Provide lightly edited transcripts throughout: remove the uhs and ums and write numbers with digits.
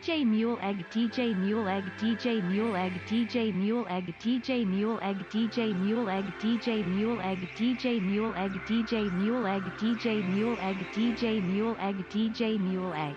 DJ Muel egg DJ Muel egg DJ Muel egg DJ Muel egg DJ Muel egg DJ Muel egg DJ Muel egg DJ Muel egg DJ Muel egg DJ Muel egg DJ Muel egg DJ Muel egg.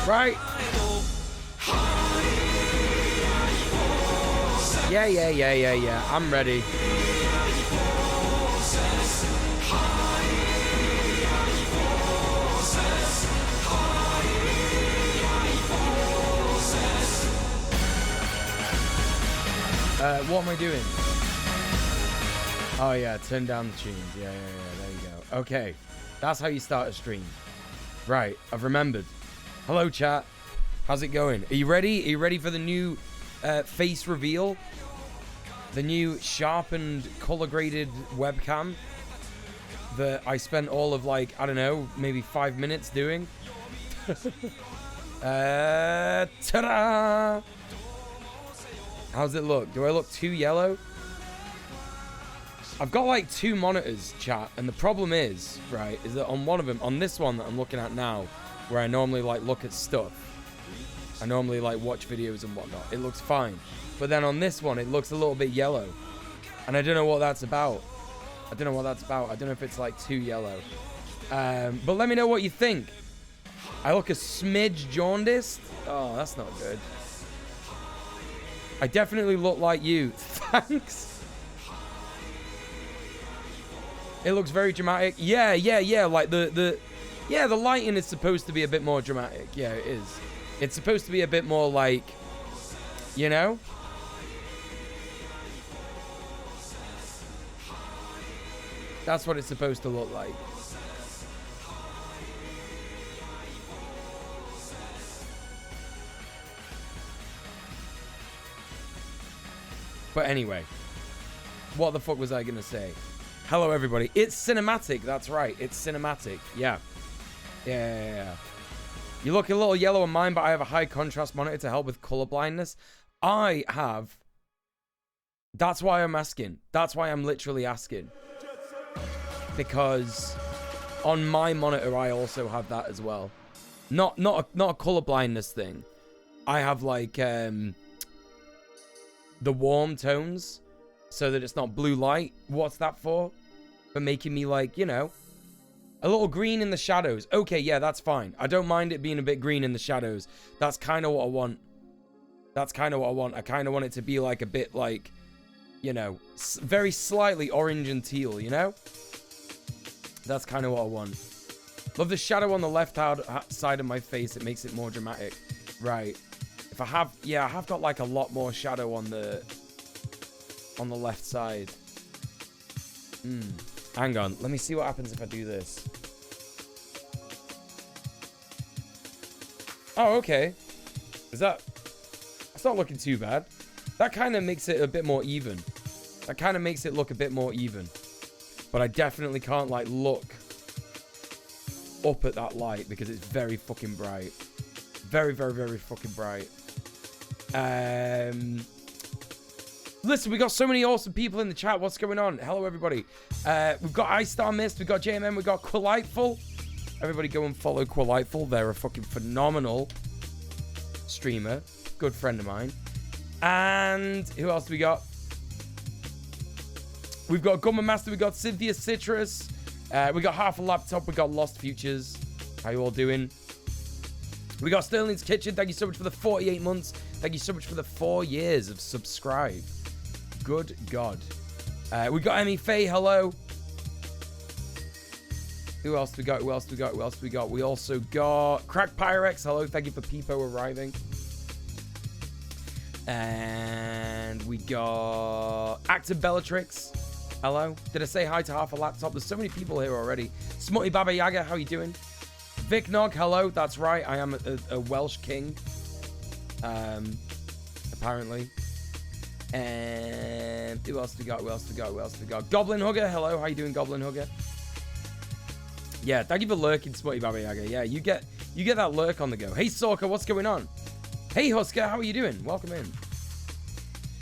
Right? Yeah. I'm ready. What am I doing? Oh yeah, turn down the tunes. Yeah, there you go. Okay, that's how you start a stream. Right, I've remembered. Hello chat, how's it going? Are you ready? Are you ready for the new face reveal? The new sharpened, color graded webcam that I spent all of like, I don't know, maybe 5 minutes doing. Ta-da! How's it look? Do I look too yellow? I've got like 2 monitors, chat, and the problem is, right, is that on one of them, on this one that I'm looking at now, where I normally like look at stuff, I normally like watch videos and whatnot, it looks fine. But then on this one, it looks a little bit yellow. And I don't know what that's about. I don't know if it's like too yellow. But let me know what you think. I look a smidge jaundiced. Oh, that's not good. I definitely look like you. Thanks. It looks very dramatic. Yeah. Like the lighting is supposed to be a bit more dramatic. Yeah, it is. It's supposed to be a bit more like, you know? That's what it's supposed to look like. But anyway, what the fuck was I gonna say? Hello everybody. It's cinematic, that's right. It's cinematic. Yeah. You look a little yellow on mine, but I have a high contrast monitor to help with color blindness. I have. That's why I'm asking. That's why I'm literally asking. Because on my monitor I also have that as well. Not a color blindness thing. I have like the warm tones so that it's not blue light. What's that for? For making me like, you know, a little green in the shadows. Okay, yeah, that's fine. I don't mind it being a bit green in the shadows. That's kind of what I want. I kind of want it to be like a bit like, you know, very slightly orange and teal, you know? That's kind of what I want. Love the shadow on the left side of my face. It makes it more dramatic. Right. If I have, yeah, I have got like a lot more shadow on the left side. Hang on. Let me see what happens if I do this. Oh, okay. That's not looking too bad. That kind of makes it a bit more even. That kind of makes it look a bit more even. But I definitely can't like look up at that light because it's very fucking bright. Very fucking bright. Listen, we got so many awesome people in the chat. What's going on? Hello, everybody. We've got iStar Mist. We've got JMM. We've got Quillightful. Everybody go and follow Quillightful. They're a fucking phenomenal streamer. Good friend of mine. And who else do we got? We've got Gumma Master. We've got Cynthia Citrus. We got Half a Laptop. We got Lost Futures. How you all doing? We got Sterling's Kitchen. Thank you so much for the 48 months. Thank you so much for the 4 years of subscribe. Good God. We got Emmy Faye. Hello. Who else we got? We also got Crack Pyrex. Hello. Thank you for Peepo arriving. And we got Active Bellatrix. Hello. Did I say hi to Half a Laptop? There's so many people here already. Smutty Baba Yaga, how you doing? Vic Nog, hello. That's right. I am a Welsh king. Apparently. And who else we got? Goblin Hugger, hello. How you doing, Goblin Hugger? Yeah, thank you for lurking, Smutty Baba Yaga. Yeah, you get that lurk on the go. Hey, Sorka, what's going on? Hey, Husker, how are you doing? Welcome in.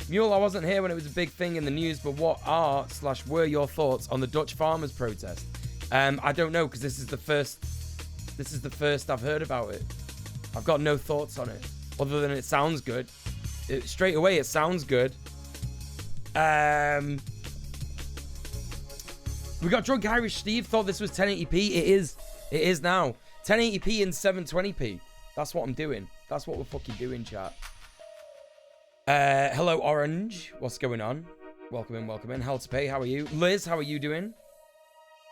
Muel, I wasn't here when it was a big thing in the news, but what were your thoughts on the Dutch farmers protest? I don't know, because this is the first I've heard about it. I've got no thoughts on it, other than it sounds good. Straight away, it sounds good. We got Drunk Irish Steve, thought this was 1080p. It is now. 1080p and 720p. That's what I'm doing. That's what we're fucking doing, chat. Hello, Orange. What's going on? Welcome in, welcome in. Hell to pay, how are you? Liz, how are you doing?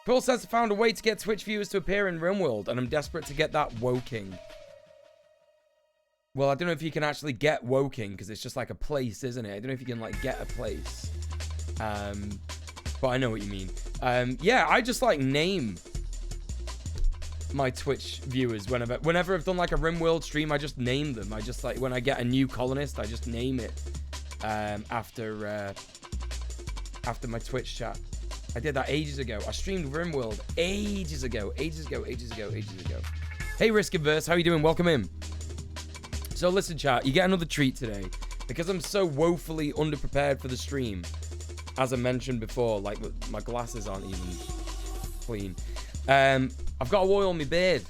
Paul says I found a way to get Twitch viewers to appear in RimWorld, and I'm desperate to get that Woking. Well, I don't know if you can actually get Woking, because it's just like a place, isn't it? I don't know if you can, like, get a place. But I know what you mean. Yeah, I just, like, name my Twitch viewers whenever I've done, like, a RimWorld stream, I just name them. I just, like, when I get a new colonist, I just name it after my Twitch chat. I did that ages ago. I streamed RimWorld ages ago. Hey, Risk Averse, how you doing? Welcome in. So listen, chat, you get another treat today. Because I'm so woefully underprepared for the stream, as I mentioned before, like my glasses aren't even clean. I've got to oil my beard,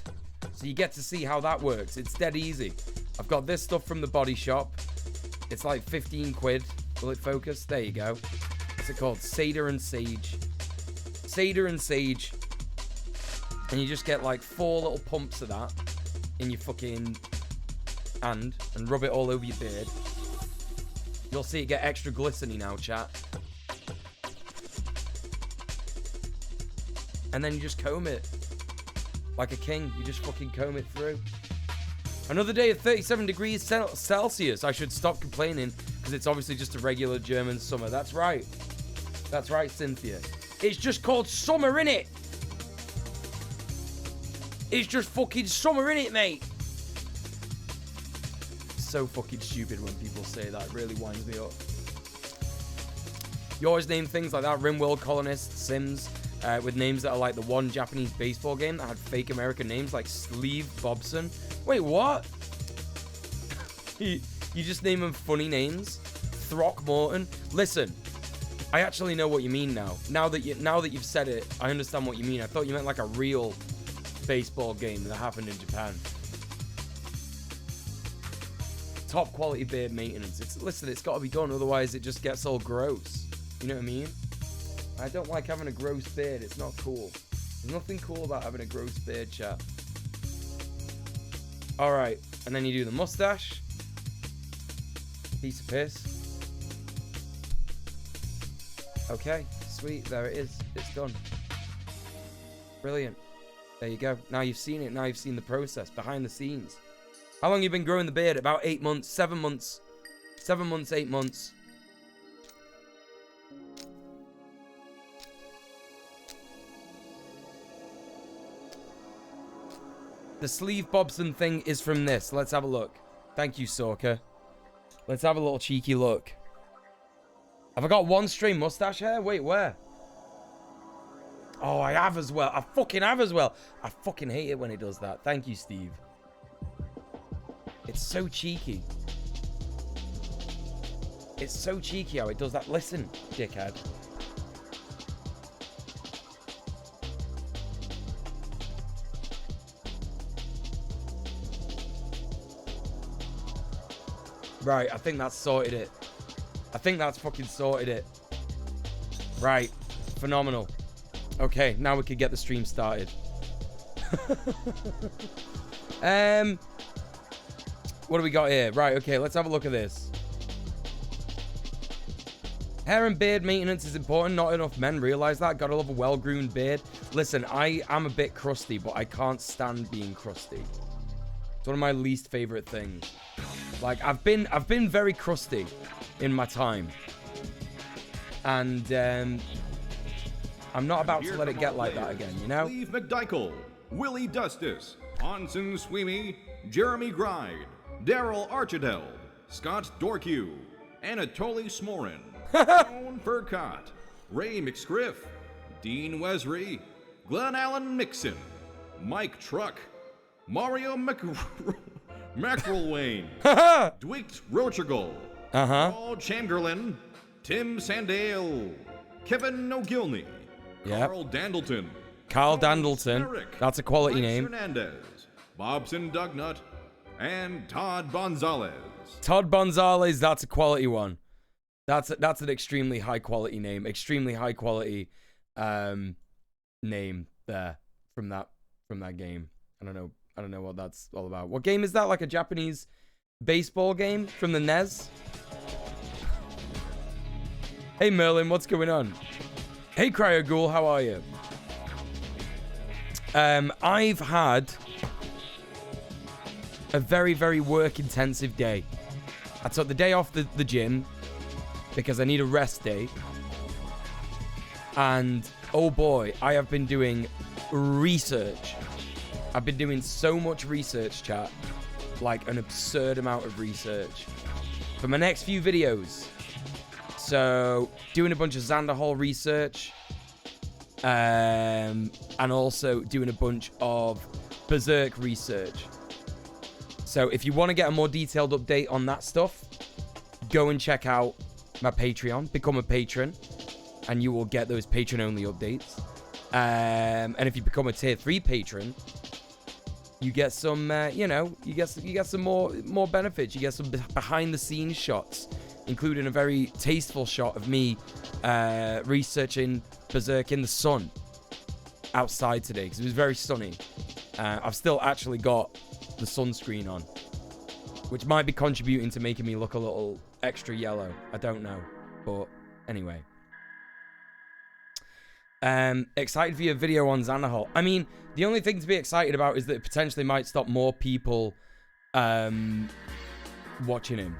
so you get to see how that works. It's dead easy. I've got this stuff from the Body Shop. It's like 15 quid. Will it focus? There you go. What's it called? Seder and Sage. Seder and Sage. And you just get like 4 little pumps of that in your fucking hand and rub it all over your beard. You'll see it get extra glistening now, chat. And then you just comb it. Like a king. You just fucking comb it through. Another day of 37 degrees Celsius. I should stop complaining because it's obviously just a regular German summer. That's right. That's right, Cynthia. It's just called summer, innit? It's just fucking summer, innit, mate? So fucking stupid when people say that. It really winds me up. You always name things like that. RimWorld Colonist, Sims, with names that are like the one Japanese baseball game that had fake American names like Sleeve Bobson. Wait, what? you just name them funny names? Throckmorton. Listen, I actually know what you mean now. Now that you've said it, I understand what you mean. I thought you meant like a real baseball game that happened in Japan. Top quality beard maintenance. Listen, it's got to be done, otherwise it just gets all gross. You know what I mean? I don't like having a gross beard. It's not cool. There's nothing cool about having a gross beard, chat. All right, and then you do the mustache. Piece of piss. Okay, sweet. There it is. It's done. Brilliant. There you go. Now you've seen it. Now you've seen the process behind the scenes. How long have you been growing the beard? About 8 months, 7 months. 7 months, 8 months. The Sleeve Bobson thing is from this. Let's have a look. Thank you, Sorka. Let's have a little cheeky look. Have I got one stray mustache hair? Wait, where? Oh, I have as well. I fucking have as well. I fucking hate it when it does that. Thank you, Steve. It's so cheeky. It's so cheeky how it does that. Listen, dickhead. Right, I think that's sorted it. I think that's fucking sorted it. Right, phenomenal. Okay, now we can get the stream started. What do we got here? Right, okay, let's have a look at this. Hair and beard maintenance is important. Not enough men realize that. Gotta love a well-groomed beard. Listen, I am a bit crusty, but I can't stand being crusty. It's one of my least favorite things. Like, I've been very crusty in my time. And I'm not about to let it get like that again, you know? Steve McDykel, Willie Dustis, Hanson Sweeney, Jeremy Gride, Daryl Archideld, Scott Dorkew, Anatoly Smorin, Joan Furcott, Ray McScriff, Dean Wesry, Glenn Allen Mixon, Mike Truck, Mario McElwain, Dwight Rochergal, Paul Chamberlain, Tim Sandale, Kevin O'Gilney, Carl Dandleton, That's a quality Mike name. Hernandez, Bobson Dugnut, and Todd Bonzalez. Todd Bonzalez, that's a quality one. That's an extremely high quality name. Extremely high quality name there from that game. I don't know I don't know what that's all about. What game is that? Like a Japanese baseball game from the NES? Hey, Merlin, what's going on? Hey, Cryoghoul, how are you? I've had a very, very work-intensive day. I took the day off the gym because I need a rest day. And, oh boy, I have been doing research. I've been doing so much research, chat. Like, an absurd amount of research. For my next few videos. So, doing a bunch of Xanderhal research. And also doing a bunch of Berserk research. So, if you want to get a more detailed update on that stuff, go and check out my Patreon. Become a patron. And you will get those patron-only updates. And if you become a tier 3 patron, you get some, you know, you get some more benefits. You get some behind-the-scenes shots, including a very tasteful shot of me researching Berserk in the sun outside today, because it was very sunny. I've still actually got the sunscreen on, which might be contributing to making me look a little extra yellow. I don't know, but anyway. Excited for your video on Xanderhal. I mean, the only thing to be excited about is that it potentially might stop more people watching him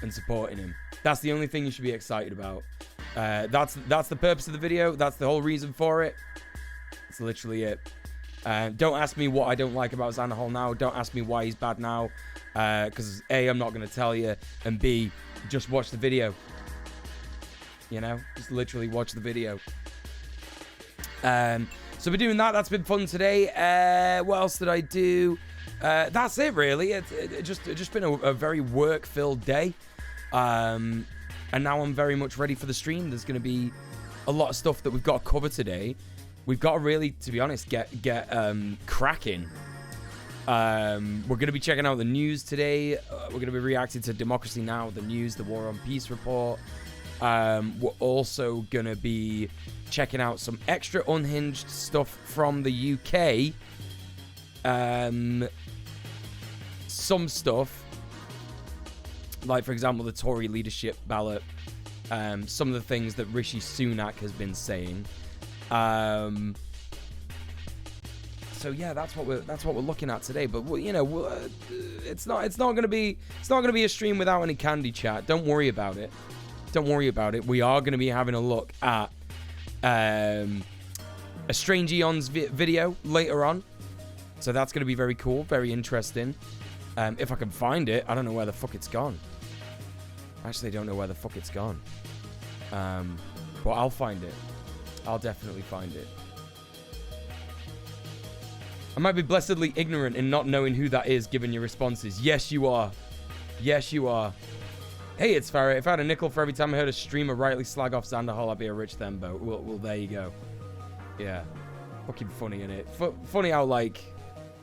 and supporting him. That's the only thing you should be excited about. That's the purpose of the video. That's the whole reason for it. That's literally it. Don't ask me what I don't like about Xanderhal now. Don't ask me why he's bad now. Because A, I'm not going to tell you. And B, just watch the video. You know? Just literally watch the video. So we're doing that. That's been fun today. What else did I do? That's it, really. It's just been a very work-filled day. And now I'm very much ready for the stream. There's going to be a lot of stuff that we've got to cover today. We've got to really, to be honest, get cracking. We're going to be checking out the news today. We're going to be reacting to Democracy Now!, the news, the War on Peace report. We're also going to be checking out some extra unhinged stuff from the UK. Some stuff, like, for example, the Tory leadership ballot. Some of the things that Rishi Sunak has been saying. So yeah, that's what we're looking at today. But you know, it's not going to be a stream without any candy chat. Don't worry about it. Don't worry about it. We are going to be having a look at a Strange Eons video later on. So that's going to be very cool, very interesting. If I can find it, I don't know where the fuck it's gone. I actually don't know where the fuck it's gone. But I'll find it. I'll definitely find it. I might be blessedly ignorant in not knowing who that is, given your responses. Yes, you are. Yes, you are. Hey, it's Farrah. If I had a nickel for every time I heard a streamer rightly slag off Xanderhal, I'd be a rich Thembo. Well, there you go. Yeah. Fucking funny, innit? Funny how, like,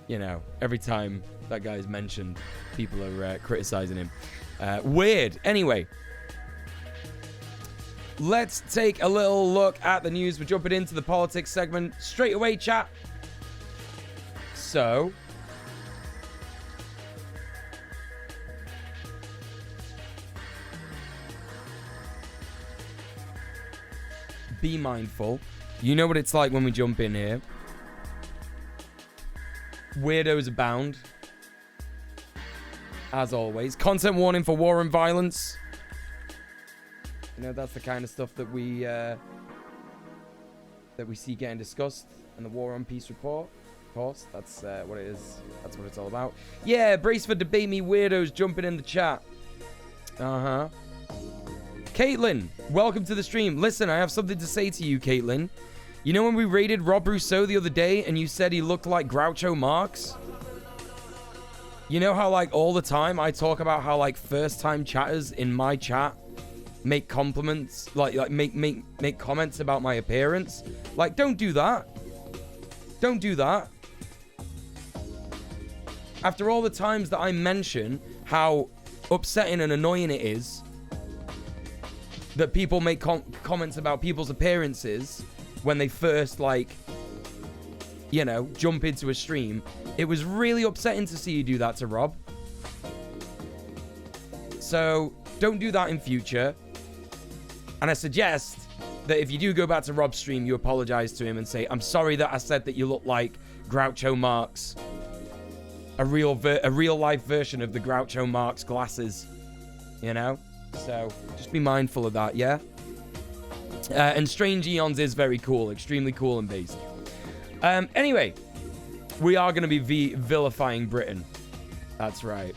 you know, every time that guy's mentioned, people are criticizing him. Weird. Anyway. Let's take a little look at the news. We're jumping into the politics segment straight away, chat. So, be mindful. You know what it's like when we jump in here. Weirdos abound. As always. Content warning for war and violence. You know, that's the kind of stuff that we see getting discussed in the War on Peace report. Of course, that's what it is. That's what it's all about. Yeah, brace for debate me weirdos jumping in the chat. Uh-huh. Caitlin, welcome to the stream. Listen, I have something to say to you, Caitlin. You know when we raided Rob Rousseau the other day and you said he looked like Groucho Marx? You know how, like, all the time I talk about how, like, first-time chatters in my chat make compliments, like make comments about my appearance? Like, don't do that. Don't do that. After all the times that I mention how upsetting and annoying it is that people make comments about people's appearances when they first, like, you know, jump into a stream. It was really upsetting to see you do that to Rob. So don't do that in future. And I suggest that if you do go back to Rob's stream, you apologize to him and say, I'm sorry that I said that you look like Groucho Marx. A real life version of the Groucho Marx glasses. You know? So just be mindful of that, yeah? And Strange Eons is very cool. Extremely cool and based. Anyway, we are going to be vilifying Britain. That's right.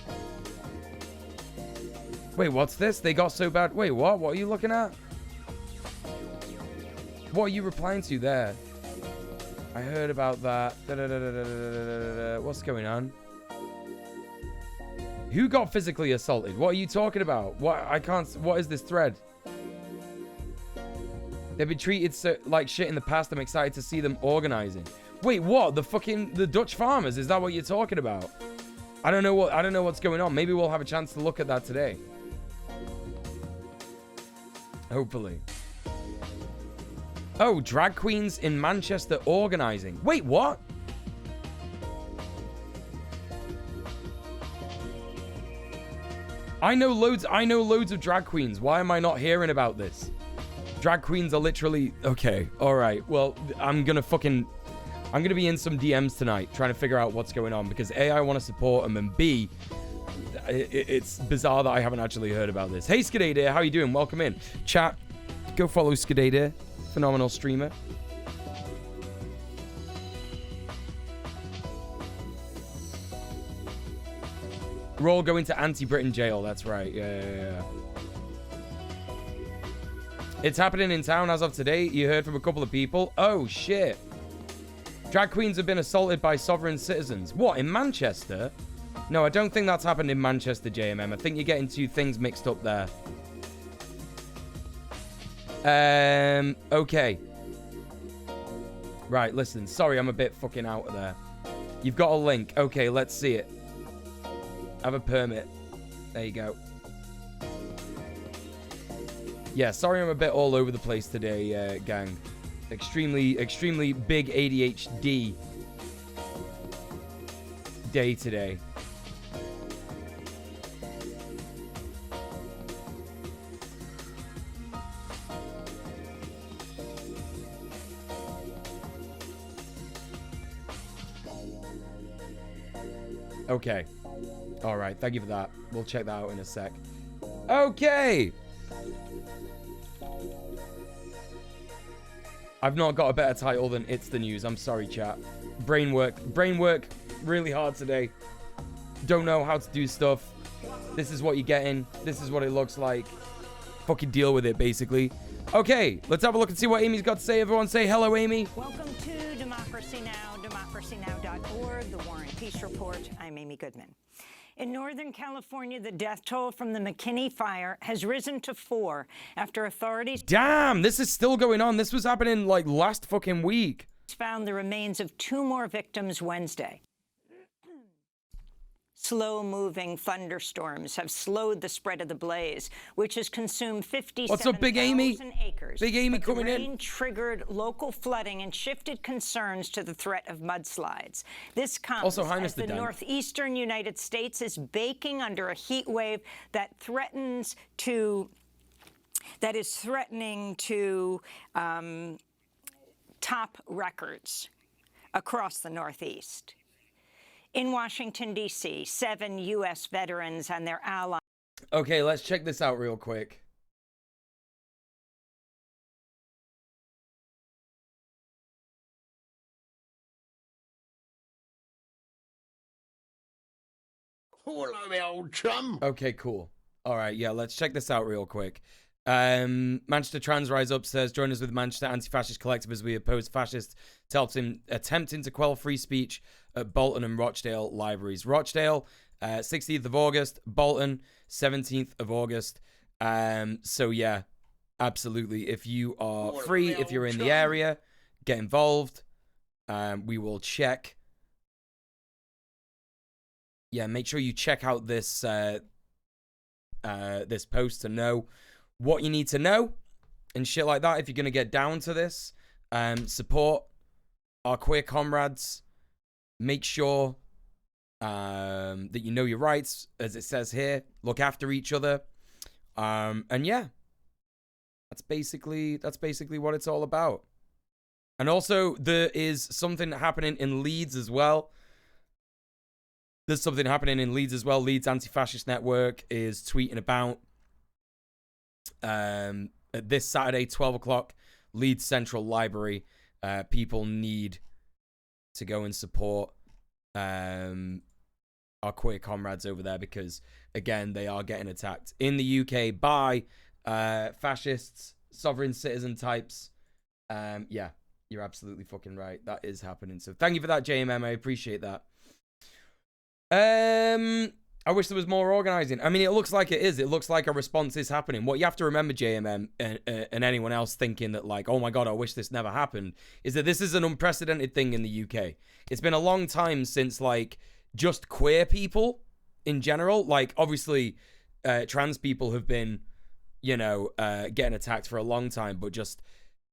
Wait, what's this? They got so bad. Wait, what? What are you looking at? What are you replying to there? I heard about that. What's going on? Who got physically assaulted? What are you talking about? What? I can't. What is this thread? They've been treated like shit in the past. I'm excited to see them organizing. Wait, what? The Dutch farmers? Is that what you're talking about? I don't know what's going on. Maybe we'll have a chance to look at that today. Hopefully. Oh, drag queens in Manchester organizing. Wait, what? I know loads of drag queens. Why am I not hearing about this? Drag queens are literally... Okay, alright. Well, I'm gonna be in some DMs tonight trying to figure out what's going on because A, I want to support them, and B, it's bizarre that I haven't actually heard about this. Hey, Skadader, how you doing? Welcome in. Chat, go follow Skadader. Phenomenal streamer. We're all going to anti-Britain jail. That's right. Yeah. It's happening in town as of today. You heard from a couple of people. Oh, shit. Drag queens have been assaulted by sovereign citizens. What, in Manchester? No, I don't think that's happened in Manchester, JMM. I think you're getting two things mixed up there. Okay. Right, listen. Sorry, I'm a bit fucking out of there. You've got a link. Okay, let's see it. Have a permit. There you go. Yeah, sorry I'm a bit all over the place today, gang. Extremely big ADHD day today. Okay. All right. Thank you for that. We'll check that out in a sec. Okay. I've not got a better title than It's the News. I'm sorry, chat. Brain work really hard today. Don't know how to do stuff. This is what you're getting. This is what it looks like. Fucking deal with it, basically. Okay, let's have a look and see what Amy's got to say. Everyone say hello, Amy. Welcome to Democracy Now!, democracynow.org, the War and Peace Report. I'm Amy Goodman. In Northern California, the death toll from the McKinney fire has risen to 4 after authorities... Damn, this is still going on. This was happening like last fucking week. ...found the remains of 2 more victims Wednesday. Slow-moving thunderstorms have slowed the spread of the blaze, which has consumed 57,000 acres. Big Amy coming in. The rain triggered local flooding and shifted concerns to the threat of mudslides. This comes also, as the northeastern United States is baking under a heat wave that is threatening to top records across the Northeast. In Washington, D.C., 7 U.S. veterans and their allies. Okay, let's check this out real quick. Hello, my old chum. Okay, cool. All right, yeah, let's check this out real quick. Manchester Trans Rise Up says, join us with Manchester Anti-Fascist Collective as we oppose fascists attempting to quell free speech at Bolton and Rochdale libraries. Rochdale, 16th of August. Bolton, 17th of August. So yeah, absolutely. If you are free, if you're in the area, get involved. We will check. Yeah, make sure you check out this this post to know what you need to know and shit like that. If you're going to get down to this, support our queer comrades. Make sure that you know your rights, as it says here. Look after each other. And yeah, that's basically what it's all about. And also, there is something happening in Leeds as well. Leeds Anti-Fascist Network is tweeting about this Saturday, 12 o'clock, Leeds Central Library. People need to go and support our queer comrades over there because, again, they are getting attacked in the UK by fascists, sovereign citizen types. Yeah, you're absolutely fucking right. That is happening. So thank you for that, JMM. I appreciate that. I wish there was more organizing. I mean, it looks like it is. It looks like a response is happening. What you have to remember, JMM, and anyone else thinking that, like, oh my God, I wish this never happened, is that this is an unprecedented thing in the UK. It's been a long time since, like, just queer people in general, like, obviously, trans people have been, you know, getting attacked for a long time, but just,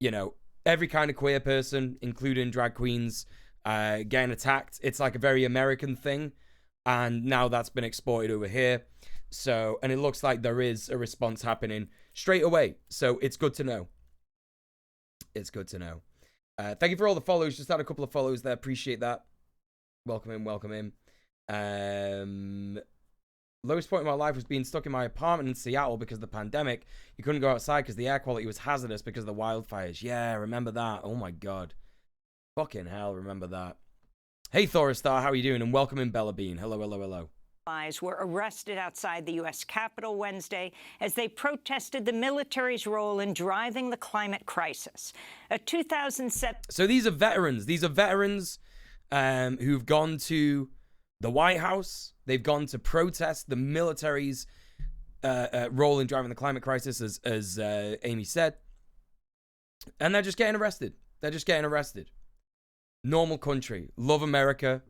you know, every kind of queer person, including drag queens, getting attacked. It's like a very American thing. And now that's been exported over here. So, and it looks like there is a response happening straight away. So it's good to know. It's good to know. Thank you for all the follows. Just had a couple of follows there. Appreciate that. Welcome in, welcome in. Lowest point in my life was being stuck in my apartment in Seattle because of the pandemic. You couldn't go outside because the air quality was hazardous because of the wildfires. Yeah, remember that. Oh my God. Fucking hell, remember that. Hey, Thoristar, how are you doing? And welcome in, Bella Bean. Hello, hello, hello. Were arrested outside the U.S. Capitol Wednesday as they protested the military's role in driving the climate crisis. A 2007... So these are veterans. These are veterans who've gone to the White House. They've gone to protest the military's role in driving the climate crisis, as Amy said. And they're just getting arrested. They're just getting arrested. Normal country. Love America.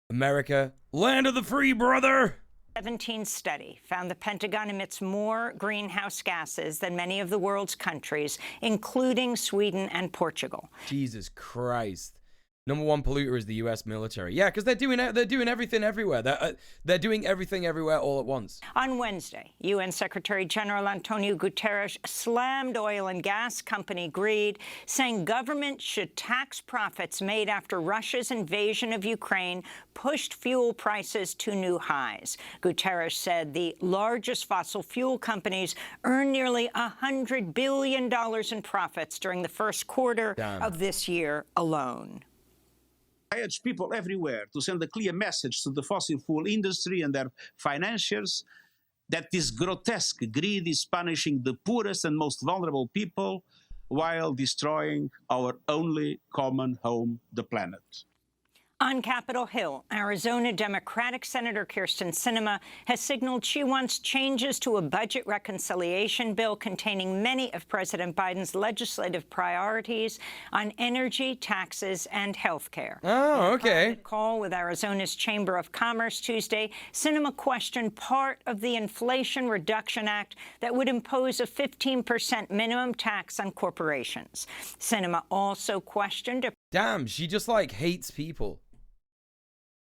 America. Land of the free, brother. 17 study found the Pentagon emits more greenhouse gases than many of the world's countries, including Sweden and Portugal. Jesus Christ. Number one polluter is the U.S. military. Yeah, because they're doing everything everywhere. They're doing everything everywhere all at once. On Wednesday, UN Secretary General Antonio Guterres slammed oil and gas company greed, saying government should tax profits made after Russia's invasion of Ukraine pushed fuel prices to new highs. Guterres said the largest fossil fuel companies earned nearly $100 billion in profits during the first quarter of this year alone. I urge people everywhere to send a clear message to the fossil fuel industry and their financiers that this grotesque greed is punishing the poorest and most vulnerable people while destroying our only common home, the planet. On Capitol Hill, Arizona Democratic Senator Kyrsten Sinema has signaled she wants changes to a budget reconciliation bill containing many of President Biden's legislative priorities on energy, taxes, and health care. Oh, okay. In a call with Arizona's Chamber of Commerce Tuesday, Sinema questioned part of the Inflation Reduction Act that would impose a 15% minimum tax on corporations. Sinema also questioned... Damn, she just, like, hates people.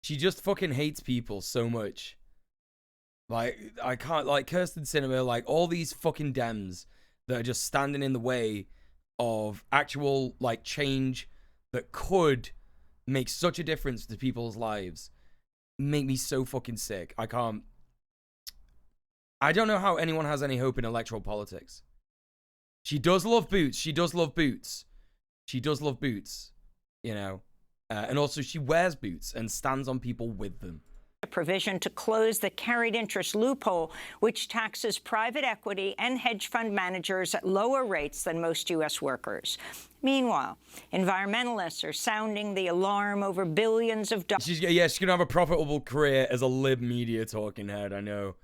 She just fucking hates people so much. Like, I can't, like, Kyrsten Sinema, like, all these fucking Dems that are just standing in the way of actual, like, change that could make such a difference to people's lives make me so fucking sick. I don't know how anyone has any hope in electoral politics. She does love boots. She does love boots. She does love boots, you know. And also she wears boots and stands on people with them. A provision to close the carried interest loophole, which taxes private equity and hedge fund managers at lower rates than most U.S. workers. Meanwhile, environmentalists are sounding the alarm over billions of dollars. She's going to have a profitable career as a lib media talking head, I know.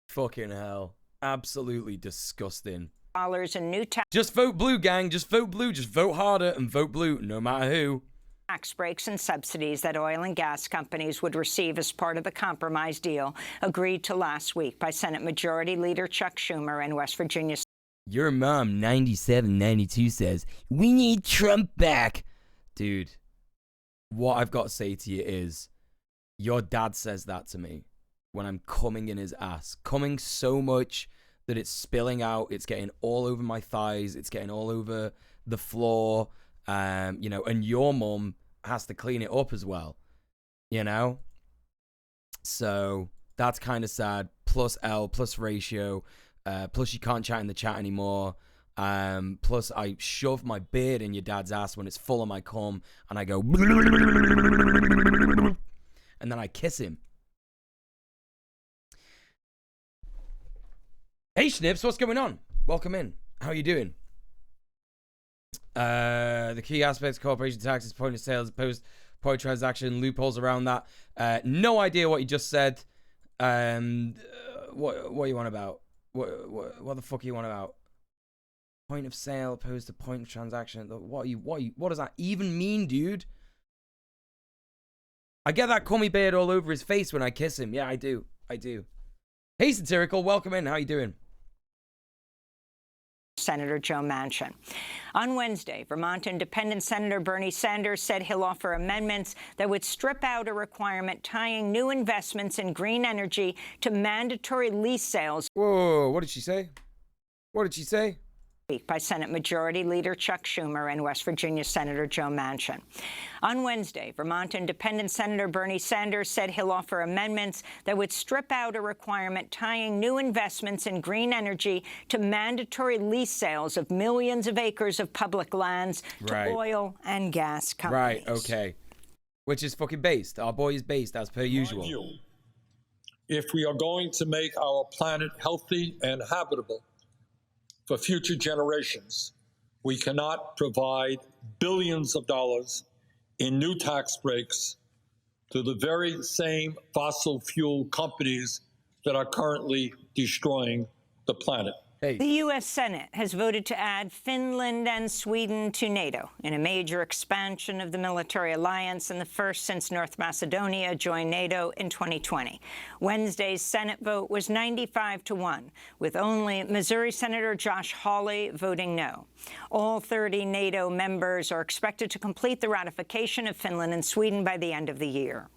Fucking hell. Absolutely disgusting. In new just vote blue, gang. Just vote blue. Just vote harder and vote blue, no matter who. Tax breaks and subsidies that oil and gas companies would receive as part of the compromise deal agreed to last week by Senate Majority Leader Chuck Schumer and West Virginia. Your mom, 9792, says, we need Trump back. Dude, what I've got to say to you is, your dad says that to me when I'm coming in his ass. Coming so much that it's spilling out. It's getting all over my thighs. It's getting all over the floor. You know, and your mum has to clean it up as well. You know? So that's kind of sad. Plus L, plus ratio. Plus you can't chat in the chat anymore. Plus I shove my beard in your dad's ass when it's full of my cum, and I go, and then I kiss him. Hey Schnips, what's going on? Welcome in. How are you doing? The key aspects of corporation tax is point of sale as opposed to point of transaction, loopholes around that. No idea what you just said. What are you on about? What the fuck are you on about? Point of sale opposed to point of transaction. What does that even mean, dude? I get that cummy beard all over his face when I kiss him. Yeah, I do. Hey, Satirical, welcome in. How you doing? Senator Joe Manchin. On Wednesday, Vermont Independent Senator Bernie Sanders said he'll offer amendments that would strip out a requirement tying new investments in green energy to mandatory lease sales. Whoa, what did she say? What did she say? By Senate Majority Leader Chuck Schumer and West Virginia Senator Joe Manchin. On Wednesday, Vermont Independent Senator Bernie Sanders said he'll offer amendments that would strip out a requirement tying new investments in green energy to mandatory lease sales of millions of acres of public lands to oil and gas companies. Right, okay. Which is fucking based. Our boy is based as per usual. If we are going to make our planet healthy and habitable for future generations, we cannot provide billions of dollars in new tax breaks to the very same fossil fuel companies that are currently destroying the planet. The U.S. Senate has voted to add Finland and Sweden to NATO in a major expansion of the military alliance and the first since North Macedonia joined NATO in 2020. Wednesday's Senate vote was 95-1, with only Missouri Senator Josh Hawley voting no. All 30 NATO members are expected to complete the ratification of Finland and Sweden by the end of the year.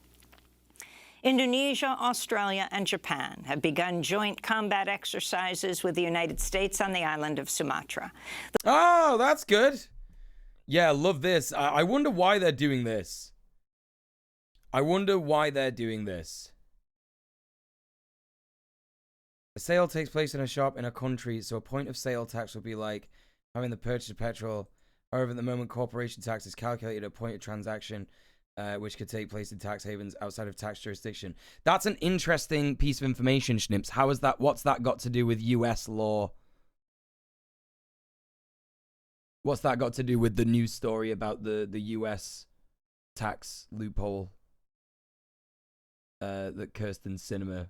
Indonesia, Australia, and Japan have begun joint combat exercises with the United States on the island of Sumatra. Oh, that's good. Yeah, I love this. I wonder why they're doing this. A sale takes place in a shop in a country, so a point of sale tax will be like having the purchase of petrol. However, at the moment, corporation tax is calculated at a point of transaction, which could take place in tax havens outside of tax jurisdiction. That's an interesting piece of information, Schnips. How is that? What's that got to do with US law? What's that got to do with the news story about the US tax loophole that Kirsten Sinema?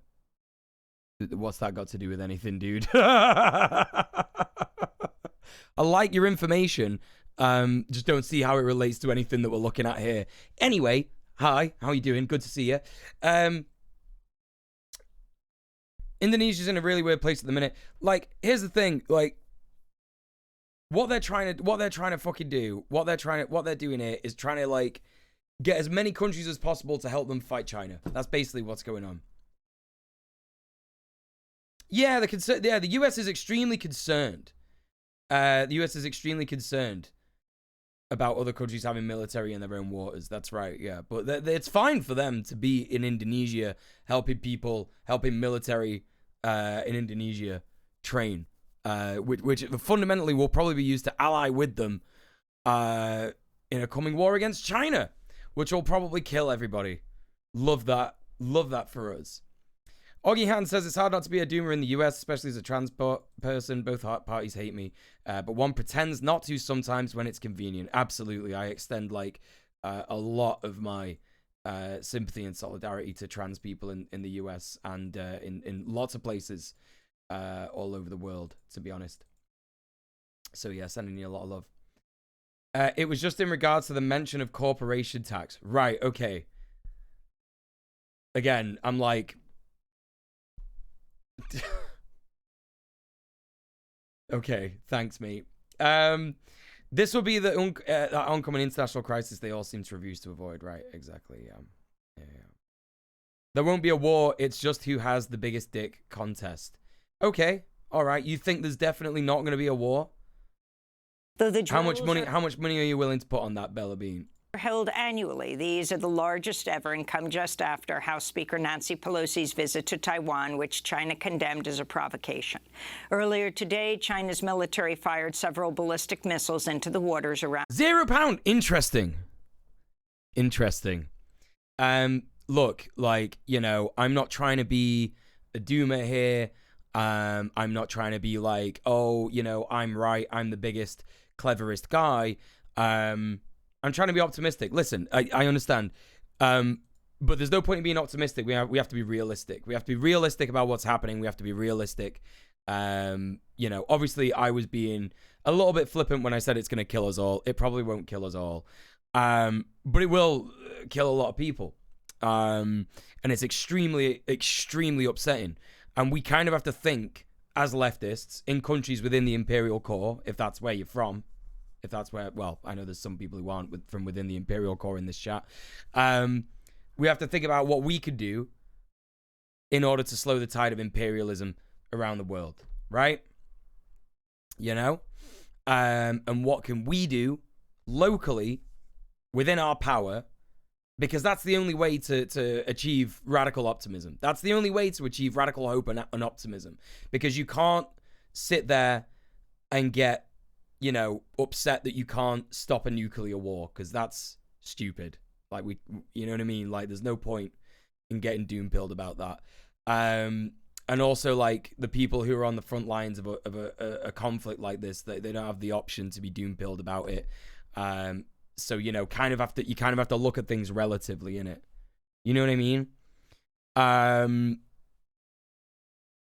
What's that got to do with anything, dude? I like your information. Just don't see how it relates to anything that we're looking at here. Anyway, hi, how you doing? Good to see you. Indonesia's in a really weird place at the minute. Like, here's the thing, like, what they're trying to fucking do, what they're doing here is trying to, like, get as many countries as possible to help them fight China. That's basically what's going on. Yeah, the US is extremely concerned. The US is extremely concerned about other countries having military in their own waters. That's right, yeah. But it's fine for them to be in Indonesia, helping people, helping military in Indonesia train, which fundamentally will probably be used to ally with them in a coming war against China, which will probably kill everybody. Love that for us. Oggy Han says it's hard not to be a doomer in the US, especially as a transport person. Both parties hate me, but one pretends not to sometimes when it's convenient. Absolutely. I extend like a lot of my sympathy and solidarity to trans people in the US and in lots of places all over the world, to be honest. So yeah, sending you a lot of love. It was just in regards to the mention of corporation tax. Right, okay. Again, I'm like... Okay, thanks, mate. This will be the oncoming international crisis they all seem to refuse to avoid. Right, exactly. Yeah. There won't be a war. It's just who has the biggest dick contest. Okay, all right. You think there's definitely not going to be a war? How much money are you willing to put on that, Bella Bean? Held annually. These are the largest ever and come just after House Speaker Nancy Pelosi's visit to Taiwan, which China condemned as a provocation. Earlier today, China's military fired several ballistic missiles into the waters around £0. Interesting. Look, like, you know, I'm not trying to be a doomer here. I'm not trying to be like, oh, you know, I'm right. I'm the biggest, cleverest guy. I'm trying to be optimistic. Listen, I understand. But there's no point in being optimistic. We have to be realistic. We have to be realistic about what's happening. We have to be realistic. You know, obviously I was being a little bit flippant when I said it's going to kill us all. It probably won't kill us all. But it will kill a lot of people. And it's extremely, extremely upsetting. And we kind of have to think as leftists in countries within the imperial core, if that's where you're from. If that's where, well, I know there's some people who aren't from within the imperial core in this chat. We have to think about what we could do in order to slow the tide of imperialism around the world, right? You know? And what can we do locally within our power? Because that's the only way to achieve radical optimism. That's the only way to achieve radical hope and optimism. Because you can't sit there and get, you know, upset that you can't stop a nuclear war, because that's stupid. Like, you know what I mean? Like, there's no point in getting doom-pilled about that. And also, like, the people who are on the front lines of a conflict like this, they don't have the option to be doom-pilled about it. So, you know, you kind of have to look at things relatively, innit? You know what I mean?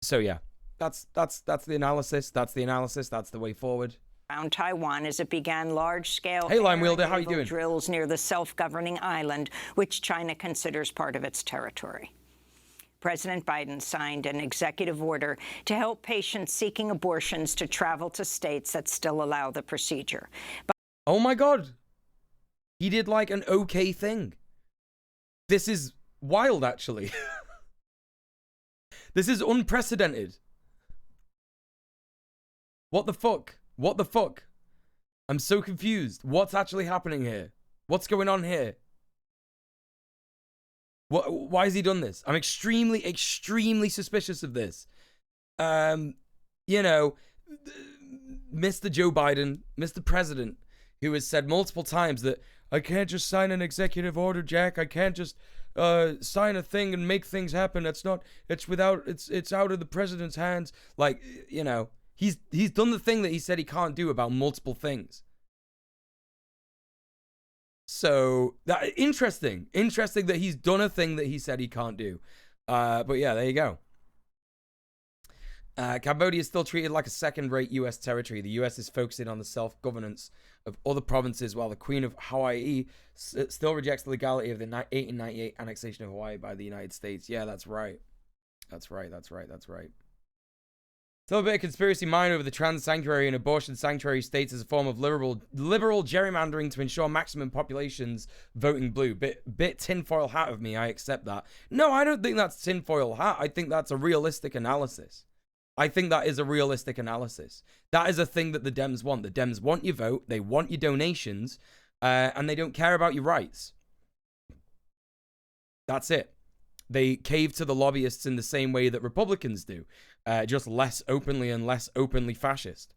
So yeah, that's the analysis. That's the analysis. That's the way forward. Around Taiwan as it began large-scale how you doing? Drills near the self-governing island, which China considers part of its territory. President Biden signed an executive order to help patients seeking abortions to travel to states that still allow the procedure. Oh my God. He did like an okay thing. This is wild, actually. This is unprecedented. What the fuck? What the fuck? I'm so confused. What's actually happening here? What's going on here? Why has he done this? I'm extremely, extremely suspicious of this. You know, Mr. Joe Biden, Mr. President, who has said multiple times that I can't just sign an executive order, Jack. I can't just sign a thing and make things happen. It's out of the president's hands. Like, you know, he's done the thing that he said he can't do about multiple things. So that interesting that he's done a thing that he said he can't do. But yeah, there you go. Cambodia is still treated like a second-rate U.S. territory. The U.S. is focusing on the self-governance of other provinces, while the Queen of Hawaii still rejects the legality of the 1898 annexation of Hawaii by the United States. Yeah, that's right. That's right. Still a bit of conspiracy mind over the trans sanctuary and abortion sanctuary states as a form of liberal gerrymandering to ensure maximum populations voting blue. Bit tinfoil hat of me, I accept that. No, I don't think that's tinfoil hat. I think that's a realistic analysis. I think that is a realistic analysis. That is a thing that the Dems want. The Dems want your vote, they want your donations, and they don't care about your rights. That's it. They cave to the lobbyists in the same way that Republicans do, just less openly and less openly fascist.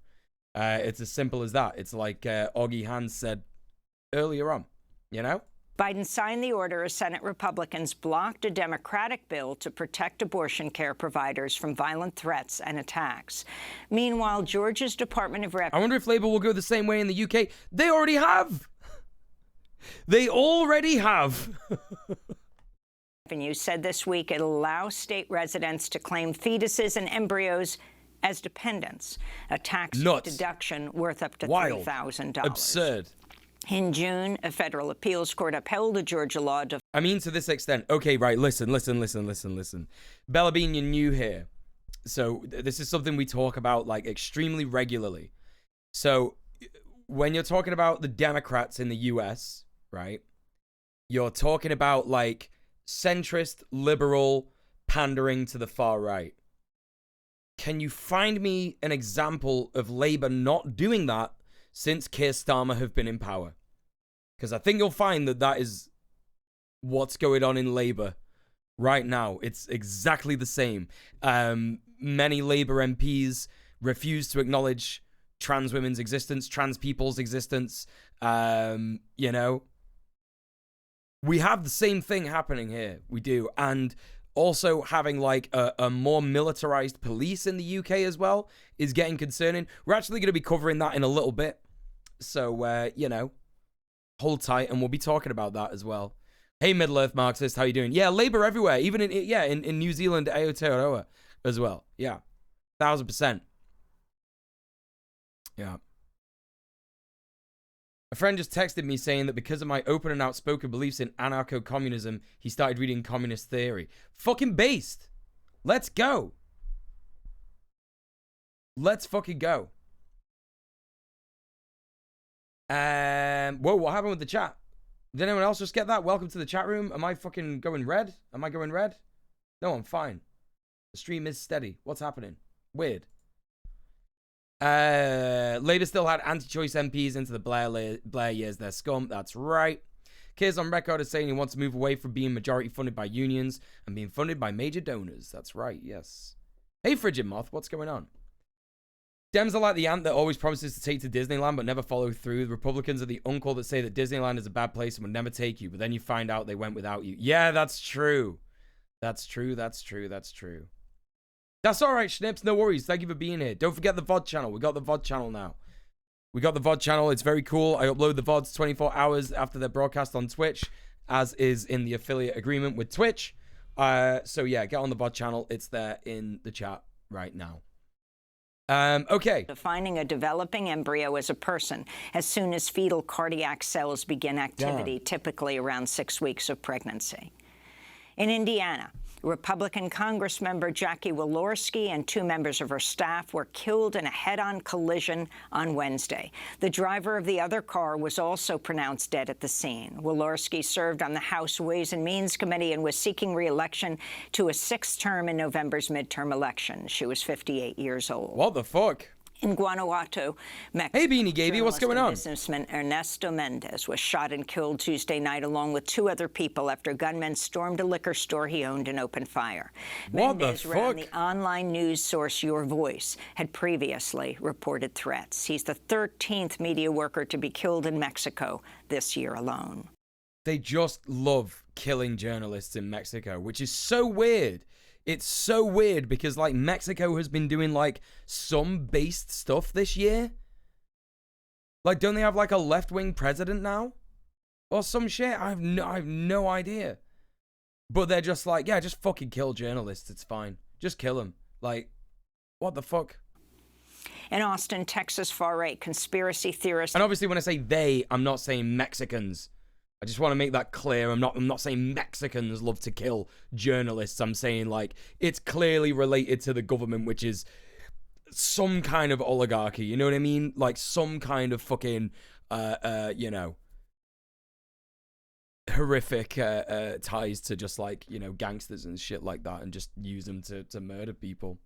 It's as simple as that. It's like Augie Hans said earlier on, you know? Biden signed the order as Senate Republicans blocked a Democratic bill to protect abortion care providers from violent threats and attacks. Meanwhile, Georgia's Department of Revenue... I wonder if Labour will go the same way in the UK. They already have. They already have. Revenue said this week it'll allow state residents to claim fetuses and embryos as dependents, a tax deduction worth up to $3,000. Absurd. In June, a federal appeals court upheld a Georgia law. I mean, to this extent. Okay, right, listen. Bella Bean, you're new here. So this is something we talk about, like, extremely regularly. So when you're talking about the Democrats in the US, right? You're talking about like centrist, liberal, pandering to the far right. Can you find me an example of Labour not doing that since Keir Starmer have been in power? Because I think you'll find that that is what's going on in Labour right now. It's exactly the same. Many Labour MPs refuse to acknowledge trans women's existence, trans people's existence. You know, we have the same thing happening here. We do. And also having like a more militarized police in the UK as well is getting concerning. We're actually going to be covering that in a little bit. So, you know, hold tight and we'll be talking about that as well. Hey, Middle-earth Marxist, how you doing? Yeah, Labour everywhere. Even in New Zealand, Aotearoa as well. Yeah, 1,000%. Yeah. A friend just texted me saying that because of my open and outspoken beliefs in anarcho-communism, he started reading communist theory. Fucking based. Let's go. Let's fucking go. Whoa, what happened with the chat? Did anyone else just get that? Welcome to the chat room. Am I fucking going red? Am I going red? No, I'm fine. The stream is steady. What's happening? Weird. Labour still had anti-choice MPs into the Blair years. They're scum. That's right. Keir's on record as saying he wants to move away from being majority funded by unions and being funded by major donors. That's right, yes. Hey, Frigid Moth, what's going on? Dems are like the ant that always promises to take to Disneyland but never follow through. The Republicans are the uncle that say that Disneyland is a bad place and would never take you, but then you find out they went without you. Yeah, that's true. That's true, that's true, that's true. That's all right, Schnips. No worries. Thank you for being here. Don't forget the VOD channel. We got the VOD channel now. We got the VOD channel. It's very cool. I upload the VODs 24 hours after they're broadcast on Twitch, as is in the affiliate agreement with Twitch. So yeah, get on the VOD channel. It's there in the chat right now. Okay. Defining a developing embryo as a person as soon as fetal cardiac cells begin activity, typically around 6 weeks of pregnancy. In Indiana, Republican Congressmember Jackie Walorski and 2 members of her staff were killed in a head-on collision on Wednesday. The driver of the other car was also pronounced dead at the scene. Walorski served on the House Ways and Means Committee and was seeking re-election to a 6th term in November's midterm election. She was 58 years old. What the fuck? In Guanajuato, Mexico, hey, Beanie Gaby, what's going on? Businessman Ernesto Mendez was shot and killed Tuesday night along with 2 other people after gunmen stormed a liquor store he owned and opened fire. What Mendez the ran fuck? the online news source Your Voice had previously reported threats. He's the 13th media worker to be killed in Mexico this year alone. They just love killing journalists in Mexico, which is so weird. It's so weird because, like, Mexico has been doing, like, some based stuff this year. Like, don't they have, like, a left-wing president now? Or some shit? I have no idea. But they're just like, yeah, just fucking kill journalists. It's fine. Just kill them. Like, what the fuck? In Austin, Texas, far-right conspiracy theorists... And obviously when I say they, I'm not saying Mexicans. I just want to make that clear. I'm not saying Mexicans love to kill journalists. I'm saying, like, it's clearly related to the government, which is some kind of oligarchy. You know what I mean? Like, some kind of fucking, you know, horrific ties to just, like, you know, gangsters and shit like that and just use them to murder people.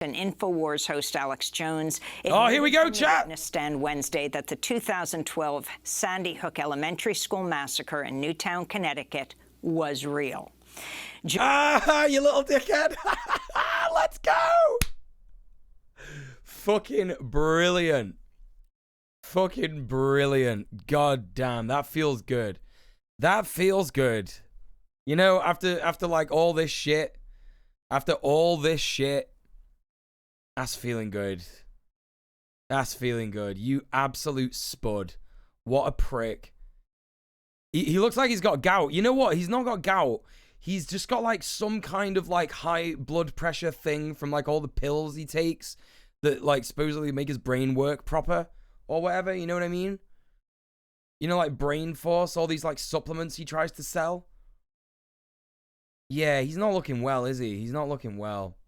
And InfoWars host Alex Jones. Oh, here we go, chat. Witness stand Wednesday that the 2012 Sandy Hook Elementary School massacre in Newtown, Connecticut, was real. You little dickhead! Let's go! Fucking brilliant! Fucking brilliant! God damn, that feels good. That feels good. You know, after like all this shit, after all this shit. That's feeling good. That's feeling good. You absolute spud. What a prick. He looks like he's got gout. You know what? He's not got gout. He's just got like some kind of like high blood pressure thing from like all the pills he takes that like supposedly make his brain work proper or whatever. You know what I mean? You know, like Brain Force, all these like supplements he tries to sell. Yeah, he's not looking well, is he? He's not looking well.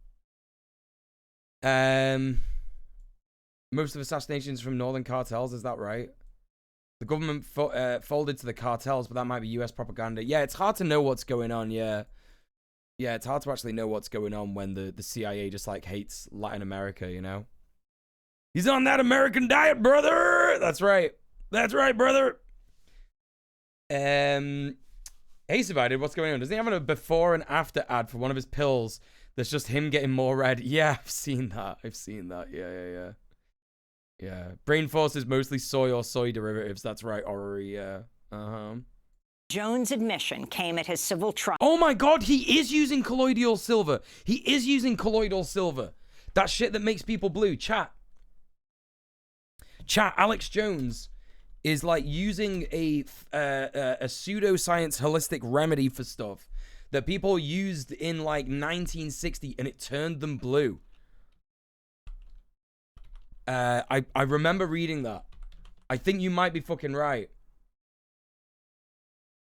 Most of assassinations from northern cartels, is that right? The government folded to the cartels, but that might be US propaganda. Yeah, it's hard to know what's going on, yeah. Yeah, it's hard to actually know what's going on when the CIA just, like, hates Latin America, you know? He's on that American diet, brother! That's right. That's right, brother! Hey, Subided, what's going on? Does he have a before and after ad for one of his pills that's just him getting more red? Yeah, I've seen that. Yeah. Brain Force is mostly soy or soy derivatives. That's right, Ori. Yeah. Jones' admission came at his civil trial. Oh my God, he is using colloidal silver. That shit that makes people blue. Chat, Alex Jones is like using a pseudoscience holistic remedy for stuff that people used in like 1960 and it turned them blue. I remember reading that. I think you might be fucking right.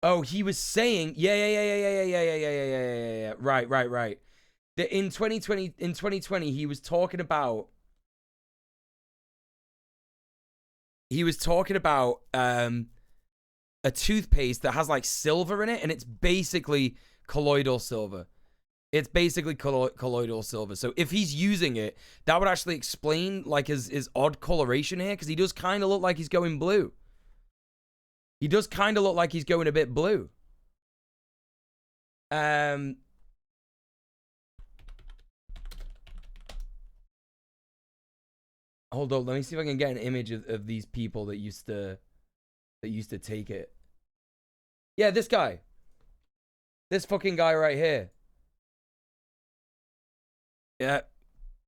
Oh, he was saying, yeah. Right. That in 2020, he was talking about a toothpaste that has like silver in it, and it's basically colloidal silver. So if he's using it, that would actually explain like his odd coloration here, because he does kind of look like he's going blue. He does kind of look like he's going a bit blue. Hold on, let me see if I can get an image of these people that used to take it. Yeah, this guy. This fucking guy right here. Yeah.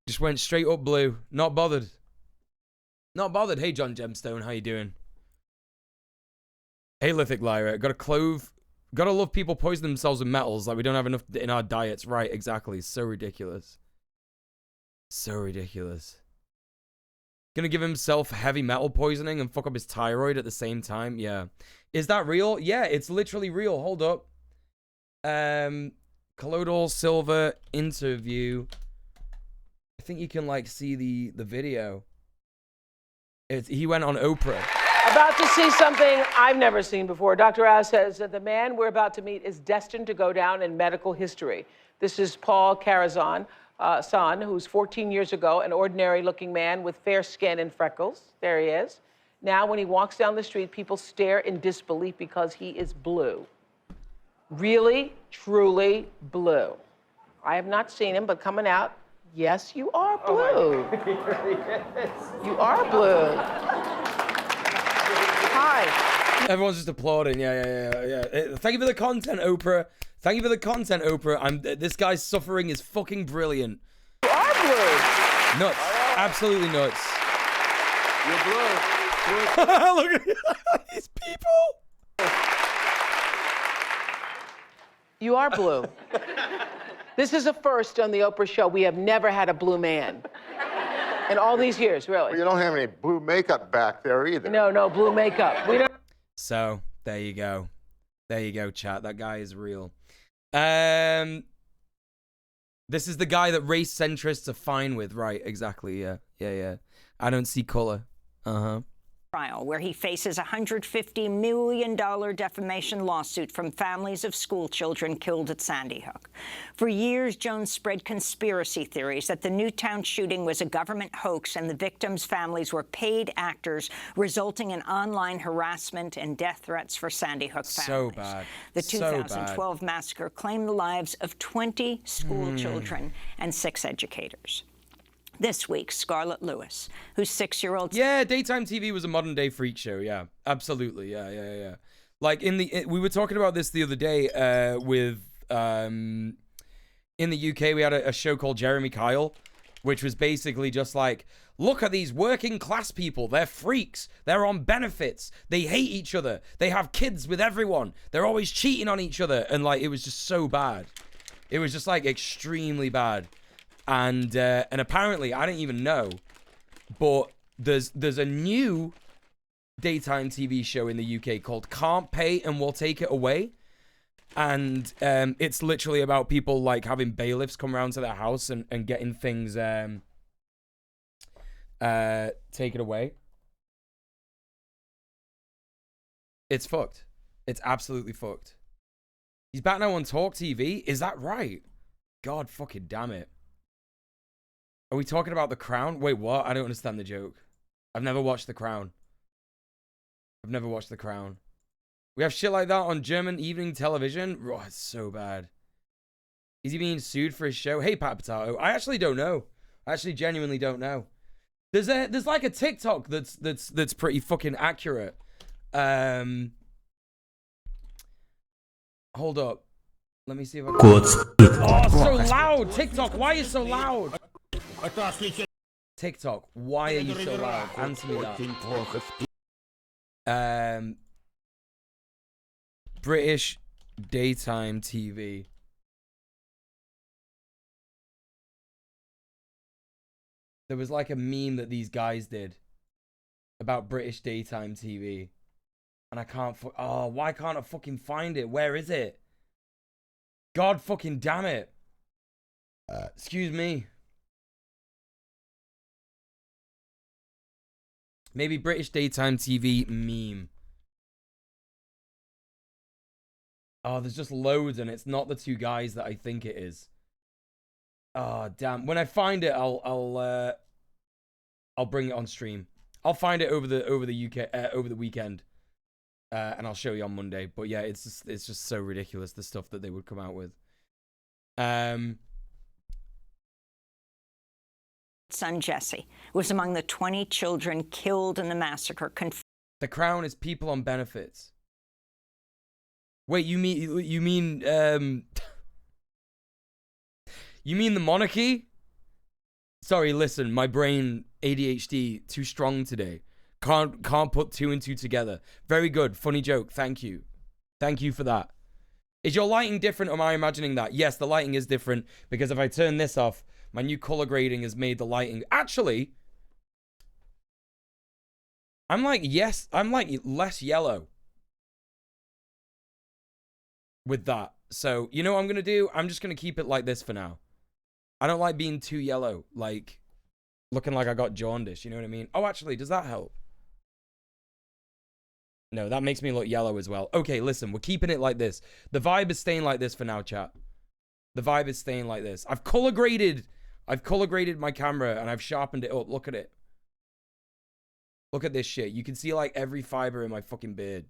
Just went straight up blue. Not bothered. Hey, John Gemstone, how you doing? Hey, Lithic Lyra. Gotta love people poison themselves with metals. Like, we don't have enough in our diets. Right, exactly. So ridiculous. Gonna give himself heavy metal poisoning and fuck up his thyroid at the same time. Yeah. Is that real? Yeah, it's literally real. Hold up. Colloidal silver interview. I think you can like see the video. He went on Oprah. About to see something I've never seen before. Dr. Oz says that the man we're about to meet is destined to go down in medical history. This is Paul Carazon, son, who's 14 years ago, an ordinary-looking man with fair skin and freckles. There he is. Now, when he walks down the street, people stare in disbelief because he is blue. Really, truly blue. I have not seen him, but coming out, yes, you are blue. You are blue. Hi. Everyone's just applauding. Yeah. Thank you for the content, Oprah. This guy's suffering is fucking brilliant. You are blue. Nuts. Absolutely nuts. You're blue. Look at these people. You are blue. This is a first on the Oprah show. We have never had a blue man. In all these years, really. Well, you don't have any blue makeup back there either. No blue makeup. We don't. So, there you go, chat. That guy is real. This is the guy that race centrists are fine with, right? Exactly, yeah. I don't see color. Trial where he faces a $150 million defamation lawsuit from families of school children killed at Sandy Hook. For years, Jones spread conspiracy theories that the Newtown shooting was a government hoax and the victims' families were paid actors, resulting in online harassment and death threats for Sandy Hook families. So bad. The 2012 massacre claimed the lives of 20 school children and 6 educators. This week, Scarlett Lewis, whose 6-year-old... Yeah, daytime TV was a modern-day freak show, yeah. Absolutely, yeah. Like, we were talking about this the other day with... in the UK, we had a show called Jeremy Kyle, which was basically just like, look at these working-class people. They're freaks. They're on benefits. They hate each other. They have kids with everyone. They're always cheating on each other. And, like, it was just so bad. It was just, like, extremely bad. And apparently, I didn't even know, but there's a new daytime TV show in the UK called Can't Pay and We'll Take It Away. And it's literally about people like having bailiffs come around to their house and getting things take it away. It's fucked. It's absolutely fucked. He's back now on Talk TV. Is that right? God fucking damn it. Are we talking about The Crown? Wait, what? I don't understand the joke. I've never watched The Crown. I've never watched The Crown. We have shit like that on German evening television? Oh, it's so bad. Is he being sued for his show? Hey, Pat Potato. I actually don't know. I actually genuinely don't know. There's like a TikTok that's pretty fucking accurate. Hold up. Let me see if I can... Oh, so loud! TikTok, why are you so loud? TikTok, why are you so loud? Answer me that. British daytime TV. There was like a meme that these guys did about British daytime TV. And I can't... Oh, why can't I fucking find it? Where is it? God fucking damn it. Excuse me. Maybe British daytime TV meme. Oh, there's just loads and it's not the two guys that I think it is. Oh, damn. When I find it, I'll bring it on stream. I'll find it over the weekend. And I'll show you on Monday. But yeah, it's just so ridiculous, the stuff that they would come out with. Son Jesse was among the 20 children killed in the massacre. The Crown is people on benefits. Wait, you mean you mean the monarchy? Sorry, listen, my brain ADHD too strong today. Can't put two and two together. Very good, funny joke. Thank you. Thank you for that. Is your lighting different or am I imagining that? Yes, the lighting is different because if I turn this off, my new color grading has made the lighting... Actually, I'm like less yellow with that. So, you know what I'm going to do? I'm just going to keep it like this for now. I don't like being too yellow, like looking like I got jaundice, you know what I mean? Oh, actually, does that help? No, that makes me look yellow as well. Okay, listen, we're keeping it like this. The vibe is staying like this for now, chat. The vibe is staying like this. I've color graded my camera and I've sharpened it up. Look at it. Look at this shit. You can see like every fiber in my fucking beard.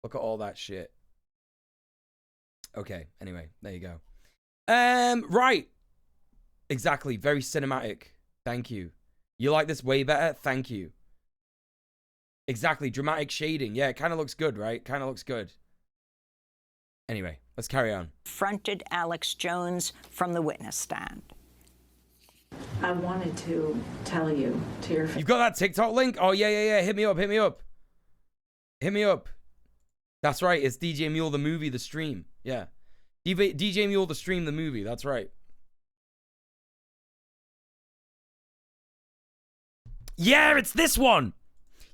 Look at all that shit. Okay, anyway, there you go. Right. Exactly, very cinematic. Thank you. You like this way better? Thank you. Exactly, dramatic shading. Yeah, it kind of looks good, right? Kind of looks good. Anyway, let's carry on. Confronted Alex Jones from the witness stand. I wanted to tell you to your face. You've got that TikTok link? Oh, yeah. Hit me up. Hit me up. That's right. It's DJ Muel, the movie, the stream. Yeah. DJ Muel, the stream, the movie. That's right. Yeah, it's this one.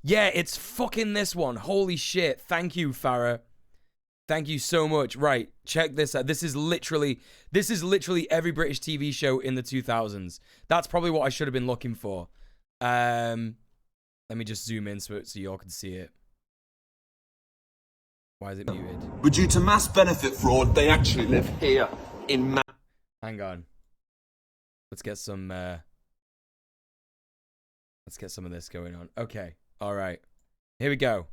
Yeah, it's fucking this one. Holy shit. Thank you, Farah. Thank you so much. Right, check this out. This is literally every British TV show in the 2000s. That's probably what I should have been looking for. Let me just zoom in so y'all can see it. Why is it muted? But due to mass benefit fraud, they actually live here in Hang on. Let's get some of this going on. Okay. All right. Here we go.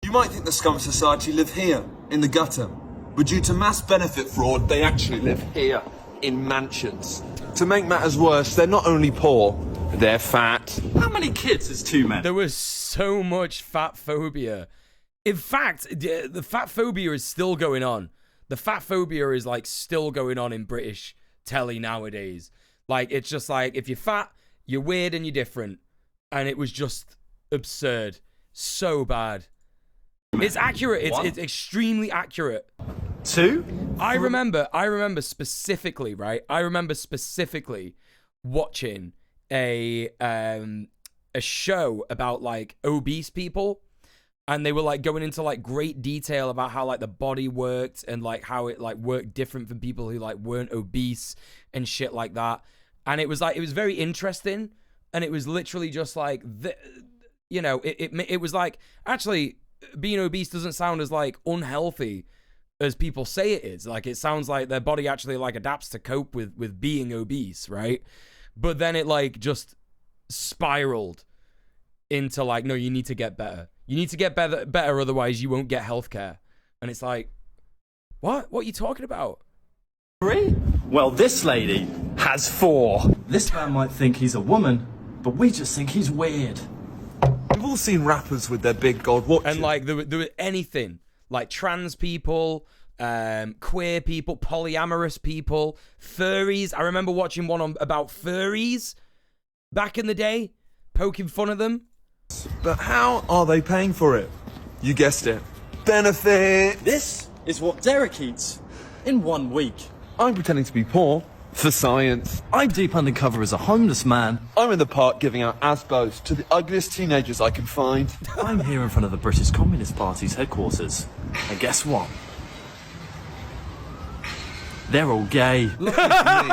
You might think the scum society live here, in the gutter. But due to mass benefit fraud, they actually live here, in mansions. To make matters worse, they're not only poor, they're fat. How many kids is two men? There was so much fat phobia. In fact, the fat phobia is still going on. The fat phobia is, like, still going on in British telly nowadays. Like, it's just like, if you're fat, you're weird and you're different. And it was just absurd. So bad. It's accurate. It's extremely accurate. Two? I remember specifically, right? I remember specifically watching a show about like obese people, and they were like going into like great detail about how like the body worked and like how it like worked different from people who like weren't obese and shit like that. And it was very interesting And it was literally just like, you know, it was like, actually, being obese doesn't sound as like unhealthy as people say it is. Like, it sounds like their body actually like adapts to cope with being obese, right? But then it like just spiraled into like, no, you need to get better. You need to get better, otherwise you won't get healthcare. And it's like, what are you talking about? 3? Well, this lady has 4. This man might think he's a woman, but we just think he's weird. We've all seen rappers with their big gold watches. And like there was anything, like trans people, queer people, polyamorous people, furries. I remember watching one about furries back in the day, poking fun of them. But how are they paying for it? You guessed it. Benefit! This is what Derek eats in 1 week. I'm pretending to be poor for science. I'm deep undercover as a homeless man. I'm in the park giving out ASBOs to the ugliest teenagers I can find. I'm here in front of the British Communist Party's headquarters. And guess what? They're all gay. Look at me.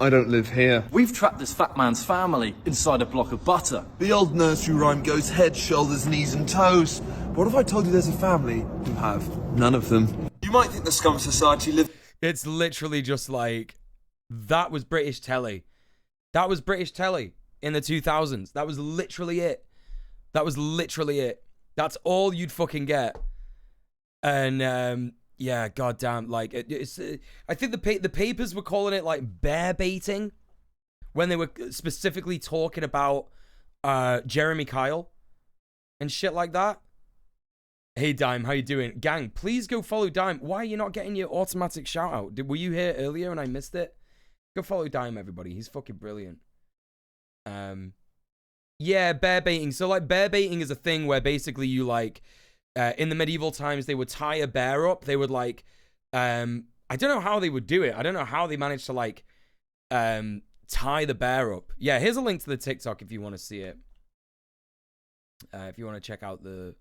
I don't live here. We've trapped this fat man's family inside a block of butter. The old nursery rhyme goes head, shoulders, knees and toes. What if I told you there's a family who have none of them? You might think the scum society live... It's literally just like, that was British telly. That was British telly in the 2000s. That was literally it. That was literally it. That's all you'd fucking get. And, yeah, goddamn, like, it's... I think the papers were calling it, like, bear baiting when they were specifically talking about Jeremy Kyle and shit like that. Hey, Dime, how you doing? Gang, please go follow Dime. Why are you not getting your automatic shout-out? Were you here earlier and I missed it? Go follow Dime, everybody. He's fucking brilliant. Yeah, bear baiting. So, like, bear baiting is a thing where basically you, like... in the medieval times, they would tie a bear up. They would, like... I don't know how they would do it. I don't know how they managed to, like... tie the bear up. Yeah, here's a link to the TikTok if you want to see it. If you want to check out the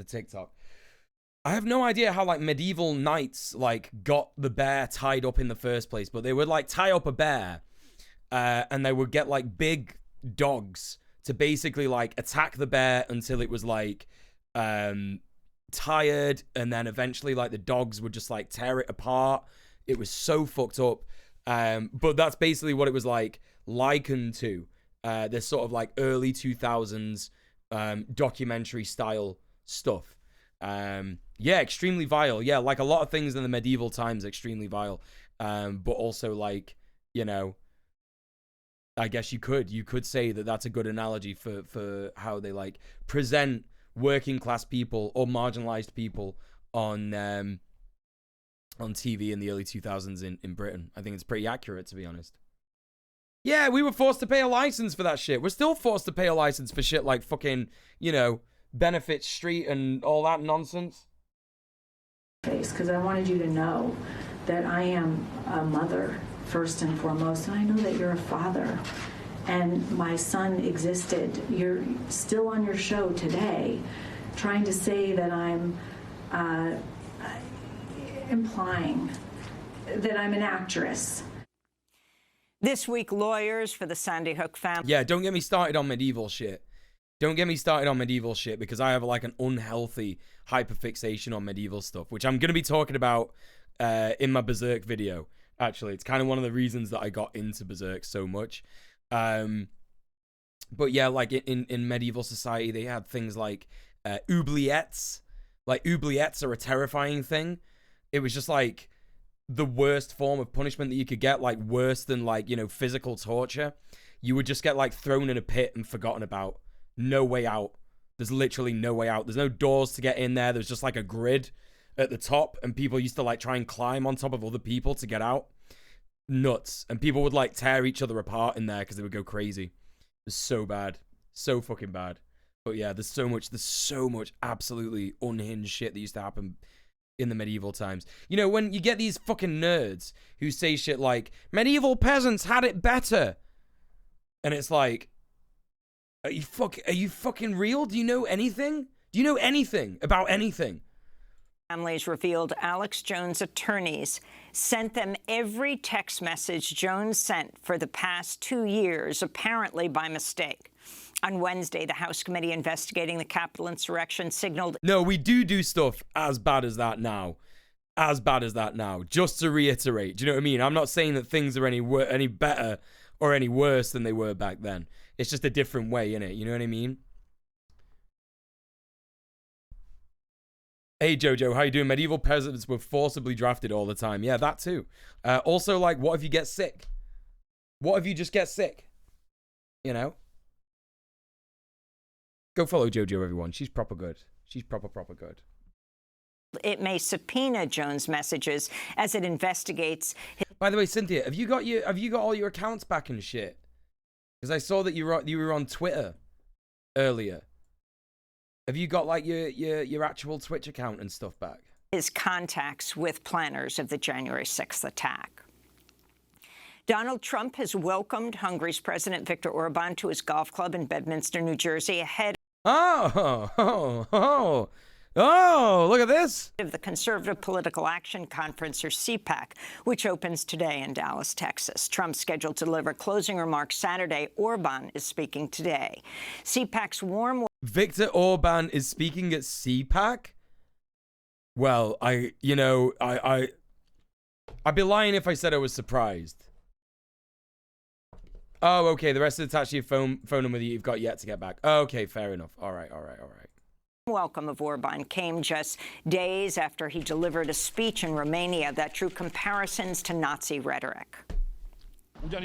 TikTok. I have no idea how, like, medieval knights, like, got the bear tied up in the first place, but they would, like, tie up a bear, and they would get, like, big dogs to basically, like, attack the bear until it was, like, tired, and then eventually, like, the dogs would just, like, tear it apart. It was so fucked up. But that's basically what it was, like, likened to. This sort of, like, early 2000s documentary-style stuff. Yeah, extremely vile. Yeah, like a lot of things in the medieval times, extremely vile. But also, like, you know, I guess you could say that that's a good analogy for how they, like, present working class people or marginalized people on TV in the early 2000s in Britain. I think it's pretty accurate, to be honest. Yeah, we were forced to pay a license for that shit. We're still forced to pay a license for shit like fucking, you know, Benefit Street and all that nonsense. Because I wanted you to know that I am a mother first and foremost, and I know that you're a father, and my son existed. You're still on your show today trying to say that I'm implying that I'm an actress. This week, lawyers for the Sandy Hook family. Yeah, don't get me started on medieval shit. Don't get me started on medieval shit, because I have, like, an unhealthy hyperfixation on medieval stuff, which I'm going to be talking about in my Berserk video. Actually, it's kind of one of the reasons that I got into Berserk so much. But yeah, like, in medieval society, they had things like oubliettes. Like, oubliettes are a terrifying thing. It was just, like, the worst form of punishment that you could get, like, worse than, like, you know, physical torture. You would just get, like, thrown in a pit and forgotten about. No way out. There's literally no way out. There's no doors to get in there. There's just, like, a grid at the top, and people used to, like, try and climb on top of other people to get out. Nuts. And people would, like, tear each other apart in there because they would go crazy. It was so bad. So fucking bad. But yeah, there's so much absolutely unhinged shit that used to happen in the medieval times. You know, when you get these fucking nerds who say shit like, medieval peasants had it better. And it's like, are you fucking real? Do you know anything? Do you know anything about anything? Families revealed Alex Jones' attorneys sent them every text message Jones sent for the past 2 years, apparently by mistake. On Wednesday, the House committee investigating the Capitol insurrection signaled... No, we do stuff as bad as that now. As bad as that now. Just to reiterate, do you know what I mean? I'm not saying that things are any better or any worse than they were back then. It's just a different way, innit? You know what I mean? Hey, Jojo, how you doing? Medieval presidents were forcibly drafted all the time. Yeah, that too. Also, like, what if you get sick? What if you just get sick? You know? Go follow Jojo, everyone. She's proper good. She's proper good. It may subpoena Jones' messages as it investigates. By the way, Cynthia, have you got all your accounts back and shit? Because I saw that you were on Twitter earlier. Have you got like your actual Twitch account and stuff back? His contacts with planners of the January 6th attack. Donald Trump has welcomed Hungary's President Viktor Orban to his golf club in Bedminster, New Jersey, ahead look at this. Of the Conservative Political Action Conference, or CPAC, which opens today in Dallas, Texas. Trump's scheduled to deliver closing remarks Saturday. Orban is speaking today. CPAC's warm... Viktor Orban is speaking at CPAC? Well, I'd be lying if I said I was surprised. Oh, okay. The rest of it's actually a phone number that you've got yet to get back. Okay, fair enough. All right. Welcome of Orban came just days after he delivered a speech in Romania that drew comparisons to Nazi rhetoric. There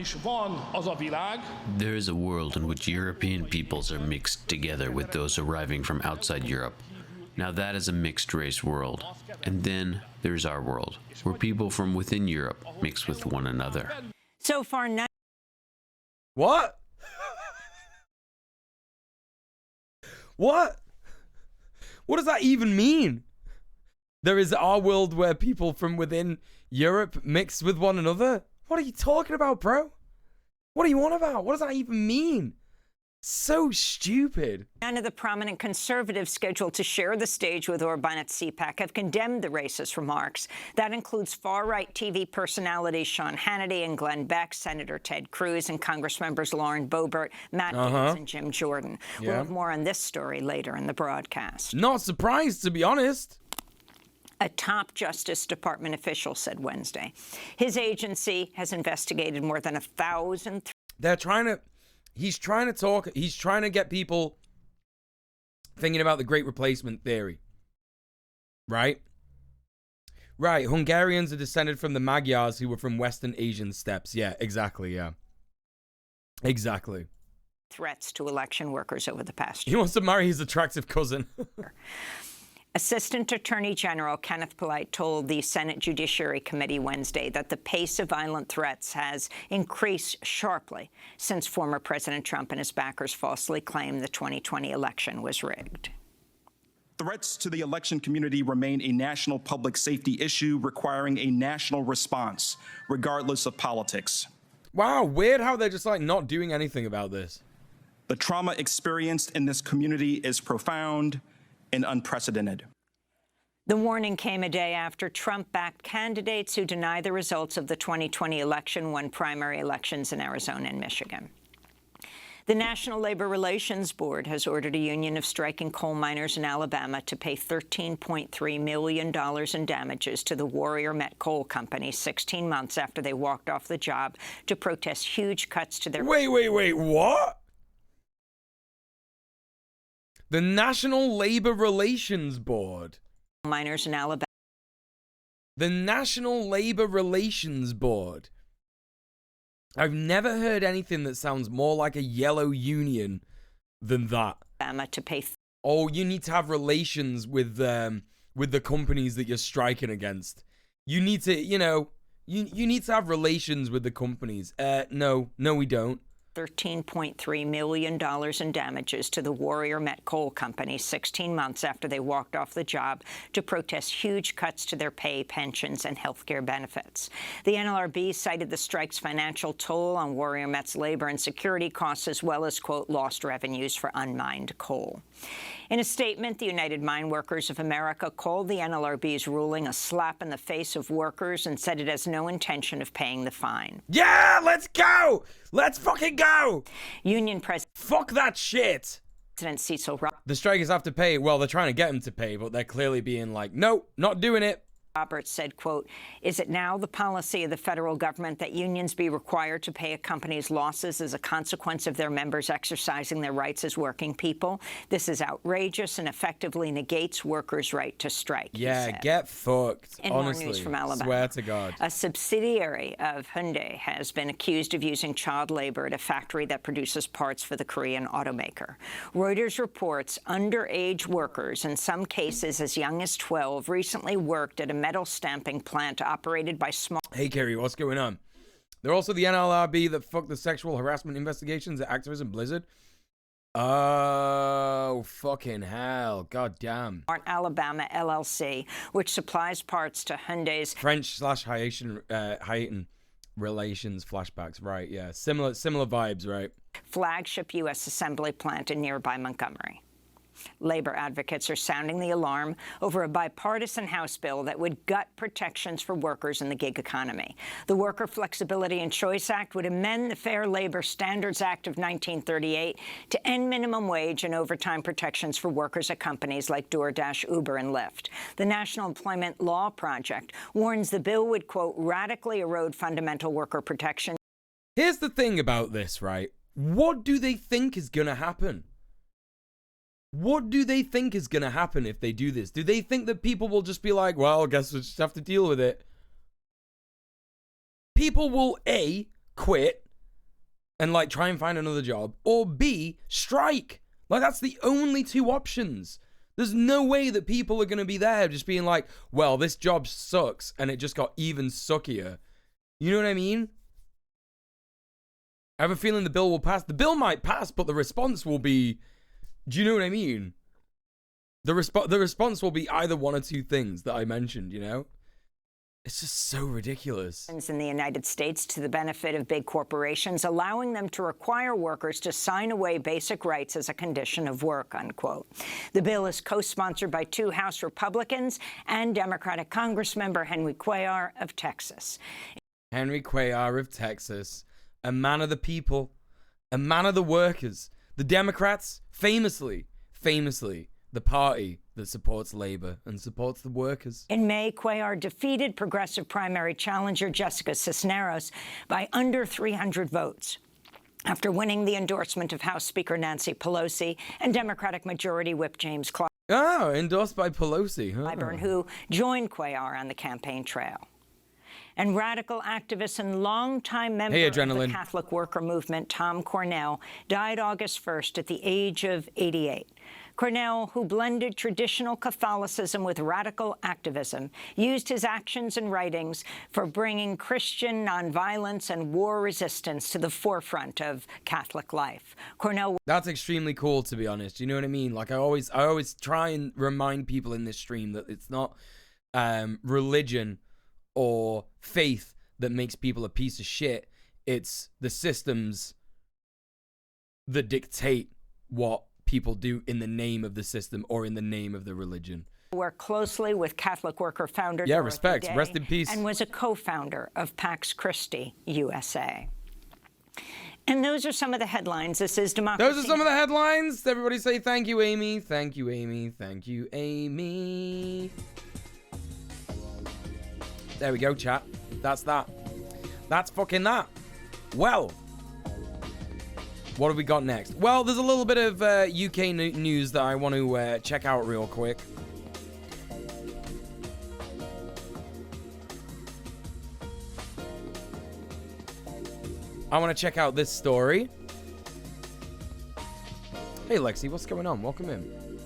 is a world in which European peoples are mixed together with those arriving from outside Europe. Now that is a mixed race world. And then there's our world, where people from within Europe mix with one another. So far, What? What? What does that even mean? There is our world where people from within Europe mix with one another? What are you talking about, bro? What are you on about? What does that even mean? So stupid. None of the prominent conservatives scheduled to share the stage with Orban at CPAC have condemned the racist remarks. That includes far-right TV personalities Sean Hannity and Glenn Beck, Senator Ted Cruz, and Congressmembers Lauren Boebert, Matt Gaetz, and Jim Jordan. We'll have more on this story later in the broadcast. Not surprised, to be honest. A top Justice Department official said Wednesday. His agency has investigated more than 1,000... He's trying to get people thinking about the Great Replacement theory. Right? Right. Hungarians are descended from the Magyars who were from Western Asian steppes. Yeah, exactly. Yeah. Exactly. Threats to election workers over the past year. He wants to marry his attractive cousin. Assistant Attorney General Kenneth Polite told the Senate Judiciary Committee Wednesday that the pace of violent threats has increased sharply since former President Trump and his backers falsely claimed the 2020 election was rigged. Threats to the election community remain a national public safety issue requiring a national response, regardless of politics. Wow, weird how they're just like not doing anything about this. The trauma experienced in this community is profound and unprecedented. The warning came a day after Trump-backed candidates who deny the results of the 2020 election won primary elections in Arizona and Michigan. The National Labor Relations Board has ordered a union of striking coal miners in Alabama to pay $13.3 million in damages to the Warrior Met Coal Company 16 months after they walked off the job to protest huge cuts to their... Wait, what? The National Labor Relations Board. Miners in Alabama. The National Labor Relations Board. I've never heard anything that sounds more like a yellow union than that. To pay. Oh, you need to have relations with the companies that you're striking against. You need to, you need to have relations with the companies. No, we don't. $13.3 million in damages to the Warrior Met Coal Company 16 months after they walked off the job to protest huge cuts to their pay, pensions, and health care benefits. The NLRB cited the strike's financial toll on Warrior Met's labor and security costs, as well as, quote, lost revenues for unmined coal. In a statement, the United Mine Workers of America called the NLRB's ruling a slap in the face of workers and said it has no intention of paying the fine. Yeah, let's go! Let's fucking go! Union President... Fuck that shit! President Cecil... The strikers have to pay. Well, they're trying to get them to pay, but they're clearly being like, no, not doing it. Roberts said, quote, "Is it now the policy of the federal government that unions be required to pay a company's losses as a consequence of their members exercising their rights as working people? This is outrageous and effectively negates workers' right to strike." Yeah, get fucked. In honestly, more news from Alabama, swear to God. A subsidiary of Hyundai has been accused of using child labor at a factory that produces parts for the Korean automaker. Reuters reports underage workers, in some cases as young as 12, recently worked at a metal stamping plant operated by small... Hey, Kerry, what's going on? They're also the NLRB that fucked the sexual harassment investigations at Activision Blizzard. Oh, fucking hell. God damn. Alabama LLC, which supplies parts to Hyundai's... French/Haitian relations flashbacks. Right, yeah. Similar vibes, right? Flagship U.S. assembly plant in nearby Montgomery. Labor advocates are sounding the alarm over a bipartisan House bill that would gut protections for workers in the gig economy. The Worker Flexibility and Choice Act would amend the Fair Labor Standards Act of 1938 to end minimum wage and overtime protections for workers at companies like DoorDash, Uber, and Lyft. The National Employment Law Project warns the bill would, quote, radically erode fundamental worker protection. Here's the thing about this, right? What do they think is going to happen? What do they think is going to happen if they do this? Do they think that people will just be like, well, I guess we'll just have to deal with it? People will A, quit and like try and find another job, or B, strike. Like, that's the only two options. There's no way that people are going to be there just being like, well, this job sucks and it just got even suckier. You know what I mean? I have a feeling the bill will pass. The bill might pass, but the response will be... Do you know what I mean? The response will be either one or two things that I mentioned, you know? It's just so ridiculous. In the United States to the benefit of big corporations, allowing them to require workers to sign away basic rights as a condition of work, unquote. The bill is co-sponsored by two House Republicans and Democratic Congressmember Henry Cuellar of Texas. Henry Cuellar of Texas, a man of the people, a man of the workers. The Democrats, famously, the party that supports labor and supports the workers. In May, Cuellar defeated progressive primary challenger Jessica Cisneros by under 300 votes. After winning the endorsement of House Speaker Nancy Pelosi and Democratic Majority Whip James Clyburn. Oh, endorsed by Pelosi. Huh? Who joined Cuellar on the campaign trail. And radical activist and longtime member of the Catholic worker movement, Tom Cornell, died August 1st at the age of 88. Cornell, who blended traditional Catholicism with radical activism, used his actions and writings for bringing Christian nonviolence and war resistance to the forefront of Catholic life. Cornell... That's extremely cool, to be honest. You know what I mean? Like, I always try and remind people in this stream that it's not religion or faith that makes people a piece of shit. It's the systems that dictate what people do in the name of the system or in the name of the religion. Worked closely with Catholic worker founder Yeah, Dorothy respect. Day, Rest in peace. And was a co-founder of Pax Christi USA. And those are some of the headlines. This is Democracy. Those are some of the headlines. Everybody say thank you, Amy. Thank you, Amy. Thank you, Amy. There we go, chat. That's that. That's fucking that. Well, what have we got next? Well, there's a little bit of UK news that I want to check out real quick. I want to check out this story. Hey, Lexi, what's going on? Welcome in.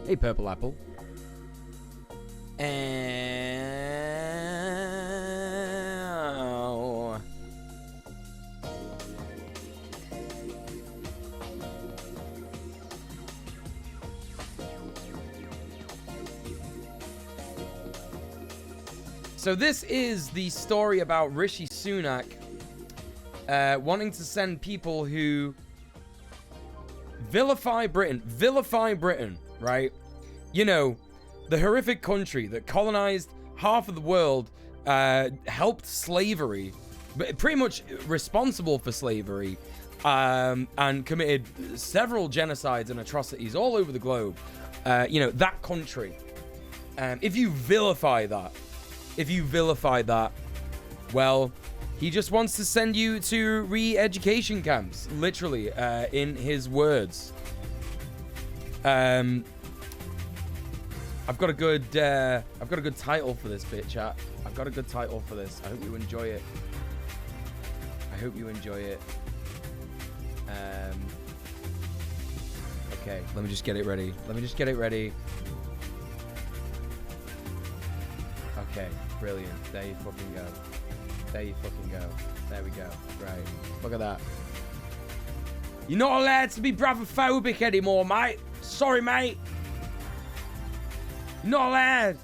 Hey, Purple Apple. So this is the story about Rishi Sunak wanting to send people who vilify Britain, right? You know, the horrific country that colonized half of the world, helped slavery, but pretty much responsible for slavery, and committed several genocides and atrocities all over the globe. You know, that country. If you vilify that, well, he just wants to send you to re-education camps, literally, in his words. I've got a good title for this bit, chat. I've got a good title for this. I hope you enjoy it. Okay, let me just get it ready. Okay, brilliant. There you fucking go. There we go. Right. Look at that. You're not allowed to be brathophobic anymore, mate. Sorry, mate. You're not allowed.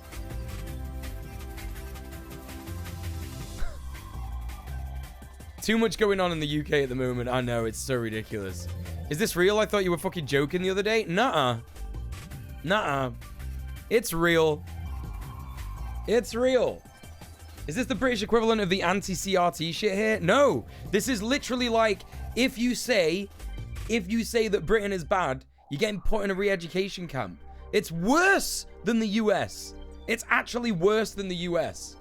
Too much going on in the UK at the moment. I know, it's so ridiculous. Is this real? I thought you were fucking joking the other day. Nuh-uh. It's real. It's real. Is this the British equivalent of the anti-CRT shit here? No. This is literally like, if you say that Britain is bad, you're getting put in a re-education camp. It's worse than the US. It's actually worse than the US.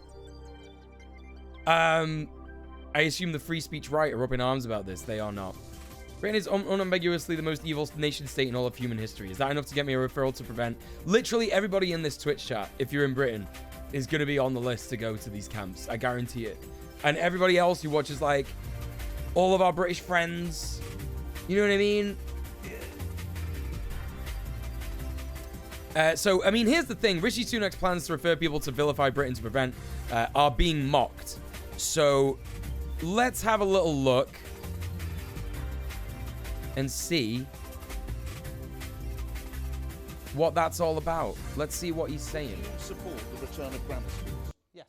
I assume the free speech right are up in arms about this. They are not. Britain is unambiguously the most evil nation state in all of human history. Is that enough to get me a referral to prevent? Literally everybody in this Twitch chat, if you're in Britain, is going to be on the list to go to these camps. I guarantee it. And everybody else who watches, like, all of our British friends, you know what I mean? So, I mean, here's the thing. Rishi Sunak's plans to refer people to vilify Britain to prevent are being mocked. So, let's have a little look and see what that's all about. Let's see what he's saying. Support the return of grammar schools? Yes.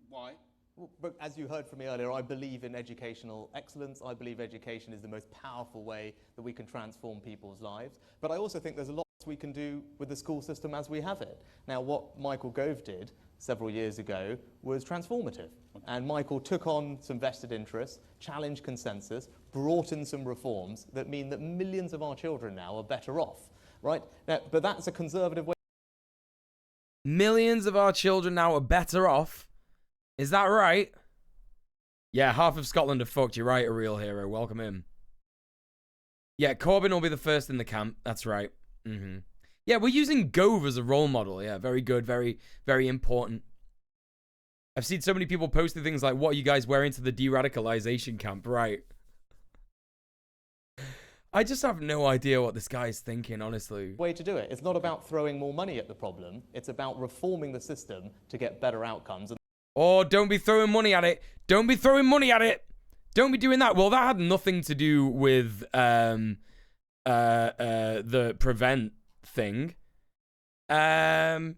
Why? Well, but as you heard from me earlier, I believe in educational excellence. I believe education is the most powerful way that we can transform people's lives. But I also think there's a lot we can do with the school system as we have it. Now, what Michael Gove did several years ago was transformative. And Michael took on some vested interests, challenged consensus, brought in some reforms that mean that millions of our children now are better off. Right? Now, but that's a conservative way. Millions of our children now are better off. Is that right? Yeah, half of Scotland are fucked. You're right, a real hero. Welcome in. Yeah, Corbyn will be the first in the camp. That's right. Yeah, we're using Gove as a role model. Yeah, very good. Very, very important. I've seen so many people posting things like, what are you guys wearing to the de-radicalization camp? Right. I just have no idea what this guy's thinking, honestly. Way to do it. It's not about throwing more money at the problem. It's about reforming the system to get better outcomes. Oh, don't be throwing money at it. Don't be throwing money at it. Don't be doing that. Well, that had nothing to do with the prevent thing. So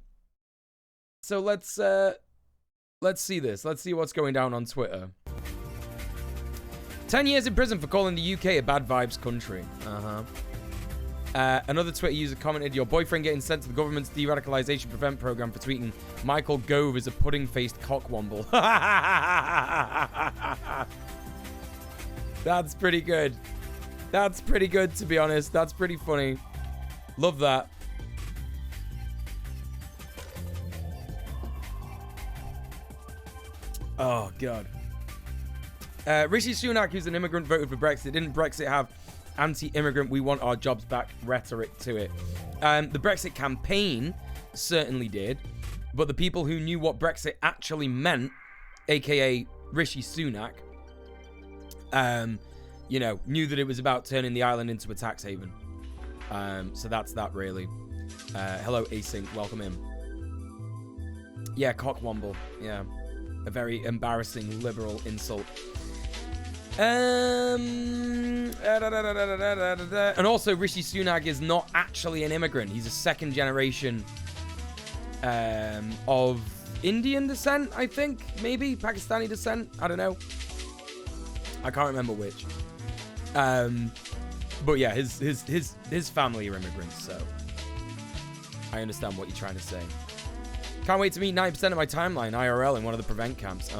let's see this. Let's see what's going down on Twitter. 10 years in prison for calling the UK a bad vibes country. Another Twitter user commented, your boyfriend getting sent to the government's de-radicalization prevent program for tweeting Michael Gove is a pudding-faced cockwomble. That's pretty good. That's pretty good, to be honest. That's pretty funny. Love that. Oh, God. Rishi Sunak, who's an immigrant, voted for Brexit. Didn't Brexit have anti-immigrant, we want our jobs back rhetoric to it? The Brexit campaign certainly did, but the people who knew what Brexit actually meant, aka Rishi Sunak, you know, knew that it was about turning the island into a tax haven. So that's that, really. Hello, Async. Welcome in. Yeah, cockwomble. Yeah. A very embarrassing liberal insult. And also, Rishi Sunak is not actually an immigrant. He's a second generation of Indian descent, I think. Maybe Pakistani descent. I don't know. I can't remember which. But yeah, his family are immigrants, so I understand what you're trying to say. Can't wait to meet 90% of my timeline IRL in one of the prevent camps.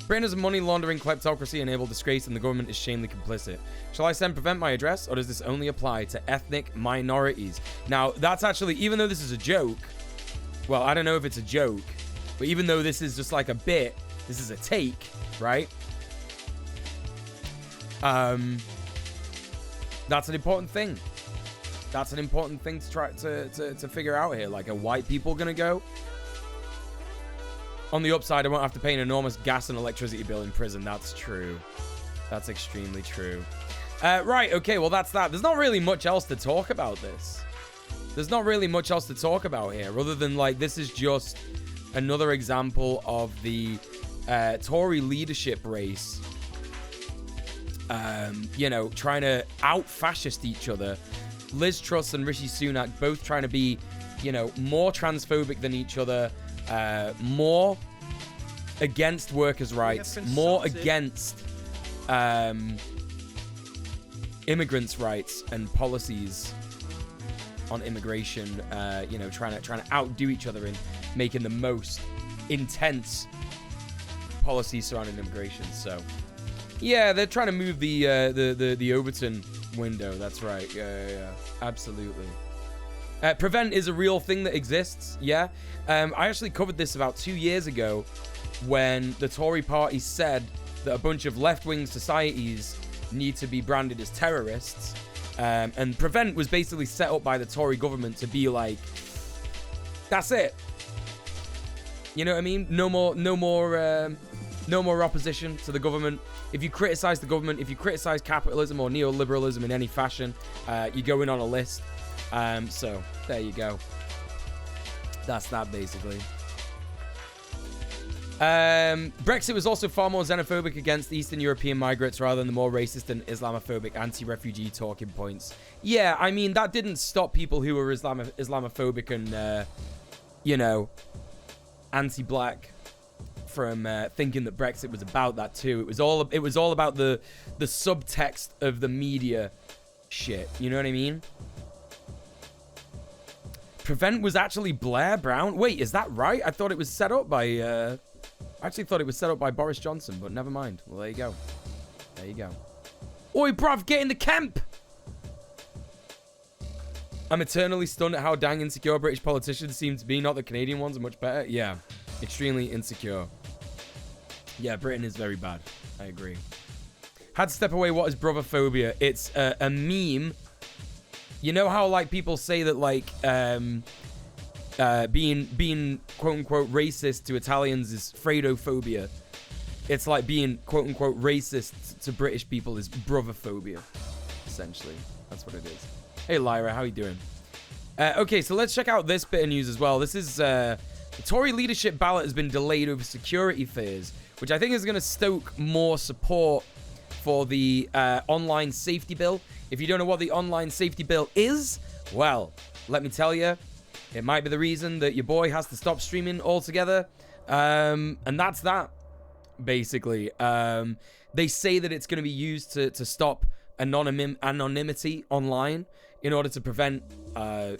Britain is a money laundering kleptocracy enabled disgrace, and the government is shamefully complicit. Shall I send prevent my address, or does this only apply to ethnic minorities? Now, that's actually, even though this is a joke, well, I don't know if it's a joke, but even though this is just like a bit, this is a take, right? That's an important thing. That's an important thing to try to figure out here. Like, are white people gonna go? On the upside, I won't have to pay an enormous gas and electricity bill in prison. That's true. That's extremely true. Right, okay, well, that's that. There's not really much else to talk about this. There's not really much else to talk about here, other than, like, this is just another example of the Tory leadership race, you know, trying to out-fascist each other. Liz Truss and Rishi Sunak both trying to be, you know, more transphobic than each other, more against workers' rights, more against immigrants' rights and policies on immigration. You know, trying to outdo each other in making the most intense policies surrounding immigration. So, yeah, they're trying to move the Overton window. That's right. Yeah, absolutely. Prevent is a real thing that exists. Yeah. I actually covered this about 2 years ago when the Tory party said that a bunch of left-wing societies need to be branded as terrorists. And Prevent was basically set up by the Tory government to be like, that's it. You know what I mean? No more opposition to the government. If you criticize the government, if you criticize capitalism or neoliberalism in any fashion, you go in on a list. So there you go. That's that basically. Brexit was also far more xenophobic against Eastern European migrants rather than the more racist and Islamophobic anti-refugee talking points. Yeah, I mean, that didn't stop people who were Islamophobic and, you know, anti-black from thinking that Brexit was about that too. It was all about the subtext of the media shit. You know what I mean? Prevent was actually Blair Brown. Wait, is that right? I thought it was set up by I actually thought it was set up by Boris Johnson, but never mind. Well, there you go. There you go. Oi, bruv, get in the camp! I'm eternally stunned at how dang insecure British politicians seem to be. Not the Canadian ones are much better. Yeah, extremely insecure. Yeah, Britain is very bad. I agree. Had to step away. What is brotherphobia? It's a meme. You know how, like, people say that, like, being quote-unquote racist to Italians is Fredophobia. It's like being quote-unquote racist to British people is brotherphobia, essentially. That's what it is. Hey, Lyra, how you doing? Okay, so let's check out this bit of news as well. This is, the Tory leadership ballot has been delayed over security fears, which I think is going to stoke more support for the online safety bill. If you don't know what the online safety bill is, well, let me tell you, it might be the reason that your boy has to stop streaming altogether. And that's that, basically. They say that it's going to be used to stop anonymity online in order to prevent,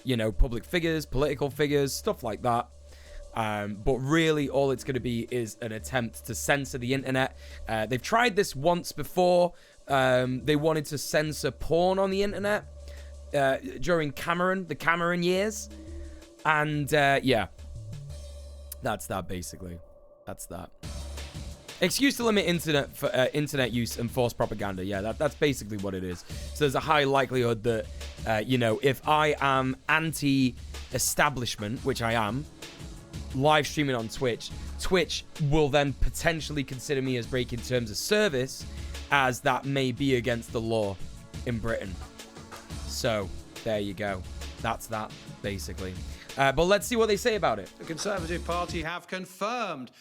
you know, public figures, political figures, stuff like that. But really, all it's going to be is an attempt to censor the internet. They've tried this once before. They wanted to censor porn on the internet during the Cameron years. And, yeah. That's that, basically. That's that. Excuse to limit internet use and force propaganda. Yeah, that's basically what it is. So there's a high likelihood that, you know, if I am anti-establishment, which I am, live streaming on Twitch will then potentially consider me as breaking terms of service, as that may be against the law in Britain. So there you go. That's that, basically. But let's see what they say about it. The Conservative Party have confirmed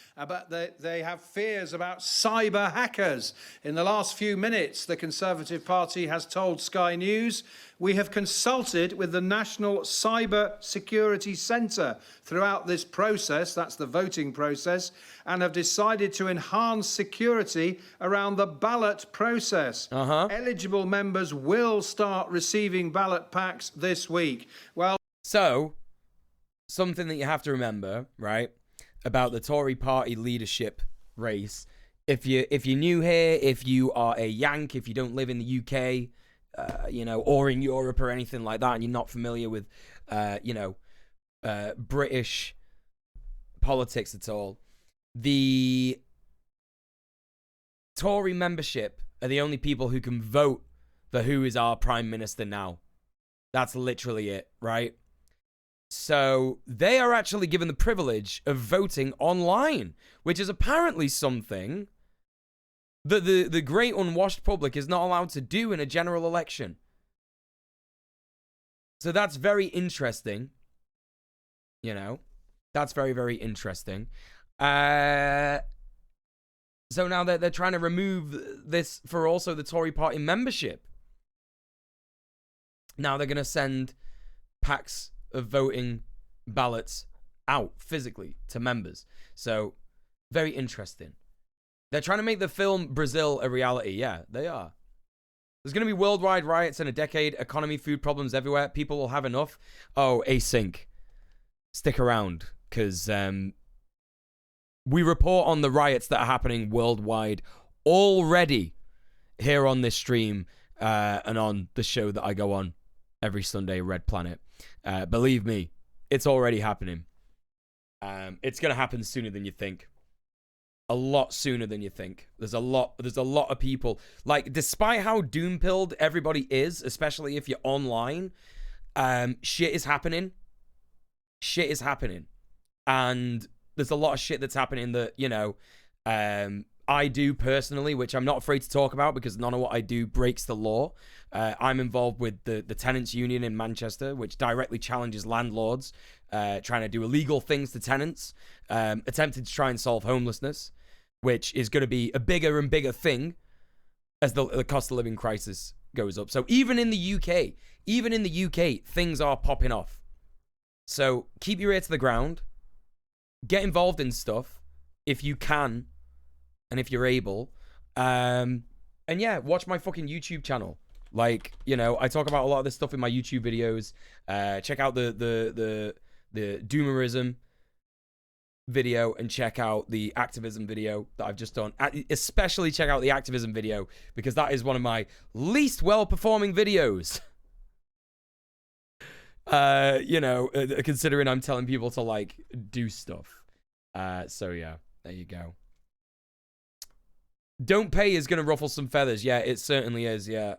they have fears about cyber hackers. In the last few minutes, the Conservative Party has told Sky News, we have consulted with the National Cyber Security Centre throughout this process, that's the voting process, and have decided to enhance security around the ballot process. Eligible members will start receiving ballot packs this week. Well, so something that you have to remember, right, about the Tory party leadership race. If you're new here, if you are a Yank, if you don't live in the UK, you know, or in Europe or anything like that, and you're not familiar with, you know, British politics at all, the Tory membership are the only people who can vote for who is our prime minister now. That's literally it, right? So they are actually given the privilege of voting online, which is apparently something that the great unwashed public is not allowed to do in a general election. So that's very interesting. You know, that's very, very interesting. So now they're trying to remove this for also the Tory party membership. Now they're going to send packs of voting ballots out physically to members. So very interesting. They're trying to make the film Brazil a reality. Yeah, they are. There's going to be worldwide riots in a decade, economy, food problems everywhere. People will have enough. Oh, async. Stick around, because we report on the riots that are happening worldwide already here on this stream and on the show that I go on every Sunday, Red Planet. Believe me, it's already happening. It's going to happen sooner than you think. A lot sooner than you think. There's a lot of people, like, despite how doom-pilled everybody is, especially if you're online, shit is happening. Shit is happening. And there's a lot of shit that's happening that, you know, I do personally, which I'm not afraid to talk about because none of what I do breaks the law. I'm involved with the tenants union in Manchester, which directly challenges landlords trying to do illegal things to tenants, attempting to try and solve homelessness, which is going to be a bigger and bigger thing as the cost of living crisis goes up. So even in the UK, things are popping off. So keep your ear to the ground. Get involved in stuff if you can and if you're able. And yeah, watch my fucking YouTube channel. Like, you know, I talk about a lot of this stuff in my YouTube videos. Check out the doomerism video and check out the activism video that I've just done. Especially check out the activism video because that is one of my least well-performing videos. You know, considering I'm telling people to, like, do stuff. So yeah, there you go. Don't pay is going to ruffle some feathers. Yeah, it certainly is, yeah.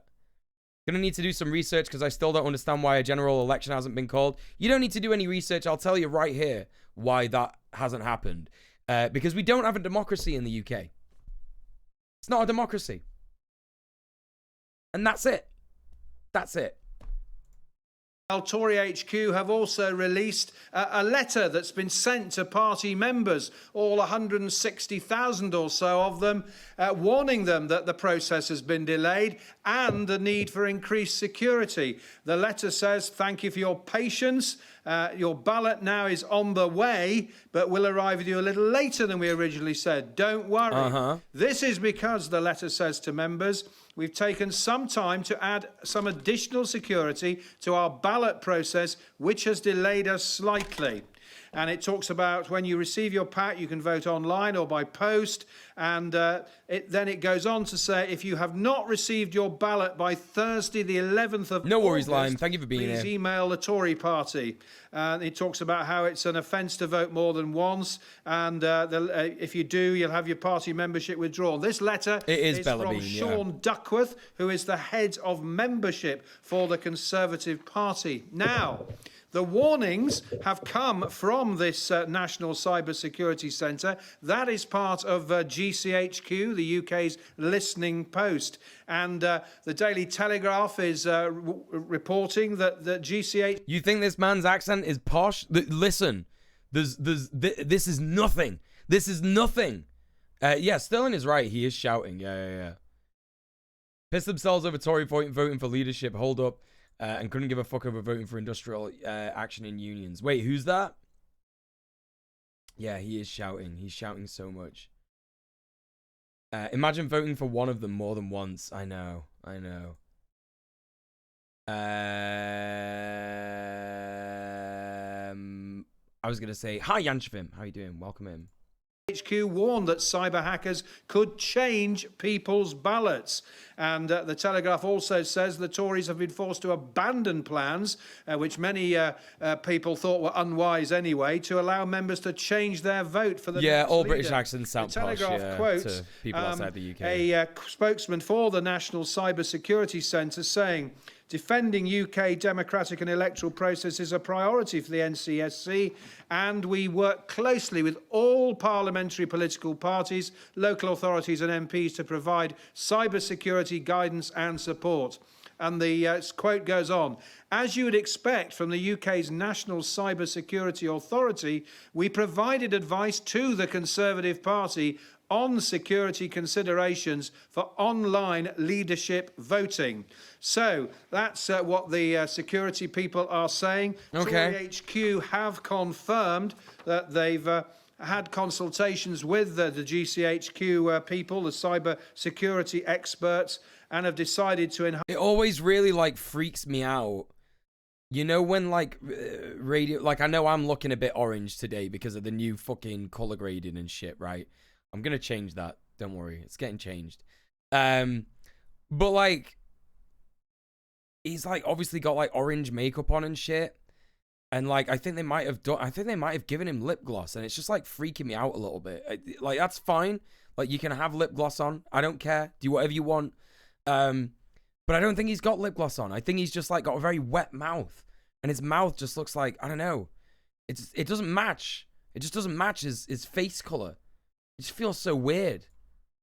Gonna need to do some research because I still don't understand why a general election hasn't been called. You don't need to do any research. I'll tell you right here why that hasn't happened. Because we don't have a democracy in the UK. It's not a democracy. And that's it. That's it. Tory HQ have also released a letter that's been sent to party members, all 160,000 or so of them, warning them that the process has been delayed and the need for increased security. The letter says, thank you for your patience. Your ballot now is on the way, but will arrive with you a little later than we originally said. Don't worry. This is because, the letter says to members, we've taken some time to add some additional security to our ballot process, which has delayed us slightly. And it talks about when you receive your pack, you can vote online or by post. And then it goes on to say, if you have not received your ballot by Thursday, the 11th of No worries, August, Lime. Thank you for being here. Please email the Tory party. It talks about how it's an offence to vote more than once. And if you do, you'll have your party membership withdrawn. This letter is from Sean Duckworth, who is the head of membership for the Conservative Party. Now, The warnings have come from this National Cybersecurity Centre. That is part of GCHQ, the UK's listening post. And the Daily Telegraph is reporting that the GCH... You think this man's accent is posh? Listen, this is nothing. This is nothing. Yeah, Sterling is right. He is shouting. Yeah. Pissed themselves over Tory voting for leadership. Hold up. And couldn't give a fuck over voting for industrial action in unions. Wait, who's that? Yeah, he is shouting. He's shouting so much. Imagine voting for one of them more than once. I know. I was going to say, hi, Yanshvim. How you doing? Welcome in. HQ warned that cyber hackers could change people's ballots. And the Telegraph also says the Tories have been forced to abandon plans, which many people thought were unwise anyway, to allow members to change their vote for the next all leader. British accents sound posh, quotes, to people outside the UK. A spokesman for the National Cybersecurity Centre saying, defending UK democratic and electoral process is a priority for the NCSC, and we work closely with all parliamentary political parties, local authorities and MPs to provide cybersecurity guidance and support. And the quote goes on, as you would expect from the UK's National Cybersecurity Authority, we provided advice to the Conservative Party on security considerations for online leadership voting. So that's what the security people are saying. Okay. Tory HQ have confirmed that they've had consultations with the GCHQ people, the cyber security experts, and have decided to enhance... It always really, like, freaks me out. You know when, like, radio... Like, I know I'm looking a bit orange today because of the new fucking color grading and shit, right? I'm going to change that. Don't worry. It's getting changed. But, like, he's, like, obviously got, like, orange makeup on and shit. And, like, I think they might have given him lip gloss. And it's just, like, freaking me out a little bit. Like, that's fine. Like, you can have lip gloss on. I don't care. Do whatever you want. But I don't think he's got lip gloss on. I think he's just, like, got a very wet mouth. And his mouth just looks like, I don't know. It doesn't match. It just doesn't match his face color. It just feels so weird.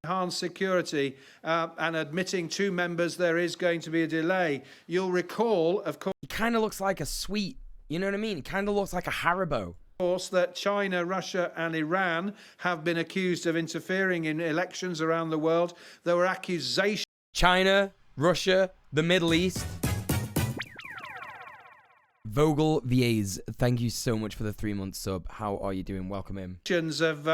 Enhanced security and admitting two members there is going to be a delay. You'll recall, of course... He kind of looks like a sweet, you know what I mean? He kind of looks like a Haribo. Of course, that China, Russia and Iran have been accused of interfering in elections around the world. There were accusations... China, Russia, the Middle East... Vogel VAs, thank you so much for the 3-month sub. How are you doing? Welcome in. Of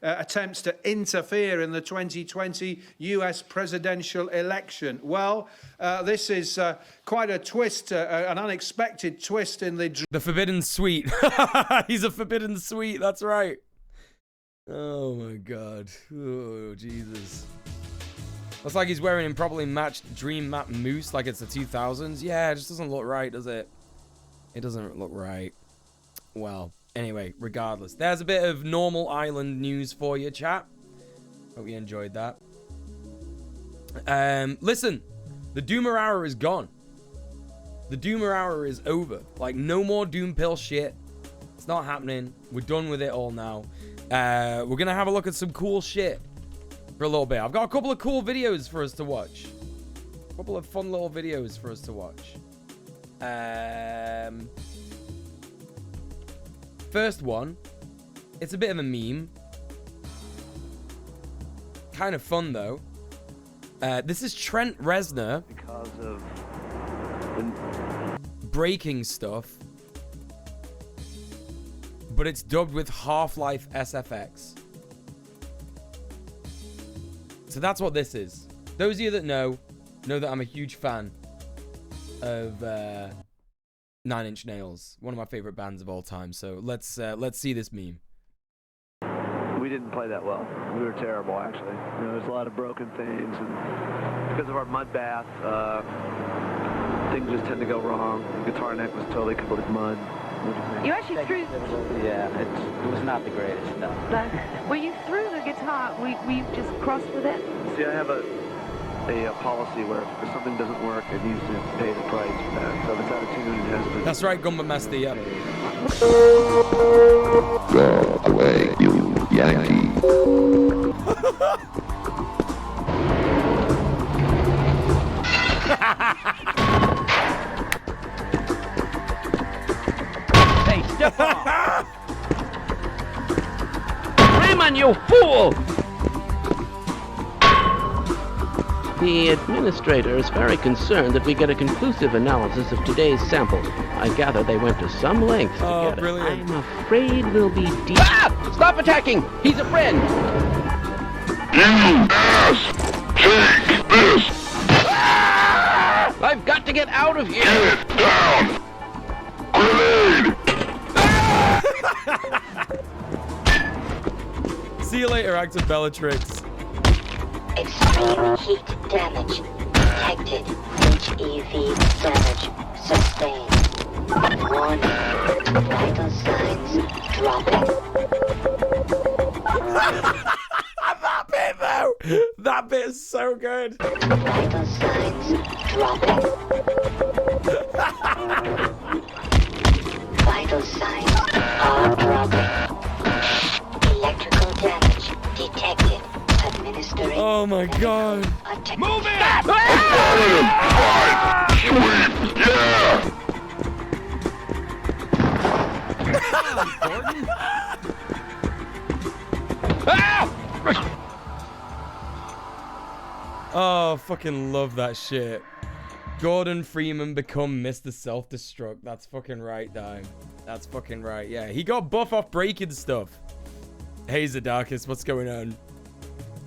attempts to interfere in the 2020 US presidential election. Well, this is quite a twist, an unexpected twist in the Forbidden Suite. He's a Forbidden Suite, that's right. Oh my God. Oh, Jesus. Looks like he's wearing improperly matched Dream Map Moose like it's the 2000s. Yeah, it just doesn't look right, does it? It doesn't look right. Well, anyway, regardless. There's a bit of normal island news for you, chat. Hope you enjoyed that. Listen, the Doomer hour is gone. The Doomer hour is over. Like, no more Doom Pill shit. It's not happening. We're done with it all now. We're going to have a look at some cool shit for a little bit. I've got a couple of cool videos for us to watch. A couple of fun little videos for us to watch. First one, it's a bit of a meme, kind of fun though. This is Trent Reznor because of breaking stuff, but it's dubbed with Half-Life SFX. So that's what this is. Those of you that know that I'm a huge fan of 9 Inch Nails, one of my favorite bands of all time. So let's see this meme. We didn't play that well. We were terrible, actually. You know, there's a lot of broken things, and because of our mud bath, things just tend to go wrong. The guitar neck was totally covered with mud. You actually threw... Yeah, it was not the greatest stuff. No. Well, you threw the guitar. Were you just cross with it? See, I have a a policy where if something doesn't work, it needs to pay the price for that. So this attitude has to... That's right, Gumba Master, yeah. Go away, you Yankee. Hey, step off! Raymond, you fool! The administrator is very concerned that we get a conclusive analysis of today's sample. I gather they went to some lengths to get brilliant. it. I'm afraid we'll be deep. Ah! Stop attacking! He's a friend! You ass! Take this! Ah! I've got to get out of here! Get down! Grenade! See you later, active Bellatrix. Extreme heat damage detected. HEV damage sustained. Warning. Vital signs dropping. That bit though! That bit is so good! Vital signs dropping. Vital signs are dropping. Electrical damage detected. Administering. Oh my god. Move it! Oh, fucking love that shit. Gordon Freeman become Mr. Self-Destruct. That's fucking right, Dime. That's fucking right. Yeah, he got buff off breaking stuff. Hey, Zadarkis, what's going on?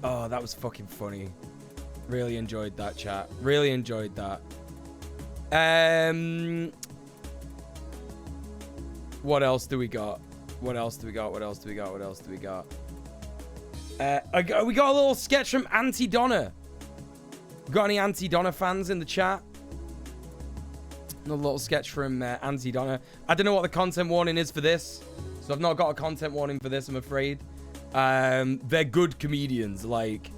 Oh, that was fucking funny. Really enjoyed that, chat. Really enjoyed that. What else do we got? What else do we got? What else do we got? What else do we got? We got a little sketch from Auntie Donna. Got any Auntie Donna fans in the chat? A little sketch from Auntie Donna. I don't know what the content warning is for this, so I've not got a content warning for this, I'm afraid. They're good comedians. Like,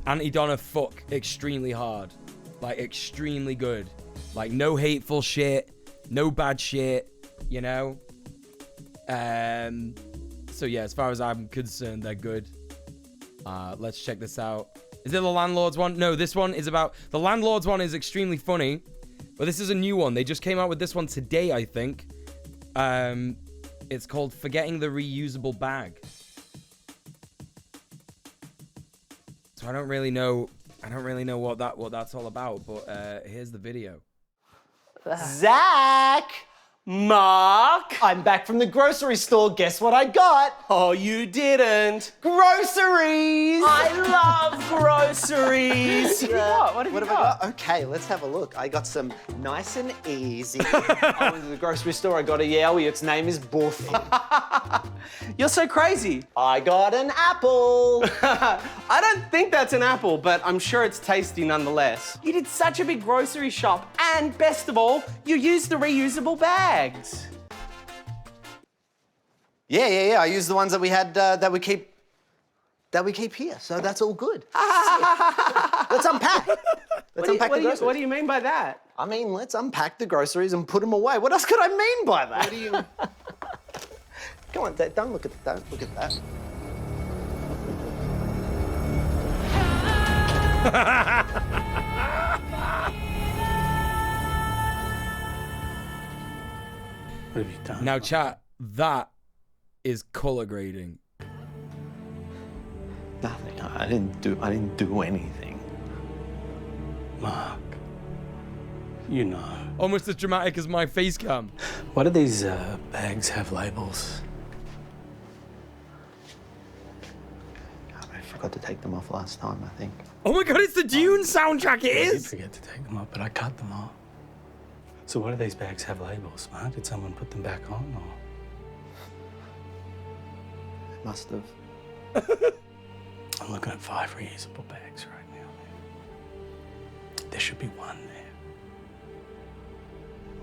Auntie Donna fuck extremely hard. Like, extremely good. Like, no hateful shit. No bad shit. You know? So yeah, as far as I'm concerned, they're good. Let's check this out. Is it the Landlords one? No, this one is about... The Landlords one is extremely funny. But this is a new one. They just came out with this one today, I think. It's called Forgetting the Reusable Bag. So I don't really know what that's all about, but here's the video. Zach! Mark! I'm back from the grocery store. Guess what I got? Oh, you didn't. Groceries! I love groceries! What have you got? Okay, let's have a look. I got some nice and easy. I went to the grocery store. I got a Yowie. Its name is Buffy. You're so crazy. I got an apple. I don't think that's an apple, but I'm sure it's tasty nonetheless. You did such a big grocery shop, and best of all, you used the reusable bags. Yeah. I use the ones that we had that we keep here. So that's all good. Let's unpack. Let's unpack the groceries. What do you mean by that? I mean, let's unpack the groceries and put them away. What else could I mean by that? What do you? Come on, Dad, don't look at that. What have you done? Now, chat, that is color grading. Nothing. I didn't do anything. Mark, you know. Almost as dramatic as my face cam. Why do these bags have labels? I forgot to take them off last time, I think. Oh my god, it's the Dune soundtrack, it is! I did forget to take them off, but I cut them off. So why do these bags have labels, Mark? Did someone put them back on, or? It must have. I'm looking at 5 reusable bags right now. There should be 1 there.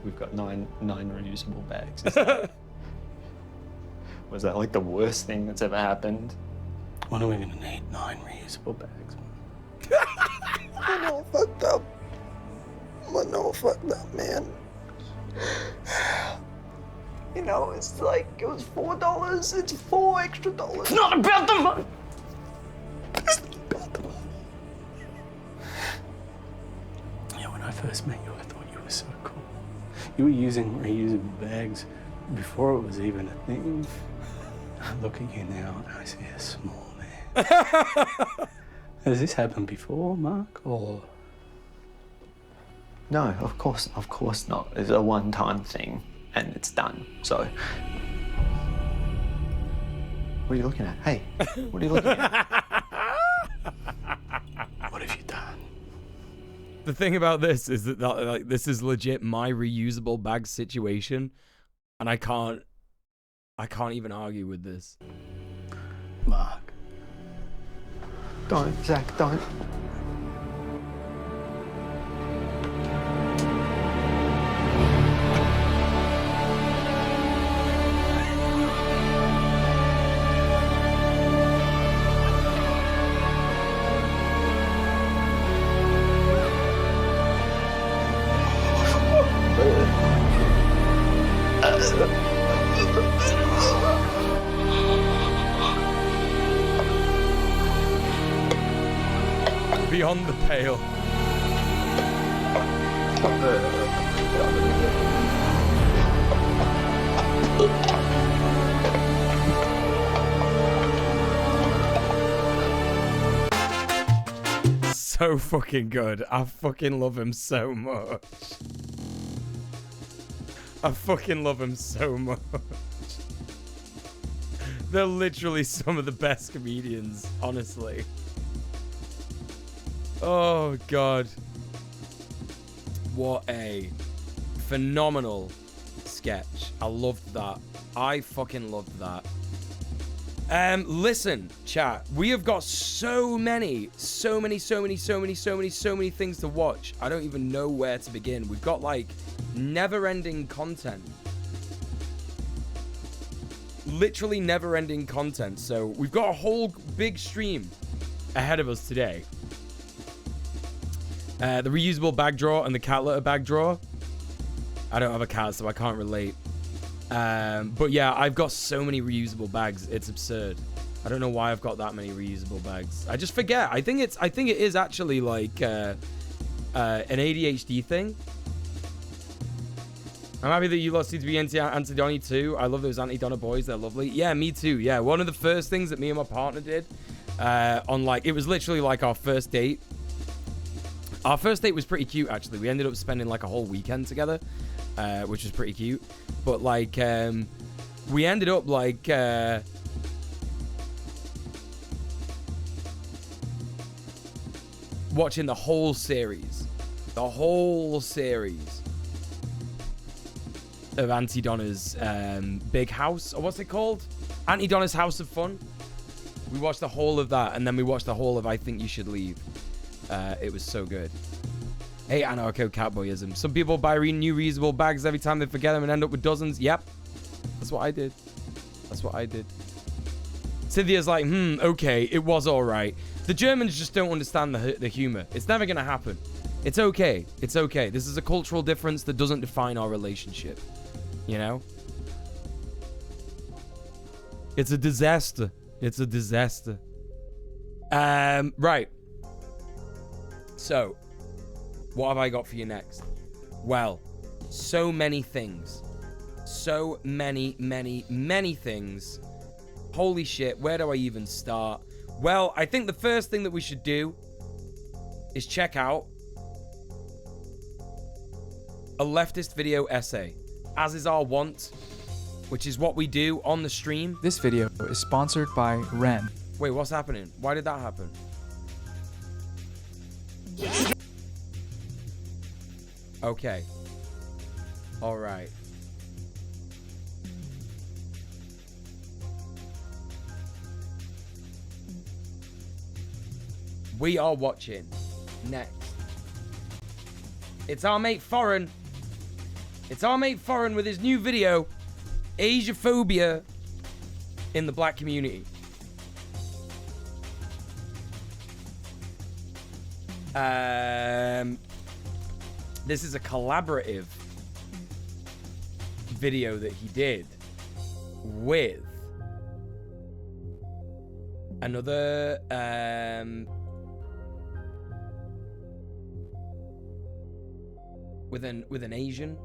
We've got nine reusable bags. Was that like the worst thing that's ever happened? When are we gonna need 9 reusable bags? fucked up, man. You know, it's like, it was $4, it's $4 extra. It's not about the money! It's not about the money. Yeah, when I first met you, I thought you were so cool. You were using reusable bags before it was even a thing. I look at you now and I see a small man. Has this happened before, Mark, or? No, of course not. It's a one-time thing, and it's done, so. What are you looking at? Hey, what are you looking at? What have you done? The thing about this is that like, this is legit my reusable bag situation, and I can't even argue with this. Mark. Don't, Zach, don't. Beyond the pale. So fucking good. I fucking love him so much. I fucking love him so much. They're literally some of the best comedians, honestly. Oh, God. What a phenomenal sketch. I loved that. I fucking loved that. Listen, chat. We have got so many things to watch. I don't even know where to begin. We've got, like, never-ending content. Literally never-ending content. So we've got a whole big stream ahead of us today. The reusable bag drawer and the cat litter bag drawer. I don't have a cat, so I can't relate. But yeah, I've got so many reusable bags. It's absurd. I don't know why I've got that many reusable bags. I just forget. I think it is actually like an ADHD thing. I'm happy that you lot seem to be anti-Donny too. I love those anti-Donna boys. They're lovely. Yeah, me too. Yeah, one of the first things that me and my partner did on like, it was literally like our first date. Our first date was pretty cute, actually. We ended up spending like a whole weekend together, which was pretty cute. But like, we ended up like, watching the whole series. The whole series of Auntie Donna's Big House, or what's it called? Auntie Donna's House of Fun. We watched the whole of that, and then we watched the whole of I Think You Should Leave. It was so good. Hey, anarcho-cowboyism. Some people buy new reusable bags every time they forget them and end up with dozens. Yep. That's what I did. That's what I did. Cynthia's like, okay, it was all right. The Germans just don't understand the humor. It's never going to happen. It's okay. It's okay. This is a cultural difference that doesn't define our relationship. You know? It's a disaster. It's a disaster. Right. So, what have I got for you next? Well, so many things. So many things. Holy shit, where do I even start? Well, I think the first thing that we should do is check out a leftist video essay, as is our wont, which is what we do on the stream. This video is sponsored by Ren. Wait, what's happening? Why did that happen? Okay. All right. We are watching next. It's our mate Foreign. It's our mate Foreign with his new video, Asiaphobia in the black community. This is a collaborative video that he did with another with an Asian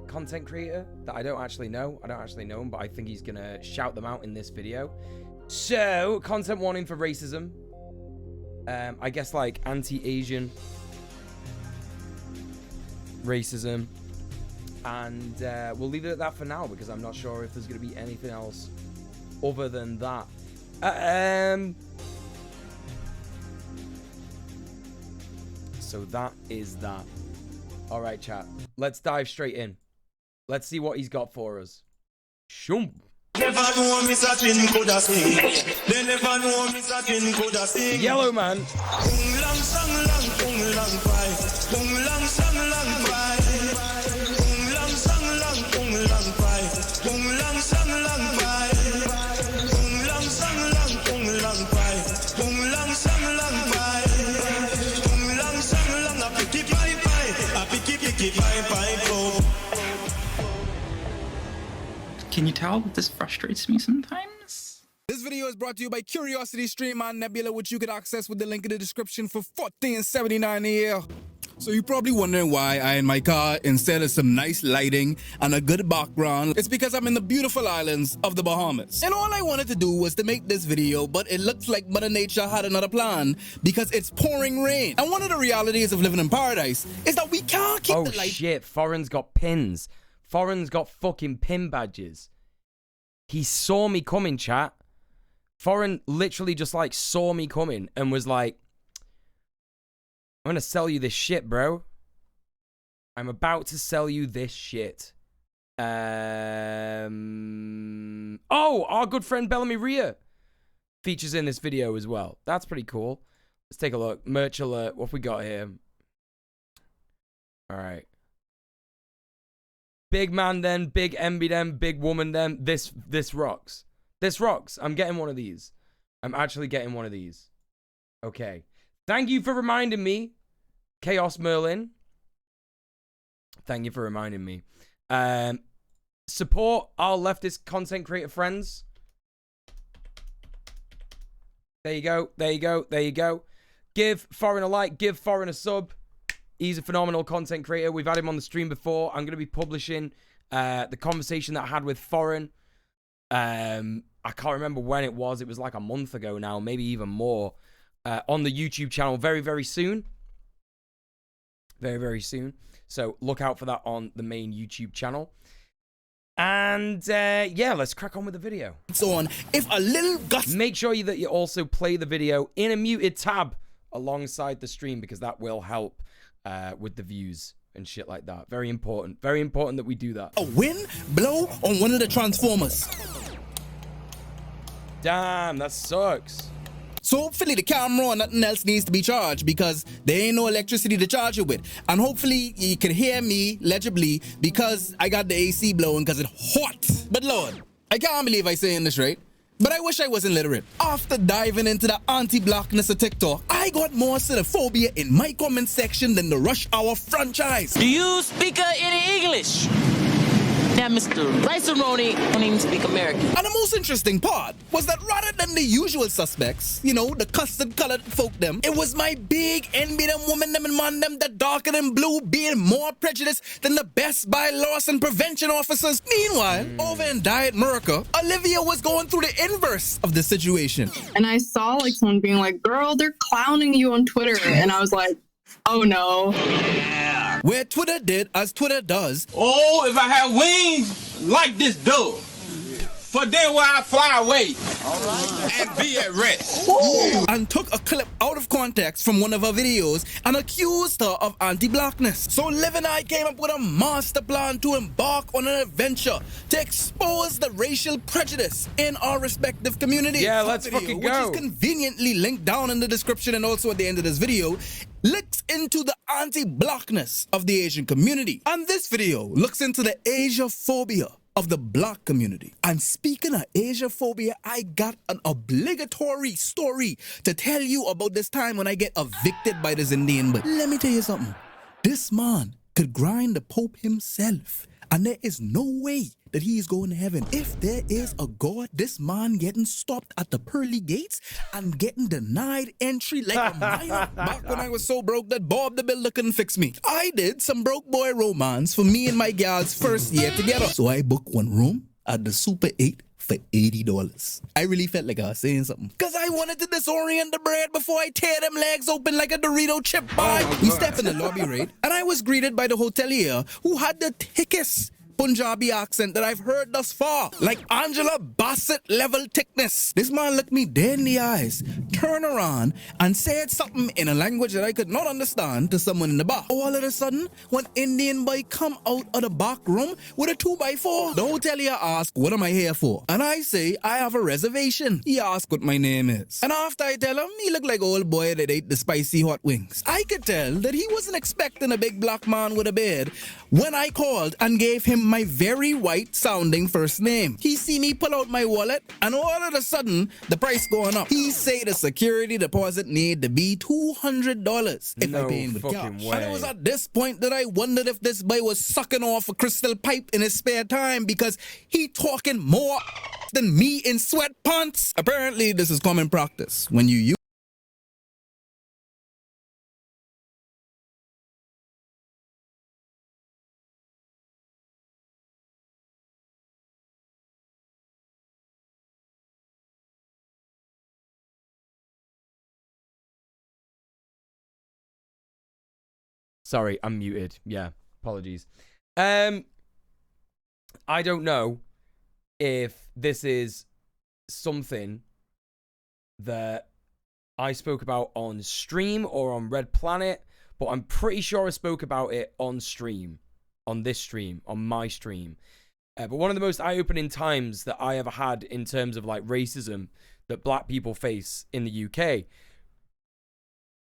content creator that I don't actually know. I don't actually know him, but I think he's gonna shout them out in this video. So, content warning for racism. I guess like anti-Asian racism. And we'll leave it at that for now because I'm not sure if there's gonna be anything else other than that. So that is that. All right, chat. Let's dive straight in. Let's see what he's got for us. Shump. Yellow man. Can you tell that this frustrates me sometimes? This video is brought to you by Curiosity Stream on Nebula, which you can access with the link in the description for $14.79 a year. So you're probably wondering why I in my car, instead of some nice lighting and a good background, it's because I'm in the beautiful islands of the Bahamas. And all I wanted to do was to make this video, but it looks like Mother Nature had another plan because it's pouring rain. And one of the realities of living in paradise is that we can't keep the light. Oh shit, Foreign's got pins. Foreign's got fucking pin badges. He saw me coming, chat. Foreign literally just like saw me coming and was like, I'm gonna sell you this shit, bro. I'm about to sell you this shit. Oh, our good friend Bellamy Rhea features in this video as well. That's pretty cool. Let's take a look. Merch alert. What have we got here? All right. Big man then, big MB then, big woman then. This rocks. This rocks. I'm getting one of these. I'm actually getting one of these. Okay. Thank you for reminding me, Chaos Merlin. Thank you for reminding me. Support our leftist content creator friends. There you go. There you go. There you go. Give Foreign a like. Give Foreign a sub. He's a phenomenal content creator. We've had him on the stream before. I'm going to be publishing the conversation that I had with Foreign. I can't remember when it was. It was like a month ago now, maybe even more. On the YouTube channel very, very soon. Very, very soon. So look out for that on the main YouTube channel. And yeah, let's crack on with the video. So on, if a little gust. Make sure that you also play the video in a muted tab alongside the stream because that will help with the views and shit like that. Very important. Very important that we do that. A wind blow on one of the transformers. Damn, that sucks. So hopefully the camera and nothing else needs to be charged because there ain't no electricity to charge it with. And hopefully you can hear me legibly because I got the AC blowing because it's hot. But Lord, I can't believe I'm saying this right. But I wish I wasn't literate. After diving into the anti-blackness of TikTok, I got more xenophobia in my comment section than the Rush Hour franchise. Do you speak any English? Now, Mr. Rice-A-Roni don't even speak American. And the most interesting part was that rather than the usual suspects, you know, the custard-colored folk them, it was my big envy them woman them and man them that darker than blue being more prejudiced than the best by loss and prevention officers. Meanwhile, over in Diet America, Olivia was going through the inverse of the situation. And I saw like someone being like, girl, they're clowning you on Twitter. And I was like, oh no. Yeah. Where Twitter did as Twitter does. Oh, if I had wings like this dove, for then will I fly away and be at rest. And took a clip out of context from one of her videos and accused her of anti-blackness. So Liv and I came up with a master plan to embark on an adventure to expose the racial prejudice in our respective communities. Yeah, let's fucking go. Which is conveniently linked down in the description and also at the end of this video. Looks into the anti-blackness of the Asian community. And this video looks into the Asiaphobia of the black community. And speaking of Asiaphobia, I got an obligatory story to tell you about this time when I get evicted by this Indian. But let me tell you something. This man could grind the Pope himself. And there is no way that he is going to heaven. If there is a God, this man getting stopped at the pearly gates and getting denied entry like a minor. Back when I was so broke that Bob the Builder couldn't fix me, I did some broke boy romance for me and my gal's first year together. So I booked one room at the Super 8 for $80. I really felt like I was saying something, because I wanted to disorient the bread before I tear them legs open like a Dorito chip bar. We stepped in the lobby, right? And I was greeted by the hotelier who had the thickest Punjabi accent that I've heard thus far, like Angela Bassett level thickness. This man looked me dead in the eyes, turned around and said something in a language that I could not understand to someone in the bar. All of a sudden, one Indian boy come out of the back room with a 2x4. The hotelier asked, what am I here for? And I say, I have a reservation. He asked what my name is. And after I tell him, he looked like an old boy that ate the spicy hot wings. I could tell that he wasn't expecting a big black man with a beard when I called and gave him my very white sounding first name. He see me pull out my wallet and all of a sudden the price going up. He say the security deposit need to be $200 if I pay him with cash. And it was at this point that I wondered if this boy was sucking off a crystal pipe in his spare time, because he talking more than me in sweatpants. Apparently this is common practice when you use Sorry, I'm muted. Yeah, apologies. I don't know if this is something that I spoke about on stream or on Red Planet, but I'm pretty sure I spoke about it on stream, on this stream, on my stream. But one of the most eye-opening times that I ever had in terms of like racism that black people face in the UK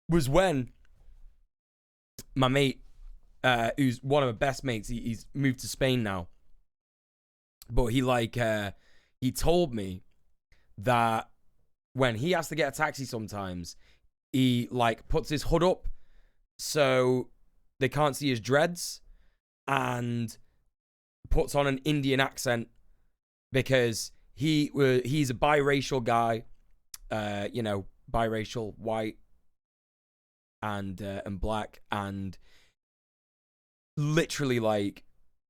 was when my mate, who's one of my best mates, he's moved to Spain now, but he told me that when he has to get a taxi sometimes, he like puts his hood up so they can't see his dreads and puts on an Indian accent because he's a biracial guy, you know, biracial, white and black, and literally like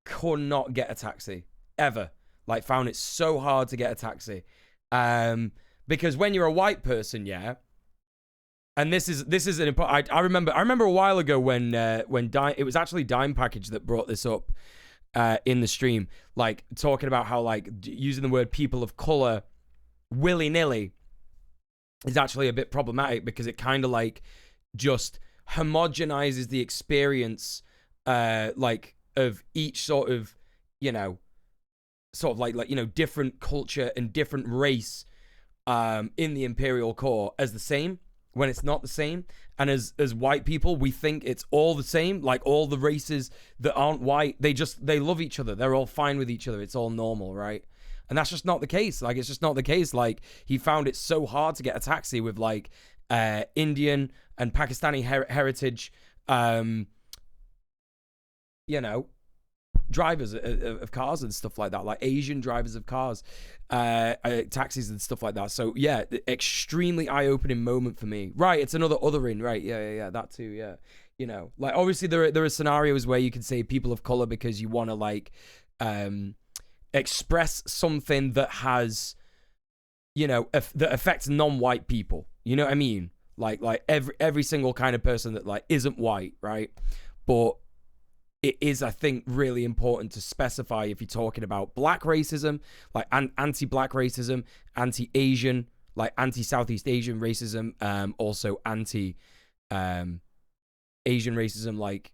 could not get a taxi ever. Like found it so hard to get a taxi, because when you're a white person, yeah. And this is an important. I remember a while ago when it was actually Dime Package that brought this up in the stream, like talking about how like using the word people of color willy nilly is actually a bit problematic because it kind of like just homogenizes the experience, like of each sort of, you know, like you know, different culture and different race in the Imperial Core as the same when it's not the same. And as white people, we think it's all the same, like all the races that aren't white, they love each other, they're all fine with each other, it's all normal, right? And that's just not the case. Like, it's just not the case. Like, he found it so hard to get a taxi with like Indian and Pakistani heritage, you know, drivers of cars and stuff like that, like Asian drivers of cars, taxis and stuff like that. So yeah, extremely eye-opening moment for me. Right, it's another othering, right? Yeah, that too. Yeah, you know, like obviously there are scenarios where you can say people of color because you want to like express something that has, you know, that affects non-white people. You know what I mean? Like every single kind of person that like isn't white, right? But it is, I think, really important to specify if you're talking about black racism, like anti-black racism, anti-Asian, like anti-Southeast Asian racism, also anti-Asian racism, like,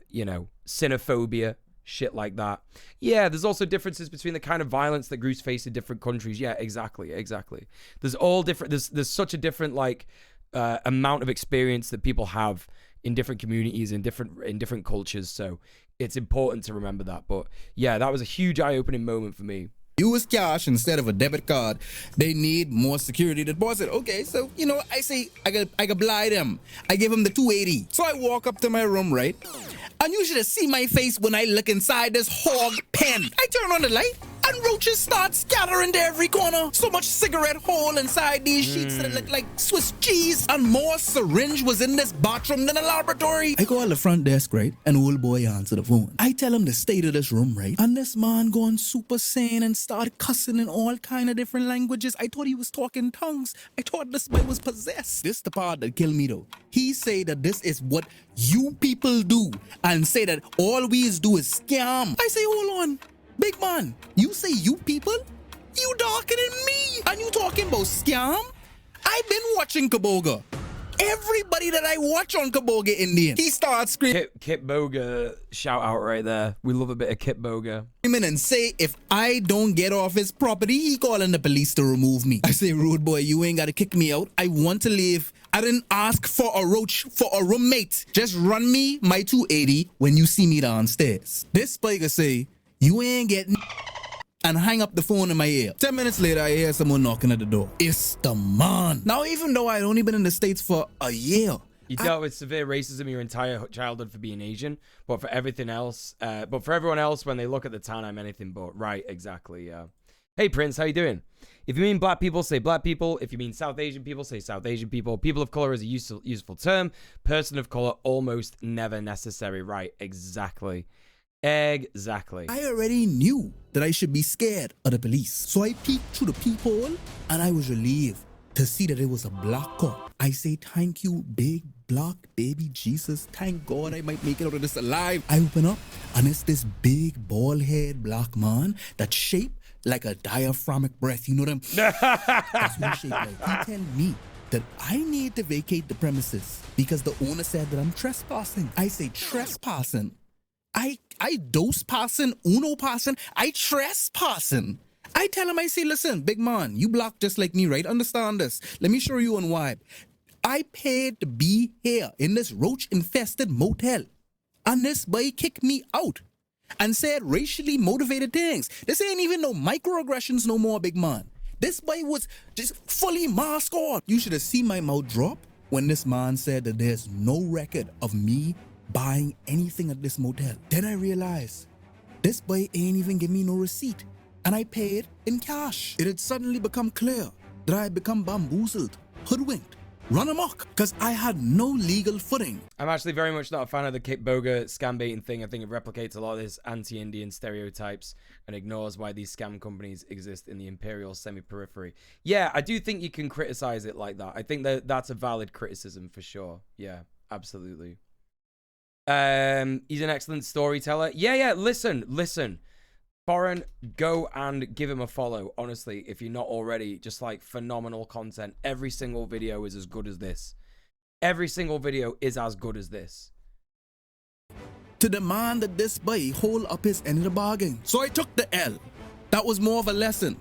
you know, xenophobia, shit like that. Yeah, there's also differences between the kind of violence that groups face in different countries. Yeah, exactly. There's all different, there's such a different, like, amount of experience that people have in different communities, in different cultures, so it's important to remember that. But yeah, that was a huge eye-opening moment for me. Use cash instead of a debit card. They need more security deposit. Okay, so you know, I say I could blind them. I give him the $280. So I walk up to my room, right? And you should have seen my face when I look inside this hog pen. I turn on the light, and roaches start scattering to every corner. So much cigarette hole inside these sheets that look like Swiss cheese. And more syringe was in this bathroom than a laboratory. I go at the front desk, right? And old boy answer the phone. I tell him the state of this room, right? And this man going super sane and start cussing in all kind of different languages. I thought he was talking tongues. I thought this boy was possessed. This the part that killed me though. He say that this is what you people do and say that all we do is scam. I say, hold on. Big man, you say you people? You darker than me. And you talking about scam? I've been watching Kaboga. Everybody that I watch on Kaboga Indian, he starts screaming. Kip Boga shout out right there. We love a bit of Kip Boga. And say if I don't get off his property, he calling the police to remove me. I say, rude boy, you ain't got to kick me out. I want to leave. I didn't ask for a roach, for a roommate. Just run me my 280 when you see me downstairs. This spiker say, you ain't getting and hang up the phone in my ear. 10 minutes later, I hear someone knocking at the door. It's the man. Now, even though I'd only been in the States for a year, you dealt with severe racism your entire childhood for being Asian, but for everything else, but for everyone else, when they look at the tan, I'm anything but. Right, exactly, yeah. Hey, Prince, how you doing? If you mean black people, say black people. If you mean South Asian people, say South Asian people. People of color is a useful term. Person of color, almost never necessary. Right, exactly. Exactly. I already knew that I should be scared of the police. So I peeked through the peephole and I was relieved to see that it was a black cop. I say, thank you, big black baby Jesus. Thank God I might make it out of this alive. I open up and it's this big bald head black man that's shaped like a diaphragmatic breath. You know them? That's what he shaped like. He tell me that I need to vacate the premises because the owner said that I'm trespassing. I say, trespassing? I dose passing, uno passing, I trespassing. I tell him, I say, listen, big man, you black just like me, right? Understand this. Let me show you on why. I paid to be here in this roach-infested motel. And this boy kicked me out and said racially motivated things. This ain't even no microaggressions no more, big man. This boy was just fully masked on. You should have seen my mouth drop when this man said that there's no record of me buying anything at this motel. Then I realized this boy ain't even give me no receipt, and I paid in cash. It had suddenly become clear that I had become bamboozled, hoodwinked, run amok, because I had no legal footing. I'm actually very much not a fan of the Kip Boga scam baiting thing. I think it replicates a lot of this anti-Indian stereotypes and ignores why these scam companies exist in the imperial semi-periphery. Yeah, I do think you can criticize it like that. I think that that's a valid criticism for sure. Yeah, absolutely. He's an excellent storyteller. Yeah, listen. Foreign, go and give him a follow. Honestly, if you're not already, just like phenomenal content. Every single video is as good as this. Every single video is as good as this. To demand that this boy hold up his end of the bargain. So I took the L. That was more of a lesson.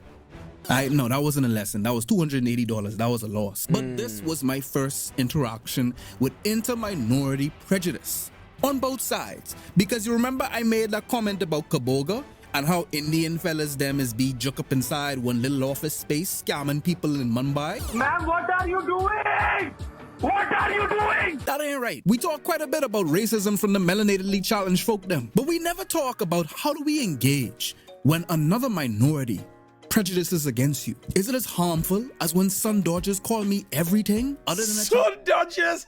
No, that wasn't a lesson. That was $280. That was a loss. But this was my first interaction with inter-minority prejudice on both sides. Because you remember I made that comment about Kaboga and how Indian fellas them is be juck up inside one little office space scamming people in Mumbai. Ma'am, what are you doing? What are you doing? That ain't right. We talk quite a bit about racism from the melanatedly challenged folk them. But we never talk about how do we engage when another minority prejudices against you. Is it as harmful as when sun dodgers call me everything other than a sun dodgers?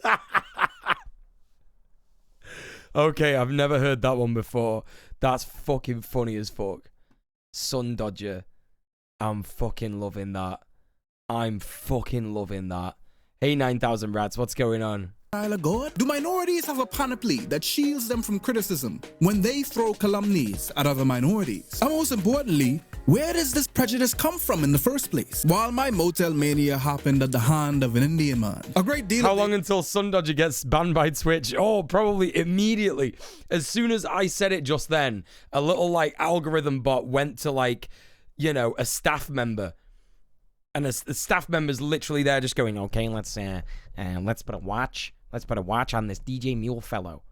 Okay, I've never heard that one before. That's fucking funny as fuck. Sun dodger. I'm fucking loving that. I'm fucking loving that. Hey, 9,000 rats, what's going on? God? Do minorities have a panoply that shields them from criticism when they throw calumnies at other minorities? And most importantly, where does this prejudice come from in the first place? While my motel mania happened at the hand of an Indian man, a great deal. How long until Sun Dodger gets banned by Twitch? Oh, probably immediately. As soon as I said it just then, a little like algorithm bot went to like, you know, a staff member. And the staff member's literally there just going, okay, let's put a watch. Let's put a watch on this djmuel fellow.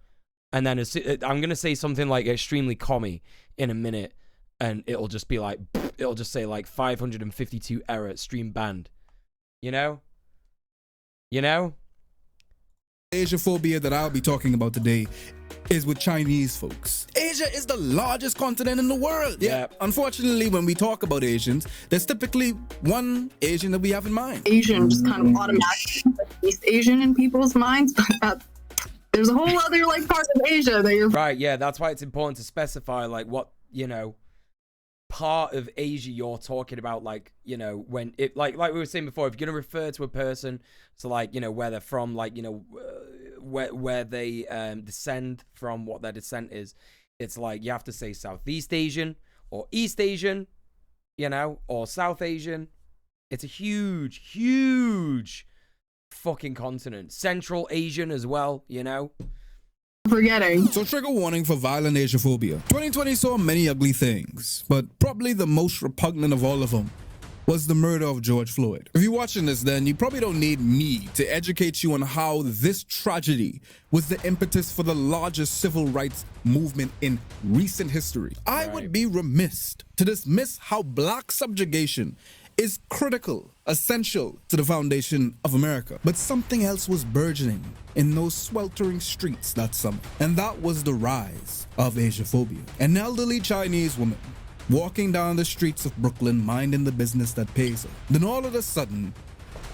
And then I'm going to say something like extremely commie in a minute. And it'll just be like, it'll just say like 552 error, stream banned. You know? You know? Asiaphobia that I'll be talking about today is with Chinese folks. Asia is the largest continent in the world. Yeah. Unfortunately, when we talk about Asians, there's typically one Asian that we have in mind. Asian just kind of automatically East Asian in people's minds, but there's a whole other like part of Asia that you're right. Yeah, that's why it's important to specify like what, you know, part of Asia you're talking about. Like, you know, when it like we were saying before, if you're gonna refer to a person to like, you know, where they're from, like, you know, where they descend from, what their descent is, it's like you have to say Southeast Asian or East Asian, you know, or South Asian. It's a huge fucking continent. Central Asian as well, you know. Forgetting. So trigger warning for violent Asiaphobia. 2020 saw many ugly things, but probably the most repugnant of all of them was the murder of George Floyd. If you're watching this, then you probably don't need me to educate you on how this tragedy was the impetus for the largest civil rights movement in recent history. I would be remiss to dismiss how black subjugation is critical, essential to the foundation of America. But something else was burgeoning in those sweltering streets that summer, and that was the rise of Asiaphobia. An elderly Chinese woman walking down the streets of Brooklyn, minding the business that pays her. Then all of a sudden,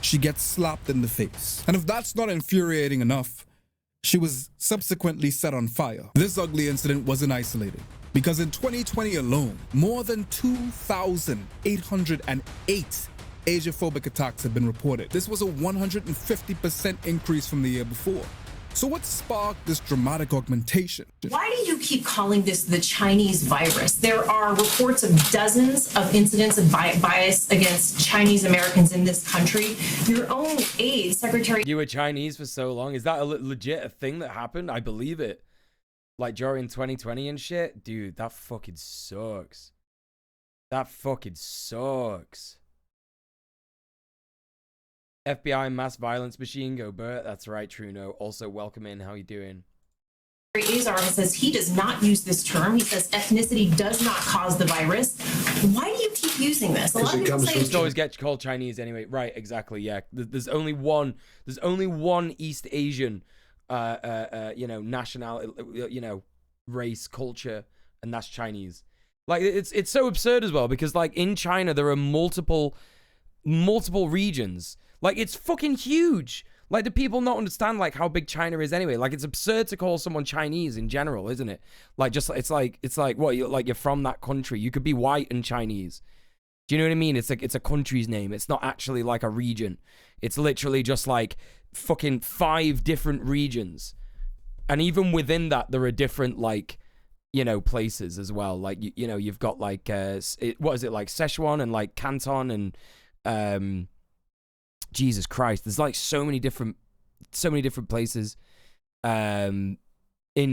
she gets slapped in the face. And if that's not infuriating enough, she was subsequently set on fire. This ugly incident wasn't isolated, because in 2020 alone, more than 2,808 Asiaphobic attacks have been reported. This was a 150% increase from the year before. So what sparked this dramatic augmentation? Why do you keep calling this the Chinese virus? There are reports of dozens of incidents of bias against Chinese Americans in this country. Your own aide, Secretary... You were Chinese for so long. Is that a legit a thing that happened? I believe it. Like during 2020 and shit? Dude, that fucking sucks. That fucking sucks. FBI mass violence machine, go Bert. That's right, Truno. Also, welcome in. How you doing? Azar says he does not use this term. He says ethnicity does not cause the virus. Why do you keep using this? A lot of people say It's always get called Chinese anyway. Right, exactly. Yeah. There's only one East Asian you know, nationality, you know, race, culture, and that's Chinese. Like it's so absurd as well, because like in China there are multiple regions. Like it's fucking huge. Like, do people not understand like how big China is anyway? Like, it's absurd to call someone Chinese in general, isn't it? Like, just it's like what, you're from that country. You could be white and Chinese. Do you know what I mean? It's like it's a country's name. It's not actually like a region. It's literally just like fucking 5 different regions, and even within that there are different, like, you know, places as well. Like you know, you've got like what is it, like Sichuan and like Canton and Jesus Christ, there's like so many different places in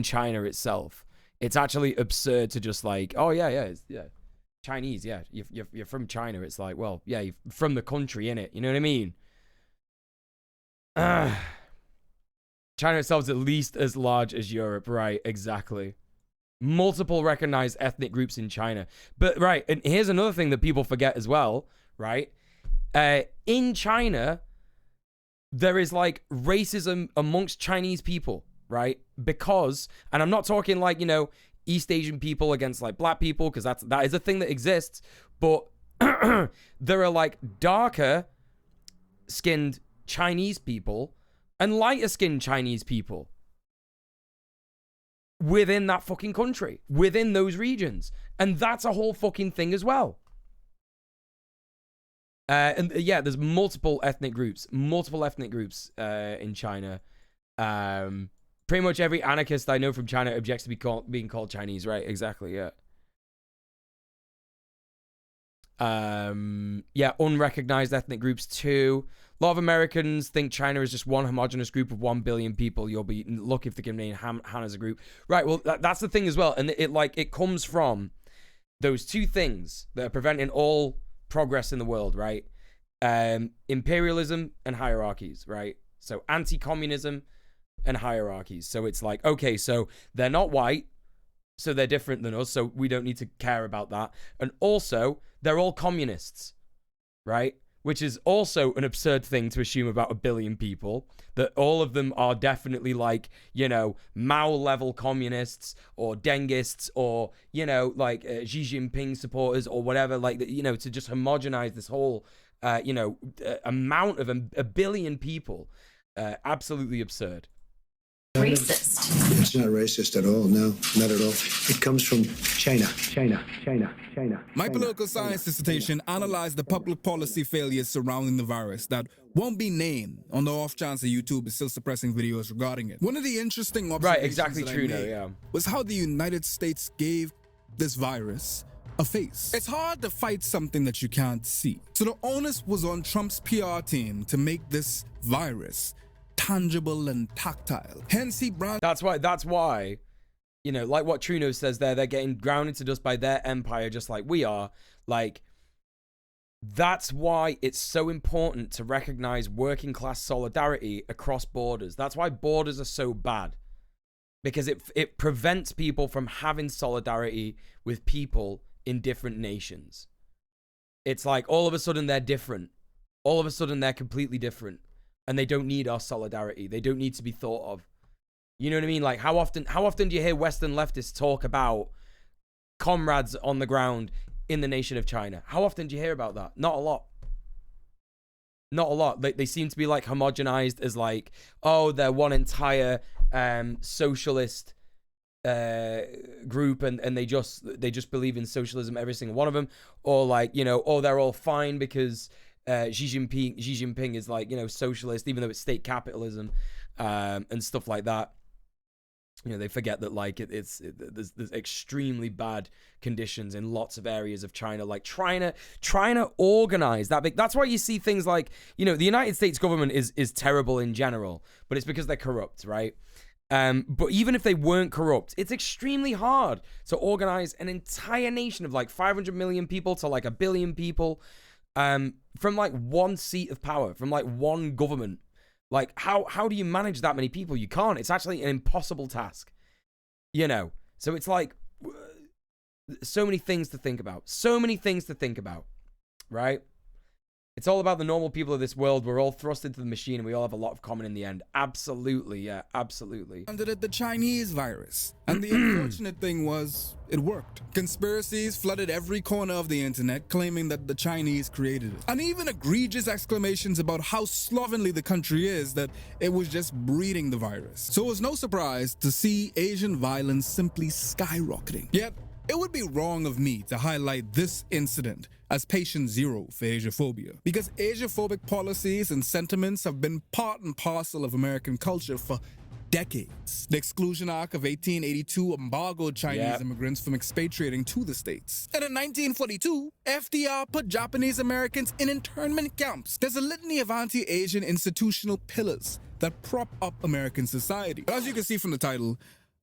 China itself. It's actually absurd to just like, oh yeah, Chinese, yeah, you're from China. It's like, well, yeah, you're from the country, innit? You know what I mean? China itself is at least as large as Europe, right? Exactly. Multiple recognized ethnic groups in China. But right, and here's another thing that people forget as well, right? In China, there is like racism amongst Chinese people, right? Because, and I'm not talking like, you know, East Asian people against like black people, because that is a thing that exists, but there are like darker skinned Chinese people and lighter skinned Chinese people within that fucking country, within those regions. And that's a whole fucking thing as well. And yeah, there's multiple ethnic groups in China. Pretty much every anarchist I know from China objects to being called Chinese, right? Exactly, yeah. Yeah, unrecognized ethnic groups too. A lot of Americans think China is just one homogenous group of 1 billion people. You'll be lucky if they can name Han as a group. Right, well, that's the thing as well. And it comes from those two things that are preventing all progress in the world, right? Imperialism and hierarchies, right? So anti-communism and hierarchies. So it's like, okay, so they're not white, so they're different than us, so we don't need to care about that. And also, they're all communists, right? which is also an absurd thing to assume about 1 billion people, that all of them are definitely like, you know, Mao-level communists or Dengists or, you know, like Xi Jinping supporters or whatever, like, you know, to just homogenize this whole, you know, amount of 1 billion people. Absolutely absurd. Racist. It's not racist at all. No, not at all. It comes from China. My political science dissertation analyzed the public policy failures surrounding the virus that won't be named on the off chance that YouTube is still suppressing videos regarding it. One of the interesting observations exactly that true, I made yeah, was how the United States gave this virus a face. It's hard to fight something that you can't see. So the onus was on Trump's PR team to make this virus tangible and tactile. Hence he branded. That's why, you know, like what Truno says there, they're getting ground into dust by their empire just like we are. Like, that's why it's so important to recognize working class solidarity across borders. That's why borders are so bad. Because it prevents people from having solidarity with people in different nations. It's like all of a sudden they're different. All of a sudden they're completely different. And they don't need our solidarity. They don't need to be thought of. You know what I mean? Like, how often do you hear Western leftists talk about comrades on the ground in the nation of China? How often do you hear about that? Not a lot. Not a lot. They seem to be like homogenized as like, oh, they're one entire socialist group and they just believe in socialism, every single one of them. Or like, you know, oh, they're all fine because Xi Jinping is like, you know, socialist, even though it's state capitalism, and stuff like that. You know, they forget that like there's extremely bad conditions in lots of areas of China, like trying to organize that big. That's why you see things like, you know, the United States government is terrible in general, but it's because they're corrupt, right? But even if they weren't corrupt, it's extremely hard to organize an entire nation of like 500 million people to like 1 billion people. From like one seat of power, from like one government. Like, how do you manage that many people? You can't. It's actually an impossible task, you know? So it's like, so many things to think about. So many things to think about, right? It's all about the normal people of this world. We're all thrust into the machine and we all have a lot of common in the end. Absolutely, yeah, absolutely. Under the Chinese virus. And the unfortunate thing was, it worked. Conspiracies flooded every corner of the internet, claiming that the Chinese created it. And even egregious exclamations about how slovenly the country is, that it was just breeding the virus. So it was no surprise to see Asian violence simply skyrocketing. Yet, it would be wrong of me to highlight this incident as patient zero for Asiaphobia, because Asiaphobic policies and sentiments have been part and parcel of American culture for decades. The Exclusion Act of 1882 embargoed Chinese immigrants from expatriating to the States. And in 1942, FDR put Japanese Americans in internment camps. There's a litany of anti-Asian institutional pillars that prop up American society. But as you can see from the title,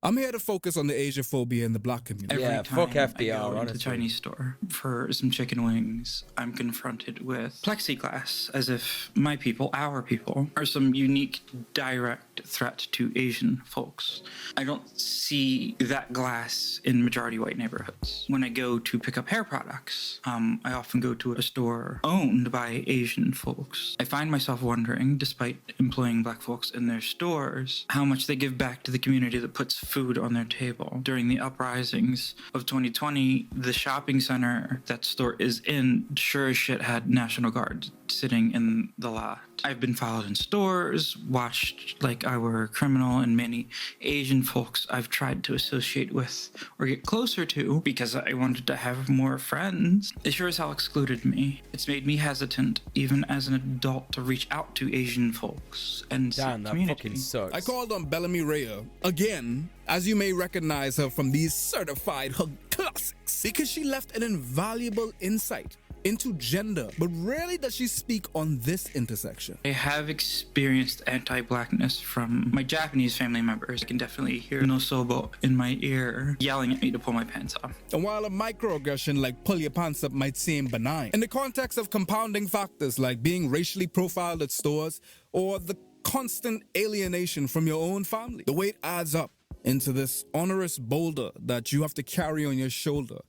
I'm here to focus on the Asiaphobia in the black community. Every time fuck FDR, I go into honestly. the Chinese store for some chicken wings, I'm confronted with plexiglass, as if my people, our people, are some unique, direct threat to Asian folks. I don't see that glass in majority white neighborhoods. When I go to pick up hair products, I often go to a store owned by Asian folks. I find myself wondering, despite employing black folks in their stores, how much they give back to the community that puts food on their table. During the uprisings of 2020, the shopping center that store is in sure as shit had National Guard sitting in the lot. I've been followed in stores, watched like I were a criminal, and many Asian folks I've tried to associate with or get closer to because I wanted to have more friends. They sure as hell excluded me. It's made me hesitant, even as an adult, to reach out to Asian folks and Damn, that community. fucking sucks. I called on Bellamy Rhea again, as you may recognize her from these certified hug classics, because she left an invaluable insight into gender, but rarely does she speak on this intersection. I have experienced anti-blackness from my Japanese family members. I can definitely hear Nosobo in my ear yelling at me to pull my pants off. And while a microaggression like pull your pants up might seem benign, in the context of compounding factors like being racially profiled at stores or the constant alienation from your own family, the weight adds up into this onerous boulder that you have to carry on your shoulder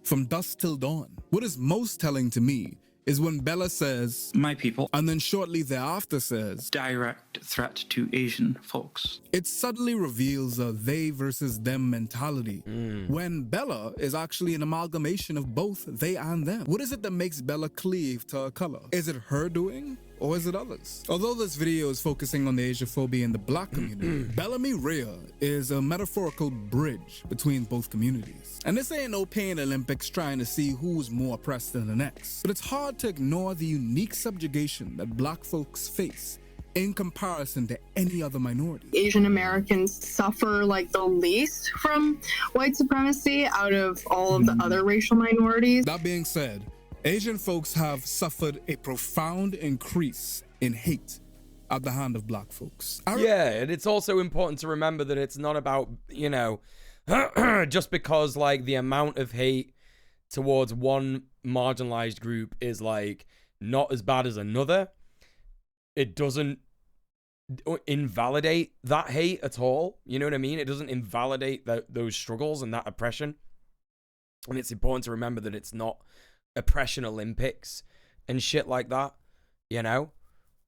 from dusk till dawn. What is most telling to me is when Bella says, my people, and then shortly thereafter says, direct threat to Asian folks. It subtly reveals a they versus them mentality, when Bella is actually an amalgamation of both they and them. What is it that makes Bella cleave to a color? Is it her doing? Or is it others? Although this video is focusing on the Asiaphobia in the black community, Bellamy Rhea is a metaphorical bridge between both communities. And this ain't no pain Olympics trying to see who's more oppressed than the next. But it's hard to ignore the unique subjugation that black folks face in comparison to any other minority. Asian Americans suffer like the least from white supremacy out of all of the other racial minorities. That being said, Asian folks have suffered a profound increase in hate at the hand of black folks. Yeah, and it's also important to remember that it's not about, you know, just because like the amount of hate towards one marginalized group is like not as bad as another, it doesn't invalidate that hate at all. You know what I mean? It doesn't invalidate those struggles and that oppression. And it's important to remember that it's not oppression Olympics and shit like that, you know.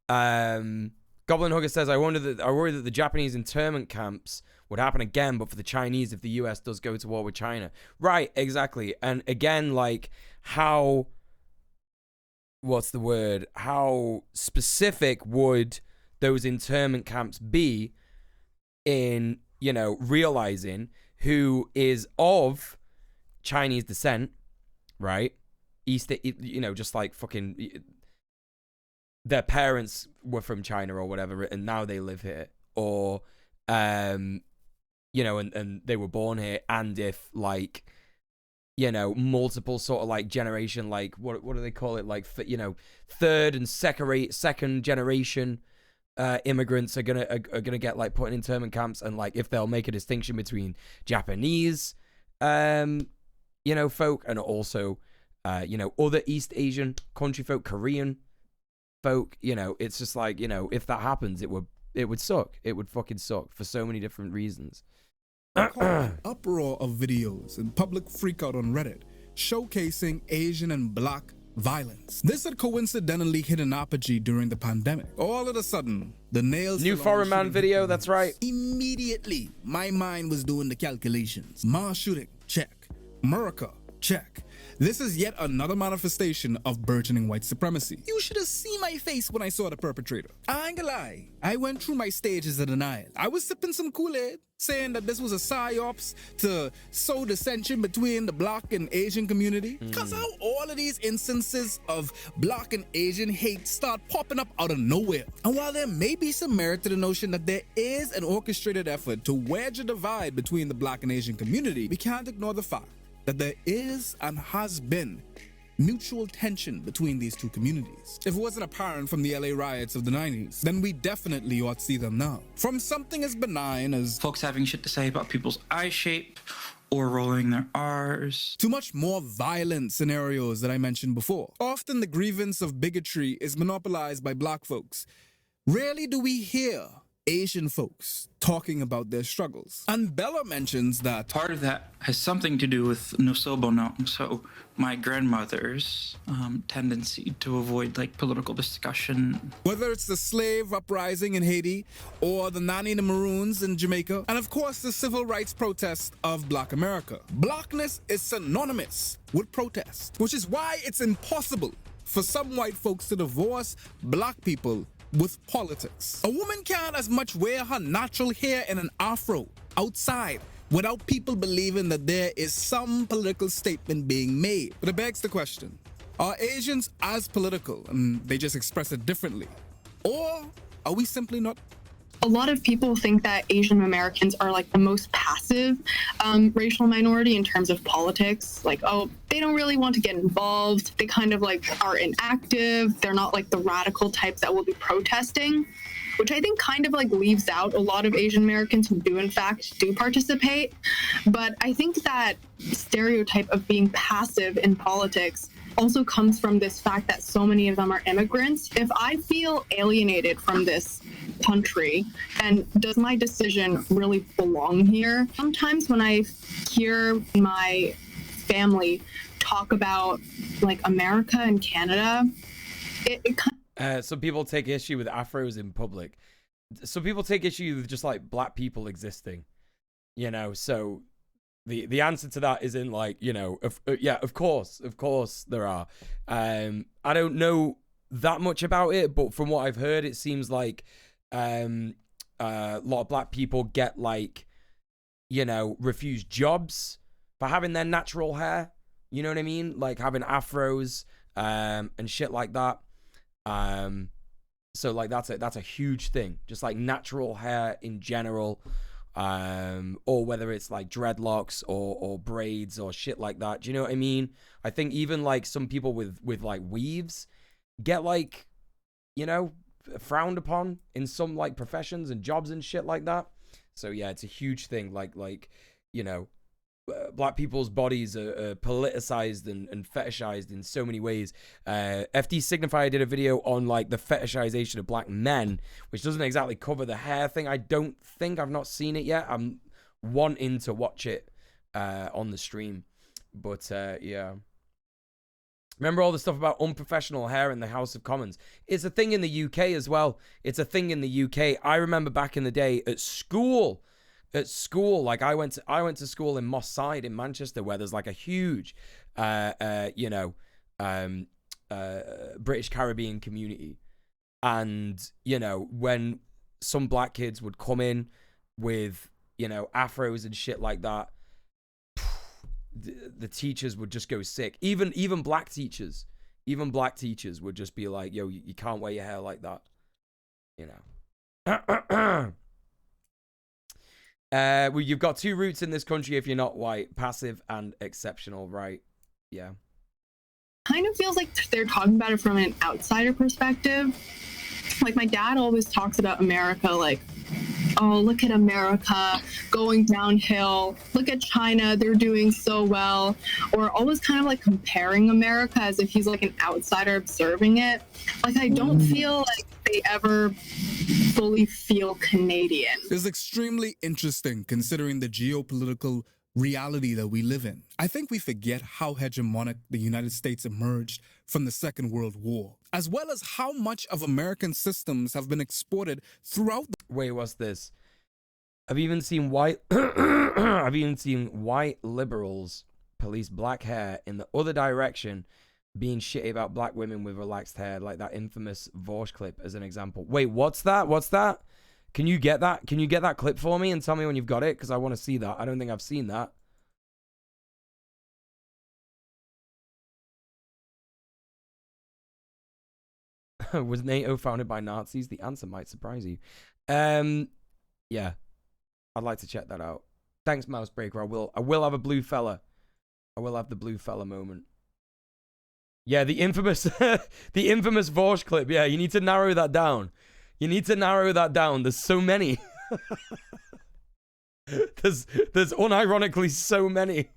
Goblin Hugger says, I worry that the Japanese internment camps would happen again, but for the Chinese if the US does go to war with China. Right, exactly. And again, like, how specific would those internment camps be in, you know, realizing who is of Chinese descent, right? You know, just like fucking their parents were from China or whatever, and now they live here, or you know, and they were born here, and if like, you know, multiple sort of like generation, like what do they call it, like, you know, third and second generation immigrants are gonna get like put in internment camps, and like if they'll make a distinction between Japanese you know, folk and also you know, other East Asian country folk, Korean folk, you know, it's just like, you know, if that happens, it would suck. It would fucking suck for so many different reasons. Uproar of videos and public freakout on Reddit showcasing Asian and black violence. This had coincidentally hit an apogee during the pandemic. All of a sudden, the nails... New Foreign Man video, that's right. Immediately, my mind was doing the calculations. Mass shooting, check. America, check. This is yet another manifestation of burgeoning white supremacy. You should have seen my face when I saw the perpetrator. I ain't gonna lie, I went through my stages of denial. I was sipping some Kool-Aid, saying that this was a psyops to sow dissension between the black and Asian community. Cause how all of these instances of black and Asian hate start popping up out of nowhere. And while there may be some merit to the notion that there is an orchestrated effort to wedge a divide between the black and Asian community, we can't ignore the fact that there is and has been mutual tension between these two communities. If it wasn't apparent from the LA riots of the 90s, then we definitely ought to see them now. From something as benign as folks having shit to say about people's eye shape or rolling their R's, to much more violent scenarios that I mentioned before. Often the grievance of bigotry is monopolized by black folks. Rarely do we hear Asian folks talking about their struggles. And Bella mentions that part of that has something to do with nosobono, so my grandmother's tendency to avoid like political discussion. Whether it's the slave uprising in Haiti or the Nanny the Maroons in Jamaica, and of course the civil rights protests of Black America. Blackness is synonymous with protest, which is why it's impossible for some white folks to divorce black people with politics. A woman can't as much wear her natural hair in an afro outside without people believing that there is some political statement being made. But it begs the question, are Asians as political and they just express it differently? Or are we simply not? A lot of people think that Asian Americans are like the most passive racial minority in terms of politics. Like, oh, they don't really want to get involved. They kind of like are inactive. They're not like the radical types that will be protesting, which I think kind of like leaves out a lot of Asian Americans who do in fact participate. But I think that stereotype of being passive in politics also comes from this fact that so many of them are immigrants. If I feel alienated from this country, then does my decision really belong here? Sometimes when I hear my family talk about like America and Canada, it kind some people take issue with afros in public. Some people take issue with just like black people existing, you know. So the answer to that is in like, you know, yeah, of course there are. I don't know that much about it, but from what I've heard, it seems like a lot of black people get like, you know, refused jobs for having their natural hair. You know what I mean? Like having afros and shit like that. So like that's a huge thing. Just like natural hair in general, or whether it's like dreadlocks or braids or shit like that. Do you know what I mean? I think even like some people with like weaves get like, you know, frowned upon in some like professions and jobs and shit like that. So yeah, it's a huge thing. Like you know, black people's bodies are politicized and fetishized in so many ways. FD Signifier did a video on like the fetishization of black men, which doesn't exactly cover the hair thing. I don't think, I've not seen it yet. I'm wanting to watch it on the stream, but yeah. Remember all the stuff about unprofessional hair in the House of Commons? It's a thing in the UK as well. It's a thing in the UK. I remember back in the day at school, like I went to school in Moss Side in Manchester, where there's like a huge, you know, British Caribbean community. And, you know, when some black kids would come in with, you know, afros and shit like that, the teachers would just go sick. Even black teachers would just be like, yo, you can't wear your hair like that, you know. Well, you've got two routes in this country if you're not white: passive and exceptional, right? Yeah. kind of feels like they're talking about it from an outsider perspective. Like my dad always talks about America like, oh, look at America going downhill. Look at China, they're doing so well. Or always kind of like comparing America as if he's like an outsider observing it. Like I don't feel like they ever fully feel Canadian. It's extremely interesting considering the geopolitical reality that we live in. I think we forget how hegemonic the United States emerged from the Second World War, as well as how much of American systems have been exported throughout the— Wait, what's this? I've even seen white liberals police black hair in the other direction, being shitty about black women with relaxed hair, like that infamous Vorsh clip as an example. Wait, what's that? What's that? Can you get that? Can you get that clip for me and tell me when you've got it? Because I want to see that. I don't think I've seen that. Was NATO founded by Nazis? The answer might surprise you. Yeah. I'd like to check that out. Thanks, Mousebreaker. I will have a blue fella. I will have the blue fella moment. Yeah, the infamous the infamous Vorsh clip. Yeah, you need to narrow that down. You need to narrow that down. There's so many. There's unironically so many.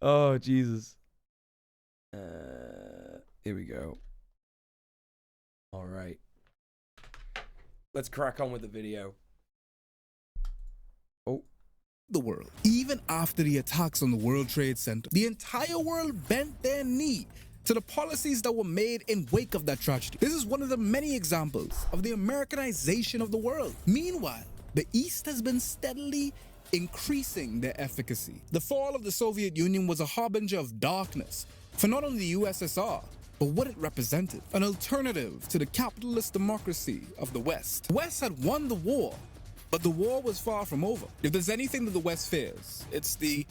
Oh, Jesus. Here we go. All right. Let's crack on with the video. Oh. The world. Even after the attacks on the World Trade Center, the entire world bent their knee to the policies that were made in wake of that tragedy. This is one of the many examples of the Americanization of the world. Meanwhile, the East has been steadily increasing their efficacy. The fall of the Soviet Union was a harbinger of darkness for not only the USSR, but what it represented, an alternative to the capitalist democracy of the West. The West had won the war, but the war was far from over. If there's anything that the West fears, it's the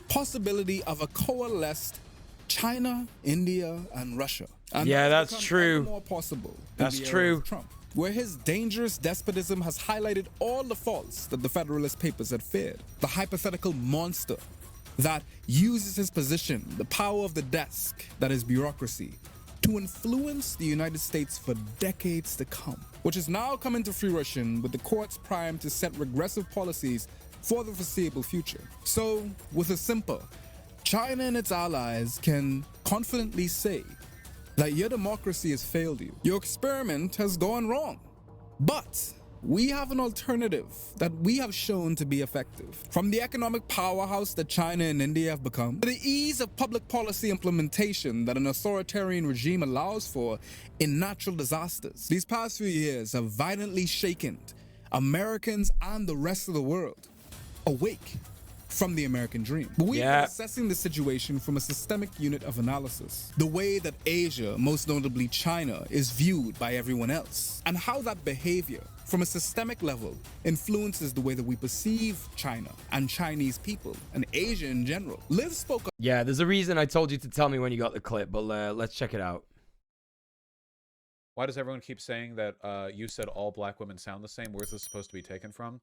possibility of a coalesced China, India, and Russia. And yeah, that's true. More possible. That's true. Trump, where his dangerous despotism has highlighted all the faults that the Federalist Papers had feared. The hypothetical monster that uses his position, the power of the desk, that is bureaucracy, to influence the United States for decades to come, which is now coming to fruition with the courts primed to set regressive policies for the foreseeable future. So, with a simple, China and its allies can confidently say that your democracy has failed you. Your experiment has gone wrong. But We have an alternative that we have shown to be effective. From the economic powerhouse that China and India have become, to the ease of public policy implementation that an authoritarian regime allows for in natural disasters, these past few years have violently shaken Americans and the rest of the world awake from the American dream. But we are assessing the situation from a systemic unit of analysis. The way that Asia, most notably China, is viewed by everyone else, and how that behavior from a systemic level influences the way that we perceive China and Chinese people and Asia in general. Liv spoke. Yeah, there's a reason I told you to tell me when you got the clip, but let's check it out. Why does everyone keep saying that you said all black women sound the same? Where's this supposed to be taken from?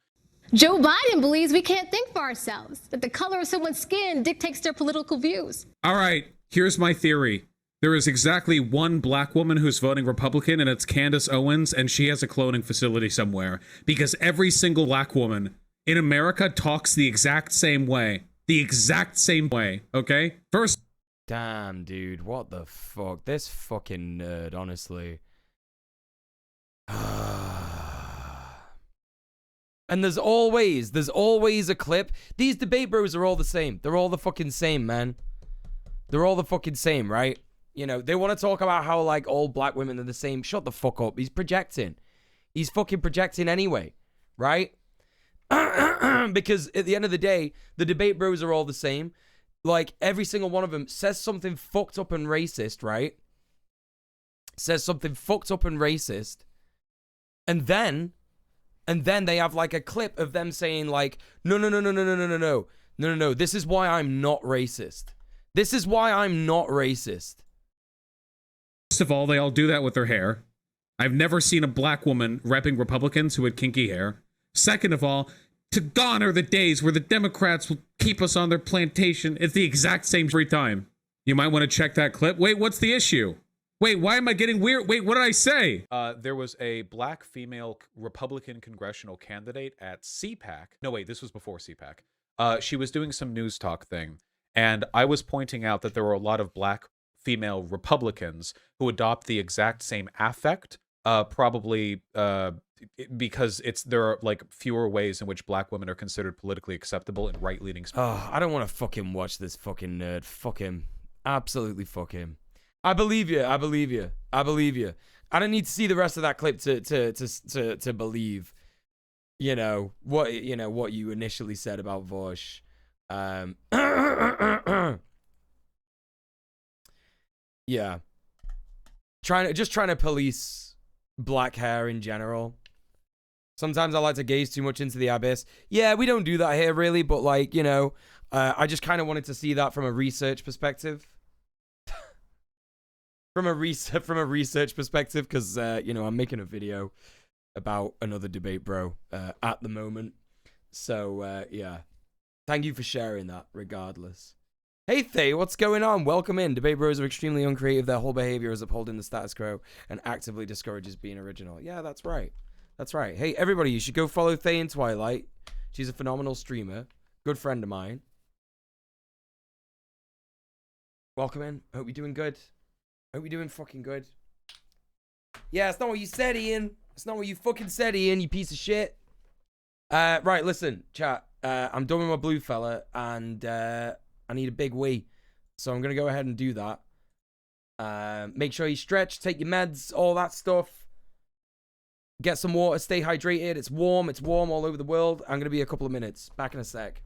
Joe Biden believes we can't think for ourselves, that the color of someone's skin dictates their political views. All right, here's my theory. There is exactly one black woman who's voting Republican, and it's Candace Owens, and she has a cloning facility somewhere. Because every single black woman in America talks the exact same way. The exact same way, okay? First... Damn, dude, what the fuck? This fucking nerd, honestly. And there's always a clip. These debate bros are all the same. They're all the fucking same, man. They're all the fucking same, right? You know, they want to talk about how, like, all black women are the same. Shut the fuck up. He's projecting. He's fucking projecting anyway, right? Because at the end of the day, the debate bros are all the same. Like, every single one of them says something fucked up and racist, right? Says something fucked up and racist. And then they have, like, a clip of them saying, like, no, this is why I'm not racist. This is why I'm not racist. First of all, they all do that with their hair. I've never seen a black woman repping Republicans who had kinky hair. Second of all, to gone are the days where the Democrats will keep us on their plantation. It's the exact same every time. You might want to check that clip. Wait, what's the issue? Wait, why am I getting weird? Wait, what did I say? There was a black female Republican congressional candidate at CPAC. No, wait, this was before CPAC. She was doing some news talk thing, and I was pointing out that there were a lot of black female Republicans who adopt the exact same affect, probably because there are, like, fewer ways in which black women are considered politically acceptable in right-leaning. Oh, I don't want to fucking watch this fucking nerd. Fuck him. Absolutely fuck him. I believe you. I believe you. I believe you. I don't need to see the rest of that clip to believe, you know what you initially said about Vosh. Yeah. Just trying to police black hair in general. Sometimes I like to gaze too much into the abyss. Yeah, we don't do that here really, but, like, you know, I just kind of wanted to see that from a research perspective. From a research perspective, because you know, I'm making a video about another debate bro at the moment. So yeah, thank you for sharing that regardless. Hey Thay, what's going on? Welcome in. Debate bros are extremely uncreative. Their whole behavior is upholding the status quo and actively discourages being original. Yeah, that's right. That's right. Hey everybody, you should go follow Thay in Twilight. She's a phenomenal streamer, good friend of mine. Welcome in. Hope you're doing good. Hope you're doing fucking good. Yeah, it's not what you said, Ian. It's not what you fucking said, Ian, you piece of shit. Right, listen, chat. I'm done with my blue fella, and I need a big wee. So I'm going to go ahead and do that. Make sure you stretch, take your meds, all that stuff. Get some water, stay hydrated. It's warm all over the world. I'm going to be a couple of minutes. Back in a sec.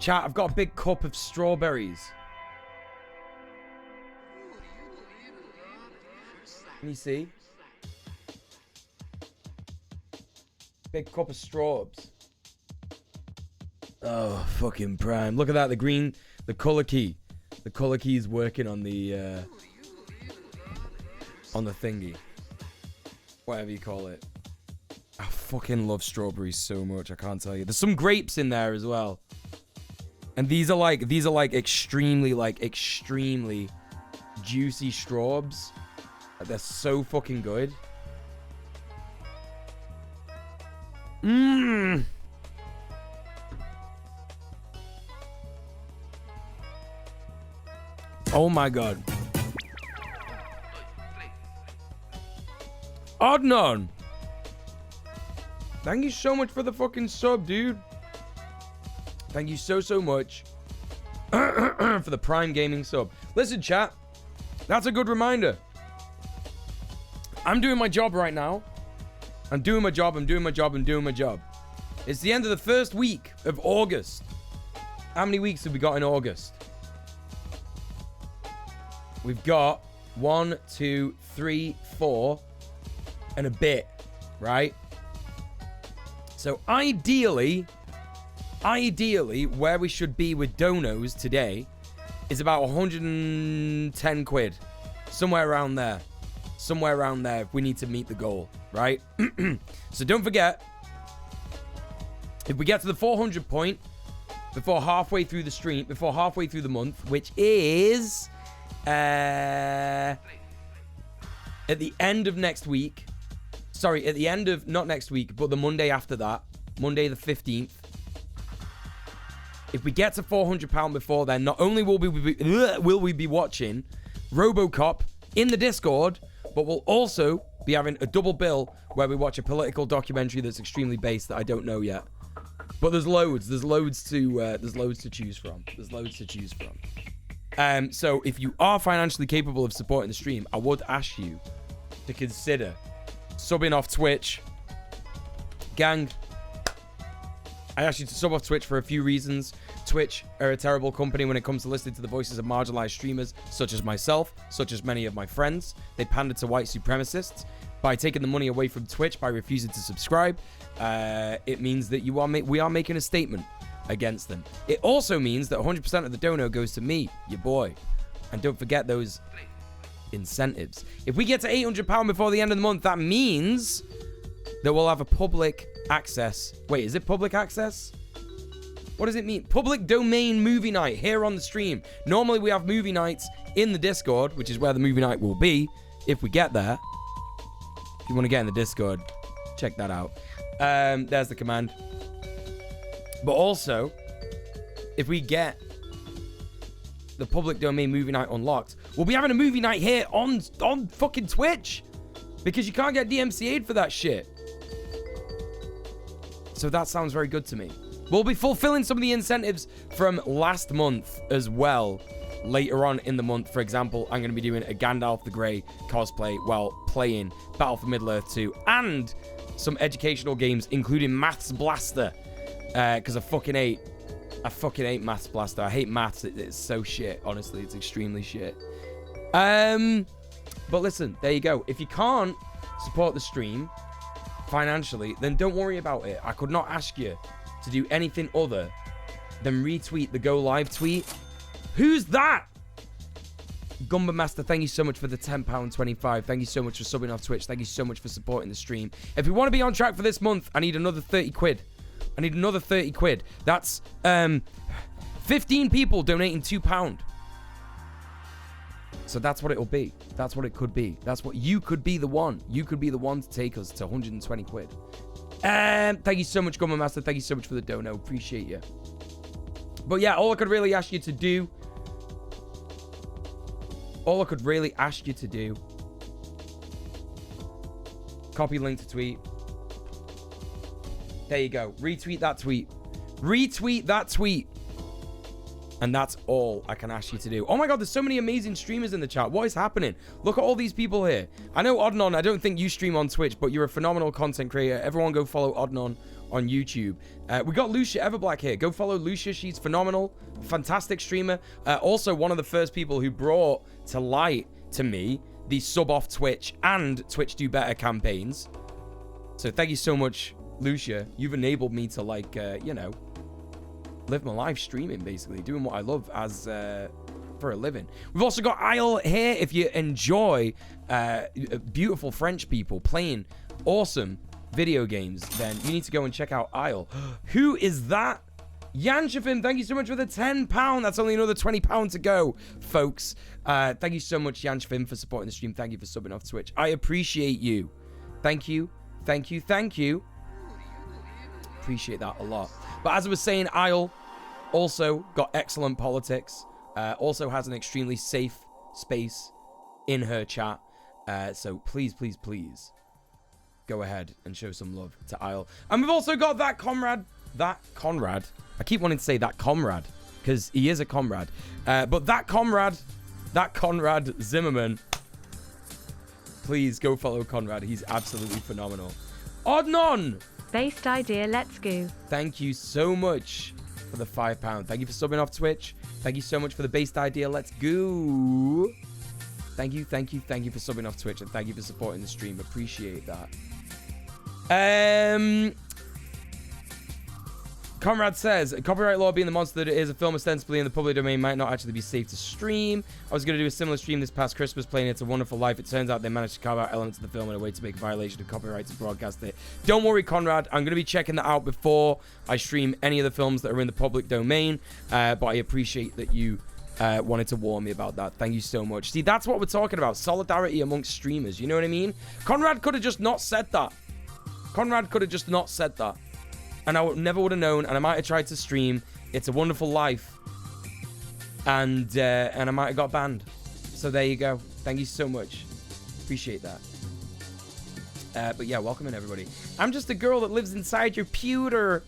Chat, I've got a big cup of strawberries. Can you see? Big cup of strawbs. Oh, fucking prime. Look at that, the green, the color key. The color key is working on the thingy. Whatever you call it. I fucking love strawberries so much, I can't tell you. There's some grapes in there as well. And these are like extremely juicy strawbs. They're so fucking good. Mmm. Oh my god. Adnan! Thank you so much for the fucking sub, dude. Thank you so much for the Prime Gaming sub. Listen, chat. That's a good reminder. I'm doing my job right now. I'm doing my job. It's the end of the first week of August. How many weeks have we got in August? We've got 1, 2, 3, 4 and a bit, right? So ideally, where we should be with donos today is about 110 quid. Somewhere around there if we need to meet the goal, right? So don't forget, if we get to the 400 point before halfway through the stream, before halfway through the month, which is at the end of next week. Sorry, at the end of, not next week, but the Monday after that. Monday the 15th. If we get to £400 before then, not only will we be watching RoboCop in the Discord, but we'll also be having a double bill where we watch a political documentary that's extremely based that I don't know yet. But there's loads to choose from. So if you are financially capable of supporting the stream, I would ask you to consider subbing off Twitch. Gang, I asked you to sub off Twitch for a few reasons. Twitch are a terrible company when it comes to listening to the voices of marginalized streamers, such as myself, such as many of my friends. They pander to white supremacists. By taking the money away from Twitch, by refusing to subscribe, it means that we are making a statement against them. It also means that 100% of the dono goes to me, your boy. And don't forget those incentives. If we get to £800 before the end of the month, that means that we'll have a public access. Wait, is it public access? What does it mean? Public domain movie night here on the stream. Normally we have movie nights in the Discord, which is where the movie night will be if we get there. If you want to get in the Discord, check that out. There's the command. But also, if we get the public domain movie night unlocked, we'll be having a movie night here on fucking Twitch. Because you can't get DMCA'd for that shit. So that sounds very good to me. We'll be fulfilling some of the incentives from last month as well. Later on in the month, for example, I'm going to be doing a Gandalf the Grey cosplay while playing Battle for Middle-earth 2 and some educational games, including Maths Blaster. Because I fucking hate Maths Blaster. I hate maths. It's so shit. Honestly, it's extremely shit. But listen, there you go. If you can't support the stream financially, then don't worry about it. I could not ask you to do anything other than retweet the Go Live tweet. Who's that? Gumba Master, thank you so much for the £10.25. Thank you so much for subbing off Twitch. Thank you so much for supporting the stream. If we want to be on track for this month, I need another 30 quid. That's 15 people donating £2. So that's what it'll be. That's what it could be. That's what you could be the one. You could be the one to take us to 120 quid. Thank you so much, Gumma Master. Thank you so much for the dono. Appreciate you. But yeah, all I could really ask you to do. Copy link to tweet. There you go. Retweet that tweet. And that's all I can ask you to do. Oh my god, there's so many amazing streamers in the chat. What is happening? Look at all these people here. I know Adnan, I don't think you stream on Twitch, but you're a phenomenal content creator. Everyone go follow Adnan on YouTube. We got Lucia Everblack here. Go follow Lucia. She's phenomenal. Fantastic streamer. Also one of the first people who brought to light to me the sub off Twitch and Twitch Do Better campaigns. So thank you so much, Lucia. You've enabled me to, like, you know, live my life streaming, basically. Doing what I love as for a living. We've also got Isle here. If you enjoy beautiful French people playing awesome video games, then you need to go and check out Isle. Who is that? Yanshafim, thank you so much for the £10. That's only another £20 to go, folks. Thank you so much, Yanshafim, for supporting the stream. Thank you for subbing off Twitch. I appreciate you. Thank you. Thank you. Thank you. Appreciate that a lot. But as I was saying, Isle also got excellent politics. Also has an extremely safe space in her chat. So please, please, please go ahead and show some love to Isle. And we've also got that Conrad. I keep wanting to say that comrade because he is a comrade. But that Conrad Zimmerman. Please go follow Conrad. He's absolutely phenomenal. Odnon! Based idea, let's go. Thank you so much for the £5. Thank you for subbing off Twitch. Thank you so much for the based idea. Let's go. Thank you for subbing off Twitch, and thank you for supporting the stream. Appreciate that. Conrad says, copyright law being the monster that it is, a film ostensibly in the public domain might not actually be safe to stream. I was going to do a similar stream this past Christmas playing It's a Wonderful Life. It turns out they managed to carve out elements of the film in a way to make a violation of copyright to broadcast it. Don't worry, Conrad. I'm going to be checking that out before I stream any of the films that are in the public domain. But I appreciate that you wanted to warn me about that. Thank you so much. See, that's what we're talking about. Solidarity amongst streamers. You know what I mean? Conrad could have just not said that. And I never would have known, and I might have tried to stream It's a Wonderful Life, and I might have got banned. So there you go. Thank you so much. Appreciate that. But yeah, welcome in, everybody. I'm just a girl that lives inside your pewter.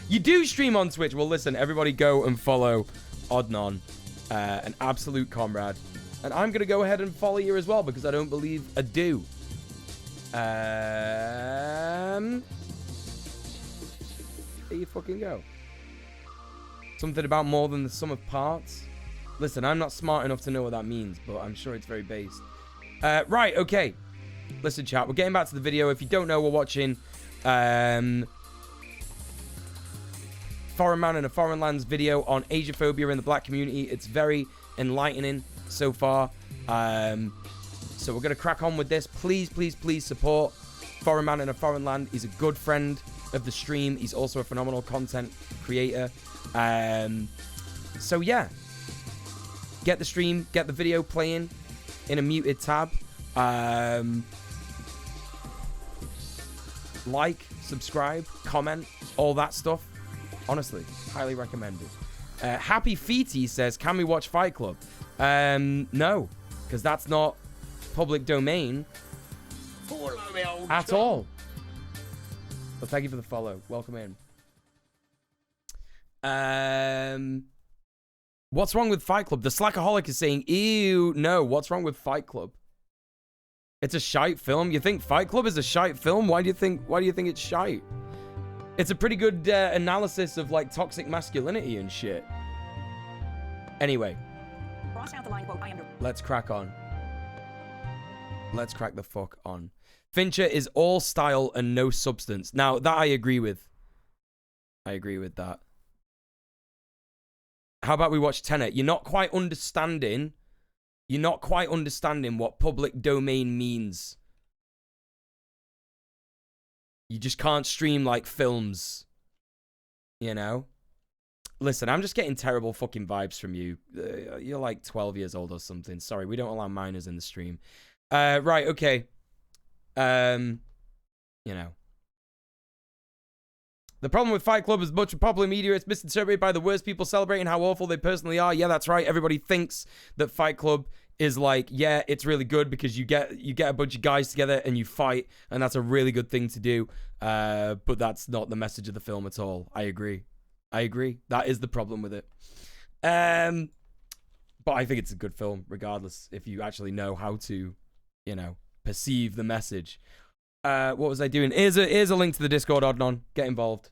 You do stream on Twitch. Well, listen, everybody go and follow Odnon, an absolute comrade. And I'm going to go ahead and follow you as well, because I don't believe I do. There you fucking go. Something about more than the sum of parts. Listen, I'm not smart enough to know what that means, but I'm sure it's very based. Right, okay. Listen, chat, we're getting back to the video. If you don't know, we're watching Foreign Man in a Foreign Lands video on Asiaphobia in the black community. It's very enlightening so far. So we're going to crack on with this. Please, please, please support Foreign Man in a Foreign Land. He's a good friend of the stream. He's also a phenomenal content creator. So yeah, get the stream, get the video playing in a muted tab. Like, subscribe, comment, all that stuff. Honestly, highly recommended. Happy Feety says, can we watch Fight Club? No, because that's not public domain at all. But thank you for the follow. Welcome in. What's wrong with Fight Club? The Slackaholic is saying, ew, no. What's wrong with Fight Club? It's a shite film. You think Fight Club is a shite film? Why do you think it's shite? It's a pretty good analysis of like toxic masculinity and shit. Anyway, let's crack on. Let's crack the fuck on. Fincher is all style and no substance. Now, that I agree with. I agree with that. How about we watch Tenet? You're not quite understanding what public domain means. You just can't stream like films. You know? Listen, I'm just getting terrible fucking vibes from you. You're like 12 years old or something. Sorry, we don't allow minors in the stream. Right, okay. You know. The problem with Fight Club is much of popular media. It's misinterpreted by the worst people celebrating how awful they personally are. Yeah, that's right. Everybody thinks that Fight Club is like, yeah, it's really good because you get a bunch of guys together and you fight, and that's a really good thing to do. But that's not the message of the film at all. I agree. That is the problem with it. But I think it's a good film, regardless, if you actually know how to, you know, perceive the message. What was I doing? Here's a link to the Discord, Adnan. Get involved.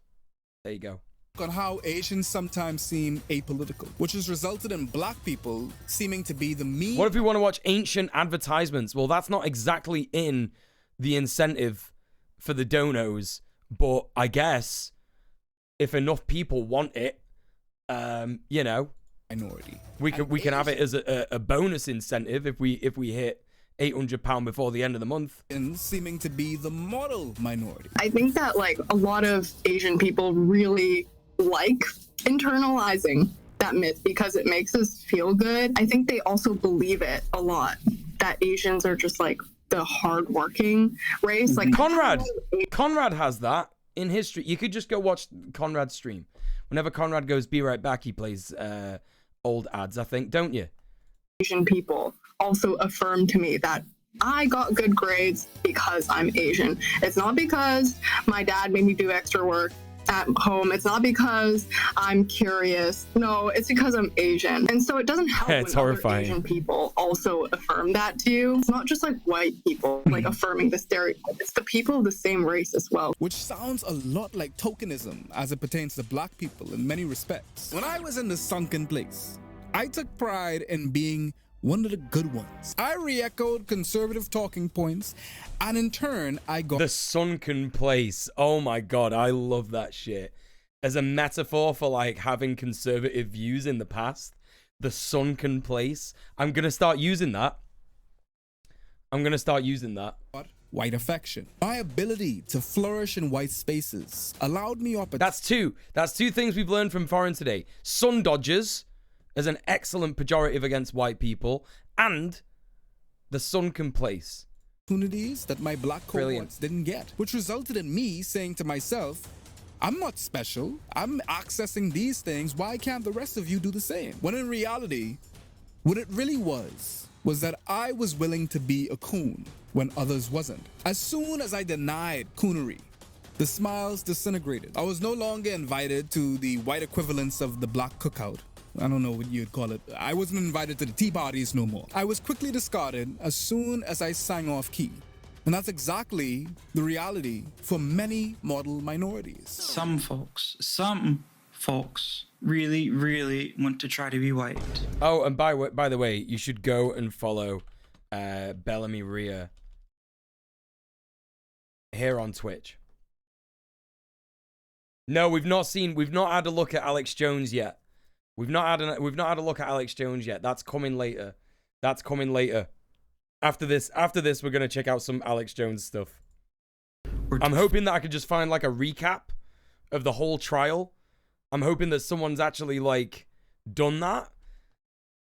There you go. On how Asians sometimes seem apolitical, which has resulted in black people seeming to be the mean. What if we want to watch ancient advertisements? Well, that's not exactly in the incentive for the donos, but I guess if enough people want it, you know, minority, we can have it as a bonus incentive if we hit £800 before the end of the month. And seeming to be the model minority. I think that like a lot of Asian people really like internalizing that myth because it makes us feel good. I think they also believe it a lot, that Asians are just like the hardworking race. Like Conrad has that in history. You could just go watch Conrad's stream. Whenever Conrad goes be right back, he plays old ads, I think, don't you? Asian people also affirm to me that I got good grades because I'm Asian. It's not because my dad made me do extra work at home. It's not because I'm curious. No, it's because I'm Asian. And so it doesn't help when other Asian people also affirm that to you. It's not just like white people like affirming the stereotype. It's the people of the same race as well. Which sounds a lot like tokenism as it pertains to black people in many respects. When I was in the sunken place, I took pride in being one of the good ones. I re-echoed conservative talking points, and in turn, I got the sunken place. Oh my god, I love that shit. As a metaphor for like having conservative views in the past, the sunken place. I'm gonna start using that. White affection. My ability to flourish in white spaces allowed me opportunity. That's two things we've learned from Foreign today. Sun dodgers as an excellent pejorative against white people, and the sunken place. Opportunities that my black cohorts didn't get, which resulted in me saying to myself, I'm not special. I'm accessing these things. Why can't the rest of you do the same? When in reality, what it really was that I was willing to be a coon when others wasn't. As soon as I denied coonery, the smiles disintegrated. I was no longer invited to the white equivalents of the black cookout. I don't know what you'd call it. I wasn't invited to the tea parties no more. I was quickly discarded as soon as I sang off key. And that's exactly the reality for many model minorities. Some folks really, really want to try to be white. Oh, and by the way, you should go and follow Bellamy Rhea here on Twitch. No, we've not had a look at Alex Jones yet. We've not had a look at Alex Jones yet. That's coming later. After this, we're gonna check out some Alex Jones stuff. I'm hoping that I could just find like a recap of the whole trial. I'm hoping that someone's actually like done that.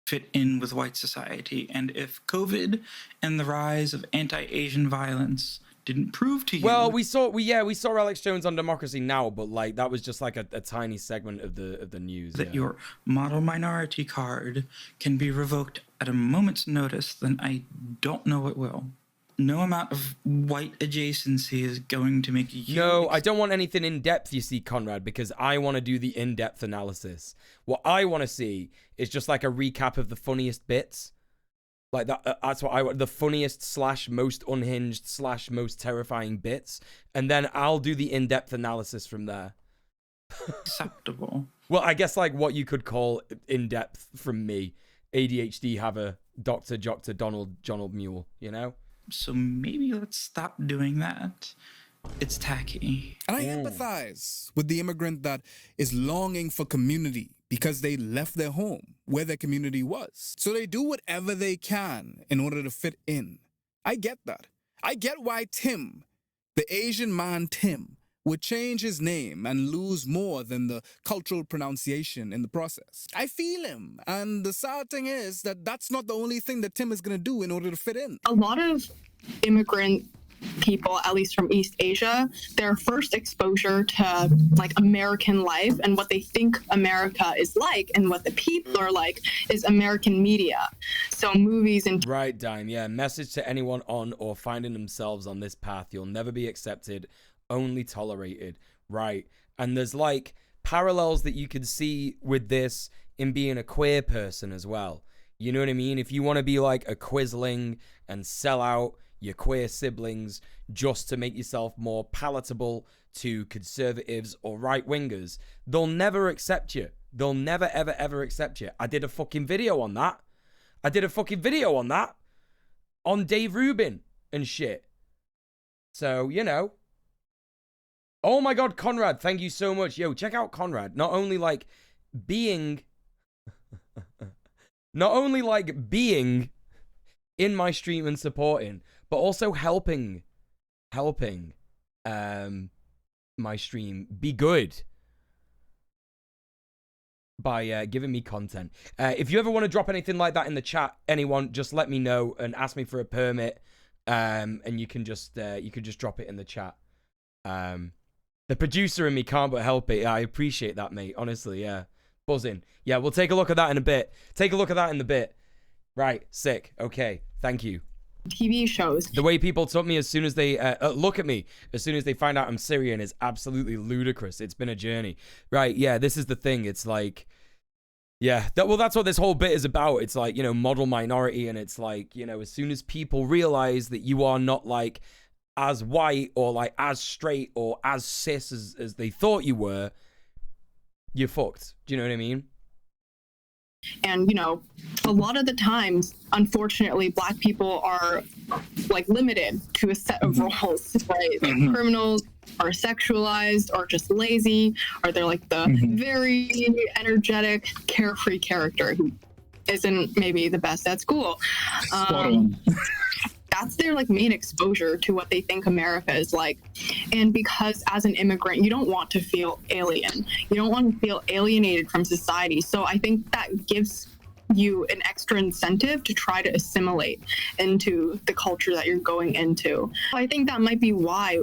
Fit in with white society, and if COVID and the rise of anti-Asian violence didn't prove to you. Well, we saw Alex Jones on Democracy Now, but like that was just like a tiny segment of the news. That your model minority card can be revoked at a moment's notice, then I don't know what will. No amount of white adjacency is going to make you. No, I don't want anything in depth, you see, Conrad, because I want to do the in-depth analysis. What I want to see is just like a recap of the funniest bits. Like that's what I want, the funniest / most unhinged / most terrifying bits, and then I'll do the in-depth analysis from there. Acceptable. Well, I guess like what you could call in-depth from me, ADHD haver, Dr. Donald Muel, you know? So maybe let's stop doing that. It's tacky. And I empathize with the immigrant that is longing for community because they left their home where their community was. So they do whatever they can in order to fit in. I get that. I get why Tim, the Asian man Tim, would change his name and lose more than the cultural pronunciation in the process. I feel him. And the sad thing is that that's not the only thing that Tim is going to do in order to fit in. A lot of immigrant people, at least from East Asia, their first exposure to like American life and what they think America is like and what the people are like is American media. So movies and right, Dime. Yeah, message to anyone on or finding themselves on this path: you'll never be accepted, only tolerated. Right. And there's like parallels that you could see with this in being a queer person as well. You know what I mean? If you want to be like a quisling and sell out, your queer siblings just to make yourself more palatable to conservatives or right-wingers, they'll never accept you. They'll never, ever, ever accept you. I did a fucking video on that. On Dave Rubin and shit. So, you know. Oh my God, Conrad, thank you so much. Yo, check out Conrad. Not only like being in my stream and supporting, but also helping my stream be good by giving me content. If you ever want to drop anything like that in the chat, anyone, just let me know and ask me for a permit, and you can just drop it in the chat. The producer in me can't but help it. Yeah, I appreciate that, mate. Honestly, yeah. Buzzing. Yeah, we'll take a look at that in a bit. Right, sick. Okay, thank you. TV shows. The way people took me as soon as they look at me, as soon as they find out I'm Syrian, is absolutely ludicrous. It's been a journey. Right, yeah, this is the thing. It's like, yeah, that's what this whole bit is about. It's like, you know, model minority, and it's like, you know, as soon as people realize that you are not like as white or like as straight or as cis as they thought you were, you're fucked. Do you know what I mean? And, you know, a lot of the times, unfortunately, Black people are like limited to a set of roles, right? Like criminals are sexualized or just lazy, or they're like the very energetic, carefree character who isn't maybe the best at school. That's their like main exposure to what they think America is like. And because as an immigrant, you don't want to feel alien. You don't want to feel alienated from society. So I think that gives you an extra incentive to try to assimilate into the culture that you're going into. I think that might be why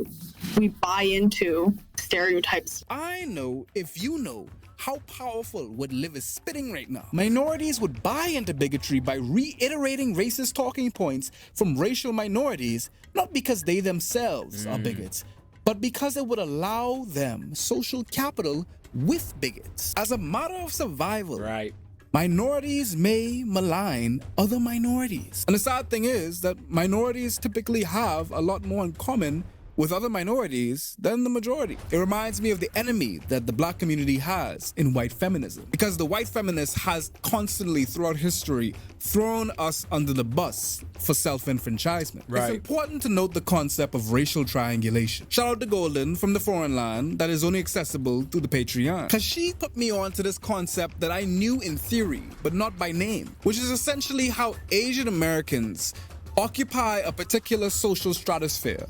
we buy into stereotypes. I know if you know how powerful what Liv is spitting right now. Minorities would buy into bigotry by reiterating racist talking points from racial minorities, not because they themselves are bigots, but because it would allow them social capital with bigots. As a matter of survival, right, minorities may malign other minorities. And the sad thing is that minorities typically have a lot more in common with other minorities than the majority. It reminds me of the enemy that the Black community has in white feminism, because the white feminist has constantly throughout history thrown us under the bus for self-enfranchisement. Right. It's important to note the concept of racial triangulation. Shout out to Golden from the foreign land that is only accessible through the Patreon, because she put me on to this concept that I knew in theory but not by name, which is essentially how Asian Americans occupy a particular social stratosphere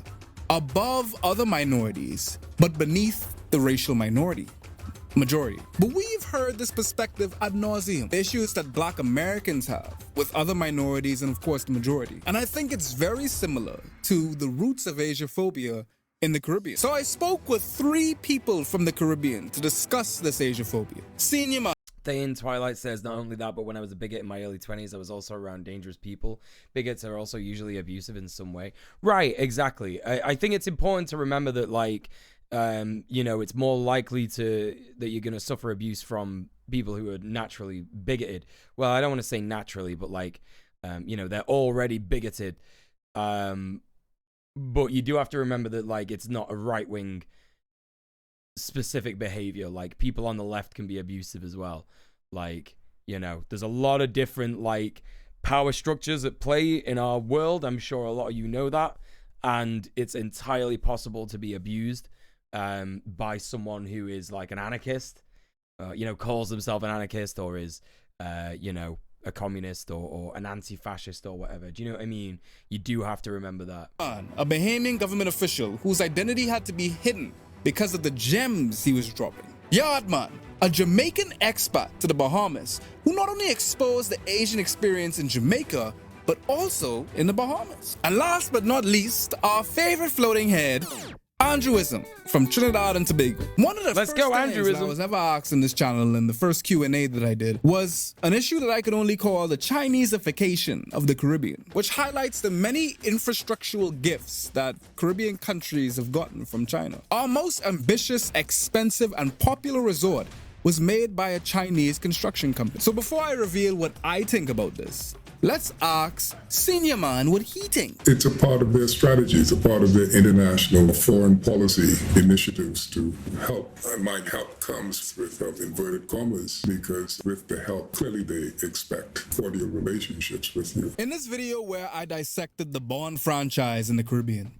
above other minorities, but beneath the racial majority. But we've heard this perspective ad nauseum, the issues that Black Americans have with other minorities and of course the majority. And I think it's very similar to the roots of Asiaphobia in the Caribbean. So I spoke with 3 people from the Caribbean to discuss this Asiaphobia. Senior man. Thayin Twilight says, not only that, but when I was a bigot in my early 20s, I was also around dangerous people. Bigots are also usually abusive in some way. Right, exactly. I think it's important to remember that, like, you know, it's more likely that you're going to suffer abuse from people who are naturally bigoted. Well, I don't want to say naturally, but, like, you know, they're already bigoted. But you do have to remember that, like, it's not a right-wing specific behavior. Like, people on the left can be abusive as well. Like, you know, there's a lot of different like power structures at play in our world. I'm sure a lot of you know that, and it's entirely possible to be abused by someone who is like an anarchist, you know, calls themselves an anarchist, or is you know, a communist or an anti-fascist or whatever. Do you know what I mean? You do have to remember that. A Bahamian government official whose identity had to be hidden because of the gems he was dropping. Yardman, a Jamaican expat to the Bahamas, who not only exposed the Asian experience in Jamaica, but also in the Bahamas. And last but not least, our favorite floating head, Andrewism from Trinidad and Tobago. One of the first things that I was ever asked in this channel in the first Q&A that I did was an issue that I could only call the Chineseification of the Caribbean, which highlights the many infrastructural gifts that Caribbean countries have gotten from China. Our most ambitious, expensive, and popular resort was made by a Chinese construction company. So before I reveal what I think about this, let's ask Senior Man what he thinks. It's a part of their strategy. It's a part of their international foreign policy initiatives to help. And my help comes with inverted commas, because with the help, clearly they expect cordial relationships with you. In this video where I dissected the Bond franchise in the Caribbean,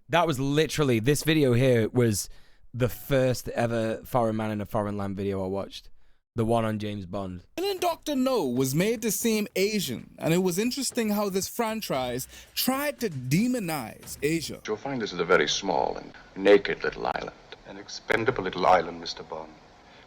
that was literally, this video here was the first ever foreign man in a foreign land video I watched. The one on James Bond. And then Dr. No was made to seem Asian, and it was interesting how this franchise tried to demonize Asia. You'll find this is a very small and naked little island. An expendable little island, Mr. Bond.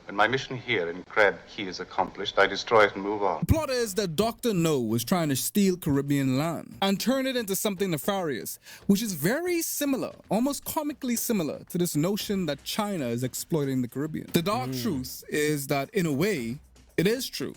When my mission here in Crab Key is accomplished, I destroy it and move on. The plot is that Dr. No was trying to steal Caribbean land and turn it into something nefarious, which is very similar, almost comically similar, to this notion that China is exploiting the Caribbean. The dark truth is that, in a way, it is true,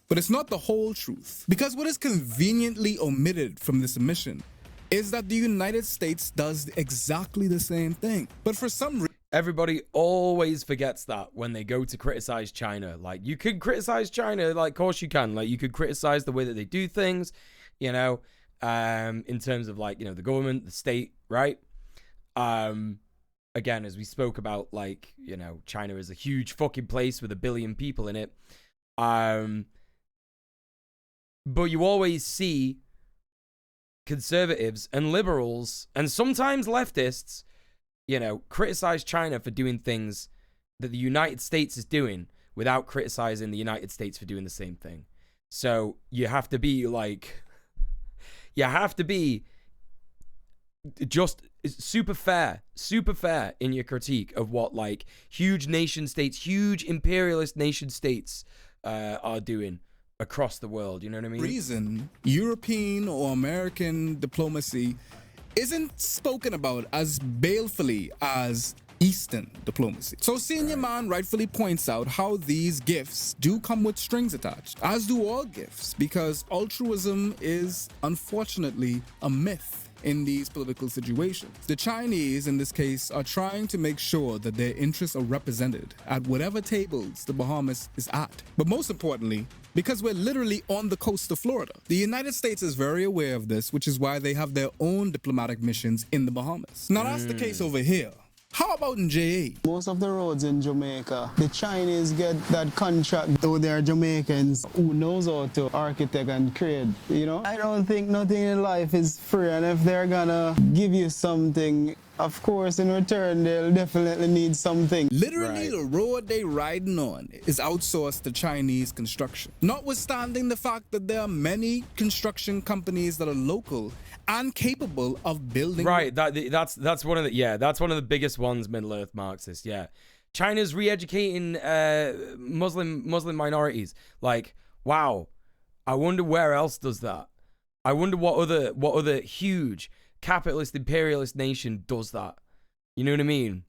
but it's not the whole truth. Because what is conveniently omitted from this mission is that the United States does exactly the same thing. But for some reason, everybody always forgets that when they go to criticize China. Like, you could criticize China, like, of course you can. Like, you could criticize the way that they do things, you know, in terms of, like, you know, the government, the state, right? Again, as we spoke about, like, you know, China is a huge fucking place with 1 billion people in it. But you always see conservatives and liberals and sometimes leftists, you know, criticize China for doing things that the United States is doing without criticizing the United States for doing the same thing. So you have to be like, you have to be just super fair in your critique of what, like, huge nation states, huge imperialist nation states are doing across the world. You know what I mean? Reason European or American diplomacy isn't spoken about as balefully as Eastern diplomacy. So Senior Man rightfully points out how these gifts do come with strings attached, as do all gifts, because altruism is unfortunately a myth in these political situations. The Chinese, in this case, are trying to make sure that their interests are represented at whatever tables the Bahamas is at. But most importantly, because we're literally on the coast of Florida, the United States is very aware of this, which is why they have their own diplomatic missions in the Bahamas. Now that's the case over here. How about in JA? Most of the roads in Jamaica, the Chinese get that contract, though they are Jamaicans who knows how to architect and create, you know? I don't think nothing in life is free, and if they're gonna give you something, of course, in return, they'll definitely need something. Literally, the road they riding on is outsourced to Chinese construction. Notwithstanding the fact that there are many construction companies that are local and capable of building. Right, that's one of the, that's one of the biggest ones, Middle Earth Marxists, China's re-educating Muslim minorities. Like, wow, I wonder where else does that. I wonder what other huge capitalist imperialist nation does that. You know what I mean?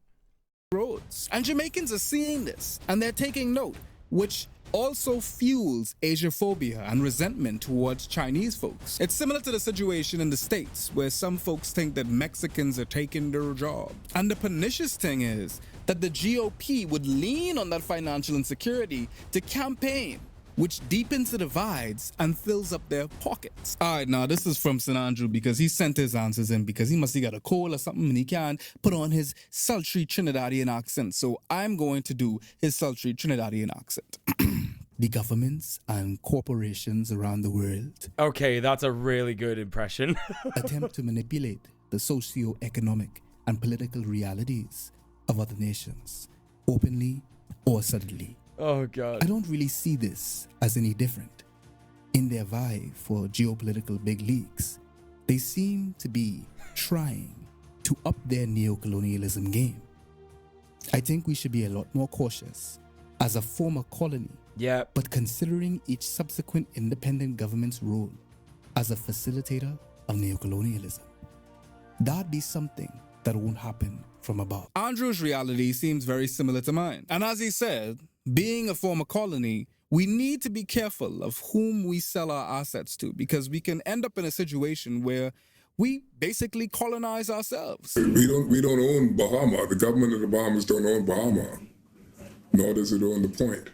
Roads. And Jamaicans are seeing this, and they're taking note, which also fuels Asiaphobia and resentment towards Chinese folks. It's similar to the situation in the States, where some folks think that Mexicans are taking their job. And the pernicious thing is that the GOP would lean on that financial insecurity to campaign, which deepens the divides and fills up their pockets. All right, now this is from St. Andrew because he sent his answers in because he must have got a cold or something and he can't put on his sultry Trinidadian accent. So I'm going to do his sultry Trinidadian accent. The governments and corporations around the world. Okay, that's a really good impression. Attempt to manipulate the socio-economic and political realities of other nations, openly or subtly. Oh, God. I don't really see this as any different. In their vie for geopolitical big leagues, they seem to be trying to up their neo-colonialism game. I think we should be a lot more cautious as a former colony, but considering each subsequent independent government's role as a facilitator of neocolonialism. That'd be something that won't happen from above. Andrew's reality seems very similar to mine. And as he said, being a former colony, we need to be careful of whom we sell our assets to, because we can end up in a situation where we basically colonize ourselves. We don't own Bahama. The government of the Bahamas don't own Bahama. nor does it own the point.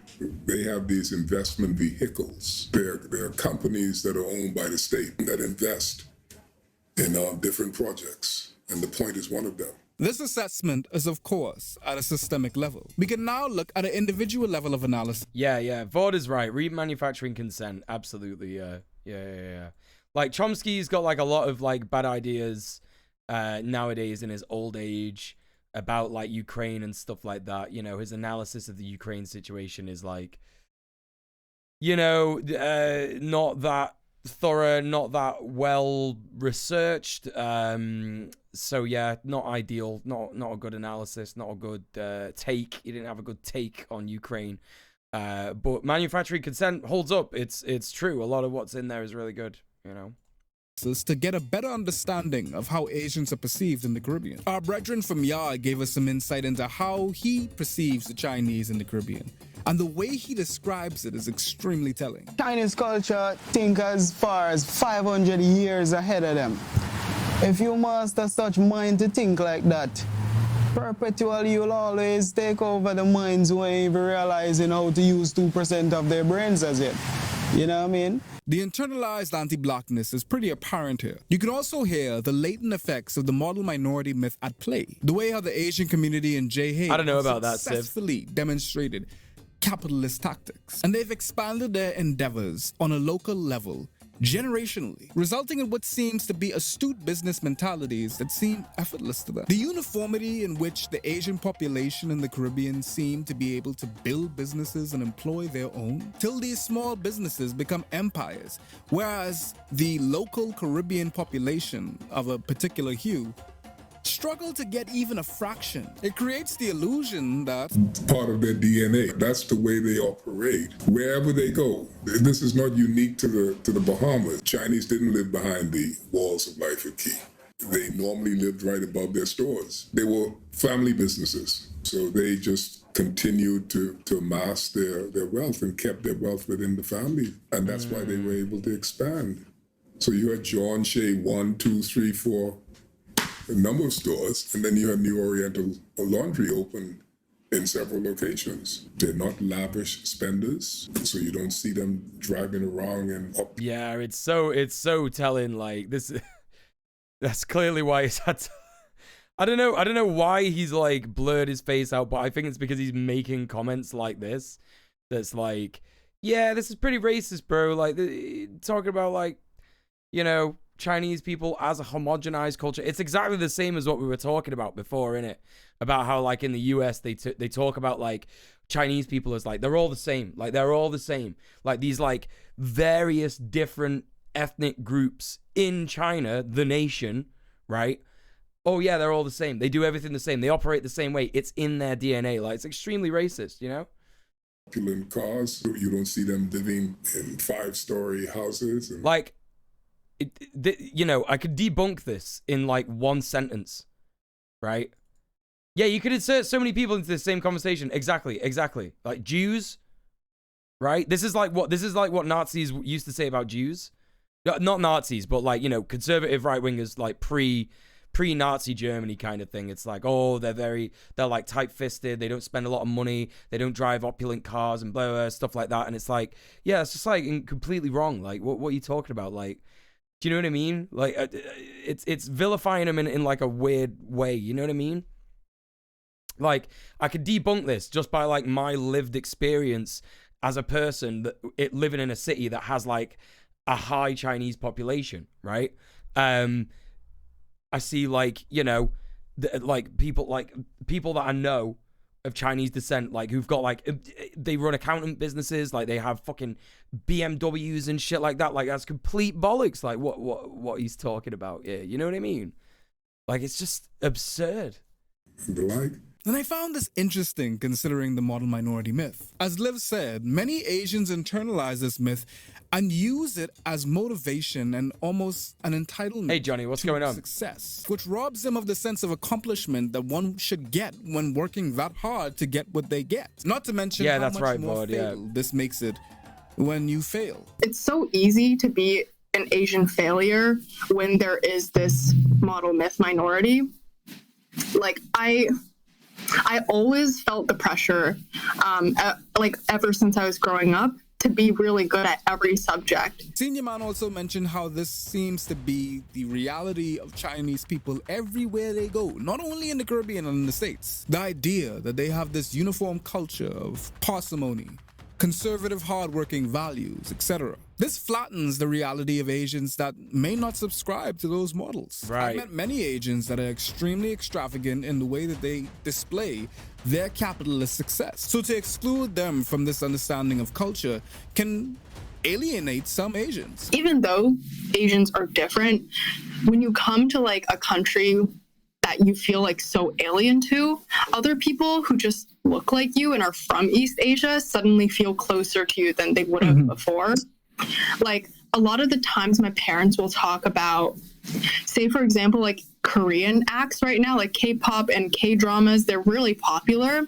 They have these investment vehicles. They're companies that are owned by the state that invest in different projects, and the point is one of them. This assessment is, of course, at a systemic level. We can now look at an individual level of analysis. Yeah. Vaughn is right. Read manufacturing consent. Absolutely, yeah. Like, Chomsky's got, like, a lot of, like, bad ideas nowadays in his old age about, like, Ukraine and stuff like that. You know, his analysis of the Ukraine situation is, like, you know, not that thorough, not that well researched. So yeah, not ideal, not a good analysis, not a good take. He didn't have a good take on Ukraine. But manufacturing consent holds up. It's true. A lot of what's in there is really good, you know. To get a better understanding of how Asians are perceived in the Caribbean. Our brethren from Yard gave us some insight into how he perceives the Chinese in the Caribbean. And the way he describes it is extremely telling. Chinese culture think as far as 500 years ahead of them. If you master such mind to think like that, perpetually you'll always take over the minds who ain't even realizing how to use 2% of their brains as yet. You know what I mean? The internalized anti-blackness is pretty apparent here. You can also hear the latent effects of the model minority myth at play. The way how the Asian community in J. I don't know about that, successfully demonstrated capitalist tactics. And they've expanded their endeavors on a local level, generationally, resulting in what seems to be astute business mentalities that seem effortless to them. The uniformity in which the Asian population in the Caribbean seem to be able to build businesses and employ their own, till these small businesses become empires, whereas the local Caribbean population of a particular hue struggle to get even a fraction. It creates the illusion that part of their DNA. That's the way they operate. Wherever they go. This is not unique to the Bahamas. Chinese didn't live behind the walls of Life at Key. They normally lived right above their stores. They were family businesses. So they just continued to amass their wealth and kept their wealth within the family. And that's why they were able to expand. So you had John Shea 1, 2, 3, 4, a number of stores, and then you have New Oriental Laundry open in several locations. They're not lavish spenders, so you don't see them driving around and up. Yeah, it's so telling. Like, this, that's clearly why he's had to, I don't know why he's like blurred his face out, but I think it's because he's making comments like this. That's like, yeah, this is pretty racist, bro. Like, talking about, like, you know, Chinese people as a homogenized culture. It's exactly the same as what we were talking about before, innit? About how, like, in the US, they talk about, like, Chinese people as, like, they're all the same. Like, they're all the same. Like, these, like, various different ethnic groups in China, the nation, right? Oh, yeah, they're all the same. They do everything the same. They operate the same way. It's in their DNA. Like, it's extremely racist, you know? In cars, you don't see them living in 5-story houses. And like, you know, I could debunk this in like one sentence, right? Yeah, you could insert so many people into the same conversation. Exactly. Like Jews, right? This is like what Nazis used to say about Jews. Not Nazis, but like, you know, conservative right-wingers, like pre-Nazi Germany kind of thing. It's like, oh, they're like tight-fisted. They don't spend a lot of money. They don't drive opulent cars and blah, blah, stuff like that. And it's like, yeah, it's just like completely wrong. Like, what are you talking about? Like, do you know what I mean? Like, it's vilifying them in like a weird way. You know what I mean? Like, I could debunk this just by like my lived experience as a person that living in a city that has like a high Chinese population, right? I see like, you know, like people that I know of Chinese descent, like who've got like, they run accountant businesses, like they have fucking BMWs and shit like that. Like, that's complete bollocks. Like what he's talking about. Yeah, you know what I mean? Like, it's just absurd. And I found this interesting considering the model minority myth. As Liv said, many Asians internalize this myth and use it as motivation and almost an entitlement. Hey Johnny, what's going on? Success, which robs them of the sense of accomplishment that one should get when working that hard to get what they get. Not to mention how much more fatal this makes it when you fail. It's so easy to be an Asian failure when there is this model myth minority. Like, I always felt the pressure, like ever since I was growing up, to be really good at every subject. Senior Man also mentioned how this seems to be the reality of Chinese people everywhere they go, not only in the Caribbean and in the States. The idea that they have this uniform culture of parsimony, conservative hardworking values, etc. This flattens the reality of Asians that may not subscribe to those models. Right. I've met many Asians that are extremely extravagant in the way that they display their capitalist success. So to exclude them from this understanding of culture can alienate some Asians. Even though Asians are different, when you come to like a country that you feel like so alien to, other people who just look like you and are from East Asia suddenly feel closer to you than they would have before. Like a lot of the times my parents will talk about, say for example, like Korean acts right now, like K-pop and K-dramas, they're really popular.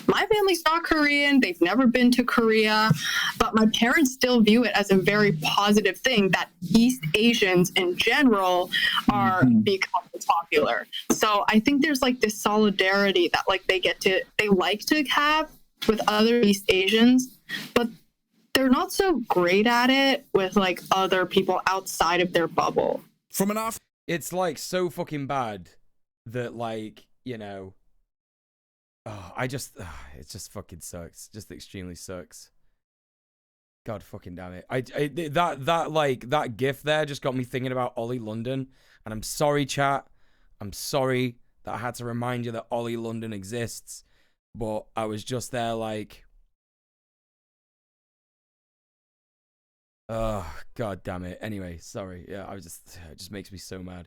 My family's not Korean, they've never been to Korea, but my parents still view it as a very positive thing that East Asians in general are becoming popular. So I think there's like this solidarity that like they like to have with other East Asians, but they're not so great at it with like other people outside of their bubble. From an it's like so fucking bad that like, you know, it just fucking sucks. Just extremely sucks. God fucking damn it. That gif there just got me thinking about Ollie London, and I'm sorry, chat. I'm sorry that I had to remind you that Ollie London exists, but I was just there like, oh, god damn it. Anyway, sorry. Yeah, it just makes me so mad.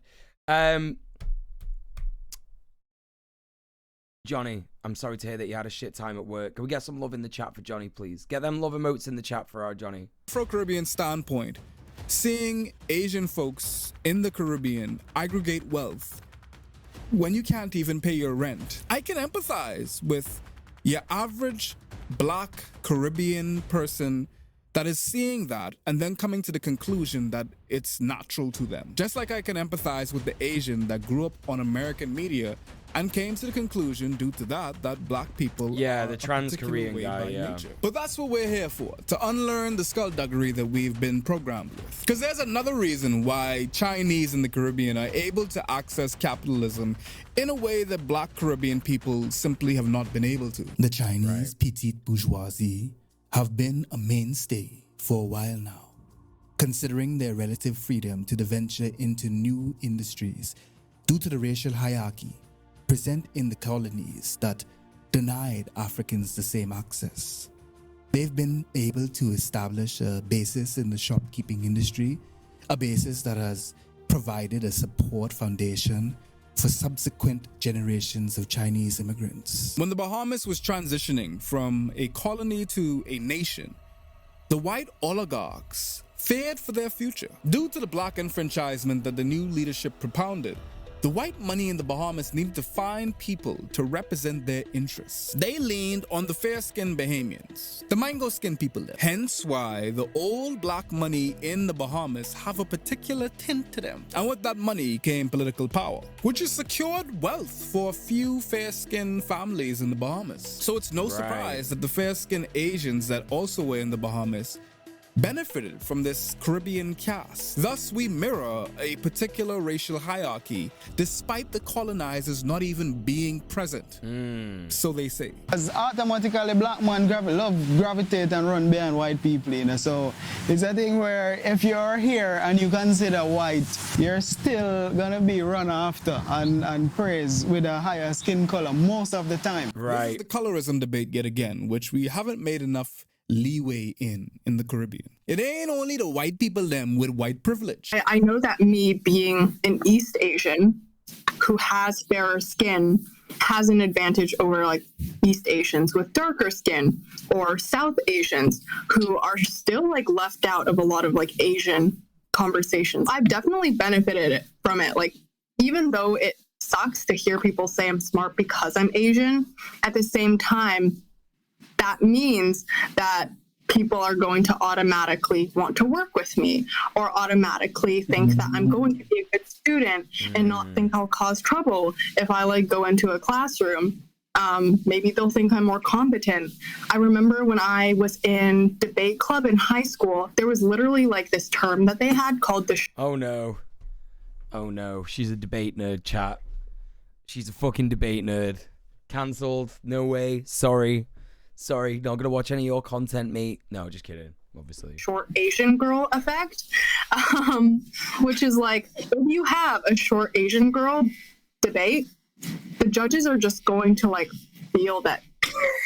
Johnny, I'm sorry to hear that you had a shit time at work. Can we get some love in the chat for Johnny, please? Get them love emotes in the chat for our Johnny. Afro-Caribbean standpoint, seeing Asian folks in the Caribbean aggregate wealth when you can't even pay your rent, I can empathize with your average Black Caribbean person that is seeing that and then coming to the conclusion that it's natural to them. Just like I can empathize with the Asian that grew up on American media and came to the conclusion due to that Black people are the trans-Korean guy, yeah. nature. But that's what we're here for, to unlearn the skullduggery that we've been programmed with. Because there's another reason why Chinese in the Caribbean are able to access capitalism in a way that Black Caribbean people simply have not been able to. The Chinese petite bourgeoisie have been a mainstay for a while now, considering their relative freedom to venture into new industries due to the racial hierarchy present in the colonies that denied Africans the same access. They've been able to establish a basis in the shopkeeping industry, a basis that has provided a support foundation for subsequent generations of Chinese immigrants. When the Bahamas was transitioning from a colony to a nation, the white oligarchs feared for their future. Due to the Black enfranchisement that the new leadership propounded, the white money in the Bahamas needed to find people to represent their interests. They leaned on the fair-skinned Bahamians, the mango-skinned people there. Hence why the old Black money in the Bahamas have a particular tint to them. And with that money came political power, which has secured wealth for a few fair-skinned families in the Bahamas. So it's no surprise that the fair-skinned Asians that also were in the Bahamas benefited from this Caribbean caste. Thus, we mirror a particular racial hierarchy, despite the colonizers not even being present. So they say. As automatically Black man love gravitate and run behind white people, you know. So it's a thing where if you're here and you consider white, you're still gonna be run after and praised with a higher skin color most of the time. This is the colorism debate yet again, which we haven't made enough leeway in the Caribbean. It ain't only the white people them with white privilege. I know that me being an East Asian who has fairer skin has an advantage over like East Asians with darker skin, or South Asians who are still like left out of a lot of like Asian conversations. I've definitely benefited from it. Like, even though it sucks to hear people say I'm smart because I'm Asian, at the same time, that means that people are going to automatically want to work with me, or automatically think that I'm going to be a good student and not think I'll cause trouble if I like go into a classroom Maybe they'll think I'm more competent. I remember when I was in debate club in high school, there was literally like this term that they had called the Oh no. Oh no. She's a debate nerd, chat. She's a fucking debate nerd. Cancelled. No way. Sorry. Sorry. Not gonna watch any of your content, mate. No, just kidding. Obviously. short Asian girl effect, which is like, if you have a short Asian girl debate, the judges are just going to like feel that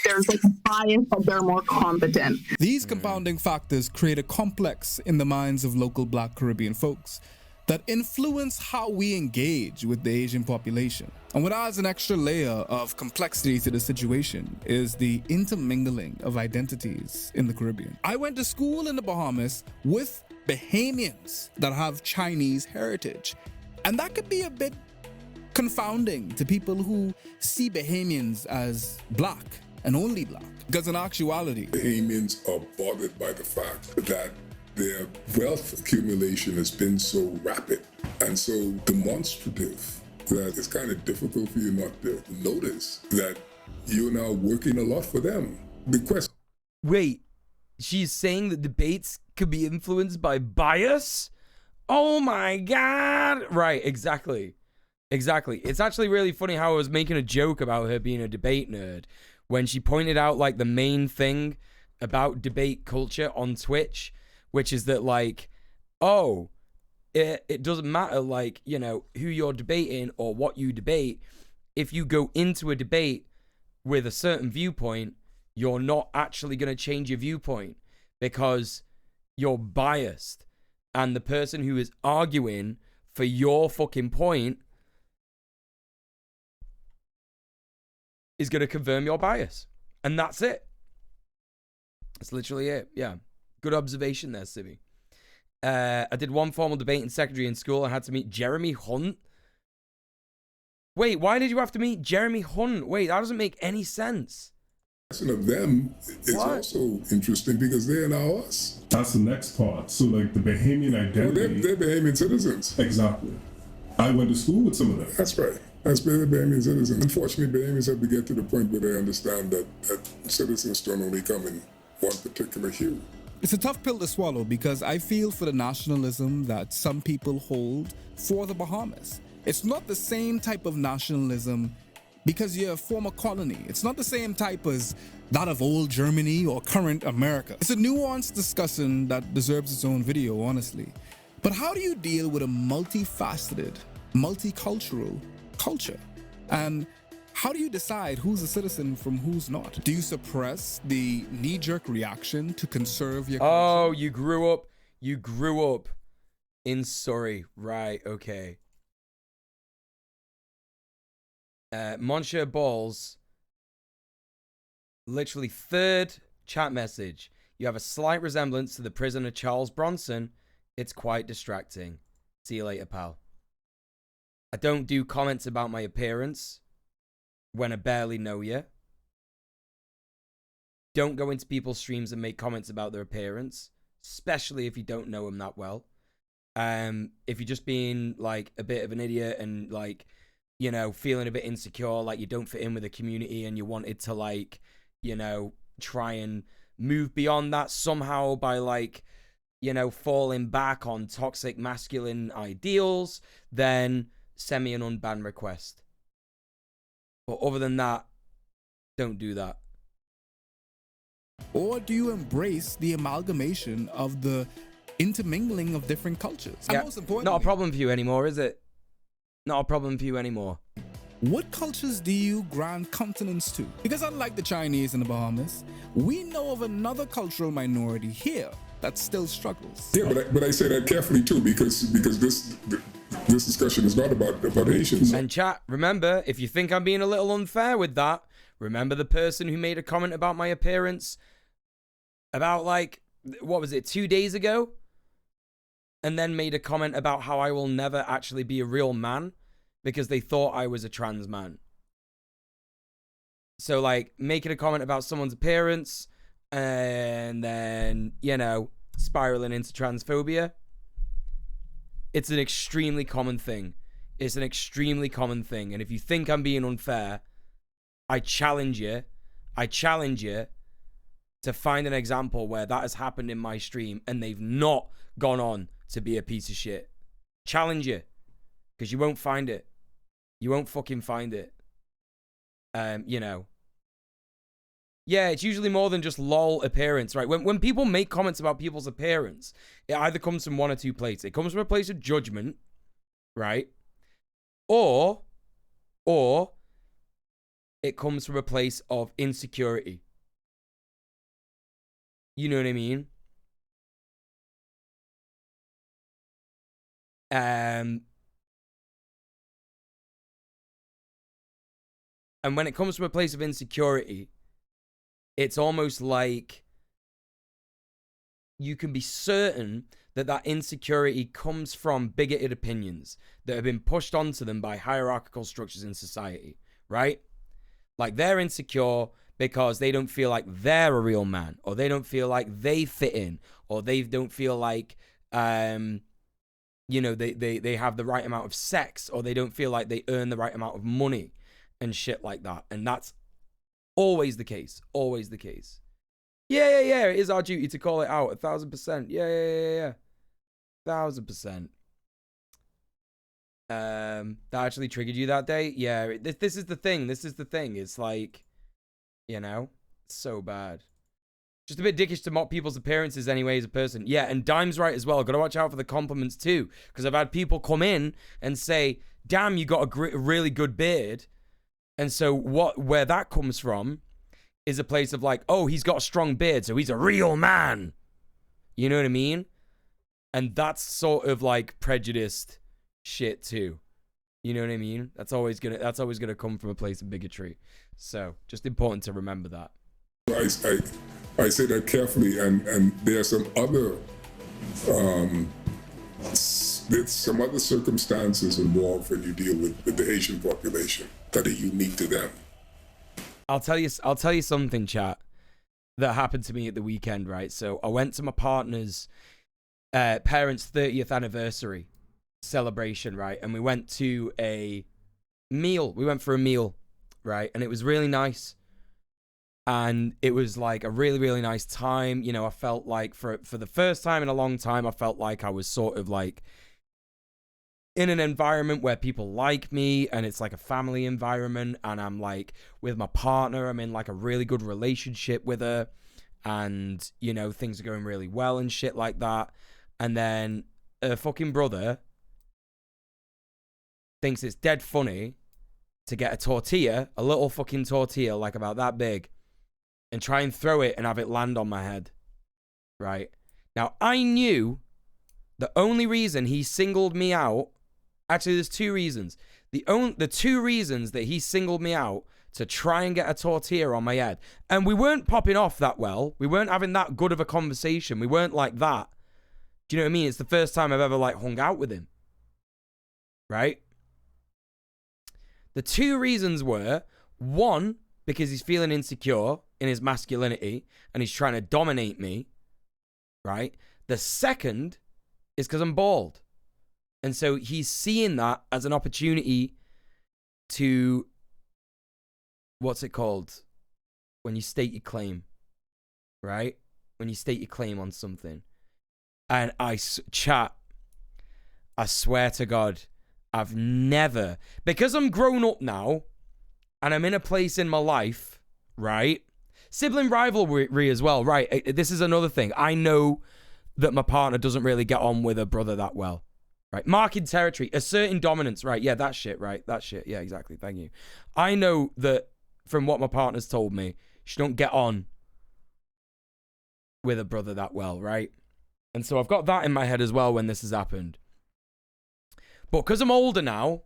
there's like a bias that they're more competent. These compounding factors create a complex in the minds of local Black Caribbean folks that influence how we engage with the Asian population. And what adds an extra layer of complexity to the situation is the intermingling of identities in the Caribbean. I went to school in the Bahamas with Bahamians that have Chinese heritage, and that could be a bit confounding to people who see Bahamians as Black and only Black. Because in actuality, Bahamians are bothered by the fact that their wealth accumulation has been so rapid and so demonstrative that it's kind of difficult for you not to notice that you're now working a lot for them. The question. Wait, she's saying that debates could be influenced by bias? Oh my god! Right, exactly. Exactly. It's actually really funny how I was making a joke about her being a debate nerd when she pointed out like the main thing about debate culture on Twitch, which is that like, oh, it doesn't matter like, you know, who you're debating or what you debate. If you go into a debate with a certain viewpoint, you're not actually going to change your viewpoint because you're biased. And the person who is arguing for your fucking point is going to confirm your bias. And that's it. That's literally it. Yeah. Good observation there, Sibby. I did one formal debate in secondary in school. I had to meet Jeremy Hunt. Wait, why did you have to meet Jeremy Hunt? Wait, that doesn't make any sense. Of them is also interesting because they're now us. That's the next part. So like the Bahamian identity. Well, they're Bahamian citizens. Exactly. I went to school with some of them. That's right. That's the Bahamian citizens. Unfortunately, Bahamians have to get to the point where they understand that citizens don't only come in one particular hue. It's a tough pill to swallow because I feel for the nationalism that some people hold for the Bahamas. It's not the same type of nationalism because you're a former colony. It's not the same type as that of old Germany or current America. It's a nuanced discussion that deserves its own video, honestly. But how do you deal with a multifaceted, multicultural culture? And how do you decide who's a citizen from who's not? Do you suppress the knee-jerk reaction to conserve your culture? Oh, you grew up in Surrey. Right, okay. Monsieur Balls, literally third chat message. You have a slight resemblance to the prisoner Charles Bronson. It's quite distracting. See you later, pal. I don't do comments about my appearance when I barely know you. Don't go into people's streams and make comments about their appearance, especially if you don't know them that well. If you're just being like a bit of an idiot and like, you know, feeling a bit insecure, like you don't fit in with the community and you wanted to like, you know, try and move beyond that somehow by like, you know, falling back on toxic masculine ideals, then send me an unban request. But other than that, don't do that. Or do you embrace the amalgamation of the intermingling of different cultures? Yeah, and most importantly, not a problem for you anymore, is it? Not a problem for you anymore. What cultures do you grant countenance to? Because unlike the Chinese in the Bahamas, we know of another cultural minority here that still struggles. Yeah, but I say that carefully too, because this discussion is not about Asians. And chat, remember, if you think I'm being a little unfair with that, remember the person who made a comment about my appearance about like, what was it, 2 days ago? And then made a comment about how I will never actually be a real man because they thought I was a trans man. So like making a comment about someone's appearance and then, you know, spiraling into transphobia. It's an extremely common thing. It's an extremely common thing. And if you think I'm being unfair, I challenge you to find an example where that has happened in my stream and they've not gone on to be a piece of shit. Challenge you. Because you won't find it. You won't fucking find it. You know. Yeah, it's usually more than just lol appearance, right? When people make comments about people's appearance, it either comes from one or two places. It comes from a place of judgment, right? Or it comes from a place of insecurity. You know what I mean? And when it comes from a place of insecurity, it's almost like you can be certain that that insecurity comes from bigoted opinions that have been pushed onto them by hierarchical structures in society, right? Like they're insecure because they don't feel like they're a real man, or they don't feel like they fit in, or they don't feel like, you know, they have the right amount of sex, or they don't feel like they earn the right amount of money and shit like that. And that's always the case. Always the case. Yeah. It is our duty to call it out 1,000%. Yeah. 1,000%. That actually triggered you that day? Yeah. This is the thing. It's like, you know, so bad. Just a bit dickish to mock people's appearances anyway as a person. Yeah, and Dime's right as well. Got to watch out for the compliments too. Because I've had people come in and say, damn, you got a really good beard. And so where that comes from is a place of like, oh, he's got a strong beard, so he's a real man. You know what I mean? And that's sort of like prejudiced shit too. You know what I mean? That's always gonna come from a place of bigotry. So just important to remember that. I say that carefully, and there are some other there's some other circumstances involved when you deal with the Asian population that are unique to them. I'll tell you something, chat, that happened to me at the weekend, right? So I went to my partner's parents' 30th anniversary celebration, right? And we went to a meal. We went for a meal, right? And it was really nice. And it was like a really, really nice time. You know, I felt like for the first time in a long time, I felt like I was sort of like in an environment where people like me, and it's like a family environment, and I'm like with my partner, I'm in like a really good relationship with her, and you know, things are going really well and shit like that. And then her fucking brother thinks it's dead funny to get a tortilla, a little fucking tortilla like about that big, and try and throw it and have it land on my head, right? Now, I knew the only reason he singled me out, actually, there's two reasons. The two reasons that he singled me out to try and get a tortilla on my head, and we weren't popping off that well. We weren't having that good of a conversation. We weren't like that. Do you know what I mean? It's the first time I've ever, like, hung out with him, right? The two reasons were, one, because he's feeling insecure in his masculinity and he's trying to dominate me, right? The second is because I'm bald. And so he's seeing that as an opportunity to, what's it called? When you state your claim, right? When you state your claim on something. And I swear to God, I've never, because I'm grown up now and I'm in a place in my life, right? Sibling rivalry as well, right? This is another thing. I know that my partner doesn't really get on with her brother that well, right? Marking territory, asserting dominance, right? Yeah, that shit, right? That shit. Yeah, exactly. Thank you. I know that from what my partner's told me, she don't get on with her brother that well, right? And so I've got that in my head as well when this has happened. But because I'm older now,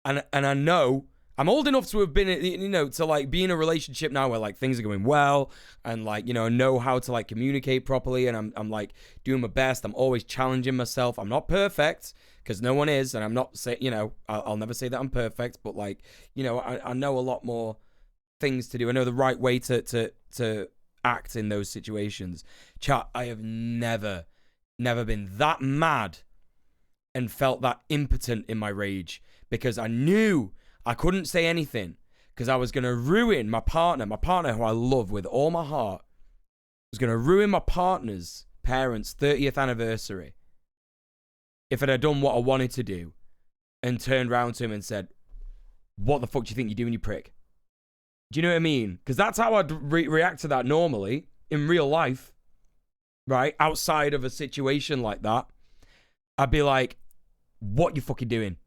and I know I'm old enough to have been, you know, to like be in a relationship now where like things are going well, and like, you know how to like communicate properly, and I'm like doing my best. I'm always challenging myself. I'm not perfect, because no one is, and I'm not saying, you know, I'll never say that I'm perfect, but like, you know, I know a lot more things to do. I know the right way to act in those situations. Chat, I have never been that mad and felt that impotent in my rage, because I knew I couldn't say anything because I was going to ruin my partner who I love with all my heart. I was going to ruin my partner's parents' 30th anniversary if I'd have done what I wanted to do and turned around to him and said, what the fuck do you think you're doing, you prick? Do you know what I mean? Because that's how I'd react to that normally in real life, right? Outside of a situation like that. I'd be like, what you fucking doing? Do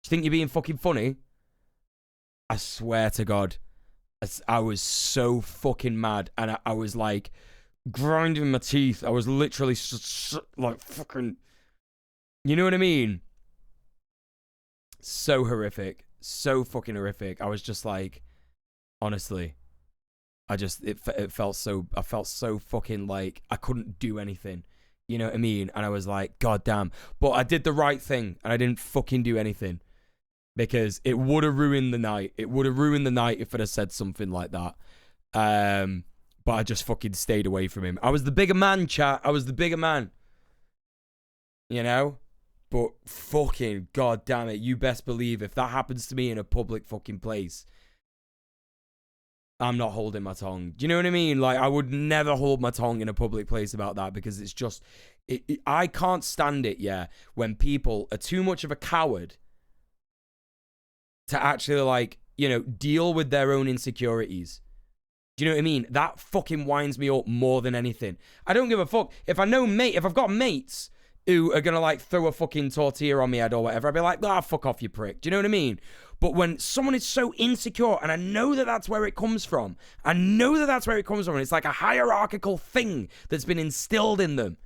you think you're being fucking funny? I swear to God, I was so fucking mad. And I was like grinding my teeth. I was literally like fucking, you know what I mean? So horrific. So fucking horrific. I was just like, honestly, it felt so, I felt so fucking like I couldn't do anything. You know what I mean? And I was like, God damn. But I did the right thing and I didn't fucking do anything because it would have ruined the night. It would have ruined the night if I'd have said something like that. But I just fucking stayed away from him. I was the bigger man, chat. I was the bigger man. You know? But fucking God damn it. You best believe if that happens to me in a public fucking place, I'm not holding my tongue. Do you know what I mean? Like, I would never hold my tongue in a public place about that because it's just, I can't stand it, yeah, when people are too much of a coward to actually, like, you know, deal with their own insecurities. Do you know what I mean? That fucking winds me up more than anything. I don't give a fuck. If I've got mates who are gonna, like, throw a fucking tortilla on my head or whatever, I'd be like, fuck off, you prick. Do you know what I mean? But when someone is so insecure, and I know that that's where it comes from, and it's like a hierarchical thing that's been instilled in them.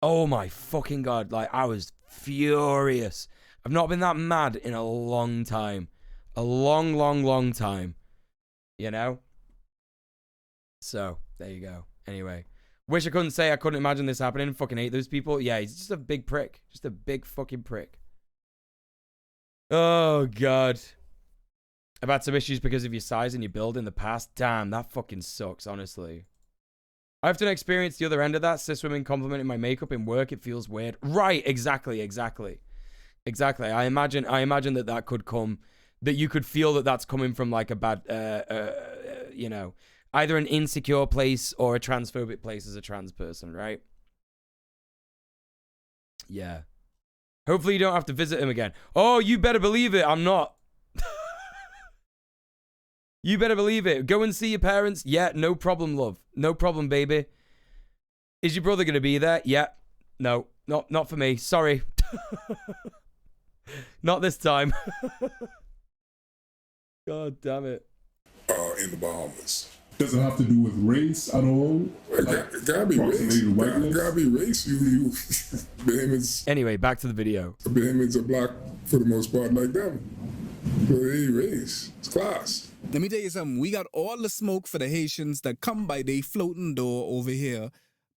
Oh my fucking God, like, I was furious. I've not been that mad in a long time. A long, long, long time. You know? So, there you go. Anyway. Wish I couldn't say I couldn't imagine this happening. Fucking hate those people. Yeah, he's just a big prick. Just a big fucking prick. Oh, God. I've had some issues because of your size and your build in the past. Damn, that fucking sucks, honestly. I often experience the other end of that. Cis women complimenting my makeup in work. It feels weird. Right, exactly. I imagine that could come, that you could feel that that's coming from like a bad, you know, either an insecure place or a transphobic place as a trans person, right? Yeah. Hopefully you don't have to visit him again. Oh, you better believe it. I'm not. You better believe it. Go and see your parents. Yeah, no problem, love. No problem, baby. Is your brother going to be there? Yeah. No, not for me. Sorry. Not this time. God damn it. In the Bahamas. Does it have to do with race at all? It gotta be race. Gotta be race. You Bahamians. Anyway, back to the video. The Bahamians are black for the most part, like them. So it ain't race. It's class. Let me tell you something. We got all the smoke for the Haitians that come by they floating door over here,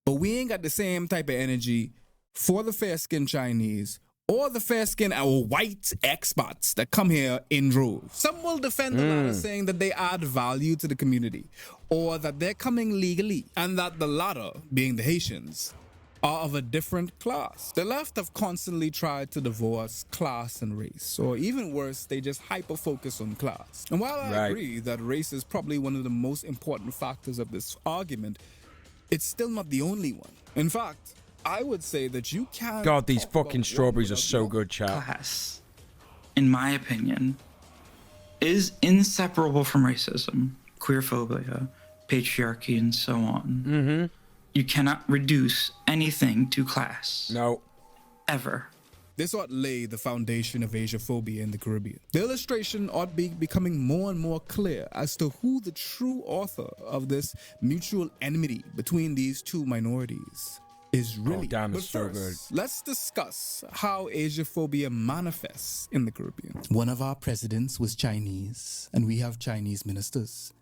but we ain't got the same type of energy for the fair-skinned Chinese or the fair-skinned or white expats that come here in droves. Some will defend the latter, saying that they add value to the community or that they're coming legally and that the latter, being the Haitians, are of a different class. The left have constantly tried to divorce class and race, or even worse, they just hyper-focus on class. And while I agree that race is probably one of the most important factors of this argument, it's still not the only one. In fact, I would say that you can't... God, these fucking strawberries are so good, chat. Class, in my opinion, is inseparable from racism, queerphobia, patriarchy, and so on. Mm-hmm. You cannot reduce anything to class. No. Ever. This ought lay the foundation of Asiaphobia in the Caribbean. The illustration ought be becoming more and more clear as to who the true author of this mutual enmity between these two minorities is really. Oh, damn, it's but so first, good. let's discuss how Asiaphobia manifests in the Caribbean. One of our presidents was Chinese, and we have Chinese ministers.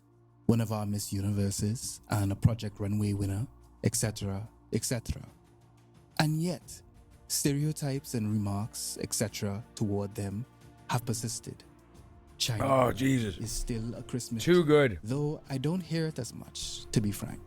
One of our Miss Universes and a Project Runway winner, etc., etc. And yet, stereotypes and remarks, etc., toward them have persisted. China is still a Christmas Too good. Though I don't hear it as much, to be frank.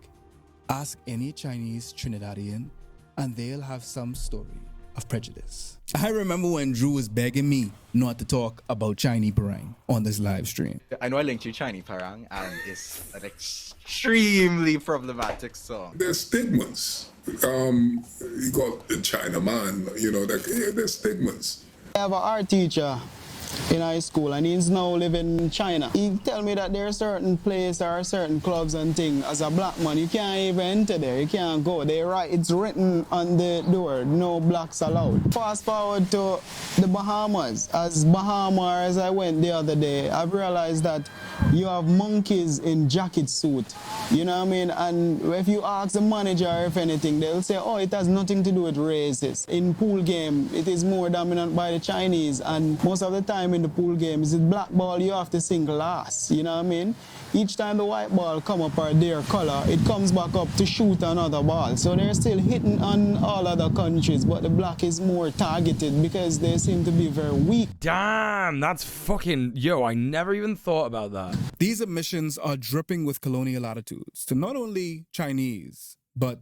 Ask any Chinese Trinidadian, and they'll have some story of prejudice. I remember when Drew was begging me not to talk about Chinese parang on this live stream. I know I linked you Chinese parang, and it's an extremely problematic song. There's stigmas. You got the Chinaman, you know, there's stigmas. I have an art teacher in high school, and he's now living in China. He tell me that there are certain places or certain clubs and things. As a black man, you can't even enter there. You can't go. It's written on the door, no blacks allowed. Fast forward to the Bahamas. As I went the other day, I've realized that you have monkeys in jacket suit. You know what I mean? And if you ask the manager if anything, they'll say, oh, it has nothing to do with races. In pool game, it is more dominant by the Chinese, and most of the time in the pool game, is it black ball, you have to sink last, you know what I mean? Each time the white ball come up or their color, it comes back up to shoot another ball. So they're still hitting on all other countries, but the black is more targeted because they seem to be very weak. Damn, that's fucking... Yo, I never even thought about that. These admissions are dripping with colonial attitudes to not only Chinese, but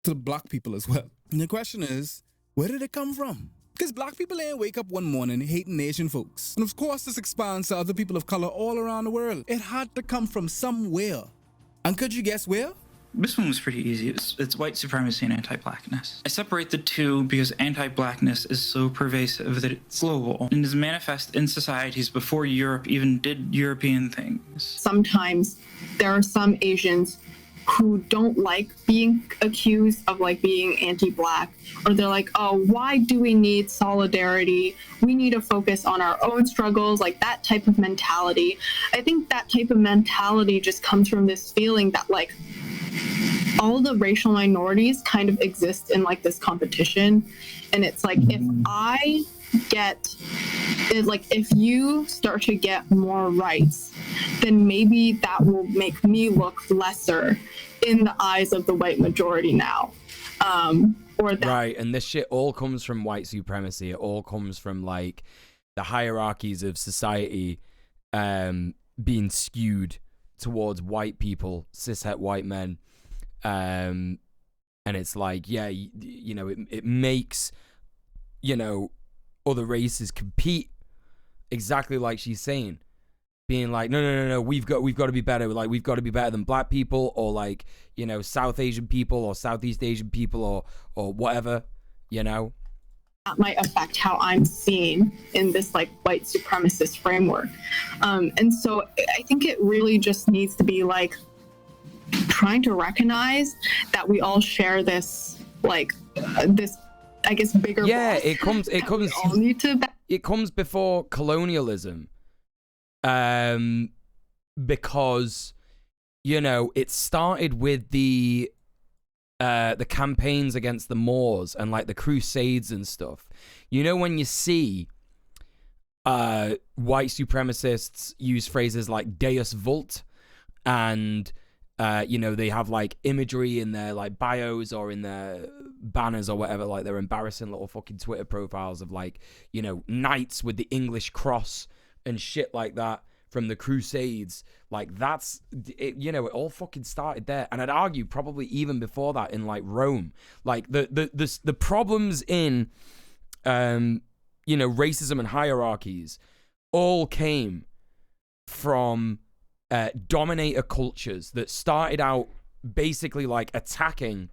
to black people as well. And the question is, where did it come from? Because black people ain't wake up one morning hating Asian folks. And of course this expands to other people of color all around the world. It had to come from somewhere. And could you guess where? This one was pretty easy. It's white supremacy and anti-blackness. I separate the two because anti-blackness is so pervasive that it's global and is manifest in societies before Europe even did European things. Sometimes there are some Asians who don't like being accused of like being anti-black, or they're like, oh, why do we need solidarity? We need to focus on our own struggles, like that type of mentality. I think that type of mentality just comes from this feeling that like all the racial minorities kind of exist in like this competition. And it's like, if you start to get more rights, then maybe that will make me look lesser in the eyes of the white majority now. Right, and this shit all comes from white supremacy. It all comes from like the hierarchies of society being skewed towards white people, cishet white men. And it's like, yeah, you know, it makes, you know, other races compete exactly like she's saying, being like, no, we've got to be better. Like, we've got to be better than black people, or like, you know, South Asian people or Southeast Asian people or whatever, you know. That might affect how I'm seen in this like white supremacist framework. And so I think it really just needs to be like trying to recognize that we all share this, like this, I guess, bigger. Yeah, it comes before colonialism, because, you know, it started with the campaigns against the Moors and like the Crusades and stuff. You know, when you see white supremacists use phrases like Deus Vult, and you know, they have like imagery in their like bios or in their banners or whatever, like their embarrassing little fucking Twitter profiles of like, you know, knights with the English cross and shit like that from the Crusades. Like, that's it, you know, it all fucking started there. And I'd argue probably even before that in like Rome. Like the problems in you know, racism and hierarchies all came from dominator cultures that started out basically like attacking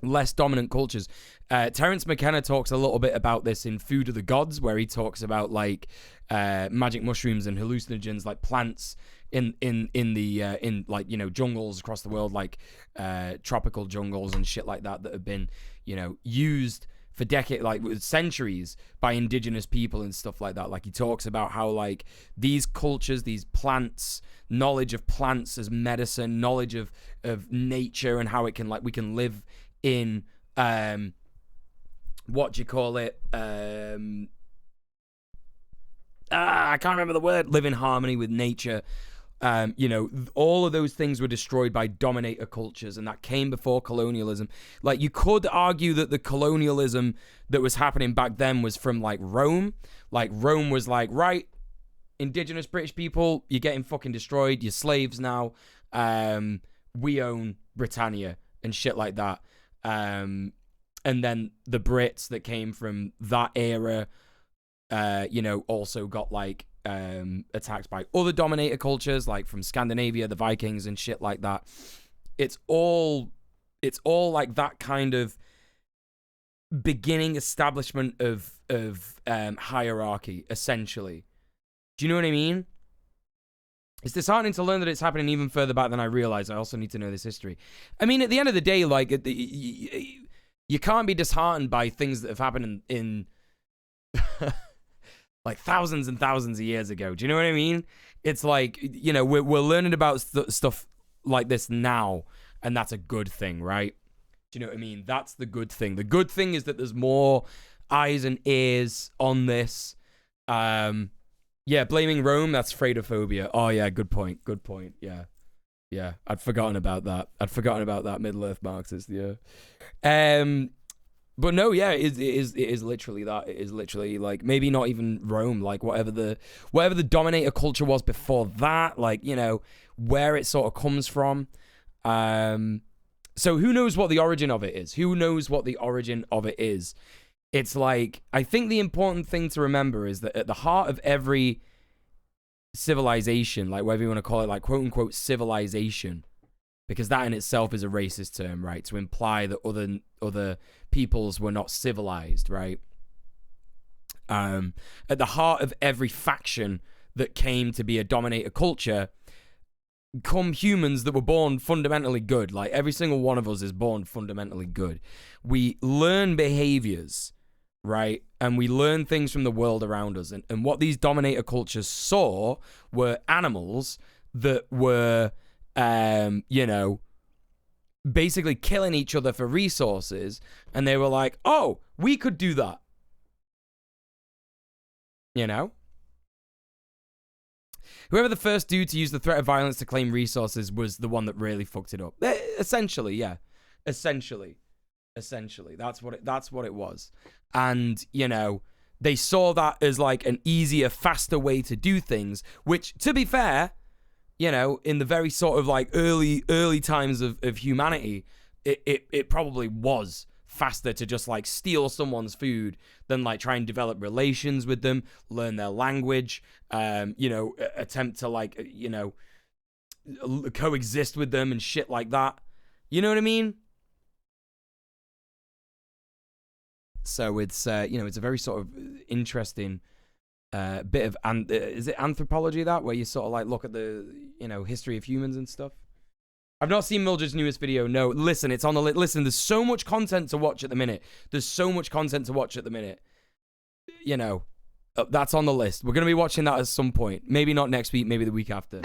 less dominant cultures. Terence McKenna talks a little bit about this in Food of the Gods, where he talks about like magic mushrooms and hallucinogens, like plants in like, you know, jungles across the world, like tropical jungles and shit like that have been, you know, used for decades, like centuries, by indigenous people and stuff like that. Like, he talks about how like these cultures, these plants, knowledge of plants as medicine, knowledge of nature, and how it can, like, we can live in what do you call it, I can't remember the word, live in harmony with nature. You know, all of those things were destroyed by dominator cultures, and that came before colonialism. Like, you could argue that the colonialism that was happening back then was from like Rome. Like, Rome was like, right, indigenous British people, you're getting fucking destroyed, you're slaves now, we own Britannia and shit like that. And then the Brits that came from that era, you know, also got like attacked by other dominator cultures, like from Scandinavia, the Vikings and shit like that. It's all like that kind of beginning establishment of hierarchy, essentially. Do you know what I mean? It's disheartening to learn that it's happening even further back than I realized. I also need to know this history. I mean, at the end of the day, like, you can't be disheartened by things that have happened in like thousands and thousands of years ago. Do you know what I mean? It's like, you know, we're learning about stuff like this now, and that's a good thing, right? Do you know what I mean? That's the good thing. The good thing is that there's more eyes and ears on this. Yeah, blaming Rome, that's Fredophobia. Oh, yeah, good point. Good point. Yeah. Yeah, I'd forgotten about that. Middle-earth Marxist, yeah. But no, yeah, it is literally that. It is literally, like, maybe not even Rome, like, whatever the dominator culture was before that, like, you know, where it sort of comes from. So who knows what the origin of it is? Who knows what the origin of it is? It's like, I think the important thing to remember is that at the heart of every civilization, like whatever you want to call it, like quote unquote civilization, because that in itself is a racist term, right? To imply that other peoples were not civilized, right? At the heart of every faction that came to be a dominator culture come humans that were born fundamentally good. Like every single one of us is born fundamentally good. We learn behaviors, right? And we learn things from the world around us. And what these dominator cultures saw were animals that were, you know, basically killing each other for resources. And they were like, oh, we could do that. You know? Whoever the first dude to use the threat of violence to claim resources was the one that really fucked it up. Essentially, yeah. Essentially. That's what it was. And, you know, they saw that as like an easier, faster way to do things, which, to be fair, you know, in the very sort of like early times of humanity, it probably was faster to just like steal someone's food than like try and develop relations with them, learn their language, you know, attempt to like, you know, coexist with them and shit like that. You know what I mean? So it's, you know, it's a very sort of interesting bit of, is it anthropology that, where you sort of like look at the, you know, history of humans and stuff? I've not seen Mildred's newest video. No, listen, it's on the listen. There's so much content to watch at the minute. You know, that's on the list. We're gonna be watching that at some point. Maybe not next week. Maybe the week after.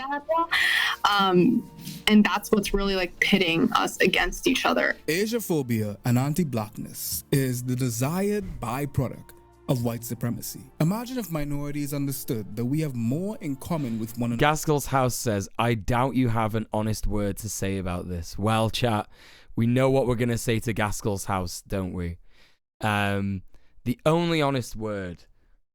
And that's what's really like pitting us against each other. Asiaphobia and anti-blackness is the desired byproduct of white supremacy. Imagine if minorities understood that we have more in common with one another. Gaskell's House says, I doubt you have an honest word to say about this. Well, chat, we know what we're going to say to Gaskell's House, don't we? The only honest word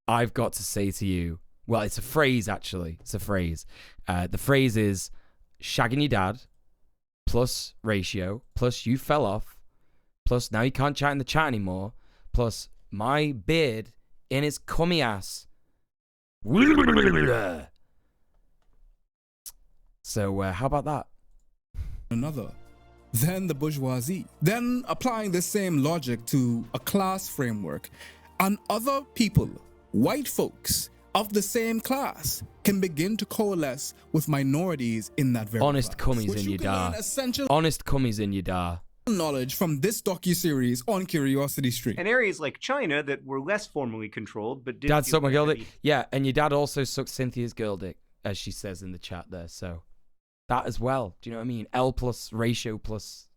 I've got to say to you, well, it's a phrase, actually. It's a phrase. The phrase is, shagging your dad, plus ratio, plus you fell off, plus now you can't chat in the chat anymore, plus my beard in his cummy ass. So, how about that? Another. Then the bourgeoisie. Then applying the same logic to a class framework, and other people, white folks of the same class, can begin to coalesce with minorities in that very honest class, cummies in your da. essential Honest cummies in your da. Knowledge from this docu-series on Curiosity Stream. And areas like China that were less formally controlled, but did Dad sucked my girl dick. Yeah, and your dad also sucked Cynthia's girl dick, as she says in the chat there. So that as well. Do you know what I mean? L plus ratio plus,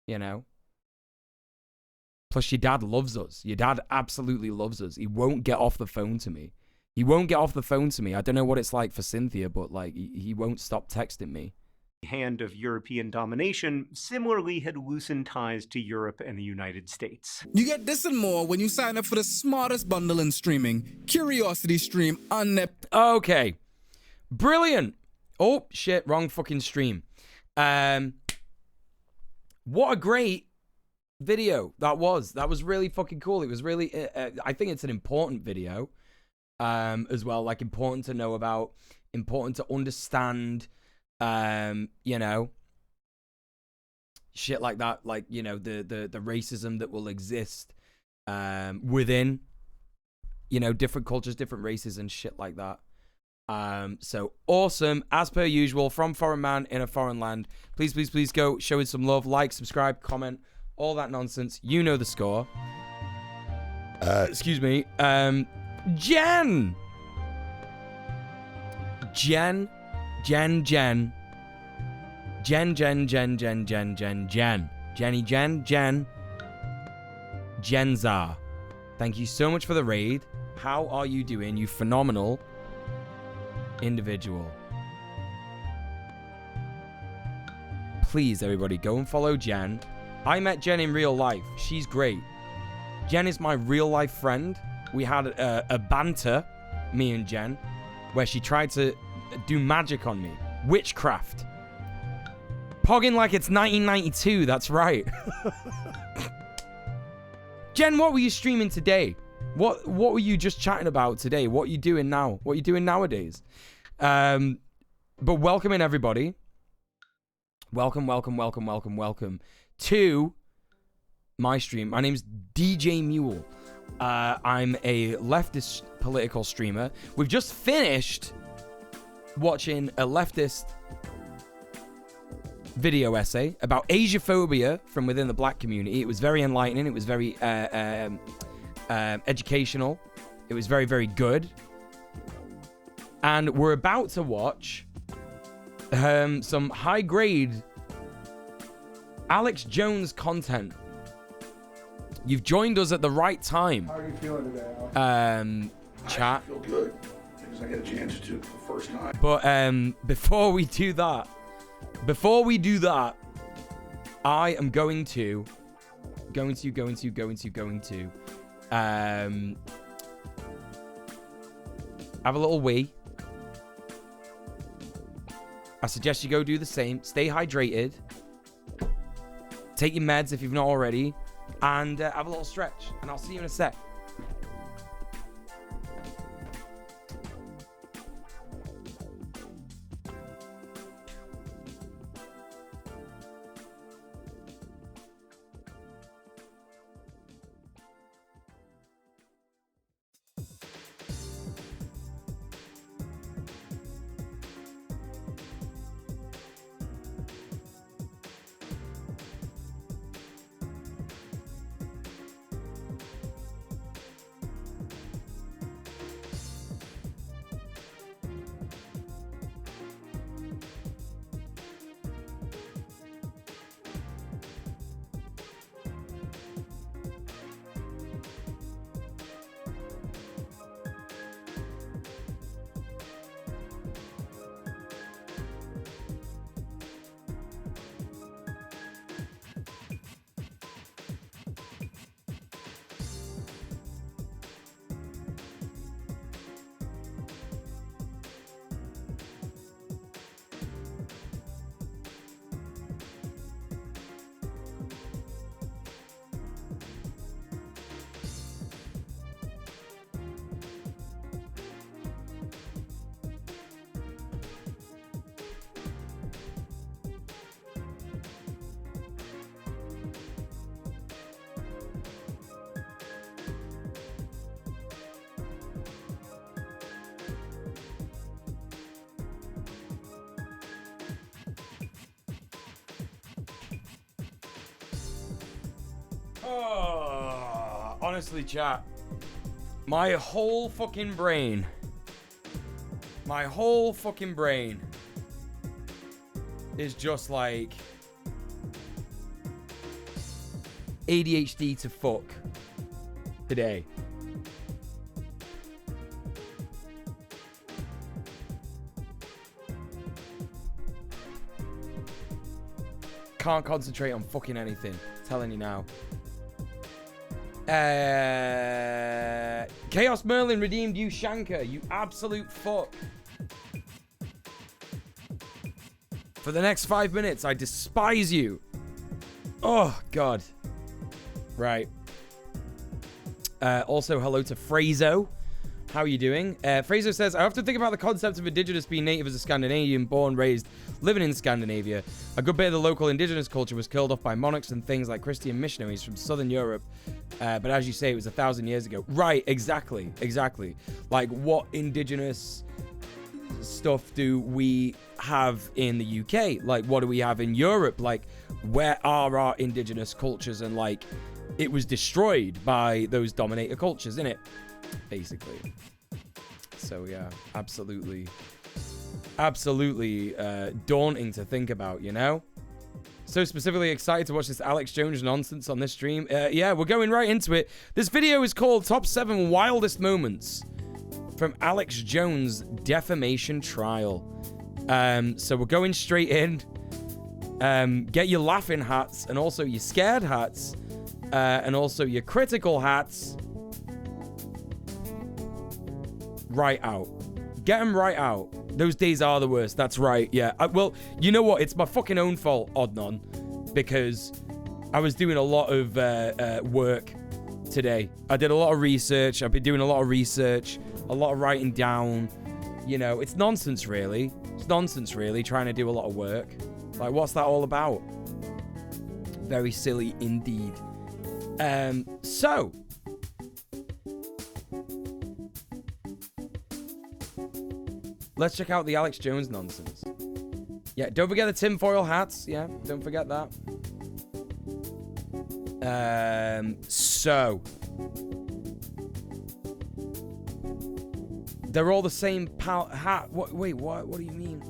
you know. Plus your dad loves us. Your dad absolutely loves us. He won't get off the phone to me. I don't know what it's like for Cynthia, but like he won't stop texting me. Hand of European domination similarly had loosened ties to Europe and the United States. You get this and more when you sign up for the smartest bundle in streaming, Curiosity Stream on Nep. Okay. Brilliant. Oh, shit. Wrong fucking stream. What a great video. That was really fucking cool. It was really, I think it's an important video as well. Like, important to know about, important to understand, you know, shit like that. Like, you know, the racism that will exist within, you know, different cultures, different races and shit like that. So awesome, as per usual, from Foreign Man in a Foreign Land. Please, please, please go show it some love, like, subscribe, comment, all that nonsense. You know the score. Excuse me. Jen. Jenny Genza. Thank you so much for the raid. How are you doing, you phenomenal individual? Please, everybody, go and follow Jen. I met Jen in real life. She's great. Jen is my real life friend. We had a banter, me and Jen, where she tried to do magic on me. Witchcraft. Pogging like it's 1992, that's right. Jen, what were you streaming today? What were you just chatting about today? What are you doing now? What are you doing nowadays? But welcome in, everybody. Welcome to my stream. My name's djmuel. I'm a leftist political streamer. We've just finished watching a leftist video essay about Asiaphobia from within the black community. It was very enlightening. It was very educational. It was very, very good. And we're about to watch some high-grade Alex Jones content. You've joined us at the right time. How are you feeling today, Alex? Chat. I feel good because I get a chance to for the first time. But before we do that, I am going to have a little wee. I suggest you go do the same. Stay hydrated. Take your meds if you've not already. And have a little stretch. And I'll see you in a sec. Oh, honestly, chat, my whole fucking brain is just like ADHD to fuck today. Can't concentrate on fucking anything. Telling you now. Chaos Merlin redeemed you, Shanker. You absolute fuck. For the next 5 minutes, I despise you. Oh, God. Right. Also, hello to Frazo. How are you doing? Fraser says, I often think about the concept of indigenous being native as a Scandinavian, born, raised, living in Scandinavia. A good bit of the local indigenous culture was killed off by monarchs and things like Christian missionaries from southern Europe. But as you say, it was 1,000 years ago. Right, exactly. Like, what indigenous stuff do we have in the UK? Like, what do we have in Europe? Like, where are our indigenous cultures? And, like, it was destroyed by those dominator cultures, innit? Basically. So yeah, absolutely daunting to think about, you know. So specifically excited to watch this Alex Jones nonsense on this stream. Yeah, we're going right into it. This video is called Top 7 Wildest Moments from Alex Jones Defamation Trial. So we're going straight in. Get your laughing hats and also your scared hats and also your critical hats right out. Get them right out. Those days are the worst. That's right. Yeah. Well, you know what? It's my fucking own fault, Odnon, because I was doing a lot of work today. I did a lot of research. I've been doing a lot of research, a lot of writing down. You know, it's nonsense, really. It's nonsense, really, trying to do a lot of work. Like, what's that all about? Very silly indeed. So... let's check out the Alex Jones nonsense. Yeah, don't forget the tinfoil hats. Yeah, don't forget that. So. They're all the same hat. Wait, what do you mean?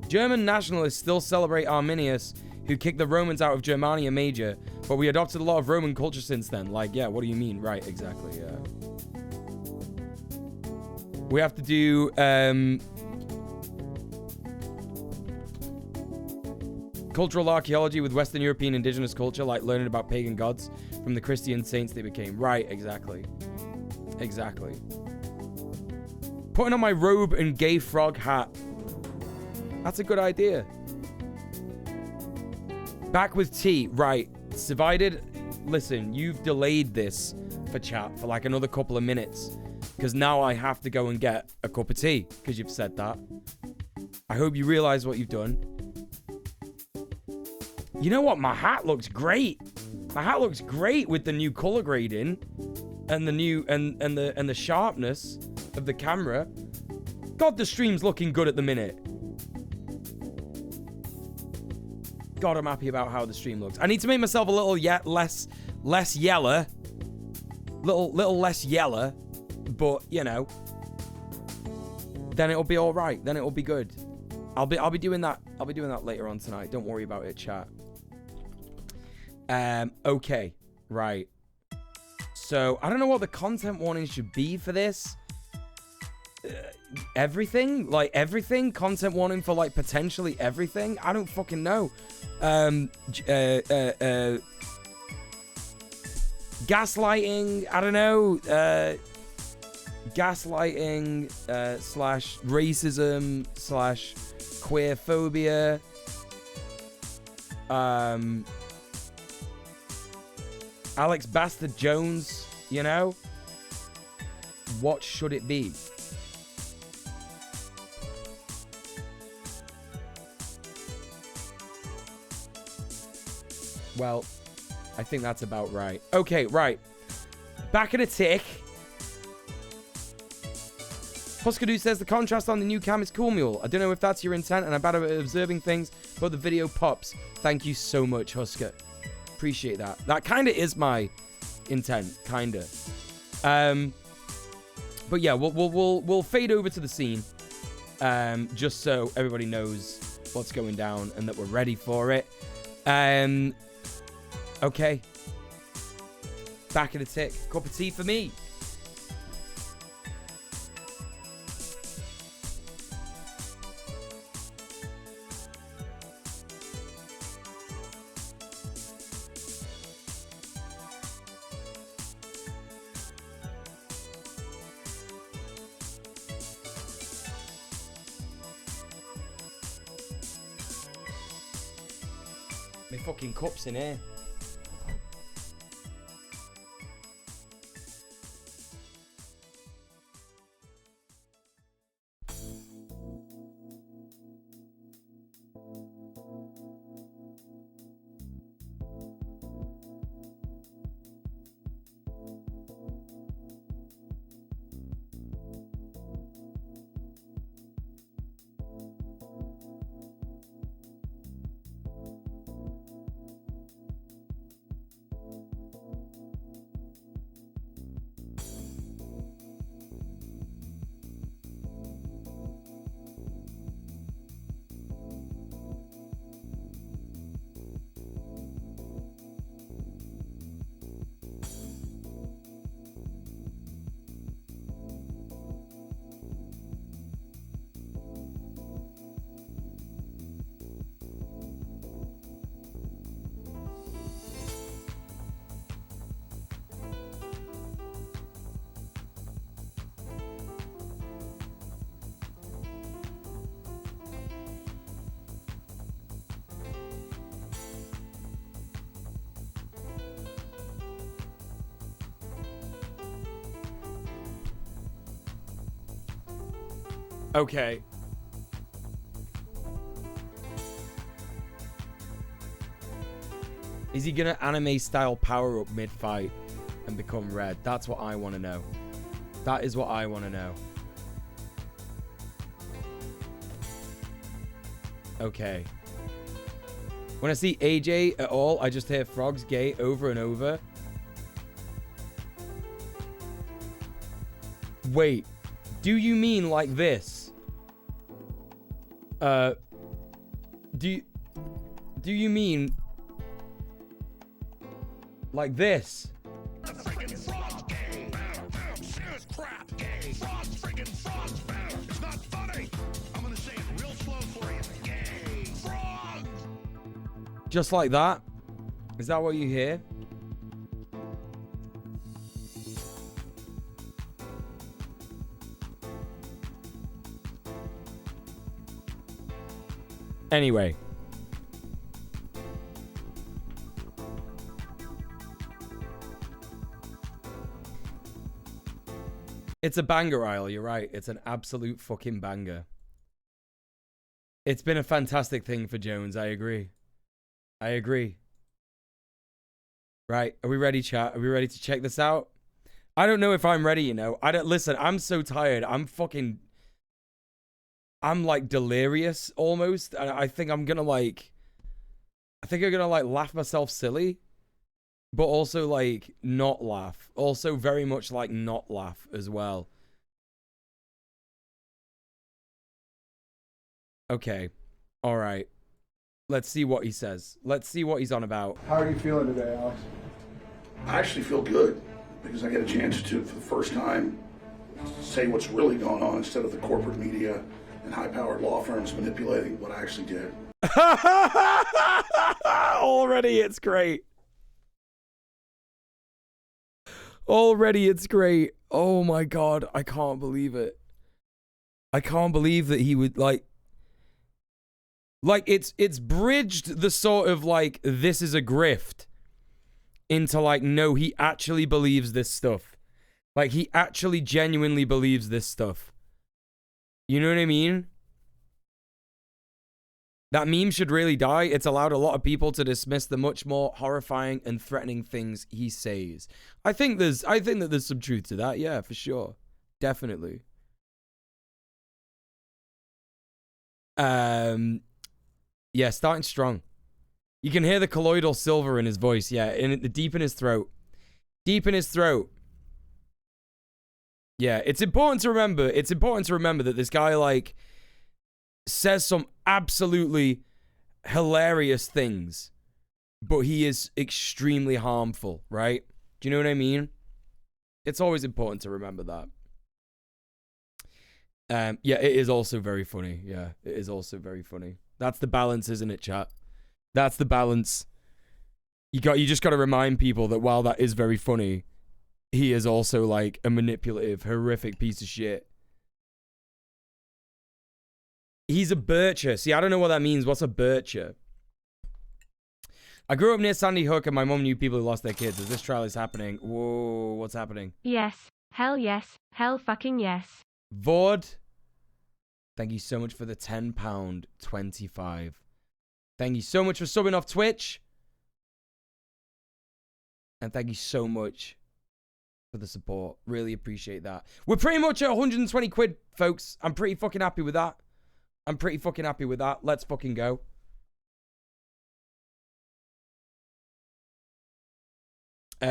German nationalists still celebrate Arminius, who kicked the Romans out of Germania Major, but we adopted a lot of Roman culture since then. Like, yeah, what do you mean? Right, exactly, yeah. We have to do cultural archaeology with Western European indigenous culture, like learning about pagan gods from the Christian saints they became. Right, exactly. Exactly. Putting on my robe and gay frog hat. That's a good idea. Back with tea. Right. Divided. Listen, you've delayed this for chat for like another couple of minutes. Because now I have to go and get a cup of tea. Because you've said that. I hope you realize what you've done. You know what? My hat looks great. My hat looks great with the new color grading. And the new and the sharpness of the camera. God, the stream's looking good at the minute. God, I'm happy about how the stream looks. I need to make myself a little less yellow. Little less yellow. But, you know, then it'll be all right. Then it'll be good. I'll be doing that. I'll be doing that later on tonight. Don't worry about it, chat. Okay. Right. So, I don't know what the content warning should be for this. Everything? Like, everything? Content warning for, like, potentially everything? I don't fucking know. Gaslighting? I don't know. Gaslighting slash racism slash queerphobia. Alex Bastard Jones, you know? What should it be? Well, I think that's about right. Okay, right. Back in a tick. Huskadoo says the contrast on the new cam is cool, Muel. I don't know if that's your intent, and I'm bad at observing things, but the video pops. Thank you so much, Husker. Appreciate that. That kind of is my intent, kind of. But yeah, we'll fade over to the scene, just so everybody knows what's going down and that we're ready for it. Okay. Back in a tick. Cup of tea for me. My fucking cups in here. Okay. Is he gonna anime style power up mid fight and become red? That's what I want to know. That is what I want to know. Okay. When I see AJ at all, I just hear frogs gay over and over. Wait, do you mean like this? Do you mean like this? Just like that? Is that what you hear? Anyway. It's a banger, Isle. You're right. It's an absolute fucking banger. It's been a fantastic thing for Jones. I agree. I agree. Right. Are we ready, chat? Are we ready to check this out? I don't know if I'm ready, you know. I don't listen. I'm so tired. I'm like delirious almost. And I think I'm gonna like laugh myself silly, but also like not laugh. Also very much like not laugh as well. Okay. All right. Let's see what he says. Let's see what he's on about. How are you feeling today, Alex? I actually feel good because I get a chance to, for the first time, say what's really going on instead of the corporate media and high-powered law firms manipulating what I actually did. Already it's great. Already it's great. Oh my God. I can't believe it. I can't believe that he would like it's bridged the sort of like this is a grift into like no, he actually believes this stuff. Like he actually genuinely believes this stuff. You know what I mean? That meme should really die. It's allowed a lot of people to dismiss the much more horrifying and threatening things he says. I think that there's some truth to that. Yeah, for sure. Definitely. Yeah, starting strong. You can hear the colloidal silver in his voice. Yeah, deep in his throat. Deep in his throat. Yeah, it's important to remember. It's important to remember that this guy, like, says some absolutely hilarious things, but he is extremely harmful, right? Do you know what I mean? It's always important to remember that. Yeah, it is also very funny. Yeah, it is also very funny. That's the balance, isn't it, chat? That's the balance. You just got to remind people that while that is very funny, he is also like a manipulative, horrific piece of shit. He's a bircher. See, I don't know what that means. What's a bircher? I grew up near Sandy Hook and my mom knew people who lost their kids. As this trial is happening. Whoa, what's happening? Yes. Hell yes. Hell fucking yes. Vord. Thank you so much for the £10.25. Thank you so much for subbing off Twitch. And thank you so much for the support. Really appreciate that. We're pretty much at 120 quid, folks. I'm pretty fucking happy with that. Let's fucking go.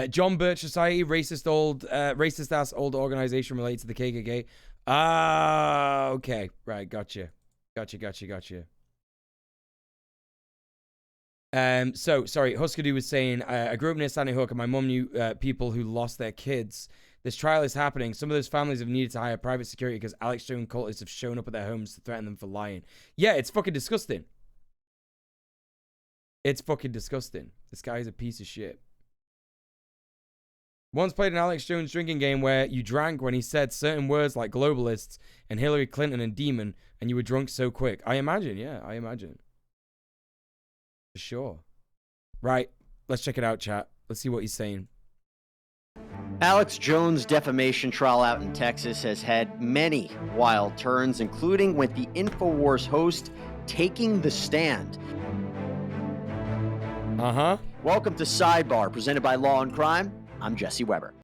John Birch Society, racist ass old organization related to the KKK. Ah, okay. Right, gotcha. So, sorry, Huskadoo was saying, I grew up near Sandy Hook and my mom knew people who lost their kids. This trial is happening. Some of those families have needed to hire private security because Alex Jones cultists have shown up at their homes to threaten them for lying. Yeah, it's fucking disgusting. It's fucking disgusting. This guy is a piece of shit. Once played an Alex Jones drinking game where you drank when he said certain words like globalists and Hillary Clinton and demon, and you were drunk so quick. I imagine, yeah, I imagine. Sure. Right. Let's check it out, chat. Let's see what he's saying. Alex Jones' defamation trial out in Texas has had many wild turns, including with the InfoWars host taking the stand. Welcome to Sidebar, presented by Law and Crime. I'm Jesse Weber.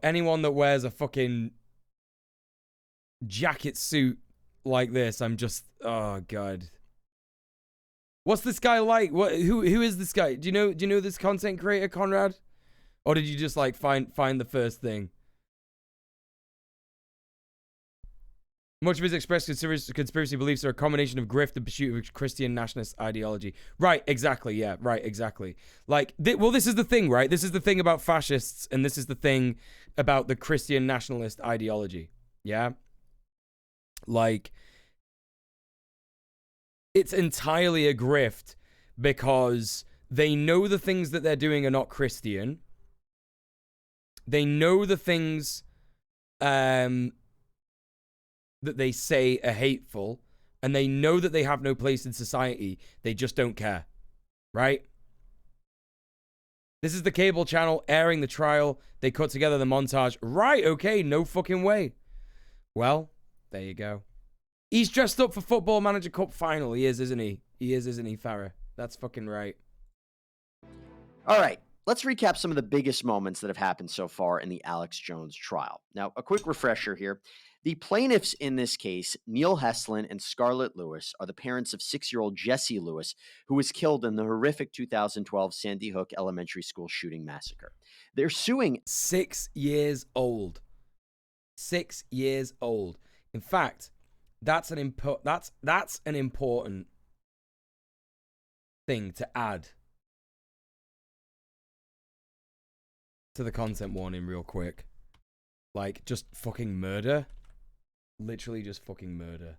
Anyone that wears a fucking jacket suit like this, I'm just, oh god. What's this guy like? Who is this guy? Do you know this content creator, Conrad? Or did you just like find the first thing? Much of his expressed conspiracy beliefs are a combination of grift and pursuit of Christian nationalist ideology. Right, exactly, yeah, right, exactly. Like, well, this is the thing, right? This is the thing about fascists, and this is the thing about the Christian nationalist ideology, yeah? Like, it's entirely a grift because they know the things that they're doing are not Christian. They know the things that they say are hateful, and they know that they have no place in society. They just don't care, right? This is the cable channel airing the trial. They cut together the montage. Right, okay, no fucking way. Well, there you go. He's dressed up for Football Manager Cup final. He is, isn't he? He is, isn't he, Farrah? That's fucking right. All right. Let's recap some of the biggest moments that have happened so far in the Alex Jones trial. Now, a quick refresher here. The plaintiffs in this case, Neil Heslin and Scarlett Lewis, are the parents of 6-year-old Jesse Lewis, who was killed in the horrific 2012 Sandy Hook Elementary School shooting massacre. They're suing 6 years old. 6 years old. In fact, that's an important thing to add to the content warning real quick. Like, just fucking murder. Literally just fucking murder.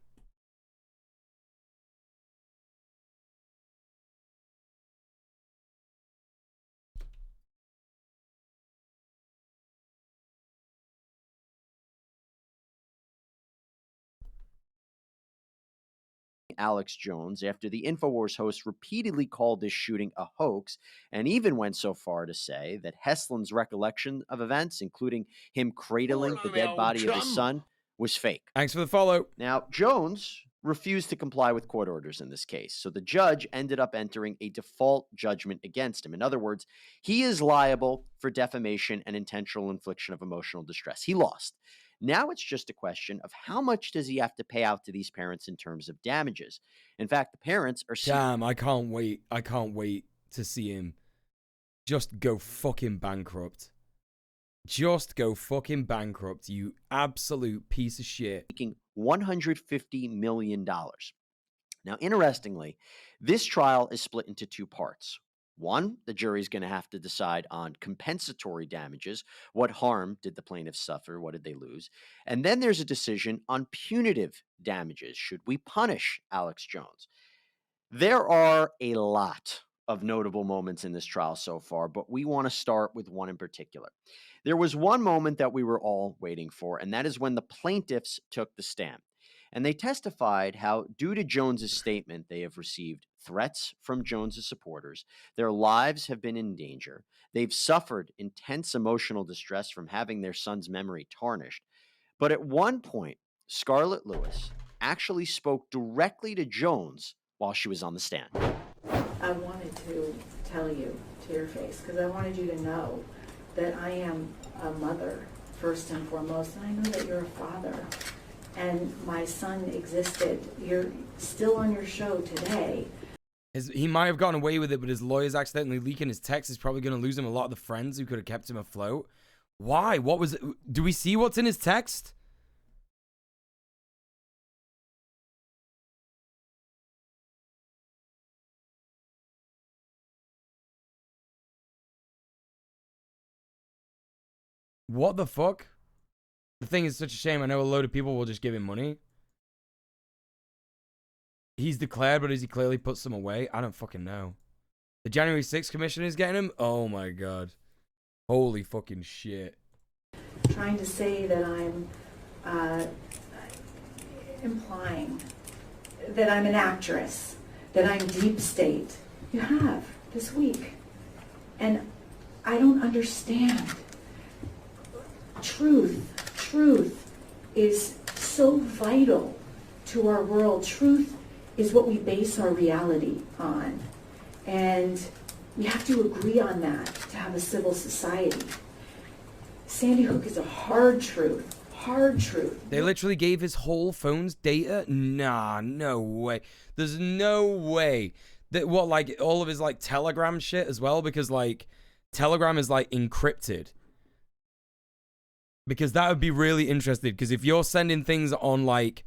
Alex Jones after the InfoWars host repeatedly called this shooting a hoax and even went so far to say that Heslin's recollection of events, including him cradling the dead body of his son, was fake. Thanks for the follow. Now, Jones refused to comply with court orders in this case, so the judge ended up entering a default judgment against him. In other words, he is liable for defamation and intentional infliction of emotional distress. He lost. Now it's just a question of how much does he have to pay out to these parents in terms of damages. In fact, the parents are... Damn, I can't wait. I can't wait to see him just go fucking bankrupt. Just go fucking bankrupt, you absolute piece of shit. Making $150 million. Now, interestingly, this trial is split into two parts. One, the jury's going to have to decide on compensatory damages. What harm did the plaintiffs suffer? What did they lose? And then there's a decision on punitive damages. Should we punish Alex Jones? There are a lot of notable moments in this trial so far, but we want to start with one in particular. There was one moment that we were all waiting for, and that is when the plaintiffs took the stand. And they testified how, due to Jones's statement, they have received threats from Jones's supporters. Their lives have been in danger. They've suffered intense emotional distress from having their son's memory tarnished. But at one point, Scarlett Lewis actually spoke directly to Jones while she was on the stand. I wanted to tell you to your face because I wanted you to know that I am a mother first and foremost, and I know that you're a father. And my son existed. You're still on your show today. He might have gotten away with it, but his lawyer's accidentally leaking his text. Is probably going to lose him a lot of the friends who could have kept him afloat. Why? What was it? Do we see what's in his text? What the fuck? The thing is such a shame. I know a load of people will just give him money. He's declared, but has he clearly put some away? I don't fucking know. The January 6th commission is getting him? Oh my god. Holy fucking shit. Trying to say that I'm implying that I'm an actress, that I'm deep state. You have this week. And I don't understand. truth is so vital to our world. Truth is what we base our reality on. And we have to agree on that to have a civil society. Sandy Hook is a hard truth. Hard truth. They literally gave his whole phone's data? Nah, no way. There's no way. That what, like, all of his, like, Telegram shit as well? Because, like, Telegram is, like, encrypted. Because that would be really interesting. Because if you're sending things on, like...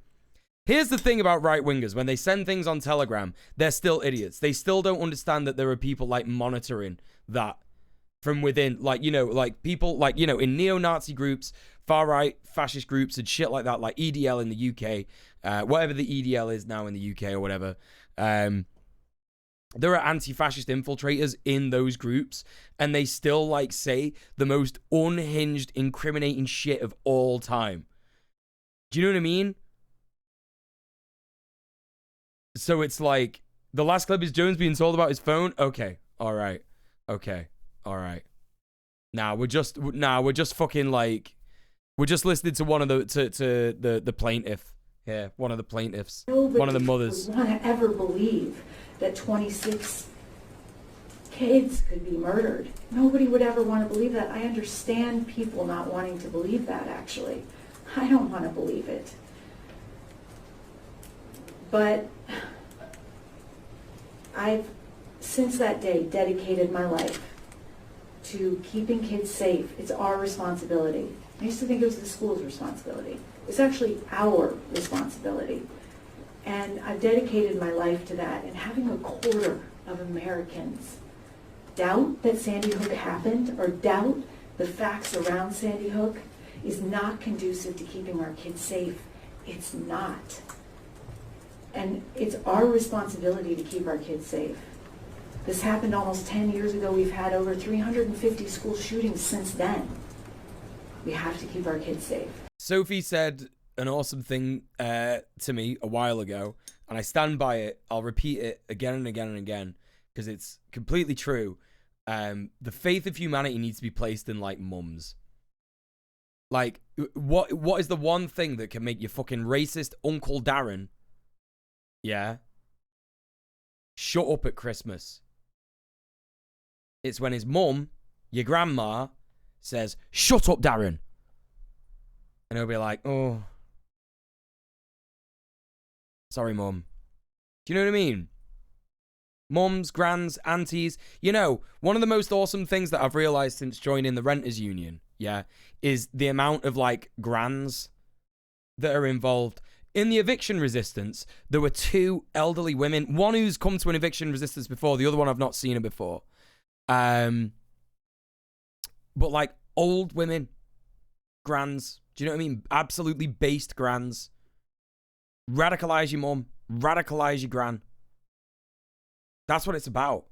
Here's the thing about right-wingers. When they send things on Telegram, they're still idiots. They still don't understand that there are people, like, monitoring that from within. Like, you know, like, people, like, you know, in neo-Nazi groups, far-right fascist groups and shit like that, like EDL in the UK, whatever the EDL is now in the UK or whatever. There are anti-fascist infiltrators in those groups, and they still, like, say the most unhinged, incriminating shit of all time. Do you know what I mean? So it's like, the last clip is Jones being told about his phone. Okay, all right, okay, all right. Nah, we're just fucking, like, we're just listening to one of the plaintiff. Yeah, one of the plaintiffs, one of the mothers. Nobody would want to ever believe that 26 kids could be murdered. Nobody would ever want to believe that. I understand people not wanting to believe that, actually. I don't want to believe it. But I've, since that day, dedicated my life to keeping kids safe. It's our responsibility. I used to think it was the school's responsibility. It's actually our responsibility. And I've dedicated my life to that. And having a quarter of Americans doubt that Sandy Hook happened or doubt the facts around Sandy Hook is not conducive to keeping our kids safe. It's not. And it's our responsibility to keep our kids safe. This happened almost 10 years ago. We've had over 350 school shootings since then. We have to keep our kids safe. Sophie said an awesome thing to me a while ago, and I stand by it. I'll repeat it again and again and again, because it's completely true. The faith of humanity needs to be placed in, like, mums. Like, what is the one thing that can make your fucking racist Uncle Darren, yeah, shut up at Christmas? It's when his mum, your grandma, says, "Shut up, Darren." And he'll be like, "Oh, sorry, mum." Do you know what I mean? Mums, grands, aunties. You know, one of the most awesome things that I've realized since joining the renters union, yeah, is the amount of, like, grands that are involved. In the eviction resistance, there were two elderly women. One who's come to an eviction resistance before. The other one I've not seen her before. But, like, old women, grands. Do you know what I mean? Absolutely based grands. Radicalize your mum. Radicalize your gran. That's what it's about.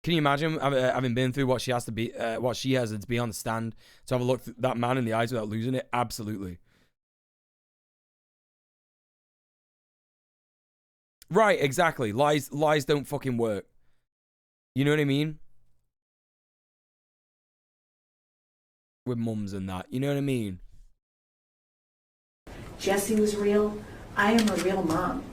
Can you imagine having been through what she has to be, what she has to be on the stand, to have a look that man in the eyes without losing it? Absolutely. Right, exactly. Lies don't fucking work. You know what I mean? With mums and that. You know what I mean? Jesse was real. I am a real mom.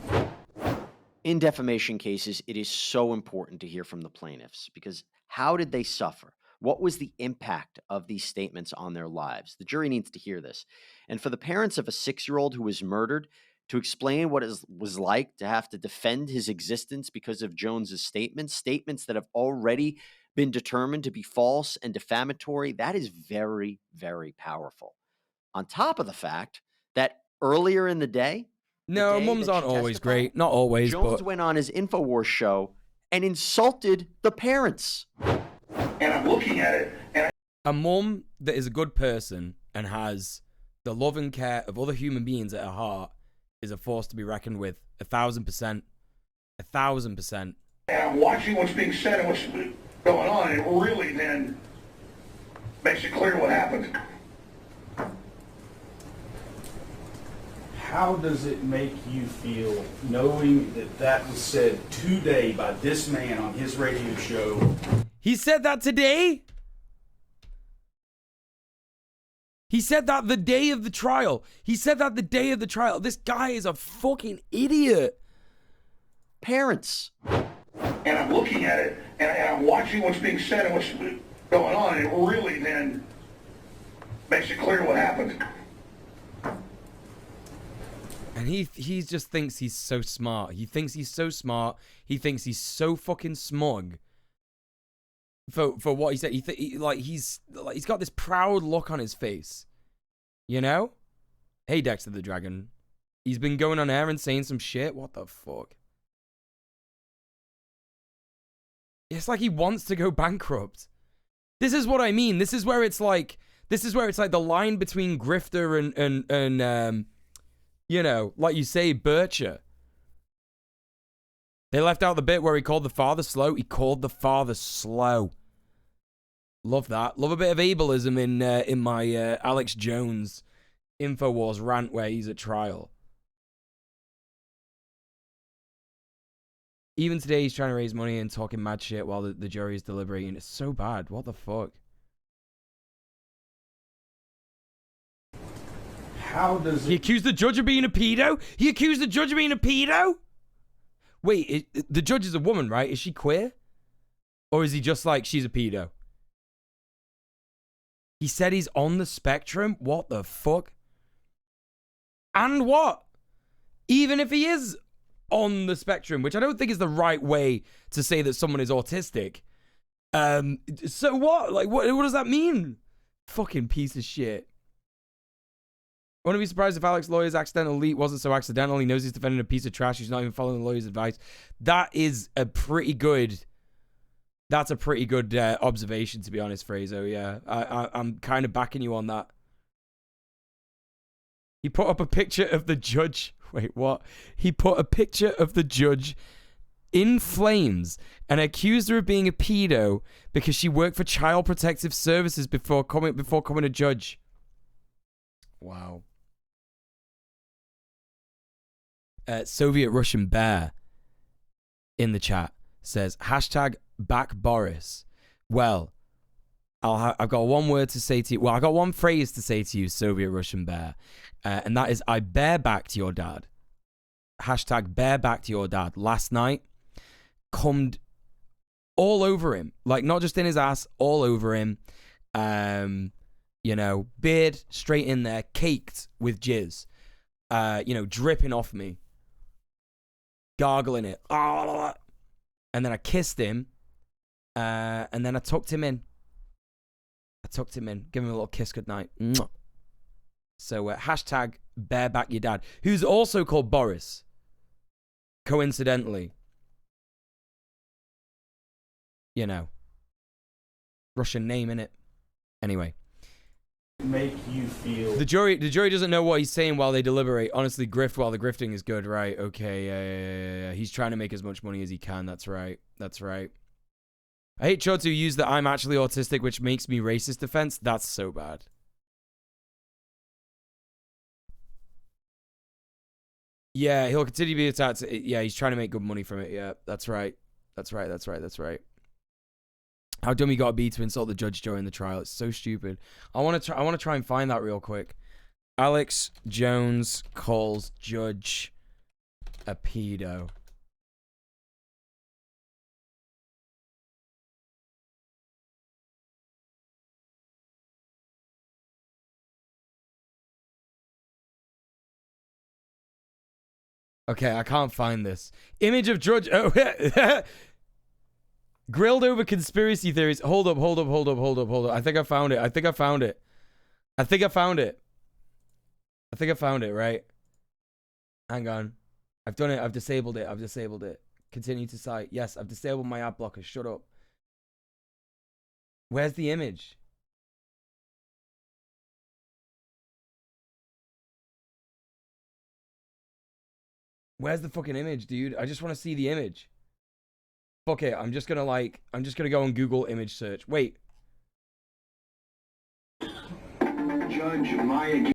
In defamation cases, it is so important to hear from the plaintiffs, because how did they suffer? What was the impact of these statements on their lives? The jury needs to hear this. And for the parents of a 6-year-old who was murdered to explain what it was like to have to defend his existence because of Jones's statements that have already been determined to be false and defamatory, that is very, very powerful. On top of the fact that earlier in the day, no, mums aren't always great. Not always, Jones but went on his InfoWars show and insulted the parents. And I'm looking at it, and a mum that is a good person and has the love and care of other human beings at her heart is a force to be reckoned with. 1,000%. 1,000%. And I'm watching what's being said and what's going on, and it really then makes it clear what happened. How does it make you feel knowing that that was said today by this man on his radio show? He said that today? He said that the day of the trial. He said that the day of the trial. This guy is a fucking idiot. Parents. And I'm looking at it, and I'm watching what's being said and what's going on, and it really then makes it clear what happened. And he just thinks he's so smart. He thinks he's so smart. He thinks he's so fucking smug. For what he said, he's got this proud look on his face, you know. Hey, Dexter the Dragon, he's been going on air and saying some shit. What the fuck? It's like he wants to go bankrupt. This is what I mean. This is where it's like the line between grifter and you know, like you say, Bircher. They left out the bit where he called the father slow. He called the father slow. Love that. Love a bit of ableism in my Alex Jones Infowars rant where he's at trial. Even today, he's trying to raise money and talking mad shit while the jury is deliberating. It's so bad. What the fuck? How does he accuse the judge of being a pedo? He accused the judge of being a pedo? Wait, the judge is a woman, right? Is she queer? Or is he just like, she's a pedo? He said he's on the spectrum? What the fuck? And what? Even if he is on the spectrum, which I don't think is the right way to say that someone is autistic. So what? Like, what does that mean? Fucking piece of shit. I wouldn't be surprised if Alex's lawyer's accidental leak wasn't so accidental. He knows he's defending a piece of trash. He's not even following the lawyer's advice. That is a pretty good... That's a pretty good observation, to be honest, Fraser. Yeah, I'm kind of backing you on that. He put up a picture of the judge. Wait, what? He put a picture of the judge in flames and accused her of being a pedo because she worked for Child Protective Services before coming a judge. Wow. Soviet Russian Bear in the chat says hashtag back Boris. Well, I've got one word to say to you. Well, I've got one phrase to say to you, Soviet Russian Bear, and that is I barebacked your dad. Hashtag barebacked your dad. Last night, cummed all over him, like not just in his ass, all over him. You know, beard straight in there, caked with jizz. You know, dripping off me, gargling it. And then I kissed him, and then I tucked him in. Give him a little kiss goodnight. So, hashtag bareback your dad, who's also called Boris, coincidentally. You know, Russian name, innit? Anyway. Make you feel... The jury doesn't know what he's saying while they deliberate. Honestly, grift while the grifting is good, right? Okay, yeah. He's trying to make as much money as he can. That's right. I hate Chotu who used the I'm actually autistic, which makes me racist defense. That's so bad. Yeah, he'll continue to be attacked. Yeah, he's trying to make good money from it. Yeah, that's right. How dumb he got to be to insult the judge during the trial. It's so stupid. I want to try and find that real quick. Alex Jones calls judge a pedo. Okay, I can't find this. Image of judge... Oh, grilled over conspiracy theories. Hold up. I think I found it, right? Hang on. I've done it. I've disabled it. Continue to cite. Yes, I've disabled my ad blocker. Shut up. Where's the image? Where's the fucking image, dude? I just want to see the image. Fuck it. I'm just gonna go on Google image search. Wait. Judge Maya.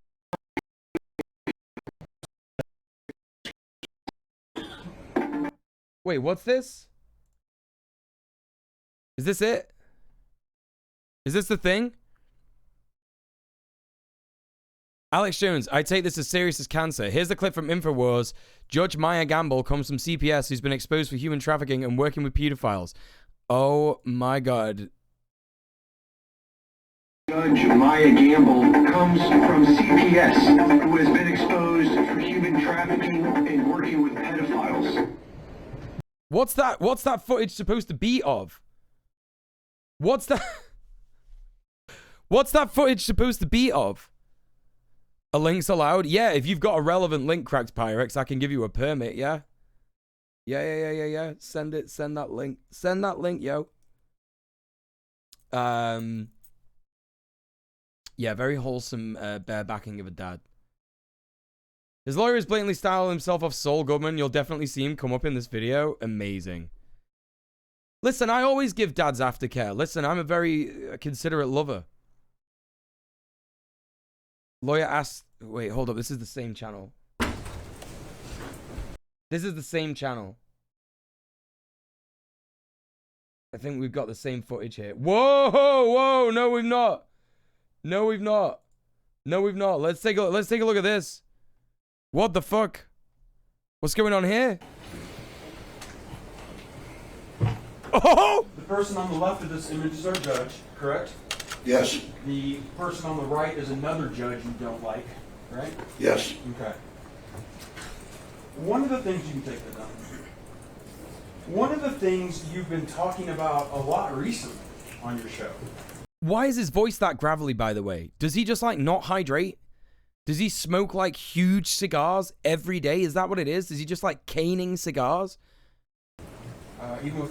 Wait, what's this? Is this it? Is this the thing? Alex Jones, I take this as serious as cancer. Here's the clip from InfoWars. Judge Maya Gamble comes from CPS, who's been exposed for human trafficking and working with pedophiles. Oh my God. Judge Maya Gamble comes from CPS, who has been exposed for human trafficking and working with pedophiles. What's that footage supposed to be of? What's that footage supposed to be of? A link's allowed? Yeah, if you've got a relevant link, Cracked Pyrex, I can give you a permit, yeah? Yeah. Send that link. Send that link, yo. Yeah, very wholesome bare backing of a dad. His lawyer is blatantly styling himself off Saul Goodman. You'll definitely see him come up in this video. Amazing. Listen, I always give dads aftercare. Listen, I'm a very considerate lover. Lawyer asked... Wait, hold up. This is the same channel. This is the same channel. I think we've got the same footage here. Whoa! No, we've not. No, we've not. Let's take a look at this. What the fuck? What's going on here? Oh! The person on the left of this image is our judge, correct? Yes. The person on the right is another judge you don't like, right? Yes. Okay. One of the things you can take that down. One of the things you've been talking about a lot recently on your show. Why is his voice that gravelly, by the way? Does he just like not hydrate? Does he smoke like huge cigars every day? Is that what it is? Is he just like caning cigars? Even with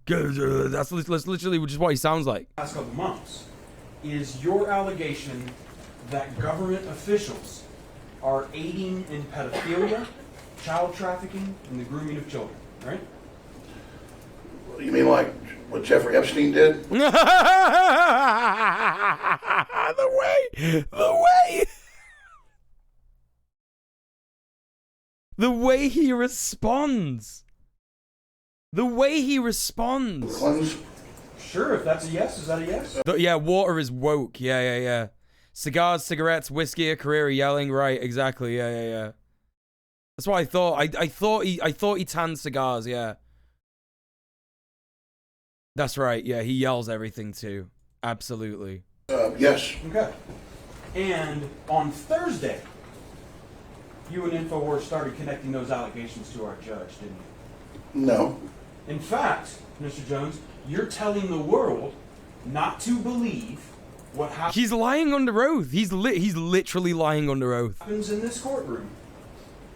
that's literally just what he sounds like. Last couple months, is your allegation that government officials are aiding in pedophilia, child trafficking, and the grooming of children, right? You mean like what Jeffrey Epstein did? The way he responds. The way he responds. Sure, if that's a yes, is that a yes? Yeah, water is woke. Yeah. Cigars, cigarettes, whiskey, a career of yelling. Right, exactly. Yeah. That's what I thought. I thought he tanned cigars. Yeah. That's right. Yeah, he yells everything too. Absolutely. Yes. Okay. And on Thursday, you and InfoWars started connecting those allegations to our judge, didn't you? No. In fact, Mr. Jones, you're telling the world not to believe what happens. He's lying under oath. He's literally lying under oath. Happens in this courtroom,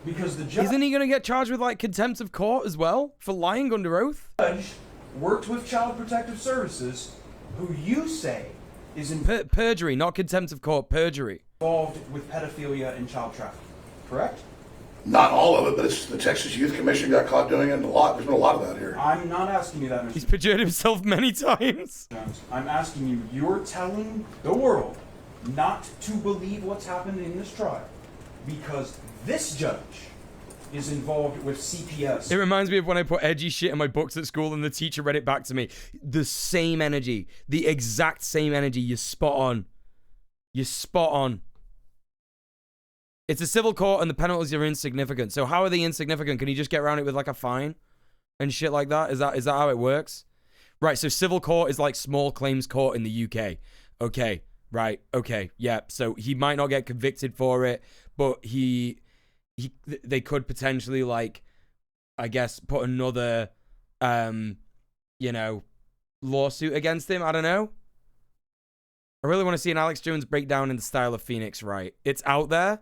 because the judge. Isn't he gonna get charged with like contempt of court as well for lying under oath? Judge worked with Child Protective Services, who you say is in perjury, not contempt of court, perjury. Involved with pedophilia and child trafficking, correct? Not all of it, but it's the Texas Youth Commission got caught doing it a lot. There's been a lot of that here. I'm not asking you that, Mr. He's perjured himself many times. I'm asking you, you're telling the world not to believe what's happened in this trial because this judge is involved with CPS. It reminds me of when I put edgy shit in my books at school and the teacher read it back to me. The same energy. The exact same energy. You're spot on. You're spot on. It's a civil court and the penalties are insignificant. So how are they insignificant? Can you just get around it with like a fine and shit like that? Is that how it works? Right, so civil court is like small claims court in the UK. Okay, right, okay, yeah. So he might not get convicted for it, but they could potentially like, I guess, put another, lawsuit against him. I don't know. I really want to see an Alex Jones breakdown in the style of Phoenix Wright. It's out there.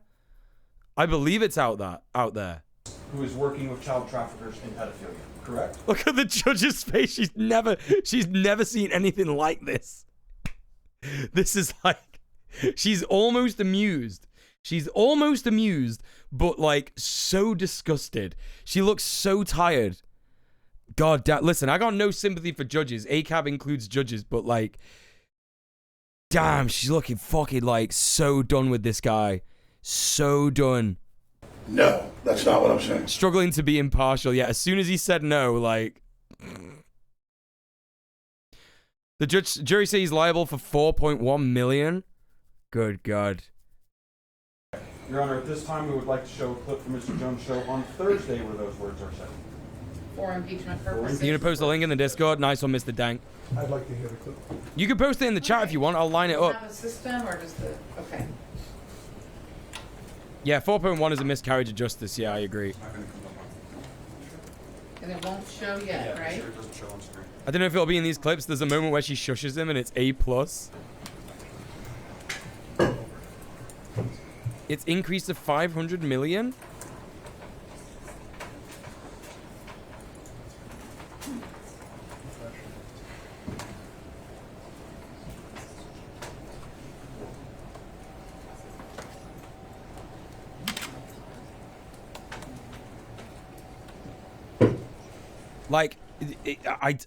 I believe it's out there. Who is working with child traffickers and pedophilia, correct? Look at the judge's face. She's never seen anything like this. This is like, she's almost amused. But like so disgusted. She looks so tired. God damn. Listen, I got no sympathy for judges. ACAB includes judges, but like, damn, she's looking fucking like so done with this guy. So done. No, that's not what I'm saying. Struggling to be impartial. Yeah, as soon as he said no, like... The jury says he's liable for $4.1 million. Good God. Your Honor, at this time, we would like to show a clip from Mr. Jones' show on Thursday where those words are said. For impeachment purposes. You gonna post a link in the Discord? Nice one, Mr. Dank. I'd like to hear the clip. You can post it in the chat if you want. I'll line it up. Have a system or just the okay. Yeah, 4.1 is a miscarriage of justice. Yeah, I agree. And it won't show yet, right? Sure, it doesn't show on screen. I don't know if it'll be in these clips. There's a moment where she shushes him and it's A+. It's increased to 500 million? Like,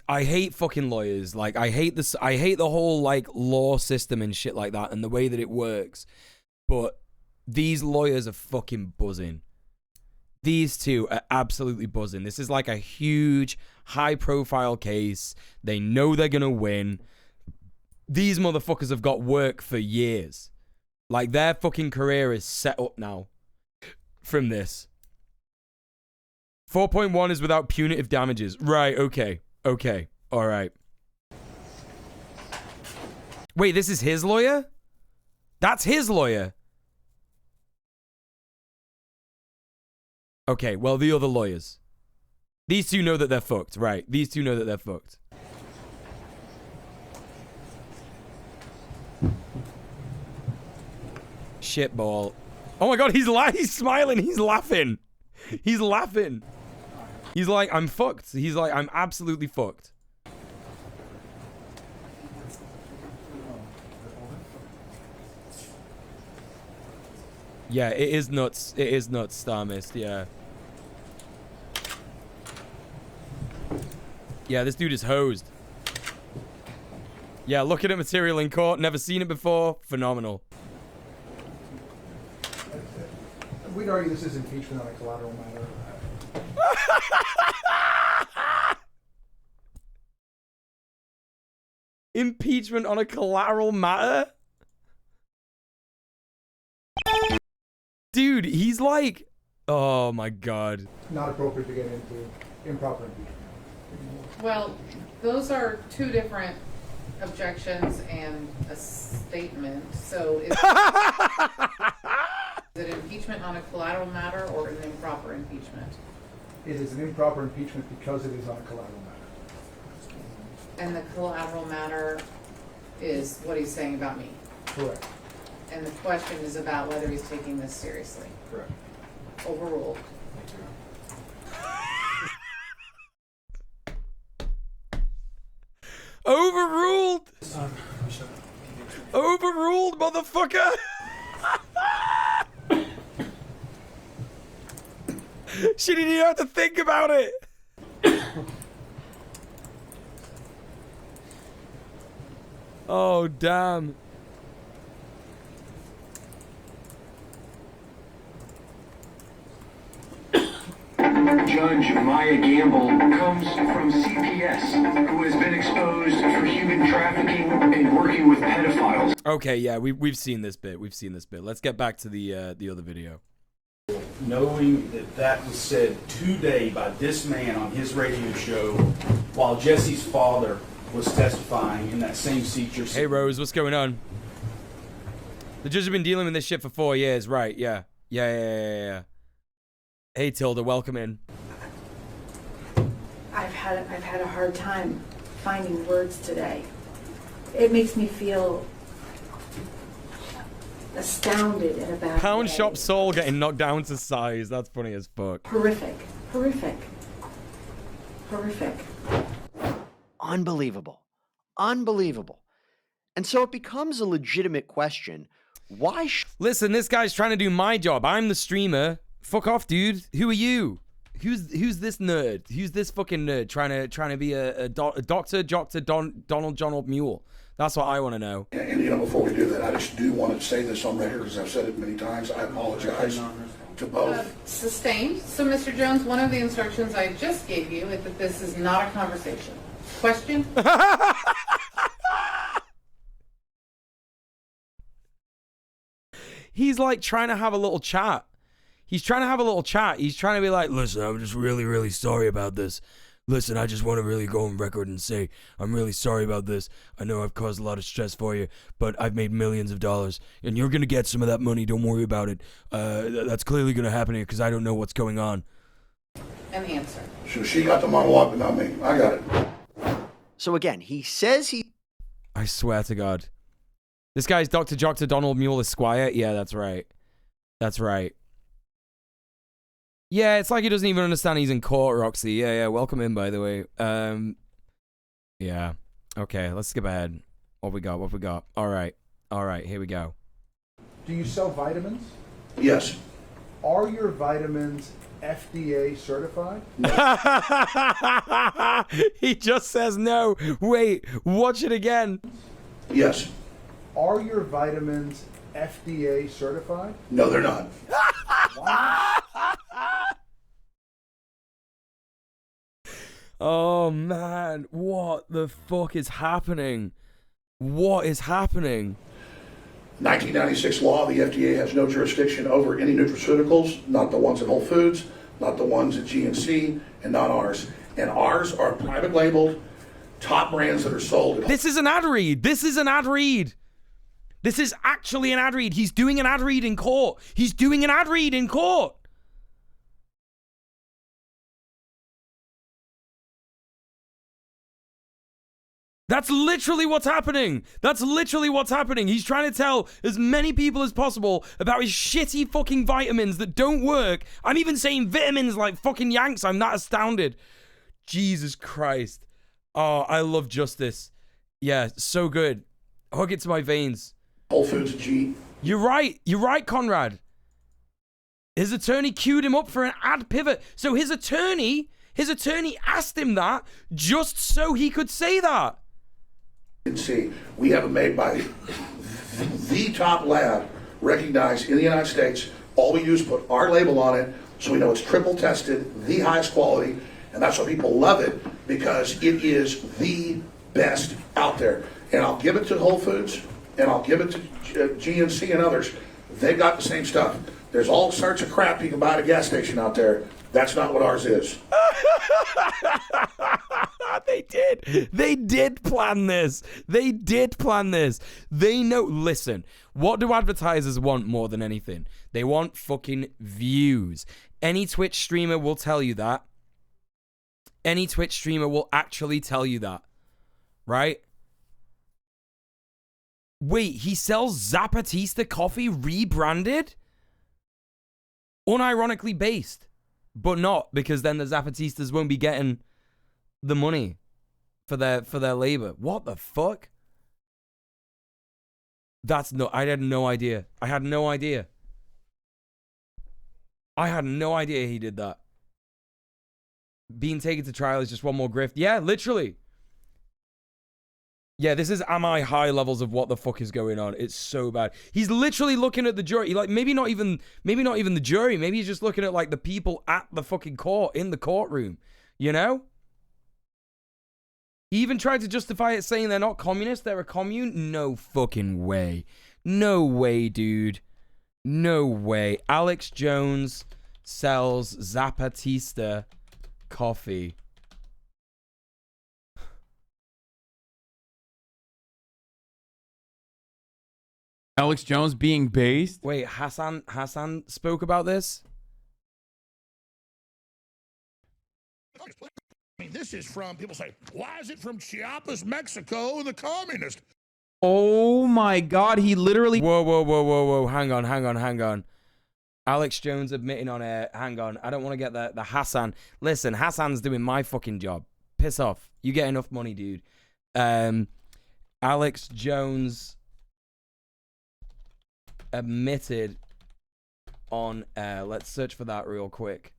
I hate fucking lawyers. Like, I hate this. I hate the whole like law system and shit like that and the way that it works. But these lawyers are fucking buzzing. These two are absolutely buzzing. This is like a huge, high-profile case. They know they're gonna win. These motherfuckers have got work for years. Like, their fucking career is set up now from this. 4.1 is without punitive damages. Right, okay. Okay, alright. Wait, this is his lawyer? That's his lawyer. Okay, well, the other lawyers. These two know that they're fucked, right? These two know that they're fucked. Shitball. Oh my god, he's smiling, he's laughing. He's laughing. He's like, I'm fucked. He's like, I'm absolutely fucked. Yeah, it is nuts. It is nuts, Star Mist, yeah. Yeah, this dude is hosed. Yeah, looking at material in court. Never seen it before. Phenomenal. We'd argue this is impeachment on a collateral matter. Impeachment on a collateral matter? Dude, he's like... Oh my god. Not appropriate to get into improper impeachment. Well, those are two different objections and a statement. So is it impeachment on a collateral matter or an improper impeachment? It is an improper impeachment because it is on a collateral matter. And the collateral matter is what he's saying about me. Correct. And the question is about whether he's taking this seriously. Correct. Overruled. Overruled! Overruled, motherfucker! She didn't even have to think about it! Oh, damn. Judge Maya Gamble comes from CPS, who has been exposed for human trafficking and working with pedophiles. Okay, yeah, we've seen this bit. We've seen this bit. Let's get back to the other video. Knowing that that was said today by this man on his radio show while Jesse's father was testifying in that same seat you're sitting. Hey, Rose, what's going on? The judge has been dealing with this shit for 4 years, right? Yeah. Yeah. Hey, Tilda, welcome in. I've had a hard time finding words today. It makes me feel astounded in a bad Pound way. Shop Soul getting knocked down to size. That's funny as fuck. Horrific. Unbelievable. Unbelievable. And so it becomes a legitimate question. Why? Listen, this guy's trying to do my job. I'm the streamer. Fuck off, dude. Who are you? Who's this nerd? Who's this fucking nerd trying to be a doctor, Donald John Old Muel? That's what I want to know. And you know, before we do that, I just do want to say this on record because I've said it many times. I apologize to both. Sustained. So, Mr. Jones, one of the instructions I just gave you is that this is not a conversation. Question? He's like trying to have a little chat. He's trying to have a little chat. He's trying to be like, listen, I'm just really, really sorry about this. Listen, I just want to really go on record and say, I'm really sorry about this. I know I've caused a lot of stress for you, but I've made millions of dollars, and you're going to get some of that money. Don't worry about it. That's clearly going to happen here because I don't know what's going on. An answer. So she got the monologue, but not me. I got it. So again, he says he... I swear to God. This guy's Dr. Donald Muel Esquire? Yeah, that's right. That's right. Yeah, it's like he doesn't even understand he's in court, Roxy. Yeah, welcome in, by the way. Yeah. Okay, let's skip ahead. What we got? All right, here we go. Do you sell vitamins? Yes. Are your vitamins FDA certified? He just says no. Wait, watch it again. Yes. Are your vitamins FDA certified? No, they're not. Oh man, what the fuck is happening? What is happening? 1996 law, the FDA has no jurisdiction over any nutraceuticals, not the ones at Whole Foods, not the ones at GNC, and not ours. And ours are private labeled, top brands that are sold. This is an ad read. This is an ad read. This is actually an ad read. He's doing an ad read in court. He's doing an ad read in court. That's literally what's happening. That's literally what's happening. He's trying to tell as many people as possible about his shitty fucking vitamins that don't work. I'm even saying vitamins like fucking Yanks. I'm that astounded. Jesus Christ. Oh, I love justice. Yeah, so good. Hug it to my veins. Whole Foods G. You're right. You're right, Conrad. His attorney queued him up for an ad pivot. So his attorney asked him that just so he could say that. See, we have it made by the top lab recognized in the United States. All we do is put our label on it so we know it's triple tested, the highest quality, and that's why people love it, because it is the best out there. And I'll give it to Whole Foods, and I'll give it to GNC and others. They've got the same stuff. There's all sorts of crap you can buy at a gas station out there. That's not what ours is. They did plan this. They did plan this. They know. Listen, what do advertisers want more than anything? They want fucking views. Any Twitch streamer will tell you that. Any Twitch streamer will actually tell you that. Right? Wait, he sells Zapatista coffee rebranded? Unironically based. But not, because then the Zapatistas won't be getting the money for their labor. What the fuck? I had no idea. I had no idea he did that. Being taken to trial is just one more grift. Yeah, literally. Yeah, this is am I high levels of what the fuck is going on. It's so bad. He's literally looking at the jury. Like maybe not even the jury. Maybe he's just looking at like the people at the fucking court in the courtroom. You know? He even tried to justify it saying they're not communists, they're a commune. No fucking way. No way, dude. No way. Alex Jones sells Zapatista coffee. Alex Jones being based? Wait, Hassan spoke about this? I mean, this is from, people say, why is it from Chiapas, Mexico, the communist? Oh my God, he literally... Whoa. Hang on. Alex Jones admitting on air. Hang on. I don't want to get the Hassan. Listen, Hassan's doing my fucking job. Piss off. You get enough money, dude. Alex Jones admitted on air. Let's search for that real quick.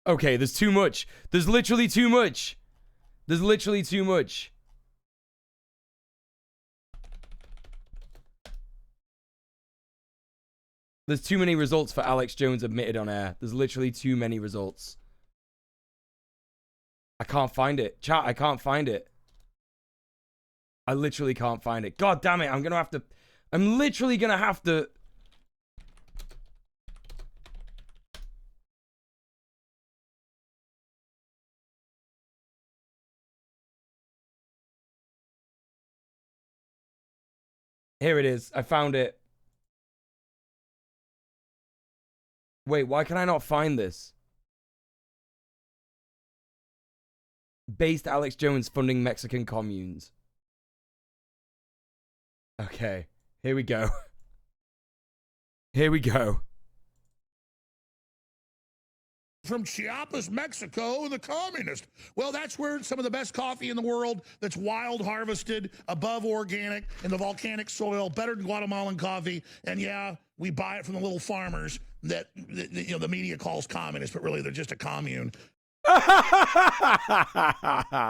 Okay, there's too much. There's literally too much. There's too many results for Alex Jones admitted on air. There's literally too many results. I can't find it. Chat, I can't find it. I literally can't find it. God damn it, I'm literally gonna have to... Here it is. I found it. Wait, why can I not find this? Based Alex Jones funding Mexican communes. Okay, here we go. Here we go. From Chiapas, Mexico, and the communist. Well, that's where some of the best coffee in the world that's wild harvested, above organic, in the volcanic soil, better than Guatemalan coffee. And yeah, we buy it from the little farmers that you know the media calls communist, but really they're just a commune.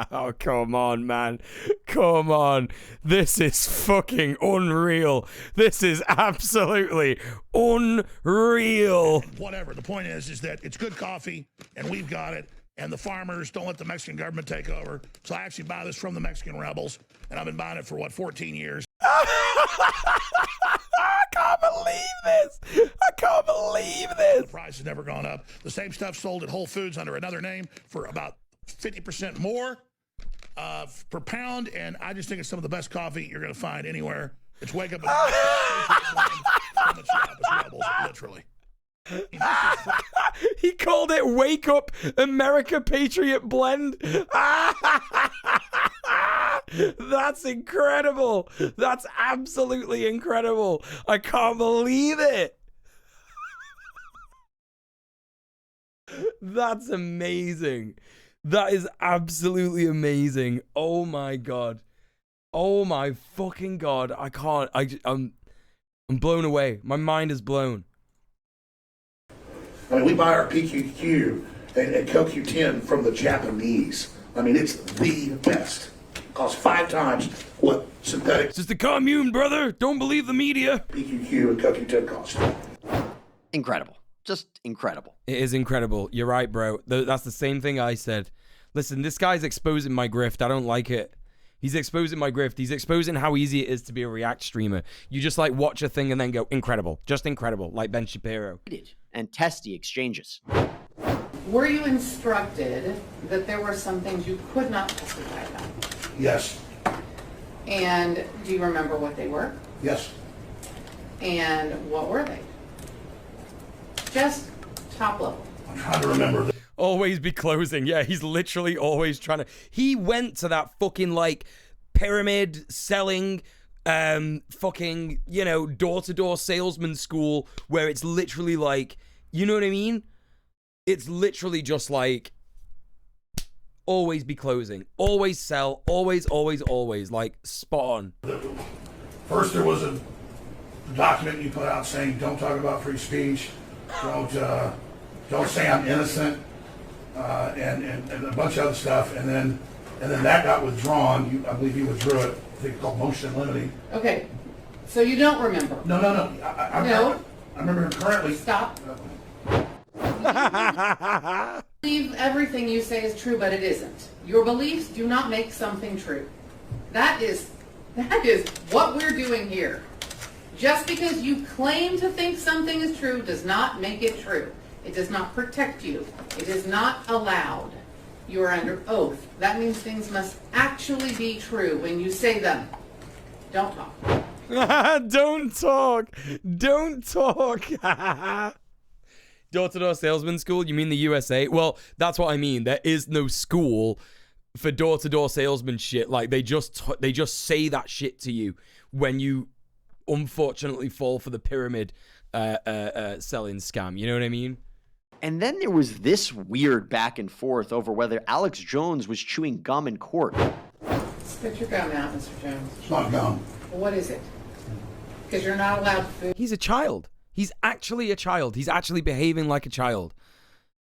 Oh, come on, man. Come on. This is fucking unreal. This is absolutely unreal. Whatever. The point is that it's good coffee, and we've got it, and the farmers don't let the Mexican government take over. So I actually buy this from the Mexican rebels, and I've been buying it for, 14 years. I can't believe this. I can't believe this. The price has never gone up. The same stuff sold at Whole Foods under another name for about 50% more per pound, and I just think it's some of the best coffee you're going to find anywhere. It's Wake Up from the Chiapas Rebels, literally. He called it Wake Up America Patriot Blend. That's incredible. That's absolutely incredible. I can't believe it. That's amazing. That is absolutely amazing. Oh my god. Oh my fucking god. I can't. I'm blown away. My mind is blown. I mean, we buy our PQQ and CoQ10 from the Japanese. I mean, it's the best. Costs 5 times what synthetic. It's just a commune, brother. Don't believe the media. PQQ and CoQ10 cost. Incredible. Just incredible. It is incredible. You're right, bro. That's the same thing I said. Listen, this guy's exposing my grift. I don't like it. He's exposing my grift. He's exposing how easy it is to be a React streamer. You just like watch a thing and then go, incredible. Just incredible. Like Ben Shapiro. And testy exchanges. Were you instructed that there were some things you could not testify about? Yes. And do you remember what they were? Yes. And what were they? Just top level. I'm trying to remember. Always be closing. Yeah, he's literally always trying to... He went to that fucking, like, pyramid selling, fucking, you know, door-to-door salesman school where it's literally like, you know what I mean? It's literally just like, always be closing. Always sell. Always, always, always. Like, spot on. First, there was a document you put out saying, don't talk about free speech. Don't say I'm innocent. And a bunch of other stuff, and then that got withdrawn. I believe you withdrew it. I think it's called motion limiting. Okay, so you don't remember? No. I remember currently. Stop. Believe everything you say is true, but it isn't. Your beliefs do not make something true. That is what we're doing here. Just because you claim to think something is true does not make it true. It does not protect you. It is not allowed. You are under oath. That means things must actually be true when you say them. Don't talk. Don't talk. Don't talk. Door-to-door salesman school? You mean the USA? Well, that's what I mean. There is no school for door-to-door salesman shit. Like, they just say that shit to you when you unfortunately fall for the pyramid selling scam. You know what I mean? And then there was this weird back and forth over whether Alex Jones was chewing gum in court. Spit your gum out, Mr. Jones. It's not gum. Well, what is it? Because you're not allowed food. He's a child. He's actually a child. He's actually behaving like a child.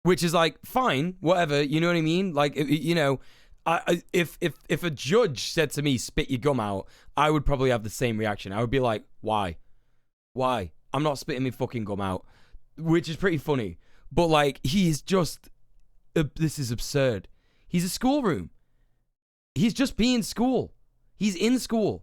Which is like, fine, whatever, you know what I mean? Like, you know, if a judge said to me, spit your gum out, I would probably have the same reaction. I would be like, why? Why? I'm not spitting my fucking gum out. Which is pretty funny. But, like, he is just... this is absurd. He's a schoolroom. He's just being school. He's in school.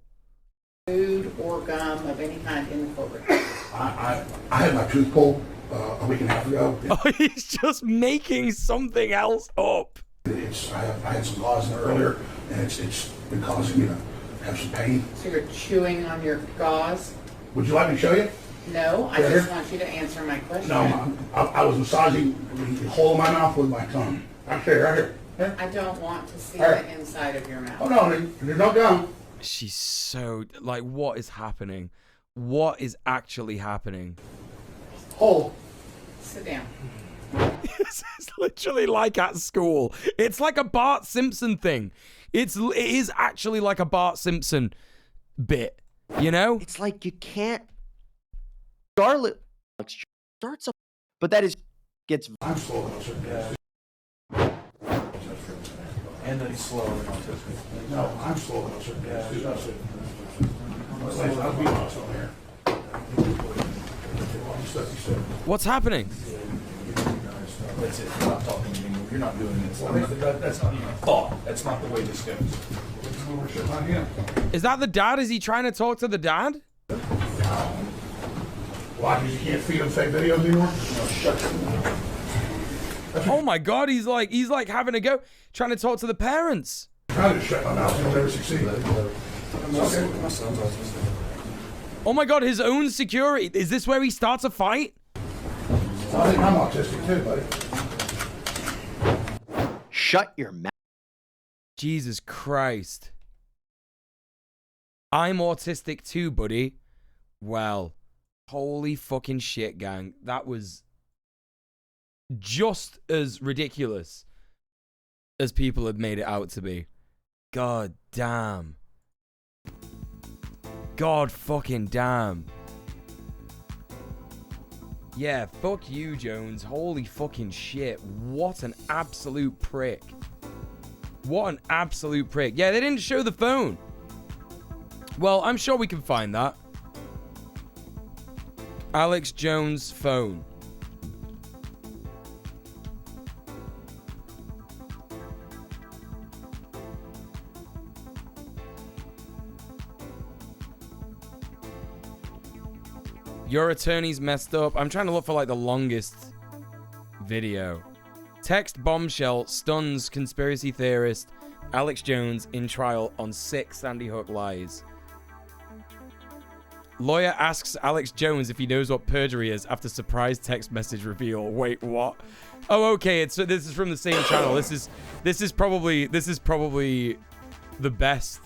Food or gum of any kind in the courtroom. I had my tooth pulled a week and a half ago. Oh, he's just making something else up. I had some gauze in there earlier, and it's been causing me to have some pain. So you're chewing on your gauze? Would you like me to show you? No, I Right just here? want you to answer my question. No, I was massaging the hole in my mouth with my tongue. Right here. I don't want to see All right. the inside of your mouth. Oh no, there's no gum. She's so, like, what is happening? What is actually happening? Hole. Sit down. It's literally like at school. It's like a Bart Simpson thing. It is actually like a Bart Simpson bit, you know? It's like you can't. Charlotte starts up, but that gets. I'm slow enough, sir. And that he's slower than autistic. No, I'm slow enough, sir. What's happening? That's it. You're not talking anymore. You're not doing this. That's not even a thought. That's not the way this goes. Is that the dad? Is he trying to talk to the dad? Why? Because you can't feed them fake videos anymore? No, shut up. Oh my God, he's like having a go, trying to talk to the parents. Trying to shut my mouth and I'll never succeed. Oh my God, his own security. Is this where he starts a fight? Well, I think I'm autistic too, buddy. Shut your mouth. Jesus Christ. I'm autistic too, buddy. Well, holy fucking shit, gang. That was just as ridiculous as people have made it out to be. God damn. God fucking damn. Yeah, fuck you, Jones. Holy fucking shit. What an absolute prick. What an absolute prick. Yeah, they didn't show the phone. Well, I'm sure we can find that. Alex Jones' phone. Your attorney's messed up. I'm trying to look for like the longest video. Text bombshell stuns conspiracy theorist Alex Jones in trial on 6 Sandy Hook lies. Lawyer asks Alex Jones if he knows what perjury is after surprise text message reveal. Wait, what? Oh, okay. This is from the same channel. This is probably the best.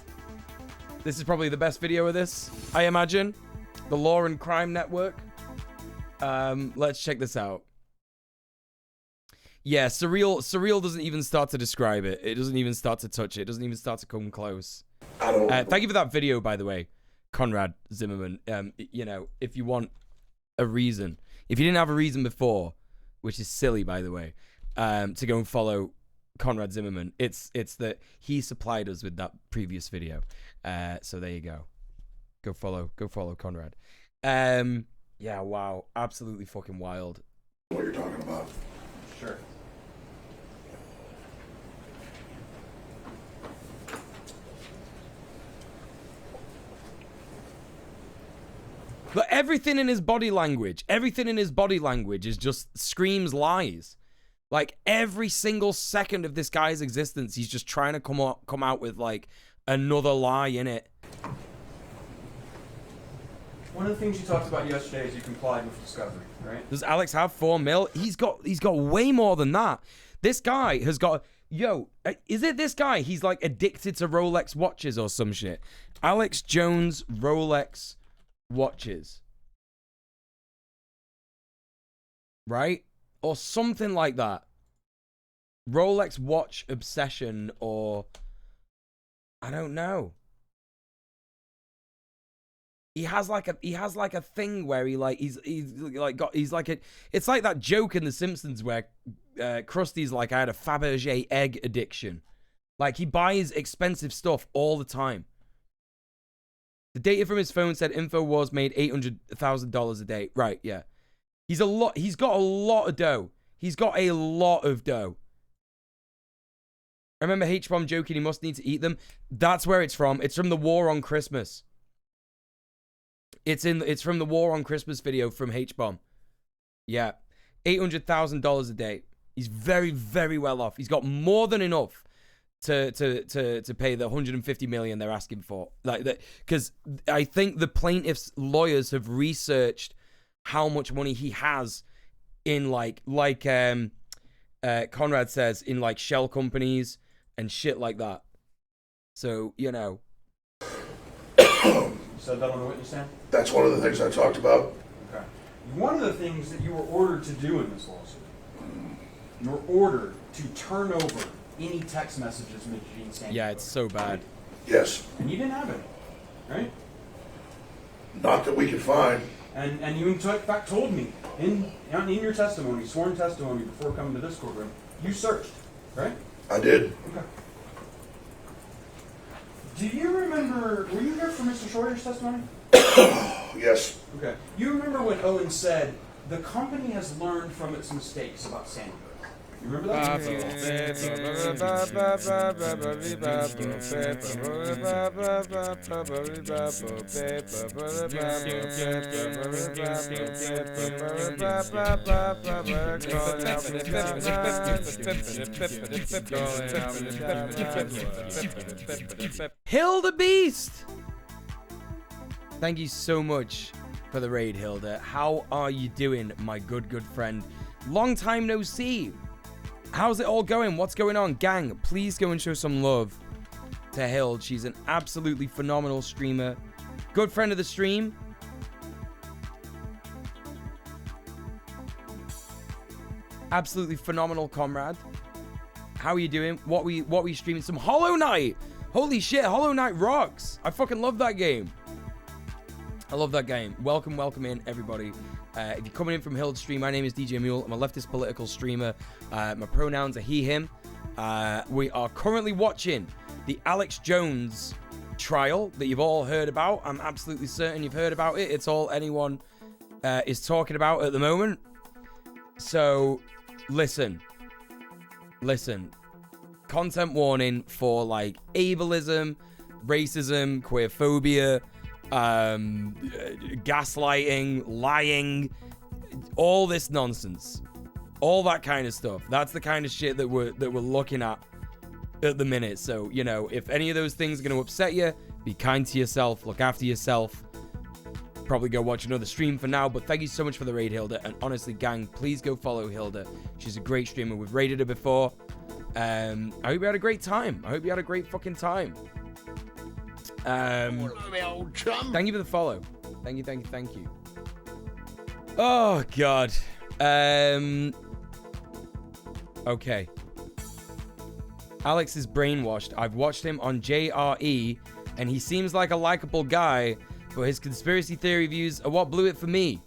This is probably the best video of this, I imagine. The Law and Crime Network. Let's check this out. Yeah, Surreal doesn't even start to describe it. It doesn't even start to touch it. It doesn't even start to come close. Thank you for that video, by the way, Conrad Zimmerman. You know, if you want a reason, if you didn't have a reason before, which is silly, by the way, to go and follow Conrad Zimmerman, it's that he supplied us with that previous video. So there you go. Go follow Conrad. Yeah, wow. Absolutely fucking wild. What you're talking about. Sure. But everything in his body language is just screams lies. Like every single second of this guy's existence, he's just trying to come out with like another lie in it. One of the things you talked about yesterday is you complied with discovery, right? Does Alex have 4 mil? He's got way more than that. This guy has got, is it this guy? He's like addicted to Rolex watches or some shit. Alex Jones Rolex watches. Right? Or something like that. Rolex watch obsession, or I don't know. He has like a thing where he's like it's like that joke in The Simpsons where Krusty's like, I had a Fabergé egg addiction. Like he buys expensive stuff all the time. The data from his phone said InfoWars made $800,000 a day. Right, yeah. He's got a lot of dough. He's got a lot of dough. I remember H-Bomb joking he must need to eat them. That's where it's from. It's from the War on Christmas. It's from the War on Christmas video from H-Bomb. Yeah. $800,000 a day. He's very, very well off. He's got more than enough to pay the $150 million they're asking for. Like that, because I think the plaintiff's lawyers have researched how much money he has in like Conrad says, in like shell companies and shit like that. So, you know. So that on the witness stand? That's one of the things I talked about. Okay. One of the things that you were ordered to do in this lawsuit, you were ordered to turn over any text messages Gene Sandy. Yeah, it's so bad. Yes. And you didn't have any, right? Not that we could find. And you in fact told me in your testimony, sworn testimony before coming to this courtroom, you searched, right? I did. Okay. Do you remember, were you here for Mr. Schroeder's testimony? Yes. Okay. You remember when Owen said, the company has learned from its mistakes about Sandy Hook? You remember that? Hill the Beast! Thank you so much for the raid, Hilda. How are you doing, my good friend? Long time no see. How's it all going? What's going on? Gang, please go and show some love to Hild. She's an absolutely phenomenal streamer. Good friend of the stream. Absolutely phenomenal comrade. How are you doing? What were you streaming? Some Hollow Knight. Holy shit, Hollow Knight rocks. I fucking love that game. I love that game. Welcome in, everybody. If you're coming in from Hild's stream, my name is djmuel. I'm a leftist political streamer. My pronouns are he, him. We are currently watching the Alex Jones trial that you've all heard about. I'm absolutely certain you've heard about it. It's all anyone is talking about at the moment. So, listen. Content warning for, like, ableism, racism, queerphobia, gaslighting, lying, all this nonsense, all that kind of stuff. That's the kind of shit that we're looking at the minute. So, you know, if any of those things are going to upset you, be kind to yourself, look after yourself. Probably go watch another stream for now, but thank you so much for the raid, Hilda. And honestly, gang, please go follow Hilda. She's a great streamer. We've raided her before. I hope you had a great time. I hope you had a great fucking time. Thank you for the follow. Thank you. Oh god. Okay. Alex is brainwashed. I've watched him on JRE and he seems like a likable guy, but his conspiracy theory views are what blew it for me.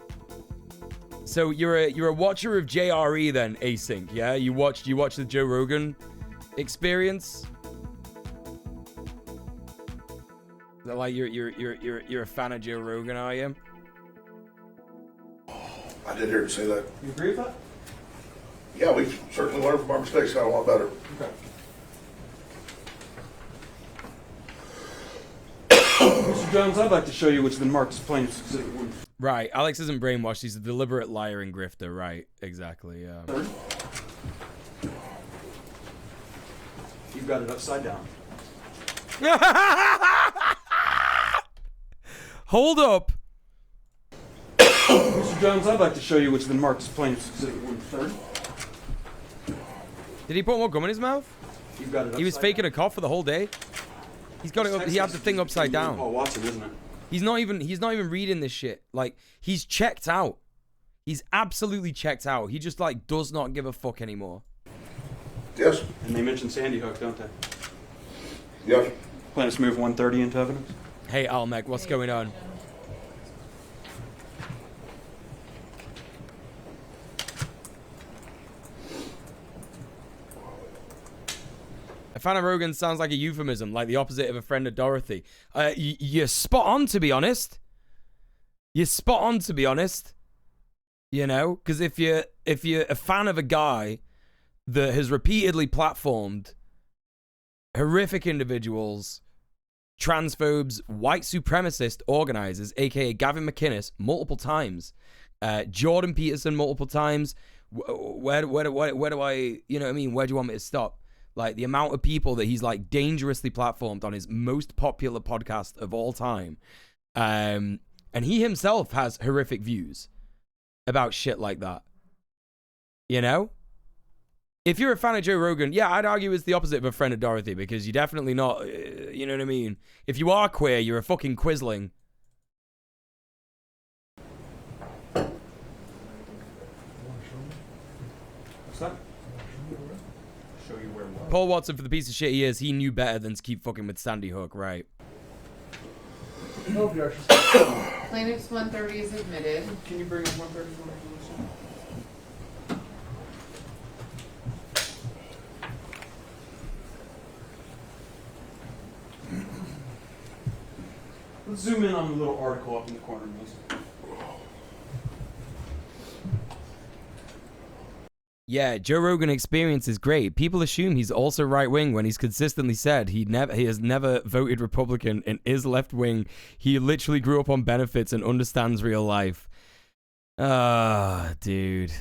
So you're a watcher of JRE then, Async, yeah? You watched the Joe Rogan experience? Like you're a fan of Joe Rogan, are you? I did hear him say that. You agree with that? Yeah, we've certainly learned from our mistakes, got a lot better. Okay. Mr. Jones, I'd like to show you what's been marked as plaintiff's exhibit 1. Right, Alex isn't brainwashed. He's a deliberate liar and grifter. Right, exactly. Yeah. You've got it upside down. Hold up. Mr. Jones, I'd like to show you what's been marked as plaintiff's exhibit 1/3. Did he put more gum in his mouth? You've got it. He was faking a cough for the whole day. He's got it up. He had the thing upside down. Oh, Watson, isn't it? He's not even reading this shit. Like, he's checked out. He's absolutely checked out. He just, like, does not give a fuck anymore. Yes. And they mentioned Sandy Hook, don't they? Yes. Plaintiffs move 130 into evidence. Hey, Almec, what's going on? A fan of Rogan sounds like a euphemism, like the opposite of a friend of Dorothy. You're spot on, to be honest. You're spot on, to be honest. You know, because if you're a fan of a guy that has repeatedly platformed horrific individuals, transphobes, white supremacist organizers, aka Gavin McInnes, multiple times, Jordan Peterson multiple times. Where do I, you know what I mean? Where do you want me to stop? Like, the amount of people that he's like dangerously platformed on his most popular podcast of all time. And he himself has horrific views about shit like that. You know? If you're a fan of Joe Rogan, yeah, I'd argue it's the opposite of a friend of Dorothy, because you're definitely not, you know what I mean? If you are queer, you're a fucking quisling. What's that? Show you where what? Paul Watson, for the piece of shit he is, he knew better than to keep fucking with Sandy Hook, right? No objections. Plaintiff's 130 is admitted. Can you bring up 130? Let's zoom in on the little article up in the corner, Mason. Yeah, Joe Rogan Experience is great. People assume he's also right-wing when he's consistently said he has never voted Republican and is left-wing. He literally grew up on benefits and understands real life. Ah, dude.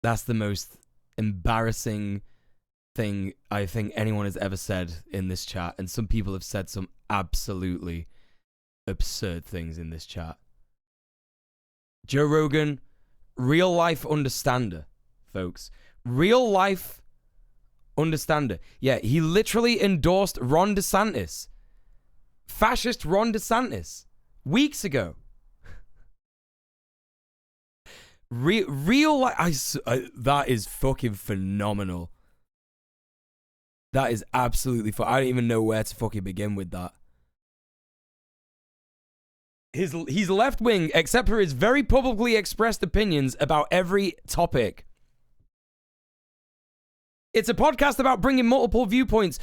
That's the most embarrassing thing I think anyone has ever said in this chat. And some people have said some absolutely absurd things in this chat. Joe Rogan, real life understander, folks. Real life understander. Yeah, he literally endorsed Ron DeSantis. Fascist Ron DeSantis. Weeks ago. Real life. That is fucking phenomenal. That is absolutely I don't even know where to fucking begin with that. He's left-wing, except for his very publicly expressed opinions about every topic. It's a podcast about bringing multiple viewpoints.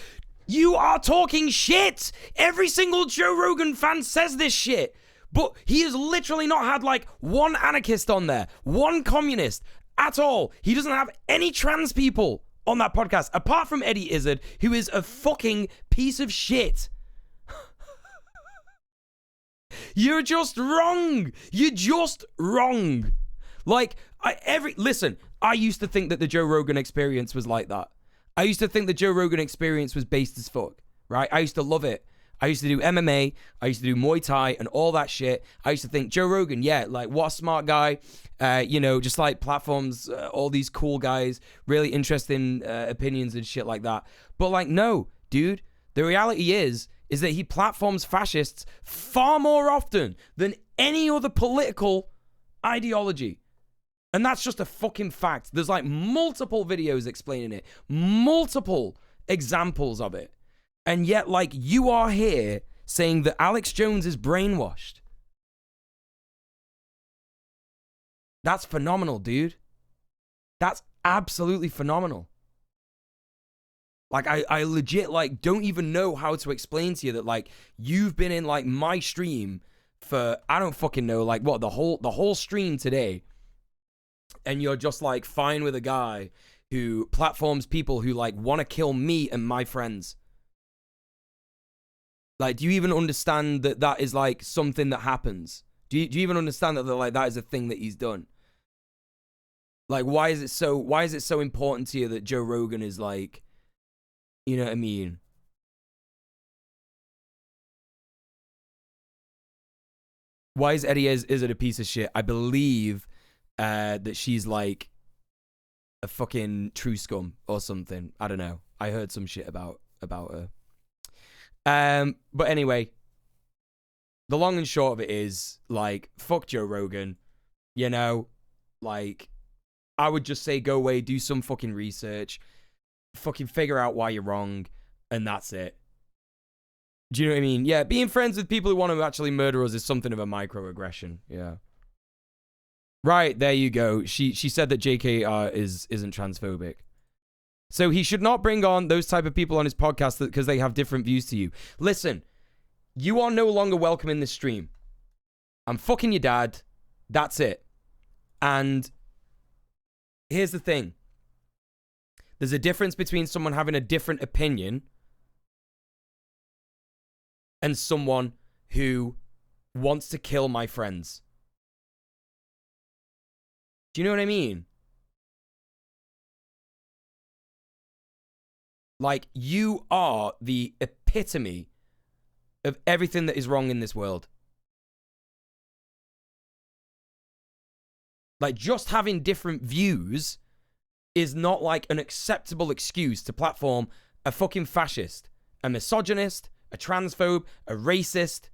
You are talking shit! Every single Joe Rogan fan says this shit. But he has literally not had, like, one anarchist on there. One communist. At all. He doesn't have any trans people on that podcast. Apart from Eddie Izzard, who is a fucking piece of shit. You're just wrong. You're just wrong. Like, listen, I used to think that the Joe Rogan Experience was like that. I used to think the Joe Rogan Experience was based as fuck, right? I used to love it. I used to do MMA. I used to do Muay Thai and all that shit. I used to think Joe Rogan, yeah, like, what a smart guy. You know, just like platforms, all these cool guys, really interesting opinions and shit like that. But like, no, dude, the reality is that he platforms fascists far more often than any other political ideology. And that's just a fucking fact. There's like multiple videos explaining it, multiple examples of it. And yet, like, you are here saying that Alex Jones is brainwashed. That's phenomenal, dude. That's absolutely phenomenal. Like, I legit, like, don't even know how to explain to you that, like, you've been in, like, my stream for, I don't fucking know, like, what, the whole stream today, and you're just, like, fine with a guy who platforms people who, like, want to kill me and my friends. Like, do you even understand that that is, like, something that happens? Do you even understand that, like, that is a thing that he's done? Like, why is it so important to you that Joe Rogan is, like, you know what I mean? Why is Eddie Izzard a piece of shit? I believe that she's, like, a fucking true scum or something. I don't know. I heard some shit about her. But anyway, the long and short of it is, like, fuck Joe Rogan. You know, like, I would just say go away, do some fucking research, fucking figure out why you're wrong, and that's it. Do you know what I mean? Yeah, being friends with people who want to actually murder us is something of a microaggression. Yeah. Right, there you go. She said that JKR isn't transphobic. So he should not bring on those type of people on his podcast because they have different views to you. Listen, you are no longer welcome in this stream. I'm fucking your dad. That's it. And here's the thing. There's a difference between someone having a different opinion and someone who wants to kill my friends. Do you know what I mean? Like, you are the epitome of everything that is wrong in this world. Like, just having different views is not like an acceptable excuse to platform a fucking fascist, a misogynist, a transphobe, a racist.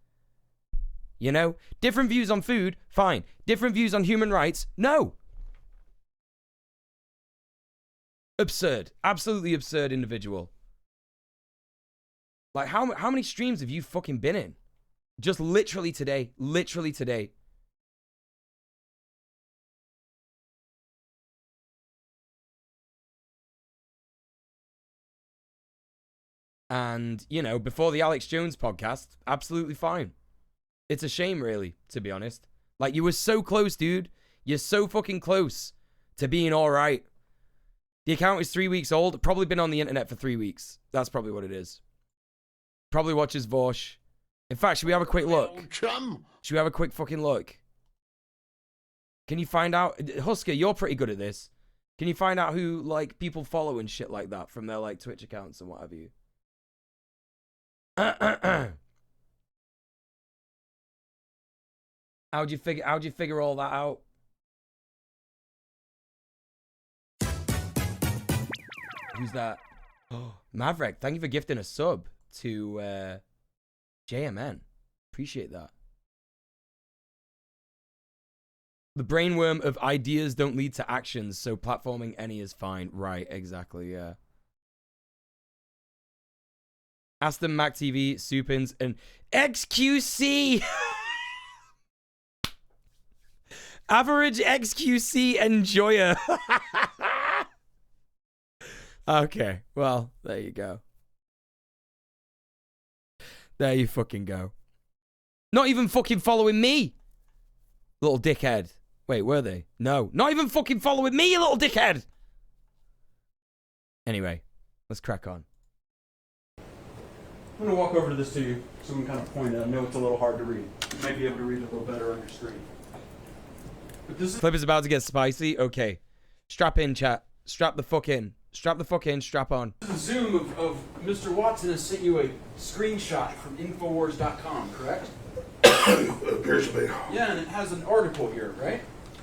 You know? Different views on food, fine. Different views on human rights, no. Absurd. Absolutely absurd individual. Like, how many streams have you fucking been in? Just literally today. Literally today. And, you know, before the Alex Jones podcast, absolutely fine. It's a shame, really, to be honest. Like, you were so close, dude. You're so fucking close to being all right. The account is 3 weeks old. Probably been on the internet for 3 weeks. That's probably what it is. Probably watches Vosh. In fact, should we have a quick look? Should we have a quick fucking look? Can you find out? Husker, you're pretty good at this. Can you find out who, like, people follow and shit like that from their, like, Twitch accounts and what have you? How'd you figure all that out? Who's that? Oh, Maverick, thank you for gifting a sub to JMN. Appreciate that. The brainworm of ideas don't lead to actions, so platforming any is fine. Right, exactly, yeah. Aston Mac TV, Supins, and XQC! Average XQC enjoyer. Okay, well, there you go. There you fucking go. Not even fucking following me, little dickhead. Wait, were they? No, not even fucking following me, you little dickhead. Anyway, let's crack on. I'm going to walk over to this to you so we can kind of point it. I know it's a little hard to read. You might be able to read it a little better on your screen. But this Clip is about to get spicy. Okay. Strap in, chat. Strap the fuck in. Strap the fuck in. Strap on. is a zoom of Mr. Watson has sent you a screenshot from Infowars.com, correct? Appears to be. Yeah, and it has an article here, right?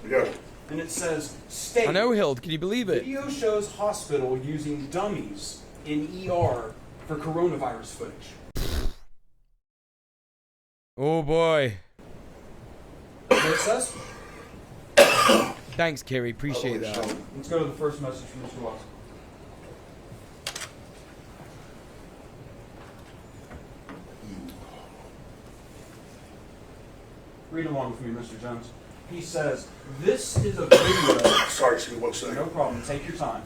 Yeah. And it says, state. I know, Hild. Can you believe it? Video shows hospital using dummies in ER for coronavirus footage. Oh boy. What it says? Thanks, Kerry. Appreciate that. Let's go to the first message from Mr. Watson. Read along with me, Mr. Jones. He says, this is a video. Sorry, excuse me 1 second. No problem. Take your time.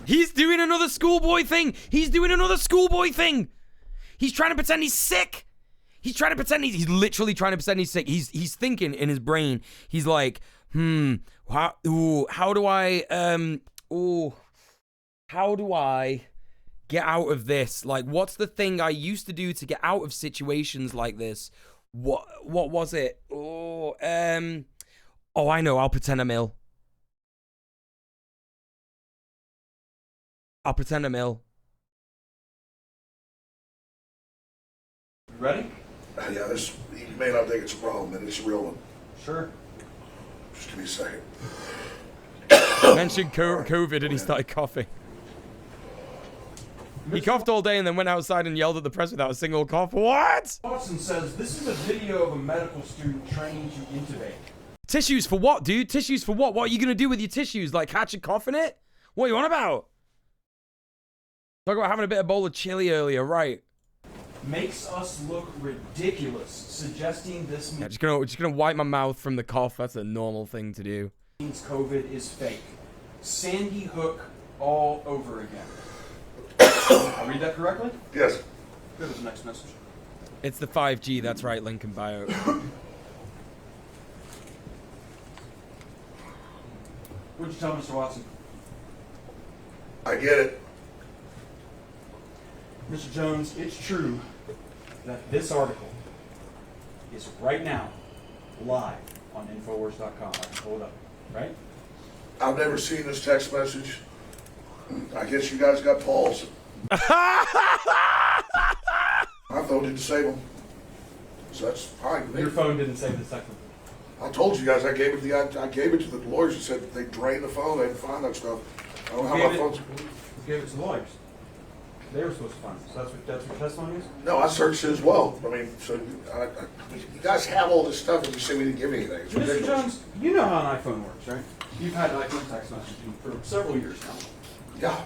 He's doing another schoolboy thing. He's doing another schoolboy thing. He's trying to pretend he's sick. He's trying to pretend he's literally trying to pretend he's sick. He's thinking in his brain. He's like, how do I get out of this? Like, what's the thing I used to do to get out of situations like this? What was it? Oh, I know. I'll pretend I'm ill. I'll pretend I'm ill. You ready? Yeah, you may not think it's a problem, but it's a real one. Sure. Just give me a second. Mentioned COVID and he started coughing. He coughed all day and then went outside and yelled at the press without a single cough. What? Watson says, this is a video of a medical student training to intubate. Tissues for what, dude? Tissues for what? What are you going to do with your tissues? Like catch a cough in it? What are you on about? Talk about having a bit of bowl of chili earlier, right? Makes us look ridiculous, suggesting this Yeah, just gonna wipe my mouth from the cough. That's a normal thing to do. means COVID is fake. Sandy Hook all over again. I read that correctly? Yes. Go to the next message. It's the 5G. That's right, link in bio. What'd you tell Mr. Watson? I get it. Mr. Jones, it's true that this article is right now live on Infowars.com. I can pull it up, right? I've never seen this text message. I guess you guys got Paul's. My phone didn't save them. So that's fine. Your phone didn't save this text message. I told you guys I gave it to the lawyers and said they drained the phone, they didn't find that stuff. I don't know how my phone's. You gave it to the lawyers. They were supposed to find it. So that's what your testimony is? No, I searched it as well. I mean, so you guys have all this stuff and you say we didn't give you anything. It's Mr. ridiculous. Jones, you know how an iPhone works, right? You've had iPhone text messaging for several years now. Yeah.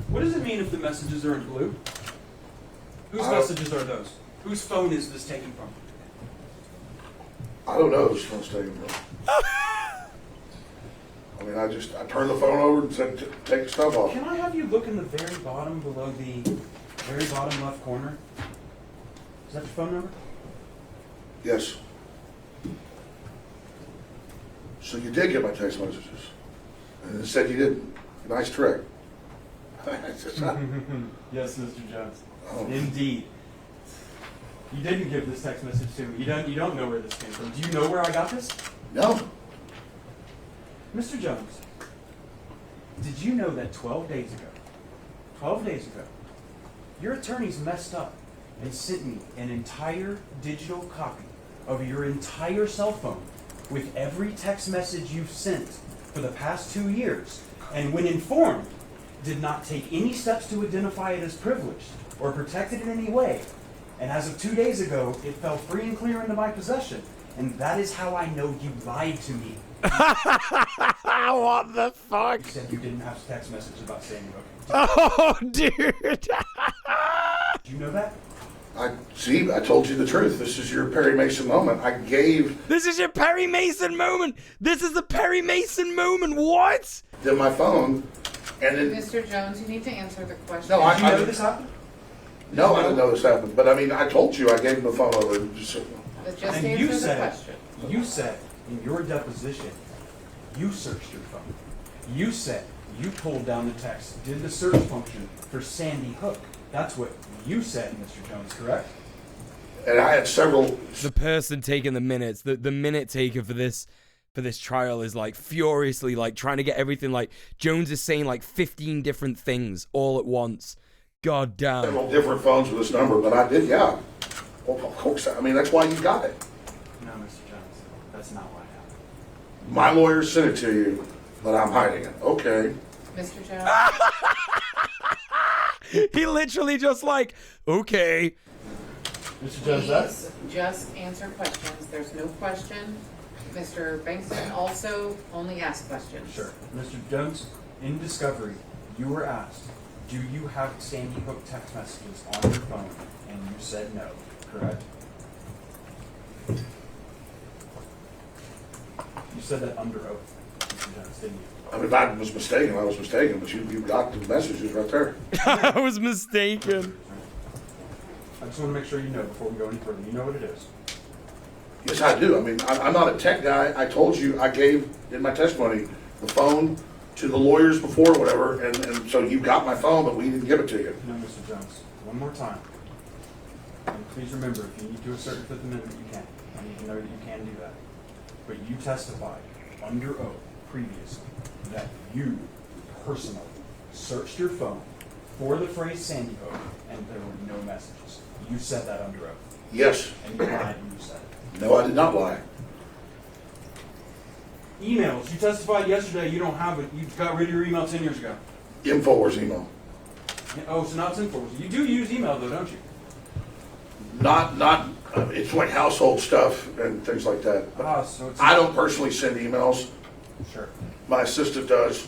What does it mean if the messages are in blue? Whose messages are those? Whose phone is this taken from? I don't know whose phone's taken from. I mean, I turned the phone over and said, take the stuff off. Can I have you look in the very bottom below the very bottom left corner? Is that your phone number? Yes. So you did get my text messages. And it said you didn't. Nice trick. Yes, Mr. Jones. Oh. Indeed. You didn't give this text message to me. You don't know where this came from. Do you know where I got this? No. Mr. Jones, did you know that 12 days ago, your attorneys messed up and sent me an entire digital copy of your entire cell phone with every text message you've sent for the past 2 years, and when informed, did not take any steps to identify it as privileged or protect it in any way. And as of 2 days ago, it fell free and clear into my possession. And that is how I know you lied to me. What the fuck? You said you didn't have text messages about Sandy Hook. Oh, dude. Did you know that? I told you the truth. This is your Perry Mason moment. This is your Perry Mason moment. This is the Perry Mason moment. What? Then my phone, and then. Mr. Jones, you need to answer the question. No, Did you know this happened? No, I didn't know this happened. But I mean, I told you I gave him the phone over. Just And answer you the said, question. you said in your deposition, you searched your phone. You said you pulled down the text, did the search function for Sandy Hook. That's what you said, Mr. Jones, correct? And I had several. The person taking the minutes, the minute taker for this trial is like furiously like trying to get everything. Like Jones is saying like 15 different things all at once. God damn. Several different phones with this number, but I did, yeah. Well, of course. I mean, that's why you got it. No, Mr. Jones, that's not what happened. My lawyer sent it to you, but I'm hiding it. Okay. Mr. Jones. He literally just like, okay. Mr. Jones, Please just answer questions. There's no question. Mr. Bankston also only asks questions. Sure. Mr. Jones, in discovery, you were asked, do you have Sandy Hook text messages on your phone? And you said no, correct? You said that under oath, Mr. Jones, didn't you? I mean, if I was mistaken, but you got the messages right there. I was mistaken. I just want to make sure you know before we go any further. You know what it is. Yes, I do. I mean, I'm not a tech guy. I told you I gave in my testimony the phone to the lawyers before, whatever, and so you got my phone, but we didn't give it to you. No, Mr. Jones. One more time. And please remember, if you need to assert the Fifth Amendment, you can. I need to know that you can do that. But you testified under oath previously that you personally searched your phone for the phrase Sandy Hook, and there were no messages. You said that under oath. Yes. And you lied when you said it. No, I did not lie. Emails. You testified yesterday you don't have it. You got rid of your email 10 years ago. Infowars email. Oh, so now it's Infowars. You do use email though, don't you? Not. It's like household stuff and things like that. So it's I don't personally send emails. Sure. My assistant does,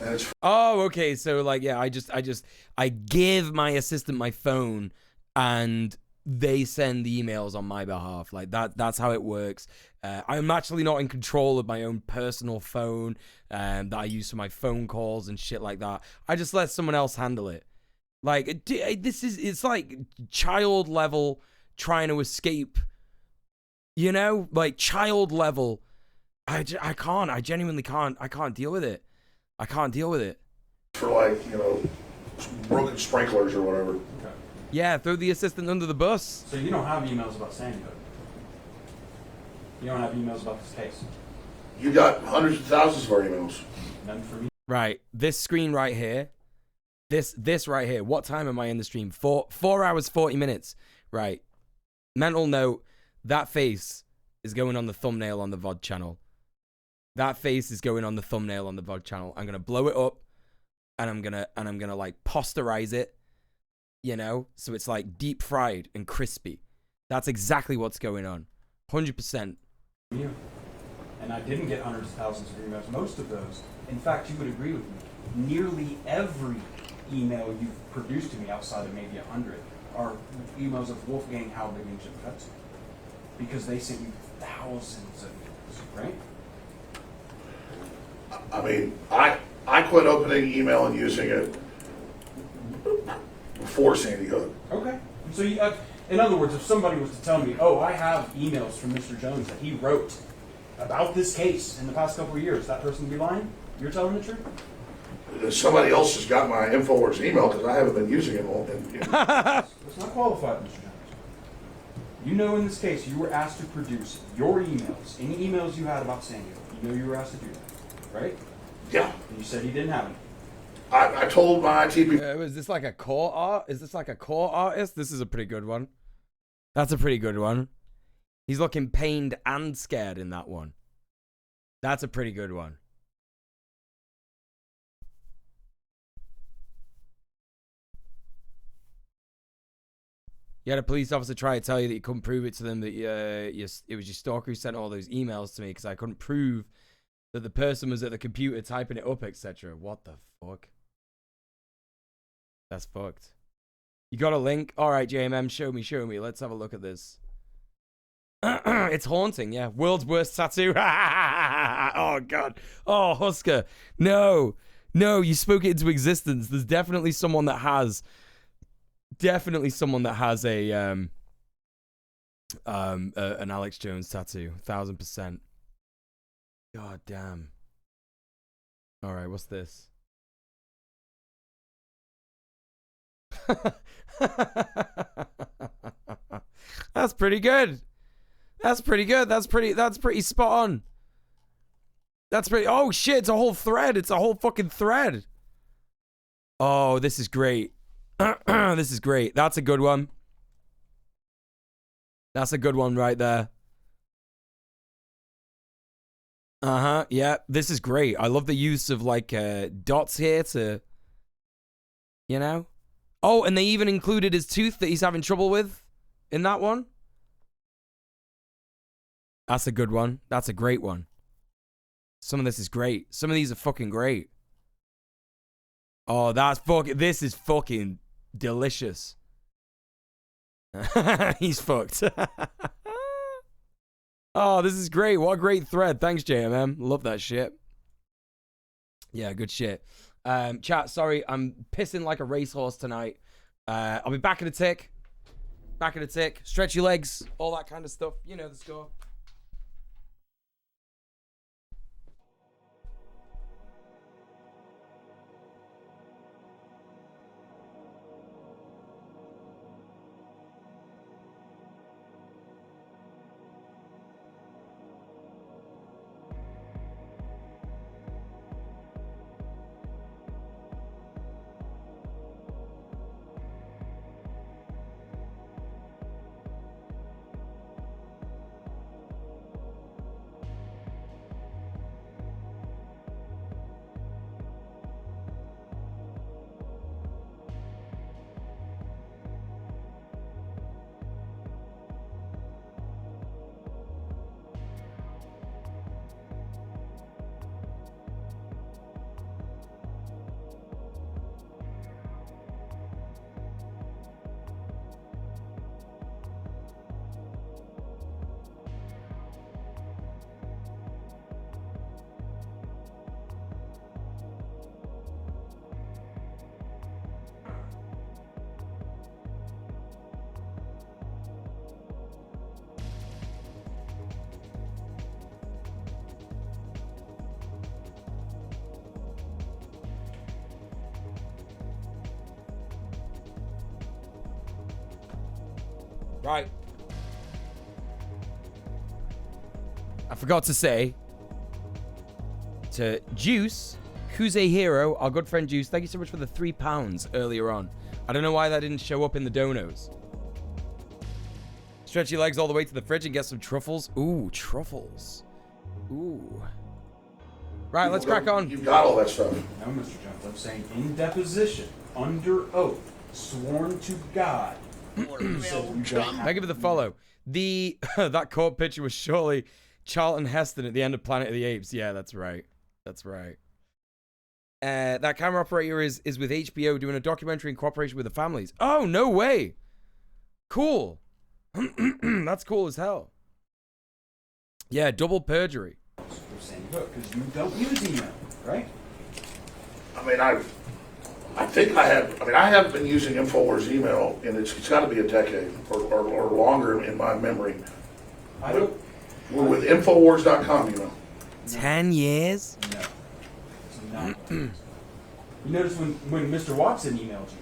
and it's. Oh, okay. So like, yeah, I give my assistant my phone, and they send the emails on my behalf. Like that's how it works. I'm actually not in control of my own personal phone that I use for my phone calls and shit like that. I just let someone else handle it. Like it's like child level trying to escape, you know, like child level I can't. I genuinely can't. I can't deal with it. I can't deal with it. For like, you know, broken sprinklers or whatever. Okay. Yeah, throw the assistant under the bus. So you don't have emails about Sandy Hook. You don't have emails about this case. You got hundreds of thousands of our emails. None for me. Right, this screen right here. This right here. What time am I in the stream? 4 hours 40 minutes. Right. Mental note, that face is going on the thumbnail on the VOD channel. That face is going on the thumbnail on the VOD channel. I'm gonna blow it up, and I'm gonna like posterize it, you know, so it's like deep fried and crispy. That's exactly what's going on. 100%. You. And I didn't get hundreds of thousands of emails. Most of those, in fact, you would agree with me. Nearly every email you've produced to me, outside of maybe 100, are emails of Wolfgang Halbig and Jim Fetzer, because they sent you thousands of emails, right? I mean, I quit opening email and using it before Sandy Hook. Okay. So, you, in other words, if somebody was to tell me, oh, I have emails from Mr. Jones that he wrote about this case in the past couple of years, that person would be lying? You're telling the truth? Somebody else has got my InfoWars email because I haven't been using it all. It's not qualified, Mr. Jones. You know, in this case, you were asked to produce your emails, any emails you had about Sandy Hook. You know you were asked to do that, right? Yeah. And you said you didn't have any. I told my IT people. Is this like a core art? Is this like a core artist? This is a pretty good one. That's a pretty good one. He's looking pained and scared in that one. That's a pretty good one. You had a police officer try to tell you that you couldn't prove it to them, that it was your stalker who sent all those emails to me because I couldn't prove that the person was at the computer typing it up, etc. What the fuck? That's fucked. You got a link? All right, JMM, show me. Let's have a look at this. It's haunting, yeah. World's worst tattoo. Oh, God. Oh, Husker. No, you spoke it into existence. There's definitely someone that has... an Alex Jones tattoo. 1000%. God damn. All right, what's this? That's pretty good. That's pretty spot on. That's pretty... Oh, shit, it's a whole thread. It's a whole fucking thread. Oh, this is great. This is great. That's a good one. That's a good one right there. Yeah, this is great. I love the use of, like, dots here to... You know? Oh, and they even included his tooth that he's having trouble with in that one. That's a good one. That's a great one. Some of this is great. Some of these are fucking great. Oh, this is fucking delicious. He's fucked. Oh, this is great. What a great thread. Thanks, JMM. Love that shit. Yeah, good shit. Chat, sorry, I'm pissing like a racehorse tonight. I'll be back in a tick. Stretch your legs, all that kind of stuff. You know the score. Right. I forgot to say to Juice, who's a hero, our good friend Juice, thank you so much for the £3 earlier on. I don't know why that didn't show up in the donos. Stretch your legs all the way to the fridge and get some truffles. Ooh, truffles. Ooh. Right, let's crack on. You've got all that stuff. No, Mr. Jones, I'm saying in deposition, under oath, sworn to God. Thank you for the follow. The that court picture was surely Charlton Heston at the end of Planet of the Apes. Yeah, that's right. That's right. That camera operator is with HBO doing a documentary in cooperation with the families. Oh, no way. Cool. That's cool as hell. Yeah, double perjury. Because you don't use email, right? I mean, I think I have. I mean, I haven't been using Infowars email, and it's got to be a decade or longer in my memory. We're with Infowars.com, you know. 10 years? No. It's not. You notice when Mr. Watson emailed you,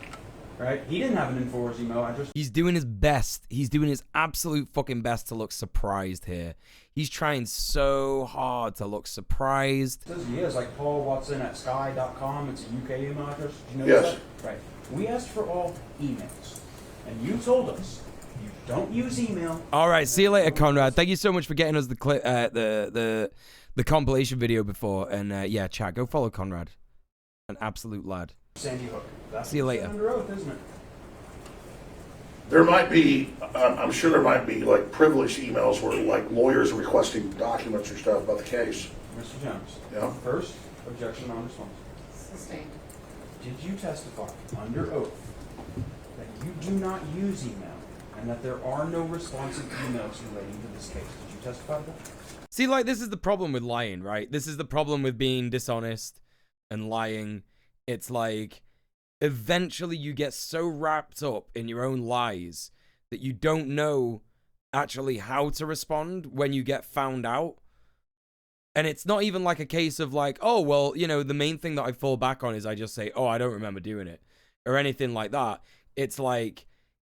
right? He didn't have an Infowars email address. He's doing his best. He's doing his absolute fucking best to look surprised here. He's trying so hard to look surprised. It says he is, like Paul Watson at sky.com. It's a UK email address. Did you know Yes. that? Right. We asked for all emails, and you told us you don't use email. All right, see you later, Conrad. Thank you so much for getting us the clip, the compilation video before. And yeah, chat, go follow Conrad, an absolute lad. Sandy Hook. That's See you later. under oath, isn't it? There might be, I'm sure there might be like privileged emails where like lawyers are requesting documents or stuff about the case. Mr. Jones. Yeah. First, objection non-responsive. Sustained. Did you testify under oath that you do not use email and that there are no responsive emails relating to this case? Did you testify to that? See, like, this is the problem with lying, right? This is the problem with being dishonest and lying. It's like, eventually you get so wrapped up in your own lies that you don't know actually how to respond when you get found out. And it's not even like a case of like, oh, well, you know, the main thing that I fall back on is I just say, oh, I don't remember doing it or anything like that. It's like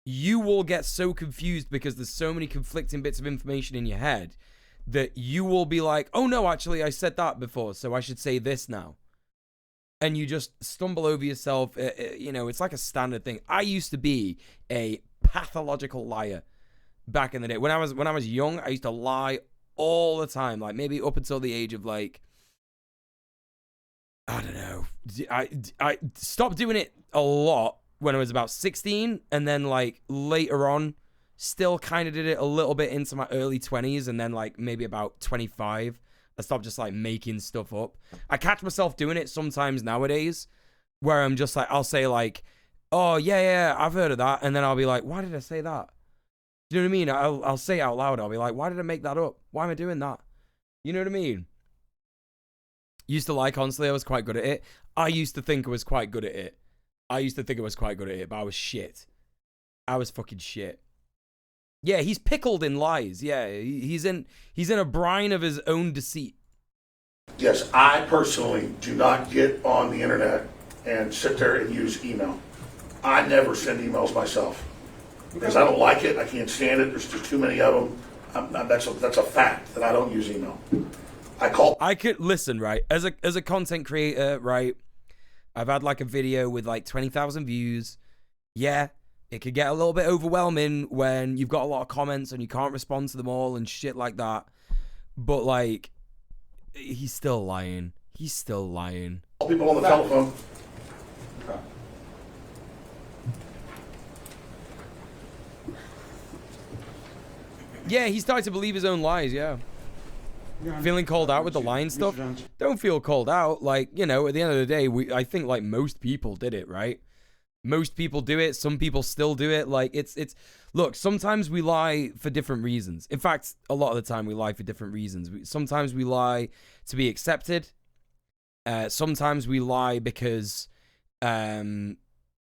you will get so confused because there's so many conflicting bits of information in your head that you will be like, oh, no, actually, I said that before, so I should say this now. And you just stumble over yourself. You know, it's like a standard thing. I used to be a pathological liar back in the day. When I was young, I used to lie all the time. Like maybe up until the age of like, I don't know. I stopped doing it a lot when I was about 16, and then like later on, still kind of did it a little bit into my early 20s, and then like maybe about 25. I stopped just like making stuff up. I catch myself doing it sometimes nowadays where I'm just like, I'll say like, oh yeah, I've heard of that. And then I'll be like, why did I say that? Do you know what I mean? I'll say it out loud. I'll be like, why did I make that up? Why am I doing that? You know what I mean? Used to lie constantly. I was quite good at it. I used to think I was quite good at it. But I was shit. I was fucking shit. Yeah, he's pickled in lies. Yeah, he's in a brine of his own deceit. Yes, I personally do not get on the internet and sit there and use email. I never send emails myself because I don't like it. I can't stand it. There's just too many of them. That's a fact that I don't use email. I could listen, right? As a content creator, right? I've had like a video with like 20,000 views. Yeah. It could get a little bit overwhelming when you've got a lot of comments and you can't respond to them all and shit like that. But, like, he's still lying. He's still lying. All people on the telephone. Yeah, he started to believe his own lies, yeah. Feeling called out with the lying stuff? Don't feel called out. Like, you know, at the end of the day, I think, like, most people did it, right? Most people do it. Some people still do it. Like, it's look, sometimes we lie for different reasons. In fact, a lot of the time we lie for different reasons. Sometimes we lie to be accepted. Sometimes we lie because we don't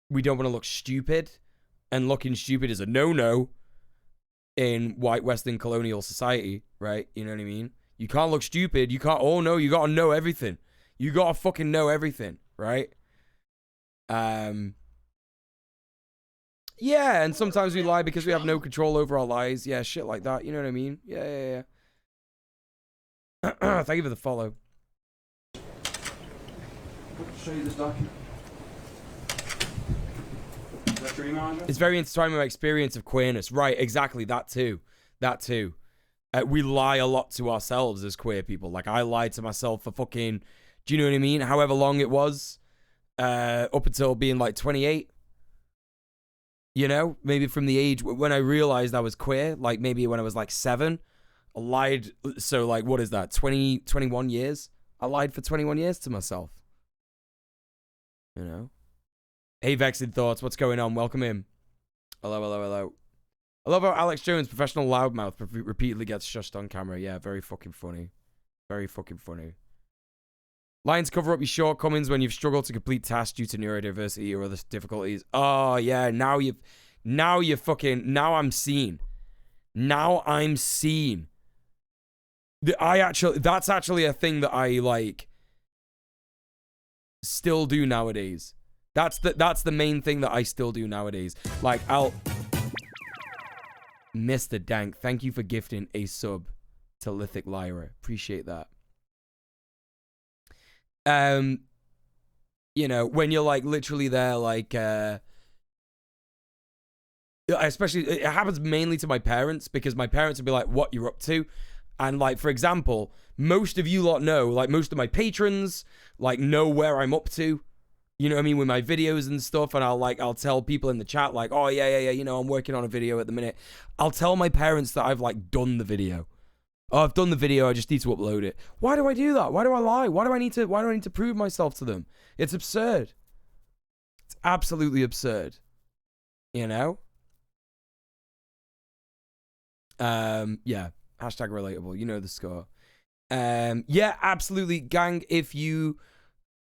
want to look stupid. And looking stupid is a no-no in white Western colonial society, right? You know what I mean? You can't look stupid. You can't, oh no, you got to know everything. You got to fucking know everything, right? Yeah, and sometimes we lie because we have no control over our lies. Yeah, shit like that. You know what I mean? Yeah. Thank you for the follow. Show you this document. Is that your email address? It's very intertwined with my experience of queerness. Right, exactly. That too. We lie a lot to ourselves as queer people. Like, I lied to myself for fucking, do you know what I mean? However long it was, up until being like 28. You know, maybe from the age when I realized I was queer, like maybe when I was like 7, I lied. So like, what is that? 21 years? I lied for 21 years to myself. You know? Hey, Vexed Thoughts, what's going on? Welcome in. Hello. I love how Alex Jones, professional loudmouth, repeatedly gets shushed on camera. Yeah, very fucking funny. Very fucking funny. Lines cover up your shortcomings when you've struggled to complete tasks due to neurodiversity or other difficulties. Oh, yeah, now I'm seen. Now I'm seen. That's actually a thing that I, like, still do nowadays. That's the main thing that I still do nowadays. Like, Mr. Dank, thank you for gifting a sub to Lithic Lyra. Appreciate that. You know, when you're like literally there, like, especially, it happens mainly to my parents, because my parents would be like, what you're up to? And like, for example, most of you lot know, like most of my patrons, like, know where I'm up to. You know what I mean? With my videos and stuff. And I'll tell people in the chat, like, oh yeah, you know, I'm working on a video at the minute. I'll tell my parents that I've like done the video. Oh, I've done the video, I just need to upload it. Why do I do that? Why do I lie? Why do I need to prove myself to them? It's absurd. It's absolutely absurd. You know? Yeah. Hashtag relatable. You know the score. Yeah, absolutely. Gang, if you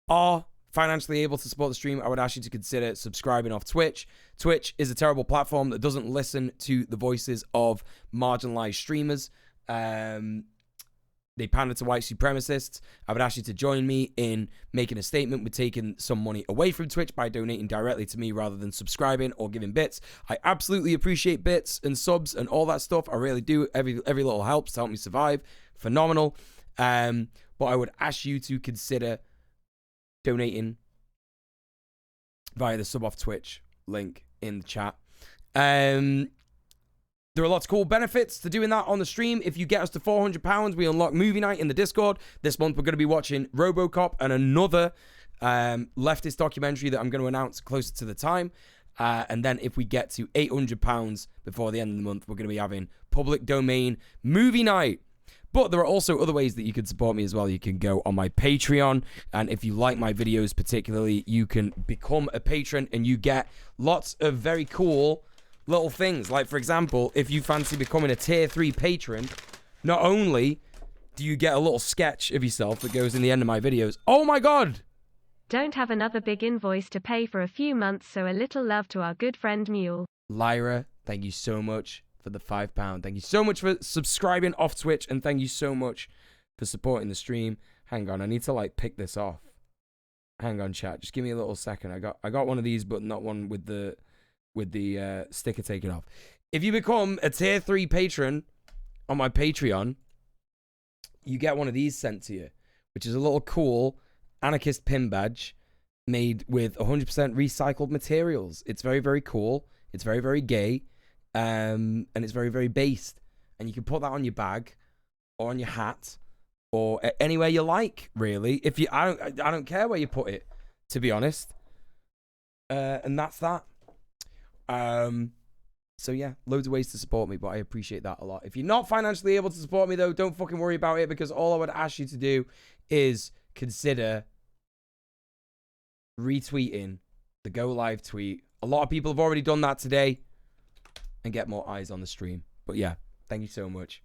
are financially able to support the stream, I would ask you to consider subscribing off Twitch. Twitch is a terrible platform that doesn't listen to the voices of marginalized streamers. They pander to white supremacists. I would ask you to join me in making a statement with taking some money away from Twitch by donating directly to me rather than subscribing or giving bits. I absolutely appreciate bits and subs and all that stuff. I really do. Every little helps to help me survive. Phenomenal. But I would ask you to consider donating via the sub off Twitch link in the chat. There are lots of cool benefits to doing that on the stream. If you get us to £400, we unlock movie night in the Discord. This month, we're going to be watching RoboCop and another leftist documentary that I'm going to announce closer to the time. And then if we get to £800 before the end of the month, we're going to be having public domain movie night. But there are also other ways that you can support me as well. You can go on my Patreon. And if you like my videos particularly, you can become a patron and you get lots of very cool little things. Like, for example, if you fancy becoming a tier 3 patron, not only do you get a little sketch of yourself that goes in the end of my videos. Oh my god! Don't have another big invoice to pay for a few months, so a little love to our good friend Muel. Lyra, thank you so much for the £5. Thank you so much for subscribing off Twitch, and thank you so much for supporting the stream. Hang on, I need to like pick this off. Hang on, chat. Just give me a little second. I got one of these, but not one with the sticker taken off. If you become a tier 3 patron on my Patreon, you get one of these sent to you, which is a little cool anarchist pin badge made with 100% recycled materials. It's very, very cool. It's very, very gay. And it's very, very based. And you can put that on your bag or on your hat or anywhere you like, really. If you, I don't care where you put it, to be honest. And that's that. So yeah, loads of ways to support me, but I appreciate that a lot. If you're not financially able to support me though, don't fucking worry about it, because all I would ask you to do is consider retweeting the go live tweet. A lot of people have already done that today, and get more eyes on the stream. But yeah, thank you so much.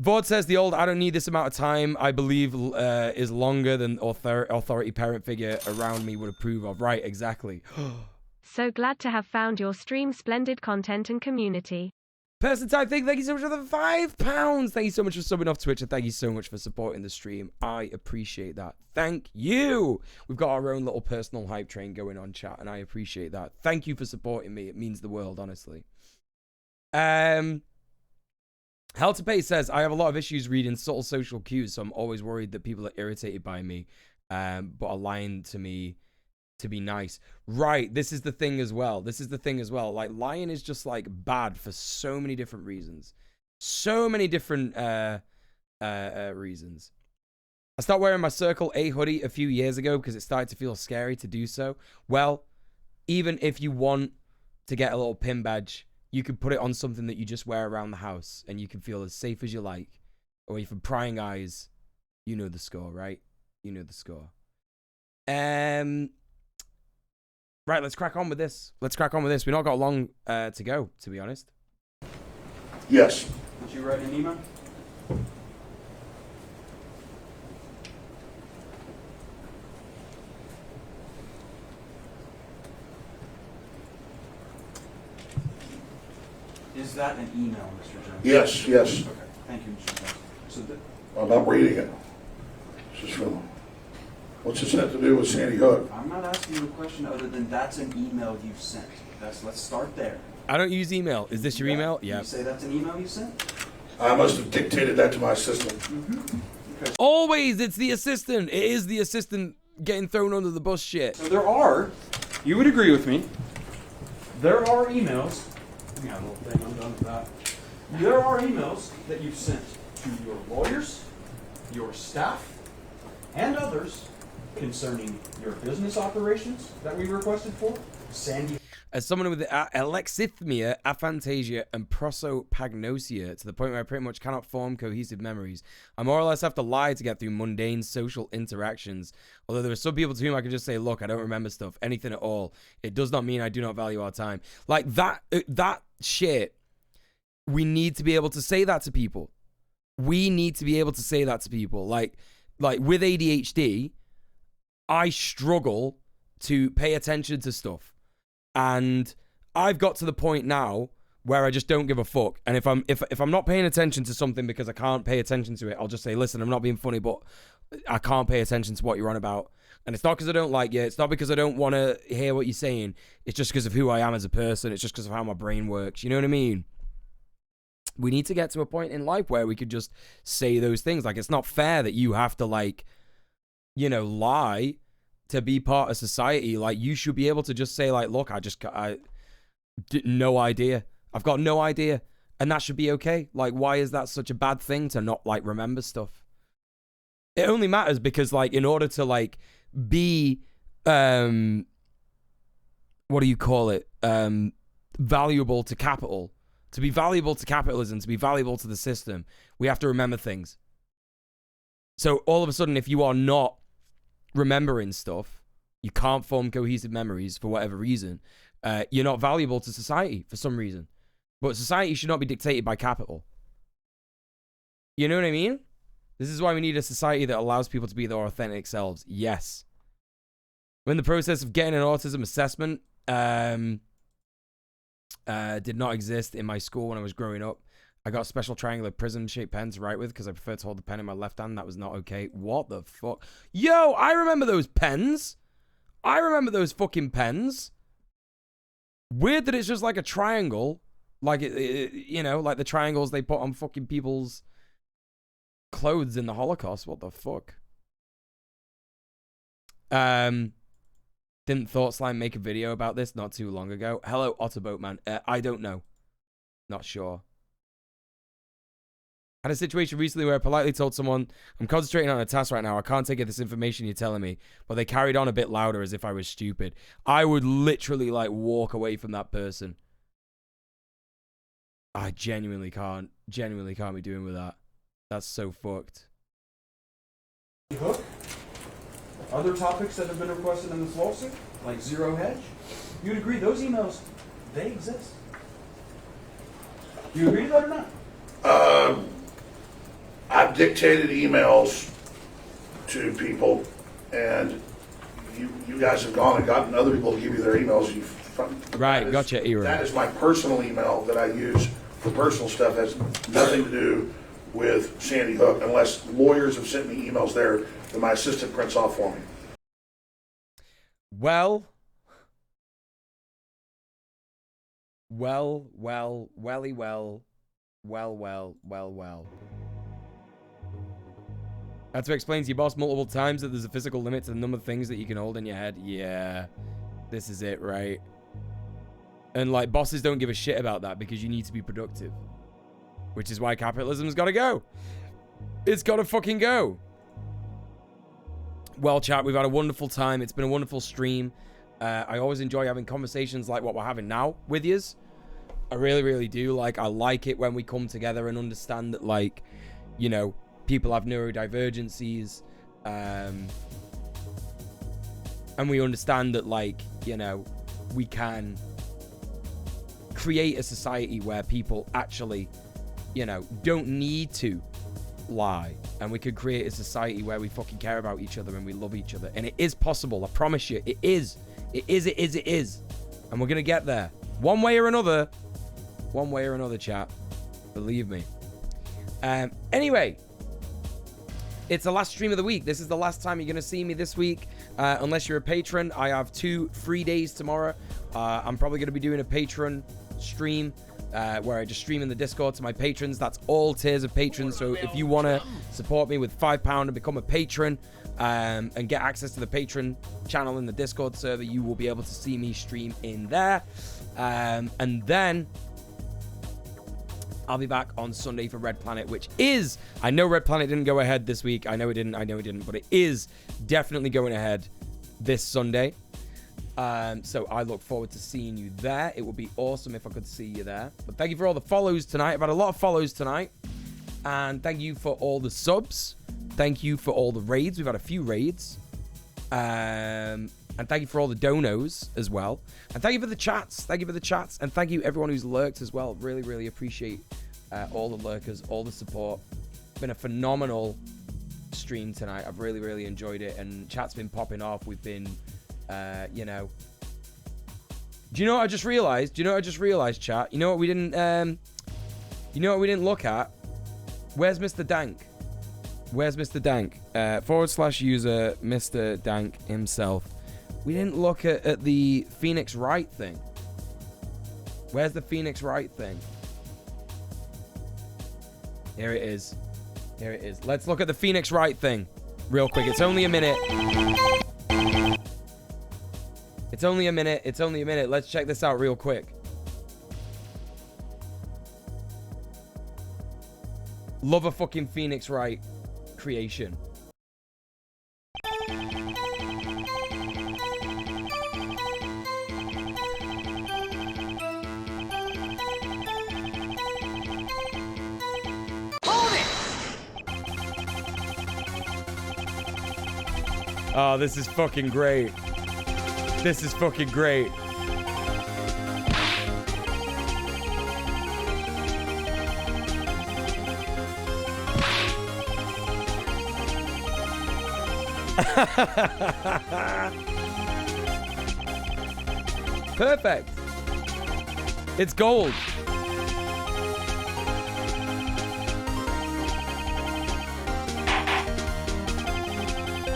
Vaughn says the old "I don't need this amount of time" I believe is longer than authority parent figure around me would approve of. Right, exactly. So glad to have found your stream. Splendid content and community. Person type thing, thank you so much for the £5. Thank you so much for subbing off Twitch, and thank you so much for supporting the stream. I appreciate that. Thank you. We've got our own little personal hype train going on, chat, and I appreciate that. Thank you for supporting me. It means the world, honestly. Hell to Pay says, I have a lot of issues reading subtle social cues, so I'm always worried that people are irritated by me, but are lying to me to be nice. Right, this is the thing as well. Like, lying is just, like, bad for so many different reasons. So many different reasons. I started wearing my Circle A hoodie a few years ago because it started to feel scary to do so. Well, even if you want to get a little pin badge, you can put it on something that you just wear around the house, and you can feel as safe as you like. Away from prying eyes. You know the score, right? You know the score. Right, let's crack on with this. We've not got long to go, to be honest. Yes. Did you write an email? Is that an email, Mr. Jones? Yes, yes. Okay, thank you, Mr. Jones. So I'm not reading it. This is from, what's this have to do with Sandy Hook? I'm not asking you a question other than that's an email you sent. Let's start there. I don't use email. Is this your email? Yeah. You say that's an email you sent? I must have dictated that to my assistant. Okay. Always, it's the assistant. It is the assistant getting thrown under the bus shit. So there are, you would agree with me, there are emails, I got a little thing, I'm done with that. There are emails that you've sent to your lawyers, your staff, and others concerning your business operations that we requested for, Sandy. As someone with alexithymia, aphantasia, and prosopagnosia, to the point where I pretty much cannot form cohesive memories, I more or less have to lie to get through mundane social interactions. Although there are some people to whom I can just say, look, I don't remember stuff, anything at all. It does not mean I do not value our time. Like, that shit, we need to be able to say that to people. We need to be able to say that to people. Like with ADHD, I struggle to pay attention to stuff. And I've got to the point now where I just don't give a fuck. And if I'm not paying attention to something because I can't pay attention to it, I'll just say, listen, I'm not being funny, but I can't pay attention to what you're on about. And it's not because I don't like you. It's not because I don't want to hear what you're saying. It's just because of who I am as a person. It's just because of how my brain works. You know what I mean? We need to get to a point in life where we could just say those things. Like, it's not fair that you have to, like, you know, lie to be part of society. Like, you should be able to just say, like, look, no idea. I've got no idea. And that should be okay. Like, why is that such a bad thing to not, like, remember stuff? It only matters because, like, in order to, like, be, what do you call it? Valuable to capital. To be valuable to capitalism, to be valuable to the system, we have to remember things. So all of a sudden, if you are not remembering stuff, you can't form cohesive memories for whatever reason, you're not valuable to society for some reason. But society should not be dictated by capital. You know what I mean? This is why we need a society that allows people to be their authentic selves. Yes. We're in the process of getting an autism assessment. Did not exist in my school when I was growing up. I got a special triangular prism-shaped pen to write with because I prefer to hold the pen in my left hand. That was not okay. What the fuck? Yo, I remember those pens. I remember those fucking pens. Weird that it's just like a triangle. Like, you know, like the triangles they put on fucking people's clothes in the Holocaust. What the fuck? Didn't ThoughtSlime make a video about this not too long ago? Hello, Otterboatman. I don't know. Not sure. Had a situation recently where I politely told someone, I'm concentrating on a task right now. I can't take this information you're telling me. But they carried on a bit louder as if I was stupid. I would literally, like, walk away from that person. I genuinely can't be doing with that. That's so fucked. Hook? Other topics that have been requested in this lawsuit, like Zero Hedge, you'd agree those emails, they exist. Do you agree to that or not? I've dictated emails to people, and you guys have gone and gotten other people to give you their emails. Right, gotcha, Era. That is my personal email that I use The personal stuff has nothing to do with Sandy Hook, unless lawyers have sent me emails there that my assistant prints off for me. Welly well. Had to explain to your boss multiple times that there's a physical limit to the number of things that you can hold in your head. Yeah, this is it, right? And like, bosses don't give a shit about that because you need to be productive. Which is why capitalism's gotta go. It's gotta fucking go. Well, chat, we've had a wonderful time. It's been a wonderful stream. I always enjoy having conversations like what we're having now with yous. I really, really do. Like, I like it when we come together and understand that, like, you know, people have neurodivergencies. And we understand that, like, you know, we can create a society where people actually, you know, don't need to lie. And we could create a society where we fucking care about each other and we love each other. And it is possible. I promise you. It is. It is. And we're going to get there. One way or another. One way or another, chat. Believe me. Anyway. It's the last stream of the week. This is the last time you're going to see me this week. Unless you're a patron. I have 2 free days tomorrow. I'm probably going to be doing a patron stream. Where I just stream in the Discord to my patrons. That's all tiers of patrons. So if you want to support me with £5 and become a patron and get access to the patron channel in the Discord server, you will be able to see me stream in there. And then I'll be back on Sunday for Red Planet, which is, I know Red Planet didn't go ahead this week. I know it didn't, but it is definitely going ahead this Sunday. So I look forward to seeing you there. It would be awesome if I could see you there. But thank you for all the follows tonight. I've had a lot of follows tonight. And thank you for all the subs. Thank you for all the raids. We've had a few raids. And thank you for all the donos as well. And thank you for the chats. Thank you for the chats. And thank you everyone who's lurked as well. Really, really appreciate all the lurkers, all the support. It's been a phenomenal stream tonight. I've really, really enjoyed it. And chat's been popping off. We've been... you know, do you know what I just realized? Chat? You know what we didn't look at? Where's Mr. Dank? /user Mr. Dank himself. We didn't look at the Phoenix Wright thing. Where's the Phoenix Wright thing? Here it is. Let's look at the Phoenix Wright thing real quick. It's only a minute. It's only a minute. Let's check this out real quick. Love a fucking Phoenix Wright creation. Oh, this is fucking great. This is fucking great. Perfect. It's gold.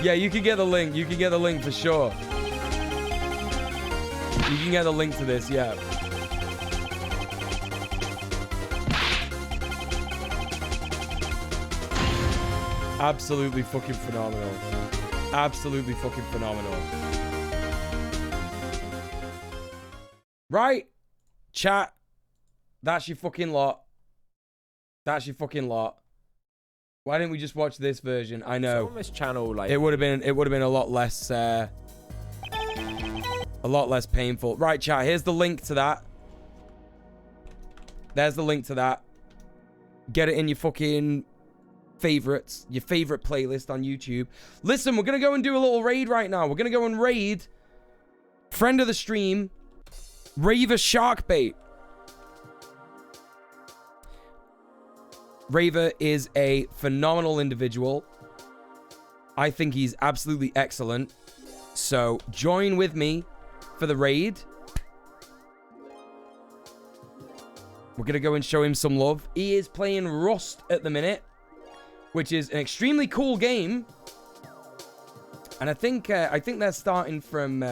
Yeah, you can get the link. You can get the link for sure. You can get the link to this, yeah. Absolutely fucking phenomenal. Absolutely fucking phenomenal. Right? Chat. That's your fucking lot. That's your fucking lot. Why didn't we just watch this version? I know. On this channel, like, it would have been a lot less painful. Right, chat, here's the link to that. There's the link to that. Get it in your fucking favorites, your favorite playlist on YouTube. Listen, we're gonna go and do a little raid right now. We're gonna go and raid friend of the stream, Raver Sharkbait. Raver is a phenomenal individual. I think he's absolutely excellent. So join with me for the raid. We're going to go and show him some love. He is playing Rust at the minute, which is an extremely cool game. And I think they're starting from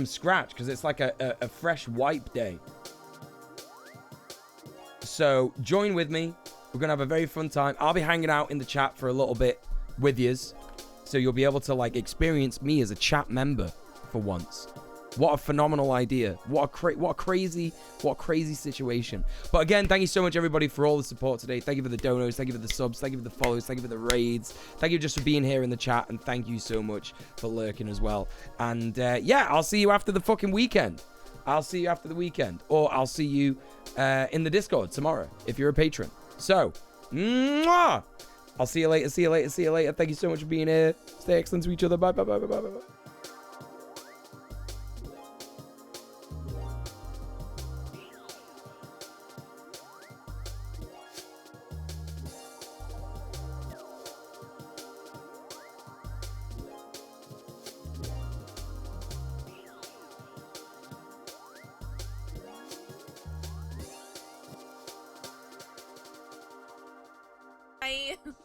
scratch because it's like a fresh wipe day. So join with me. We're going to have a very fun time. I'll be hanging out in the chat for a little bit with yous. So you'll be able to like experience me as a chat member for once. What a phenomenal idea. What a crazy situation. But again, thank you so much everybody for all the support today. Thank you for the donos, thank you for the subs, thank you for the follows, thank you for the raids. Thank you just for being here in the chat, and thank you so much for lurking as well. And yeah, I'll see you after the fucking weekend. I'll see you after the weekend, or I'll see you in the Discord tomorrow if you're a patron. So, mwah! I'll see you later, see you later, see you later. Thank you so much for being here. Stay excellent to each other. Bye, bye, bye, bye, bye, bye. Bye.